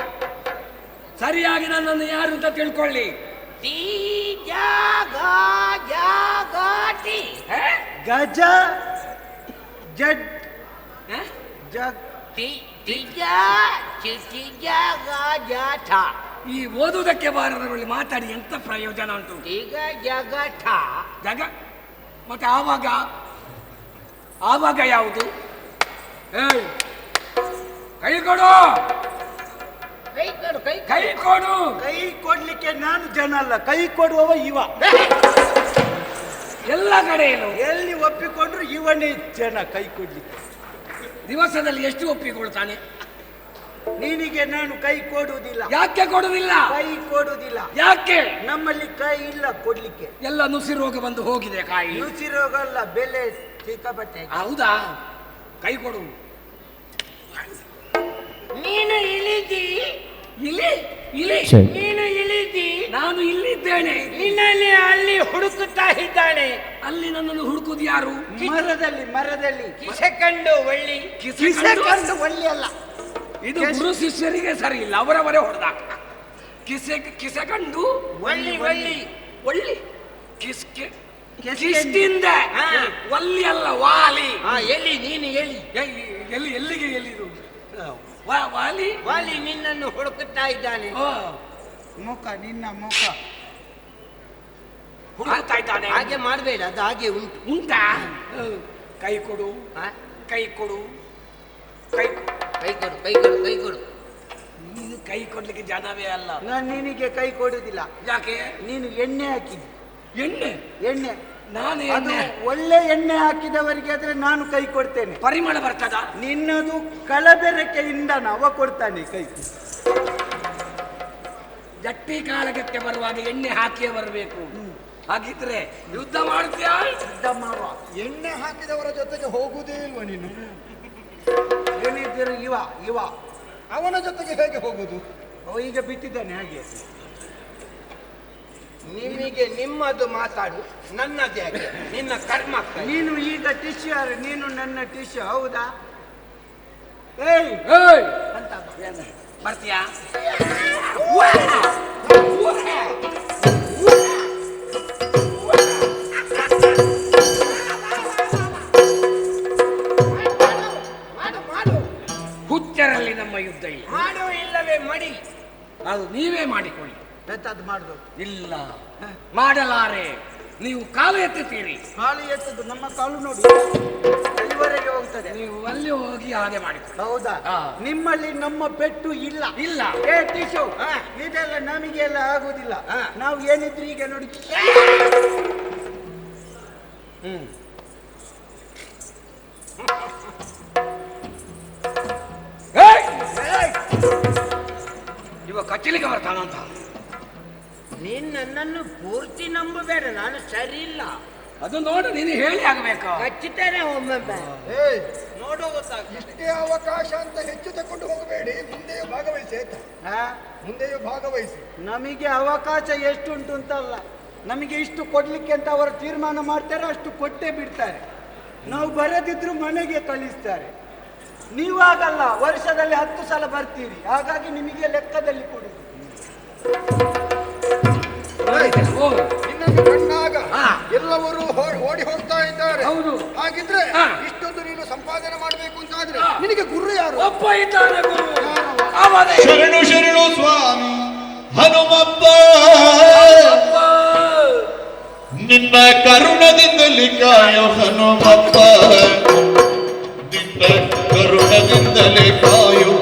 Speaker 5: ನನ್ನನ್ನು ಯಾರು ಅಂತ ತಿಳ್ಕೊಳ್ಳಿ.
Speaker 8: ಗಜ ಜಡ್
Speaker 5: ಈ ಓದುವುದಕ್ಕೆ ಬಾರದರಲ್ಲಿ ಮಾತಾಡಿ ಎಂತ ಪ್ರಯೋಜನ ಉಂಟು? ಜಗ ಮತ್ತೆ ಆವಾಗ ಯಾವುದು? ಕೈ ಕೊಡು.
Speaker 8: ಕೈ ಕೊಡ್ಲಿಕ್ಕೆ ನಾನು ಜನ ಅಲ್ಲ, ಕೈ ಕೊಡುವವ ಇವ.
Speaker 5: ಎಲ್ಲ ಕಡೆಯಲ್ಲೂ
Speaker 8: ಎಲ್ಲಿ ಒಪ್ಪಿಕೊಂಡ್ರು ಇವನೇ ಜನ ಕೈ ಕೊಡ್ಲಿಕ್ಕೆ.
Speaker 5: ದಿವಸದಲ್ಲಿ ಎಷ್ಟು ಒಪ್ಪಿಕೊಳ್ತಾನೆ?
Speaker 8: ನಿನಗೆ ನಾನು ಕೈ ಕೊಡುವುದಿಲ್ಲ.
Speaker 5: ಯಾಕೆ ಕೊಡುವುದಿಲ್ಲ?
Speaker 8: ಕೈ ಕೊಡುವುದಿಲ್ಲ.
Speaker 5: ಯಾಕೆ?
Speaker 8: ನಮ್ಮಲ್ಲಿ ಕೈ ಇಲ್ಲ ಕೊಡ್ಲಿಕ್ಕೆ.
Speaker 5: ಎಲ್ಲ ನುಸಿ ರೋಗ ಬಂದು ಹೋಗಿದೆ. ಕಾಯಿ
Speaker 8: ನುಸಿ ರೋಗ ಅಲ್ಲ, ಬೆಲೆ ಸಿಕ್ಕಾಪಟ್ಟೆ.
Speaker 5: ಹೌದಾ? ಕೈ ಕೊಡು.
Speaker 7: ನೀನು ಇಳಿದಿ.
Speaker 5: ನೀನು ಇಳಿದಿ. ನಾನು ಇಲ್ಲಿದ್ದೇನೆ.
Speaker 7: ನಿನ್ನಲ್ಲಿ ಅಲ್ಲಿ ಹುಡುಕುತ್ತಾ ಇದ್ದಾನೆ.
Speaker 5: ಅಲ್ಲಿ ನನ್ನನ್ನು ಹುಡುಕುದು ಯಾರು?
Speaker 8: ಮರದಲ್ಲಿ
Speaker 7: ಕಿಸೆಕಂಡು ಒಳ್ಳಿ.
Speaker 8: ಕಿಸೆಕಂಡು ಒಳ್ಳಿ ಅಲ್ಲ.
Speaker 5: ಇದು ಗುರು ಶಿಷ್ಯರಿಗೆ ಸರಿ ಇಲ್ಲ, ಅವರವರೇ ಹೊಡೆದಾಕ. ಕಿಸೆಗಂಡು
Speaker 7: ಒಳ್ಳಿ ಒಳ್ಳಿ
Speaker 5: ಒಳ್ಳಿ ಕಿಷ್ಟಿಂದ ಒಲ್ಲಿ ಅಲ್ಲ ವಾಲಿ.
Speaker 7: ಎಲ್ಲಿ ನೀನು ಎಲ್ಲಿ
Speaker 5: ಎಲ್ಲಿಗೆ ಎಲ್ಲಿದು ವಾಲಿ
Speaker 7: ವಾಲಿ ನಿನ್ನನ್ನು ಹುಡುಕುತ್ತಾ ಇದ್ದಾನೆ. ಮುಖ ನಿನ್ನ ಮುಖ
Speaker 5: ಹುಡುಕ್ತಾ ಇದ್ದಾನೆ.
Speaker 7: ಹಾಗೆ ಮಾಡಬೇಡ, ಅದು ಹಾಗೆ ಉಂಟು.
Speaker 5: ಉಂಟಾ? ಕೈ ಕೊಡು, ಕೈ ಕೊಡು, ಕೈ
Speaker 7: ಕೈ ಕೊಡು, ಕೈ ಕೊಡು, ಕೈ ಕೊಡು.
Speaker 5: ನೀನು ಕೈ ಕೊಡ್ಲಿಕ್ಕೆ ಜನವೇ ಅಲ್ಲ.
Speaker 7: ನಾನು ನಿನಗೆ ಕೈ ಕೊಡುವುದಿಲ್ಲ.
Speaker 5: ಯಾಕೆ?
Speaker 7: ನೀನು ಎಣ್ಣೆ ಹಾಕಿದ್ದಿ.
Speaker 5: ಎಣ್ಣೆ?
Speaker 7: ಎಣ್ಣೆ
Speaker 5: ನಾನು
Speaker 7: ಅದು ಒಳ್ಳೆ ಎಣ್ಣೆ ಹಾಕಿದವರಿಗೆ ಆದ್ರೆ ನಾನು ಕೈ ಕೊಡ್ತೇನೆ.
Speaker 5: ಪರಿಮಳ ಬರ್ತದ?
Speaker 7: ನಿನ್ನದು ಕಲಬೆರಕೆಯಿಂದ ಅವ ಕೊಡ್ತಾನೆ ಕೈ.
Speaker 5: ಜಟ್ಟಿ ಕಾಳಗಕ್ಕೆ ಬರುವಾಗ ಎಣ್ಣೆ ಹಾಕಿಯೇ ಬರಬೇಕು. ಹಾಗಿದ್ರೆ ಯುದ್ಧ ಮಾಡ್ತೀಯಾ?
Speaker 7: ಯುದ್ಧ ಮಾಡುವ.
Speaker 6: ಎಣ್ಣೆ ಹಾಕಿದವರ ಜೊತೆಗೆ ಹೋಗುವುದೇ ಇಲ್ವ ನೀನು?
Speaker 7: ಏನಿದ್ರು ಇವ
Speaker 6: ಅವನ ಜೊತೆಗೆ ಹೇಗೆ ಹೋಗುದು?
Speaker 7: ಅವ ಈಗ ಬಿಟ್ಟಿದ್ದಾನೆ ಹಾಗೆ. ನಿಮಗೆ ನಿಮ್ಮದು ಮಾತಾಡು, ನನ್ನದೇ ಹಾಗೆ. ನಿನ್ನ ಕರ್ಮ. ನೀನು ಈಗ ಟಿಶ್ಯೂ, ನೀನು ನನ್ನ ಟಿಶ್ಯೂ, ಹೌದಾ? ಏಯ್
Speaker 5: ಏಯ್
Speaker 7: ಅಂತ
Speaker 5: ಬರ್ತೀಯಾ? ಹುಚ್ಚರಲ್ಲಿ ನಮ್ಮ ಯುದ್ಧ ಇಲ್ಲ.
Speaker 7: ಮಾಡು ಇಲ್ಲವೇ ಮಡಿ.
Speaker 5: ಅದು ನೀವೇ ಮಾಡಿಕೊಳ್ಳಿ.
Speaker 7: ಅದು ಮಾಡುದು
Speaker 5: ಇಲ್ಲ, ಮಾಡಲಾರೆ. ನೀವು ಕಾಲು ಎತ್ತುತ್ತೀರಿ.
Speaker 7: ಕಾಲು ಎತ್ತದು ನಮ್ಮ ಕಾಲು ನೋಡಿ ಎಲ್ಲಿವರೆಗೆ ಹೋಗ್ತದೆ.
Speaker 5: ನೀವು ಅಲ್ಲಿ ಹೋಗಿ ಹಾಗೆ ಮಾಡಿಕೊಳ್ಳಿ.
Speaker 7: ಹೌದಾ? ನಿಮ್ಮಲ್ಲಿ ನಮ್ಮ ಪೆಟ್ಟು ಇಲ್ಲ.
Speaker 5: ಇಲ್ಲ.
Speaker 7: ಏ ಟಿಶು, ಇದೆಲ್ಲ ನಮಗೆಲ್ಲ ಆಗುದಿಲ್ಲ. ನಾವು ಏನಿದ್ರು ಈಗ ನೋಡಿ.
Speaker 5: ಇವ ಕಚ್ಚಲಿಕ್ಕೆ ಬರ್ತಾನಂತ.
Speaker 7: ನೀನ್ ನನ್ನನ್ನು ಪೂರ್ತಿ ನಂಬಬೇಡ, ನಾನು ಸರಿ ಇಲ್ಲ.
Speaker 5: ಅದು ನೋಡು, ನೀನು ಹೇಳಿ ಆಗಬೇಕು.
Speaker 7: ಕಚ್ಚುತ್ತೇನೆ ಒಮ್ಮೊಮ್ಮೆ.
Speaker 6: ನೋಡೋ ಗೊತ್ತಾಗ್ತದೆ. ಇಷ್ಟೇ ಅವಕಾಶ ಅಂತ ಹೆಚ್ಚು ತಕೊಂಡು ಹೋಗಬೇಡಿ. ಮುಂದೆಯೂ ಭಾಗವಹಿಸಿ ಆಯ್ತಾ? ಮುಂದೆಯೂ ಭಾಗವಹಿಸಿ.
Speaker 7: ನಮಗೆ ಅವಕಾಶ ಎಷ್ಟುಂಟು ಅಂತಲ್ಲ, ನಮಗೆ ಇಷ್ಟು ಕೊಡ್ಲಿಕ್ಕೆ ಅಂತ ಅವರು ತೀರ್ಮಾನ ಮಾಡ್ತಾರೆ, ಅಷ್ಟು ಕೊಟ್ಟೇ ಬಿಡ್ತಾರೆ. ನಾವು ಬರದಿದ್ರು ಮನೆಗೆ ಕಳಿಸ್ತಾರೆ. ನೀವಾಗಲ್ಲ, ವರ್ಷದಲ್ಲಿ 10 ಸಲ ಬರ್ತೀರಿ, ಹಾಗಾಗಿ ನಿಮಗೆ ಲೆಕ್ಕದಲ್ಲಿ ಕೊಡುದು.
Speaker 6: ನಿನ್ನನ್ನು ಕಂಡಾಗ ಎಲ್ಲವರು ಓಡಿ ಹೋಗ್ತಾ ಇದ್ದಾರೆ.
Speaker 5: ಹೌದು.
Speaker 6: ಹಾಗಿದ್ರೆ ಇಷ್ಟೊಂದು ನೀನು ಸಂಪಾದನೆ ಮಾಡಬೇಕು ಅಂತ ಆದ್ರೆ ನಿನಗೆ ಗುರು ಯಾರು?
Speaker 5: ಒಬ್ಬ ಇದ್ದಾನೆ ಗುರು.
Speaker 4: ಶರಣು ಶರಣು ಸ್ವಾಮಿ ಹನುಮಪ್ಪ, ನಿನ್ನ ಕರುಣದಿಂದಲೇ ಕಾಯೋ ಹನುಮಪ್ಪ, ನಿನ್ನ ಕರುಣದಿಂದಲೇ ಕಾಯೋ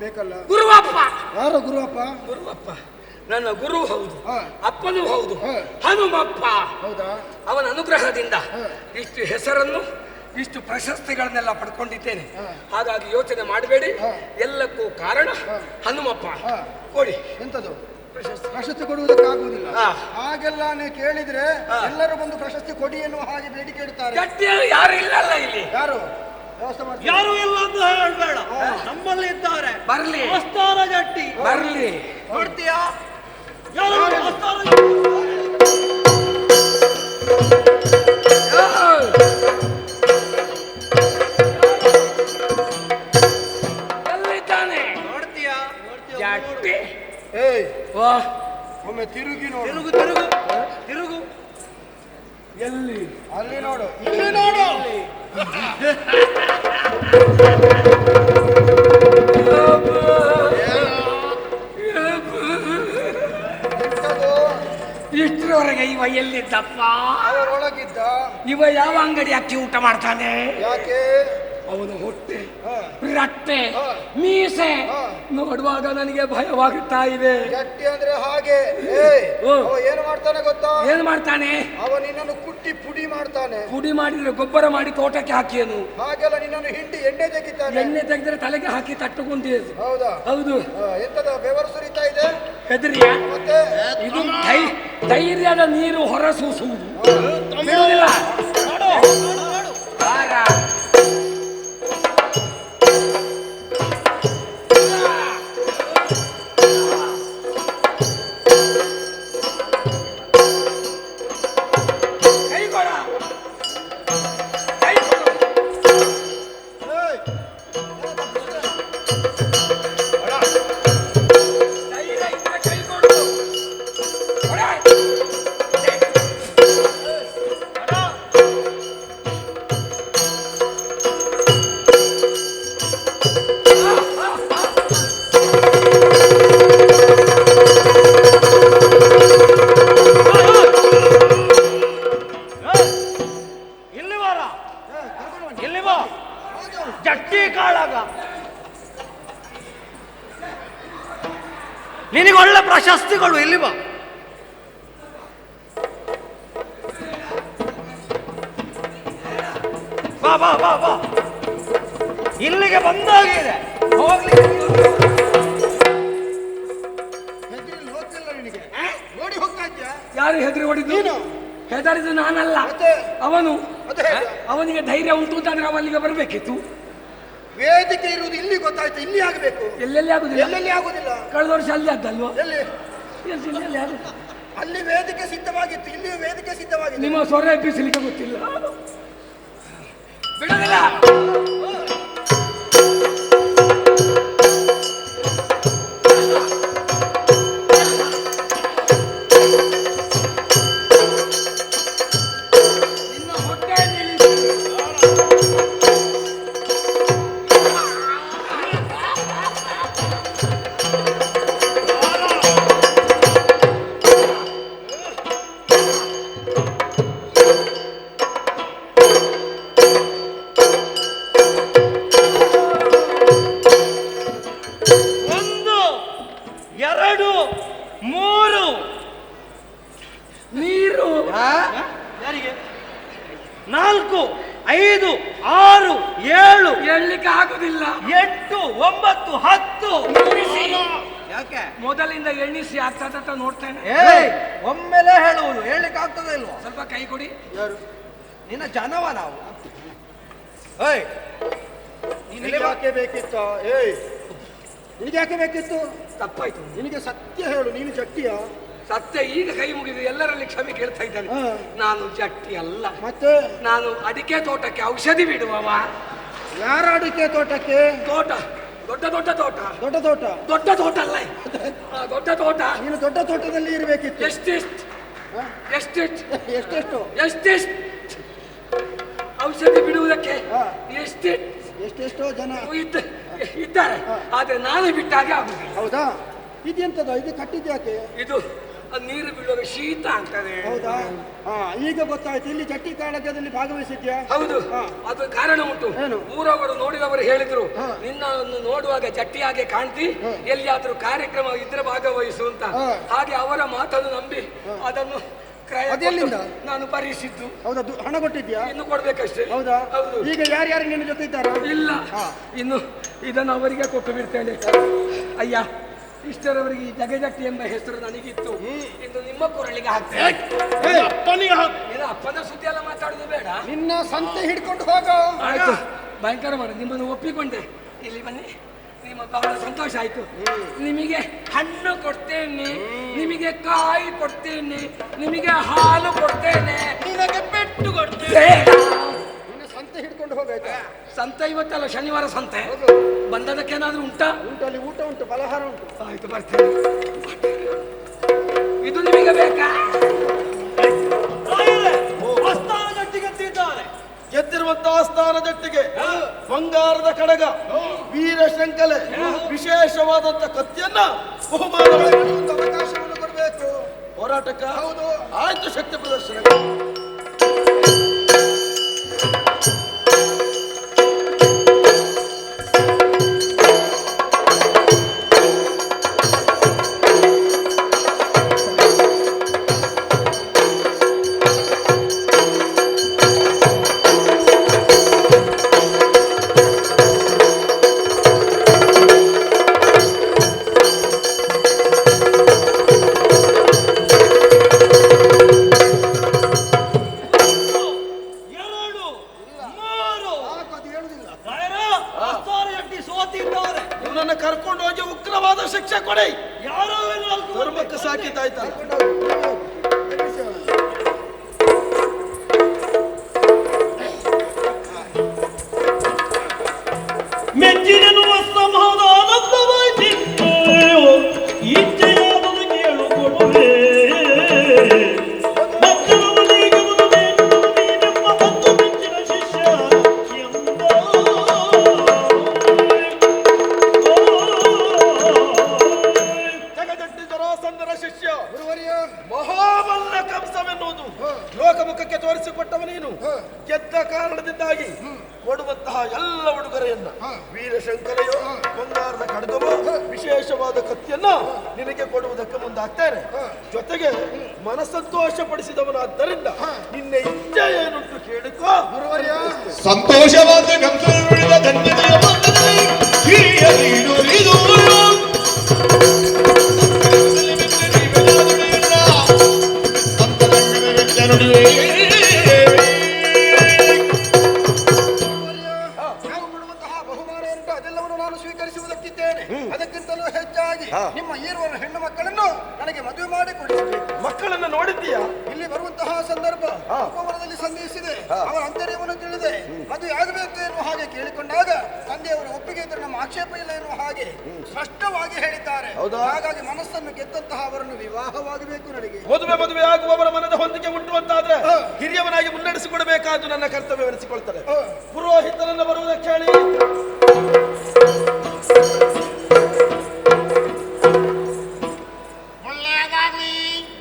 Speaker 6: ಬೇಕಲ್ಲ.
Speaker 5: ಗುರುವಪ್ಪ.
Speaker 6: ಯಾರು ಗುರುವಪ್ಪ?
Speaker 5: ಗುರುವಪ್ಪ ನನ್ನ ಗುರು ಹೌದು,
Speaker 6: ಹಾ.
Speaker 5: ಅಪ್ಪನೂ ಹೌದು,
Speaker 6: ಹಾ.
Speaker 5: ಹನುಮಪ್ಪ.
Speaker 6: ಹೌದಾ?
Speaker 5: ಅವನ ಅನುಗ್ರಹದಿಂದ
Speaker 6: ಹಾ.
Speaker 5: ಇಷ್ಟು ಹೆಸರನ್ನು ಇಷ್ಟು ಪ್ರಶಸ್ತಿಗಳನ್ನೆಲ್ಲ ಪಡ್ಕೊಂಡಿದ್ದೇನೆ.
Speaker 6: ಹಾ.
Speaker 5: ಹಾಗಾಗಿ ಯೋಚನೆ ಮಾಡಬೇಡಿ.
Speaker 6: ಹಾ.
Speaker 5: ಎಲ್ಲಕ್ಕೂ ಕಾರಣ
Speaker 6: ಹಾ.
Speaker 5: ಹನುಮಪ್ಪ.
Speaker 6: ಹಾ.
Speaker 5: ಕೊಡಿ
Speaker 6: ಎಂತದು?
Speaker 5: ಪ್ರಶಸ್ತಿ.
Speaker 6: ಪ್ರಶಸ್ತಿ ಕೊಡುವುದಕ್ಕಾಗುವುದಿಲ್ಲ.
Speaker 5: ಹಾ.
Speaker 6: ಹಾಗೆಲ್ಲ ನೀವು ಕೇಳಿದ್ರೆ
Speaker 5: ಹಾ.
Speaker 6: ಎಲ್ಲರೂ ಬಂದು ಪ್ರಶಸ್ತಿ ಕೊಡಿ ಎನ್ನುವ ಹಾಗೆ ಬೇಡಿಕೆ ಇಡ್ತಾರೆ.
Speaker 5: ಗಟ್ಟಿಯಲ್ಲಿ ಯಾರು ಇಲ್ಲಲ್ಲ ಇಲ್ಲಿ.
Speaker 6: ಯಾರು ವ್ಯವಸ್ಥೆ ಮಾಡ್ತಾರೆ?
Speaker 8: ಯಾರು ಇಲ್ಲ ಅಂತ ಹೇಳ್ಬೇಡ, ನಮ್ಮಲ್ಲಿ ಇದ್ದಾರೆ.
Speaker 5: ಬರ್ಲಿ
Speaker 8: ಆಸ್ಥಾನ ಜಟ್ಟಿ
Speaker 5: ಬರ್ಲಿ.
Speaker 8: ನೋಡ್ತೀಯಾ? ಯಾರು ಆಸ್ಥಾನ
Speaker 5: ಎಲ್ಲಿದ್ದಾನೆ?
Speaker 8: ನೋಡ್ತೀಯಾ?
Speaker 5: ಜಟ್ಟಿ.
Speaker 6: ಏಯ್
Speaker 5: ವಾ,
Speaker 6: ಒಮ್ಮೆ ತಿರುಗಿ ನೋಡು.
Speaker 8: ತಿರುಗು ತಿರುಗು ತಿರುಗು.
Speaker 5: ಎಲ್ಲಿ?
Speaker 6: ಅಲ್ಲಿ ನೋಡು, ಇಲ್ಲಿ ನೋಡು. ಎಂತದು?
Speaker 5: ಇಷ್ಟರವರೆಗೆ ಇವ ಎಲ್ಲಿದ್ದಪ್ಪ?
Speaker 6: ಅವರೊಳಗಿದ್ದ.
Speaker 5: ಇವ ಯಾವ ಅಂಗಡಿ ಅಕ್ಕಿ ಊಟ ಮಾಡ್ತಾನೆ?
Speaker 6: ಯಾಕೆ?
Speaker 5: ಅವನು ಹೊಟ್ಟೆ,
Speaker 6: ಹಾ.
Speaker 5: ರಟ್ಟೆ,
Speaker 6: ಹಾ.
Speaker 5: ಮೀಸೆ
Speaker 6: ಹಾ.
Speaker 5: ನೋಡುವಾಗ ನನಗೆ ಭಯವಾಗುತ್ತಾ ಇದೆ.
Speaker 6: ಗಟ್ಟಿ ಅಂದ್ರೆ ಹಾಗೆ. ಏಯ್
Speaker 5: ಓ.
Speaker 6: ಅವ ಏನು ಮಾಡ್ತಾನೆ ಗೊತ್ತಾ?
Speaker 5: ಏನ್ ಮಾಡ್ತಾನೆ?
Speaker 6: ಅವ ನಿನ್ನನ್ನು ಕುಟ್ಟಿ ಪುಡಿ ಮಾಡ್ತಾನೆ.
Speaker 5: ಪುಡಿ ಮಾಡಿದ್ರೆ ಗೊಬ್ಬರ ಮಾಡಿ ತೋಟಕ್ಕೆ ಹಾಕಿಯನು.
Speaker 6: ಹಾಗೆಲ್ಲ ನಿನ್ನನ್ನು ಹಿಂಡಿ ಎಣ್ಣೆ ತೆಗಿತಾನೆ.
Speaker 5: ಎಣ್ಣೆ ತೆಗೆದ್ರೆ ತಲೆಗೆ ಹಾಕಿ ತಟ್ಟುಕೊಂಡಿದ್ದು.
Speaker 6: ಹೌದಾ?
Speaker 5: ಹೌದು.
Speaker 6: ಎಂತದ ಬೆವರು ಸುರಿತಾ ಇದೆ?
Speaker 5: ಹೆದರಿಯ?
Speaker 6: ಮತ್ತೆ
Speaker 5: ಇದು ಧೈರ್ಯದ ನೀರು ಹೊರಸೂಸುವುದು. ಬಿಡುವುದಿಲ್ಲ. ಆಗ ಕೈ ಕೊಡ. ಕೈ ಕೊಡು.
Speaker 6: ಏಯ್,
Speaker 5: ಧೈರ್ಯ ಇದ್ರೆ ಕೈ ಕೊಡು. ಕೊಡ.
Speaker 8: ಇಲ್ಲಿ ಬಾರ, ಇಲ್ಲಿ ಬಾ. ಜಟ್ಟಿ ಕಾಳಾಗ ನಿನಗೆ ಒಳ್ಳೆ ಪ್ರಶಸ್ತಿಗಳು. ಇಲ್ಲಿ ಬಾ. ಬಾ ಬಾ ಬಾ ಬಾ. ಇಲ್ಲಿಗೆ ಬಂದಾಗಿದೆ. ಹೋಗ್ಲಿಕ್ಕೆ
Speaker 6: ಹೆದ್ರಿಲ್ಲಿ ಹೋಗ್ತಿಲ್ಲ ನಿನಗೆ? ನೋಡಿ ಹೋಗ್ತಾ ಇದ್ಯಾ?
Speaker 5: ಯಾರು ಹೆದರಿ ಹೊಡಿದ್ದು?
Speaker 6: ನೀನು.
Speaker 5: ಹೆದರಿದ್ದು ನಾನಲ್ಲ,
Speaker 6: ಮತ್ತೆ?
Speaker 5: ಅವನು.
Speaker 6: ಮತ್ತೆ ಹೇಗೆ?
Speaker 5: ಅವನಿಗೆ ಧೈರ್ಯ ಉಂಟು ಅಂತಂದ್ರೆ ಅವನಿಗೆ ಬರಬೇಕಿತ್ತು.
Speaker 6: ವೇದಿಕೆ ಇರುವುದು ಇಲ್ಲಿ ಗೊತ್ತಾಯ್ತು. ಇಲ್ಲಿ ಆಗಬೇಕು.
Speaker 5: ಎಲ್ಲೆಲ್ಲಿ ಆಗುದಿಲ್ಲ.
Speaker 6: ಎಲ್ಲೆಲ್ಲಿ ಆಗುದಿಲ್ಲ.
Speaker 5: ಕಳೆದ ವರ್ಷ ಅಲ್ಲಿ ಆದ್ದಲ್ವಾ?
Speaker 6: ಎಲ್ಲಿ?
Speaker 5: ಎಲ್ಲೆಲ್ಲಿ ಆಗುದು?
Speaker 6: ಅಲ್ಲಿ ವೇದಿಕೆ ಸಿದ್ಧವಾಗಿತ್ತು, ಇಲ್ಲಿ ವೇದಿಕೆ ಸಿದ್ಧವಾಗಿದೆ.
Speaker 5: ನಿಮ್ಮ ಸ್ವರ ಎಬ್ಬಿಸಲಿಕ್ಕೆ ಗೊತ್ತಿಲ್ಲ. ಬಿಡೋದಿಲ್ಲ. ನಿನ್ನ ಹೊಟ್ಟೆ ನಿಲ್ಲಿಸು.
Speaker 8: ಒಂದು, ಎರಡು, ಮೂರು.
Speaker 5: ನೀರು.
Speaker 8: ಯಾರಿಗೆ? 4, 5, 6, 7,
Speaker 5: ಹೇಳಲಿಕ್ಕೆ ಆಗುದಿಲ್ಲ.
Speaker 8: 8, 9, 10.
Speaker 5: ಎಣಿಸಿ.
Speaker 8: ಯಾಕೆ?
Speaker 5: ಮೊದಲಿಂದ ಎಣಿಸಿ ಆಗ್ತದ ನೋಡ್ತೇನೆ.
Speaker 8: ಒಮ್ಮೆಲೆ ಹೇಳುವುದು, ಹೇಳಲಿಕ್ಕೆ ಆಗ್ತದೆ ಇಲ್ವಾ?
Speaker 5: ಸ್ವಲ್ಪ ಕೈ ಕೊಡಿ.
Speaker 6: ಯಾರು?
Speaker 8: ನಿನ್ನ ಜನವ ನಾವು.
Speaker 6: ನಿನಗೆ ಯಾಕೆ ಬೇಕಿತ್ತ? ಏಯ್, ನಿನಗೆ ಯಾಕೆ ಬೇಕಿತ್ತು?
Speaker 5: ತಪ್ಪಾಯ್ತು.
Speaker 6: ನಿನಗೆ ಸತ್ಯ ಹೇಳು, ನೀನು ಜಟ್ಟಿಯ?
Speaker 5: ಸತ್ಯ ಈಗ ಕೈ ಮುಗಿದು ಎಲ್ಲರಲ್ಲಿ ಕ್ಷಮೆ ಕೇಳ್ತಾ ಇದ್ದಾನೆ.
Speaker 6: ಹಾ.
Speaker 5: ನಾನು ಜಟ್ಟಿ ಅಲ್ಲ.
Speaker 6: ಮತ್ತೆ
Speaker 5: ನಾನು ಅಡಿಕೆ ತೋಟಕ್ಕೆ ಔಷಧಿ ಬಿಡುವವ.
Speaker 6: ಯಾರ ಅಡಿಕೆ ತೋಟಕ್ಕೆ?
Speaker 5: ತೋಟ, ದೊಡ್ಡ ದೊಡ್ಡ ತೋಟ.
Speaker 6: ದೊಡ್ಡ ತೋಟ?
Speaker 5: ದೊಡ್ಡ ತೋಟ ಅಲ್ಲ, ದೊಡ್ಡ ತೋಟ.
Speaker 6: ನೀನು ದೊಡ್ಡ ತೋಟದಲ್ಲಿ ಇರಬೇಕಿತ್ತು.
Speaker 5: ಎಷ್ಟೆಷ್ಟು
Speaker 6: ಹ?
Speaker 5: ಎಷ್ಟೆಷ್ಟು
Speaker 6: ಎಷ್ಟೆಷ್ಟು?
Speaker 5: ಎಷ್ಟೆಷ್ಟು ಔಷಧಿ ಬಿಡುವುದಕ್ಕೆ
Speaker 6: ಹಾ.
Speaker 5: ಎಷ್ಟೆಷ್ಟು
Speaker 6: ಎಷ್ಟೆಷ್ಟೋ ಜನ
Speaker 5: ಇದ್ದಾರೆ.
Speaker 6: ಹಾ.
Speaker 5: ಆದ್ರೆ ನಾನು ಬಿಟ್ಟಾಗೆ ಆಗುದಿಲ್ಲ.
Speaker 6: ಹೌದಾ? ಇದೆಂತದ? ಇದು ಕಟ್ಟಿದ್ಯಾಕೆ?
Speaker 5: ಇದು ಅದು ನೀರು ಬೀಳುವಾಗ ಶೀತ ಆಗ್ತದೆ.
Speaker 6: ಹೌದಾ? ಈಗ ಗೊತ್ತಾಯ್ತು. ಇಲ್ಲಿ ಜಟ್ಟಿ ಕಾಳಗದಲ್ಲಿ ಭಾಗವಹಿಸಿದ್ಯಾ?
Speaker 5: ಹೌದು. ಅದು ಕಾರಣ ಉಂಟು. ಊರವರು ನೋಡಿದವರು ಹೇಳಿದ್ರು, ನಿನ್ನನ್ನು ನೋಡುವಾಗ ಜಟ್ಟಿಯಾಗೆ ಕಾಣ್ತಿ, ಎಲ್ಲಿಯಾದ್ರೂ ಕಾರ್ಯಕ್ರಮ ಇದ್ರೆ ಭಾಗವಹಿಸು ಅಂತ. ಹಾಗೆ ಅವರ ಮಾತನ್ನು ನಂಬಿ ಅದನ್ನು ನಾನು ಪರೀಕ್ಷಿದ್ದು.
Speaker 6: ಹೌದಾ? ಹಣ ಕೊಟ್ಟಿದ್ಯಾ?
Speaker 5: ಇನ್ನು ಕೊಡ್ಬೇಕಷ್ಟೇ.
Speaker 6: ಹೌದಾ?
Speaker 5: ಹೌದು.
Speaker 6: ಈಗ ಯಾರ್ಯಾರು ನಿನ್ನ ಜೊತೆ ಇದ್ದಾರೆ?
Speaker 5: ಇಲ್ಲ, ಇನ್ನು ಇದನ್ನು ಅವರಿಗೆ ಕೊಟ್ಟು ಬಿಡ್ತೇನೆ. ಅಯ್ಯ, ಇಷ್ಟರವರೆಗೆ ಈ ಜಗಜಟ್ಟಿ ಎಂಬ ಹೆಸರು ನನಗಿತ್ತು, ಇನ್ನು ನಿಮ್ಮ ಕೊರಳಿಗೆ ಹಾಕ್ತೇನೆ. ಅಪ್ಪನ ಸುದ್ದಿ ಎಲ್ಲ ಮಾತಾಡುದು ಬೇಡ.
Speaker 6: ನಿನ್ನ ಸಂತೆ ಹಿಡ್ಕೊಂಡು ಹೋಗ.
Speaker 5: ಆಯ್ತು, ಭಯಂಕರ ಮಾಡ. ನಿಮ್ಮನ್ನು ಒಪ್ಪಿಕೊಂಡೆ. ಇಲ್ಲಿ ಬನ್ನಿ, ನಿಮ್ಮ ಬಹಳ ಸಂತೋಷ ಆಯ್ತು. ನಿಮಗೆ ಹಣ್ಣು ಕೊಡ್ತೇನೆ, ನಿಮಗೆ ಕಾಯಿ ಕೊಡ್ತೇನೆ, ನಿಮಗೆ ಹಾಲು ಕೊಡ್ತೇನೆ, ನಿನಗೆ ಪೆಟ್ಟು ಕೊಡ್ತೇನೆ.
Speaker 6: ನಿನ್ನ ಸಂತೆ ಹಿಡ್ಕೊಂಡು ಹೋಗಾಯ್ತಾ?
Speaker 5: ಸಂತೆ ಇವತ್ತಲ್ಲ, ಶನಿವಾರ ಸಂತೆ. ಬಂದದಕ್ಕೇನಾದ್ರೂ ಉಂಟಾ?
Speaker 6: ಉಂಟು, ಅಲ್ಲಿ ಊಟ ಉಂಟು, ಫಲಹಾರ ಉಂಟು.
Speaker 5: ಆಯ್ತು, ಬರ್ತೇನೆ. ಇದು ನಿಮಗೆ ಬೇಕಾ?
Speaker 1: ಗೆದ್ದಿರುವಂತಹ ಸ್ಥಾನ ಜಟ್ಟಿಗೆ ಬಂಗಾರದ ಕಡಗ, ವೀರಶಂಕಲೆ, ವಿಶೇಷವಾದಂತ ಕತ್ತಿಯನ್ನ ಬಹುಮಾನ
Speaker 6: ಅವಕಾಶವನ್ನು ಕೊಡಬೇಕು
Speaker 1: ಹೋರಾಟಕ್ಕ.
Speaker 6: ಹೌದು.
Speaker 1: ಆಯ್ತು, ಶಕ್ತಿ ಪ್ರದರ್ಶನ. ಇವನನ್ನ ಕರ್ಕೊಂಡು ಹೋಗಿ ಉಗ್ರವಾದ ಶಿಕ್ಷೆ ಕೊಡಿ. ಧರ್ಮಕ್ಕೆ ಸಾಕಿದ್ದಾಯ್ತಾ?
Speaker 9: ಮೆಚ್ಚಿನೆನ್ನುವ ಸಮಾಧಾನವಾಯಿತು, ಇಚ್ಛೆಯಾದದು ಕೇಳು ಕೊಡುವೆ.
Speaker 1: ಮಹಾಬಲ್ಲ ಕಂಸವೆನ್ನುವುದು ಲೋಕಮುಖಕ್ಕೆ ತೋರಿಸಿಕೊಟ್ಟವ ನೀನು. ಗೆದ್ದ ಕಾರಣದಿಂದಾಗಿ ಕೊಡುವಂತಹ ಎಲ್ಲ ಉಡುಗೊರೆಯನ್ನ, ವೀರಶಂಕರೆಯೋ, ಬಂಗಾರದ ಕಡಗವೋ, ವಿಶೇಷವಾದ ಕತ್ತಿಯನ್ನ ನಿನಗೆ ಕೊಡುವುದಕ್ಕೆ ಮುಂದಾಗ್ತೇನೆ. ಜೊತೆಗೆ ಮನಸಂತೋಷ ಪಡಿಸಿದವನಾದ್ದರಿಂದ ನಿನ್ನ ಇಚ್ಛೆ ಏನುಂಟು ಕೇಳಿಕೋ.
Speaker 4: ಸಂತೋಷವಾದ ಕಂಸನುಳಿದ ಧನ್ಯತೆಯ ಬಂಧನದಲ್ಲಿ ಹಿರಿಯರಿದು
Speaker 6: ಅದಕ್ಕಿಂತಲೂ ಹೆಚ್ಚಾಗಿ ನಿಮ್ಮ ಈರುವರ ಹೆಣ್ಣು ಮಕ್ಕಳನ್ನು ನನಗೆ ಮದುವೆ ಮಾಡಿ ಕೊಡಿಸಬೇಕು.
Speaker 1: ಮಕ್ಕಳನ್ನು ನೋಡಿದ್ದೀಯಾ?
Speaker 6: ಇಲ್ಲಿ ಬರುವಂತಹ ಸಂದರ್ಭ ಉಪವನದಲ್ಲಿ ಸಂಧಿಸಿದೆ. ಅವರ ಅಂತರ್ಯವನ್ನು ತಿಳಿದೆ ಮದುವೆ ಆಗಬೇಕು ಎನ್ನುವ ಹಾಗೆ ಕೇಳಿಕೊಂಡಾಗ ತಂದೆಯವರ ಒಪ್ಪಿಗೆ ಇದ್ದರೆ ನಮ್ಮ ಆಕ್ಷೇಪ ಇಲ್ಲ ಎನ್ನುವ ಹಾಗೆ ಸ್ಪಷ್ಟವಾಗಿ ಹೇಳಿದ್ದಾರೆ. ಹಾಗಾಗಿ ಮನಸ್ಸನ್ನು ಗೆದ್ದಂತಹ ಅವರನ್ನು ವಿವಾಹವಾಗಬೇಕು. ನನಗೆ
Speaker 1: ಮದುವೆ ಆಗುವವರ ಮನದ ಹೊಂದಿಕೆ ಉಂಟು ಅಂತಾದ್ರೆ ಹಿರಿಯವನಾಗಿ ಮುನ್ನಡೆಸಿಕೊಡಬೇಕಾದ್ದು ನನ್ನ ಕರ್ತವ್ಯವೆನಿಸಿಕೊಳ್ತಾರೆ. ಪುರೋಹಿತನನ್ನು ಬರುವುದಕ್ಕೆ ಹೇಳಿ.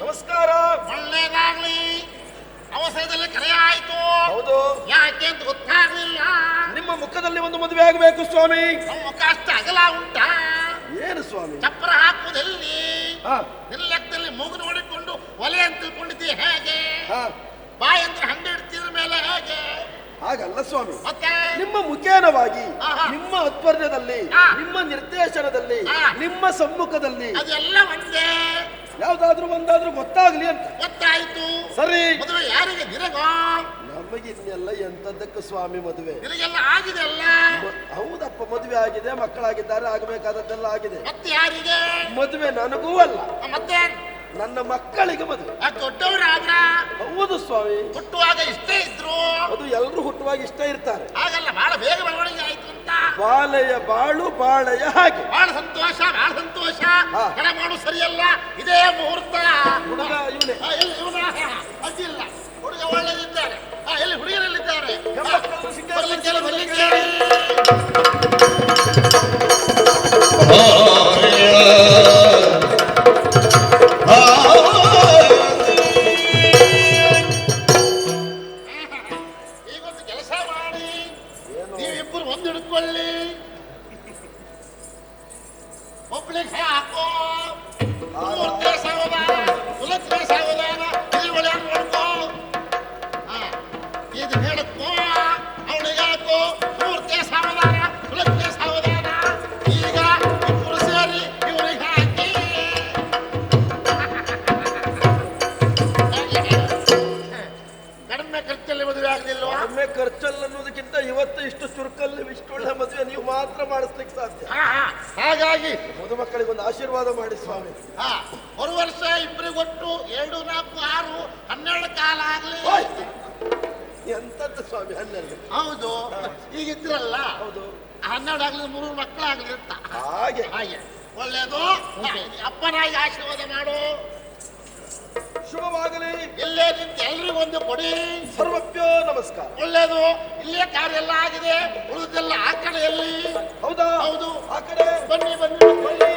Speaker 1: ನಮಸ್ಕಾರ.
Speaker 10: ಒಳ್ಳೆಯದಾಗ್ಲಿ. ಅವಸರದಲ್ಲಿ ಕರೆ ಆಯ್ತು.
Speaker 1: ಹೌದು.
Speaker 10: ಯಾಕೆ ಅಂತ ಗೊತ್ತಾಗ್ಲಿಲ್ಲ.
Speaker 1: ನಿಮ್ಮ ಮುಖದಲ್ಲಿ ಒಂದು ಮದುವೆ ಆಗಬೇಕು ಸ್ವಾಮಿ.
Speaker 10: ನಮ್ಮ ಮುಖ ಅಷ್ಟು ಅಗಲ ಉಂಟಾ?
Speaker 1: ಏನು ಸ್ವಾಮಿ?
Speaker 10: ಚಪ್ಪರ ಹಾಕುವುದೆಲ್ಲಿ? ನಿರ್ಲೆಕ್ಕದಲ್ಲಿ ಮೂಗು ನೋಡಿಕೊಂಡು ಒಲೆ ಅಂತ ತಿಳ್ಕೊಂಡಿದ್ದೀಯ ಹೇಗೆ? ಬಾಯಿ ಅಂದ್ರೆ ಹಂಡೆ ಇಡ್ತಿದ್ರ ಮೇಲೆ ಹೇಗೆ?
Speaker 1: ಹಾಗಲ್ಲ ಸ್ವಾಮಿ,
Speaker 10: ಮತ್ತೆ
Speaker 1: ನಿಮ್ಮ ಮುಖೇನವಾಗಿ, ನಿಮ್ಮ ಆಧ್ವರ್ಯದಲ್ಲಿ, ನಿಮ್ಮ ನಿರ್ದೇಶನದಲ್ಲಿ, ನಿಮ್ಮ ಸಮ್ಮುಖದಲ್ಲಿ
Speaker 10: ಅದೆಲ್ಲ ಒಂದೇ.
Speaker 1: ಯಾವ್ದಾದ್ರೂ ಒಂದಾದ್ರೂ ಗೊತ್ತಾಗ್ಲಿ ಅಂತ.
Speaker 10: ಗೊತ್ತಾಯ್ತು.
Speaker 1: ಸರಿ.
Speaker 10: ಮದುವೆ ಯಾರಿಗೆ? ನಿನಗೋ?
Speaker 1: ನಮಗೆ ಇನ್ನೆಲ್ಲ ಎಂತದ್ದಕ್ಕೆ ಸ್ವಾಮಿ ಮದುವೆ?
Speaker 10: ನಿನಗೆಲ್ಲ ಆಗಿದೆ ಅಲ್ಲ?
Speaker 1: ಹೌದಪ್ಪ, ಮದುವೆ ಆಗಿದೆ, ಮಕ್ಕಳಾಗಿದ್ದಾರೆ, ಆಗಬೇಕಾದದ್ದೆಲ್ಲ ಆಗಿದೆ.
Speaker 10: ಮತ್ತೆ ಯಾರಿಗೆ
Speaker 1: ಮದುವೆ? ನನಗೂ ಅಲ್ಲ,
Speaker 10: ಮತ್ತೆ
Speaker 1: ನನ್ನ ಮಕ್ಕಳಿಗೆ ಮದುವೆ.
Speaker 10: ದೊಡ್ಡವರಾದ್ರ?
Speaker 1: ಹೌದು ಸ್ವಾಮಿ.
Speaker 10: ಹುಟ್ಟುವಾಗ ಇಷ್ಟೇ ಇದ್ರು?
Speaker 1: ಅದು ಎಲ್ಲರೂ ಹುಟ್ಟುವಾಗ ಇಷ್ಟ ಇರ್ತಾರೆ.
Speaker 10: ಹಾಗಲ್ಲ, ಬಹಳ ಬೇಗ ಬೆಳವಣಿಗೆ ಆಯ್ತು ಅಂತ.
Speaker 1: ಬಾಳೆಯ ಬಾಳು ಬಾಳೆಯ ಹಾಗೆ.
Speaker 10: ಬಹಳ ಸಂತೋಷ, ಬಹಳ ಸಂತೋಷ. ಹಣ ಮಾಡು ಸರಿಯಲ್ಲ, ಇದೇ ಮುಹೂರ್ತ.
Speaker 1: ಹುಡುಗ ಇವನೇ.
Speaker 10: ಅದಿಲ್ಲ, ಹುಡುಗ ಒಳ್ಳೆದಿದ್ದಾರೆ. ಎಲ್ಲಿ ಹುಡುಗರಲ್ಲಿದ್ದಾರೆ?
Speaker 4: ಆ
Speaker 10: ಒಬ್ಳಿಗೆ ಹಾಕೋ ಮೂರ್ತಿ ಸಾವಧಾನ ಸುಲತ್ನ ಸಾವಧಾನ ತಿರುವಳಿ ನೋಡ್ಕೋ ಇದು ಹೇಳಕ್ಕೋ ಅವಳಿಗೆ ಹಾಕೋ ಮೂರ್ತಿ ಸಾವಧಾನ ಸುಲತ್ನ ಸಾವಧಾನ ಈಗ ಇಬ್ಬರು ಸೇರಿ ಇವರಿಗೆ ಹಾಕಿ ಕಡಿಮೆ ಖರ್ಚಲ್ಲಿ ಮದುವೆ ಆಗಲಿಲ್ವಾ?
Speaker 1: ಕಡಿಮೆ ಖರ್ಚಲ್ಲಿ ಅನ್ನೋದಕ್ಕಿಂತ ಇವತ್ತು ಇಷ್ಟು ಚುರುಕಲ್ಲಿ ಇಷ್ಟೊಳ್ಳೆ ಮದುವೆ ನೀವು ಮಾತ್ರ ಮಾಡಿಸ್ಲಿಕ್ಕೆ ಸಾಧ್ಯ.
Speaker 10: ಹಾಗಾಗಿ
Speaker 1: ಮದುಮಕ್ಕಳಿಗೆ ಒಂದು ಆಶೀರ್ವಾದ ಮಾಡಿ ಸ್ವಾಮಿ.
Speaker 10: ಒಂದು ವರ್ಷ ಇಬ್ಬರಿಗೊಟ್ಟು 2, 4, 6, 12 ಕಾಲ ಆಗ್ಲಿ.
Speaker 1: ಎಂತದ್ದು ಸ್ವಾಮಿ 12?
Speaker 10: ಹೌದು ಈಗಿದ್ರಲ್ಲ.
Speaker 1: ಹೌದು
Speaker 10: 12 ಆಗ್ಲಿ 3 ಮಕ್ಕಳಾಗ್ಲಿ ಅಂತ.
Speaker 1: ಹಾಗೆ
Speaker 10: ಹಾಗೆ ಒಳ್ಳೇದು. ಅಪ್ಪನಾಗಿ ಆಶೀರ್ವಾದ ಮಾಡು.
Speaker 1: ಶುಭವಾಗಲಿ.
Speaker 10: ಇಲ್ಲೇ ನಿಂತು ಎಲ್ರಿಗೂ ಒಂದು ಕೊಡಿ.
Speaker 1: ಸರ್ವಪ್ಯೋ ನಮಸ್ಕಾರ.
Speaker 10: ಒಳ್ಳೇದು. ಇಲ್ಲೇ ಕಾರ್ಯ ಎಲ್ಲ ಆಗಿದೆ, ಉಳಿದೆಲ್ಲ ಆ ಕಡೆಯಲ್ಲಿ.
Speaker 1: ಹೌದಾ?
Speaker 10: ಹೌದು.
Speaker 1: ಆ ಕಡೆ
Speaker 10: ಬನ್ನಿ ಬನ್ನಿ ಬನ್ನಿ.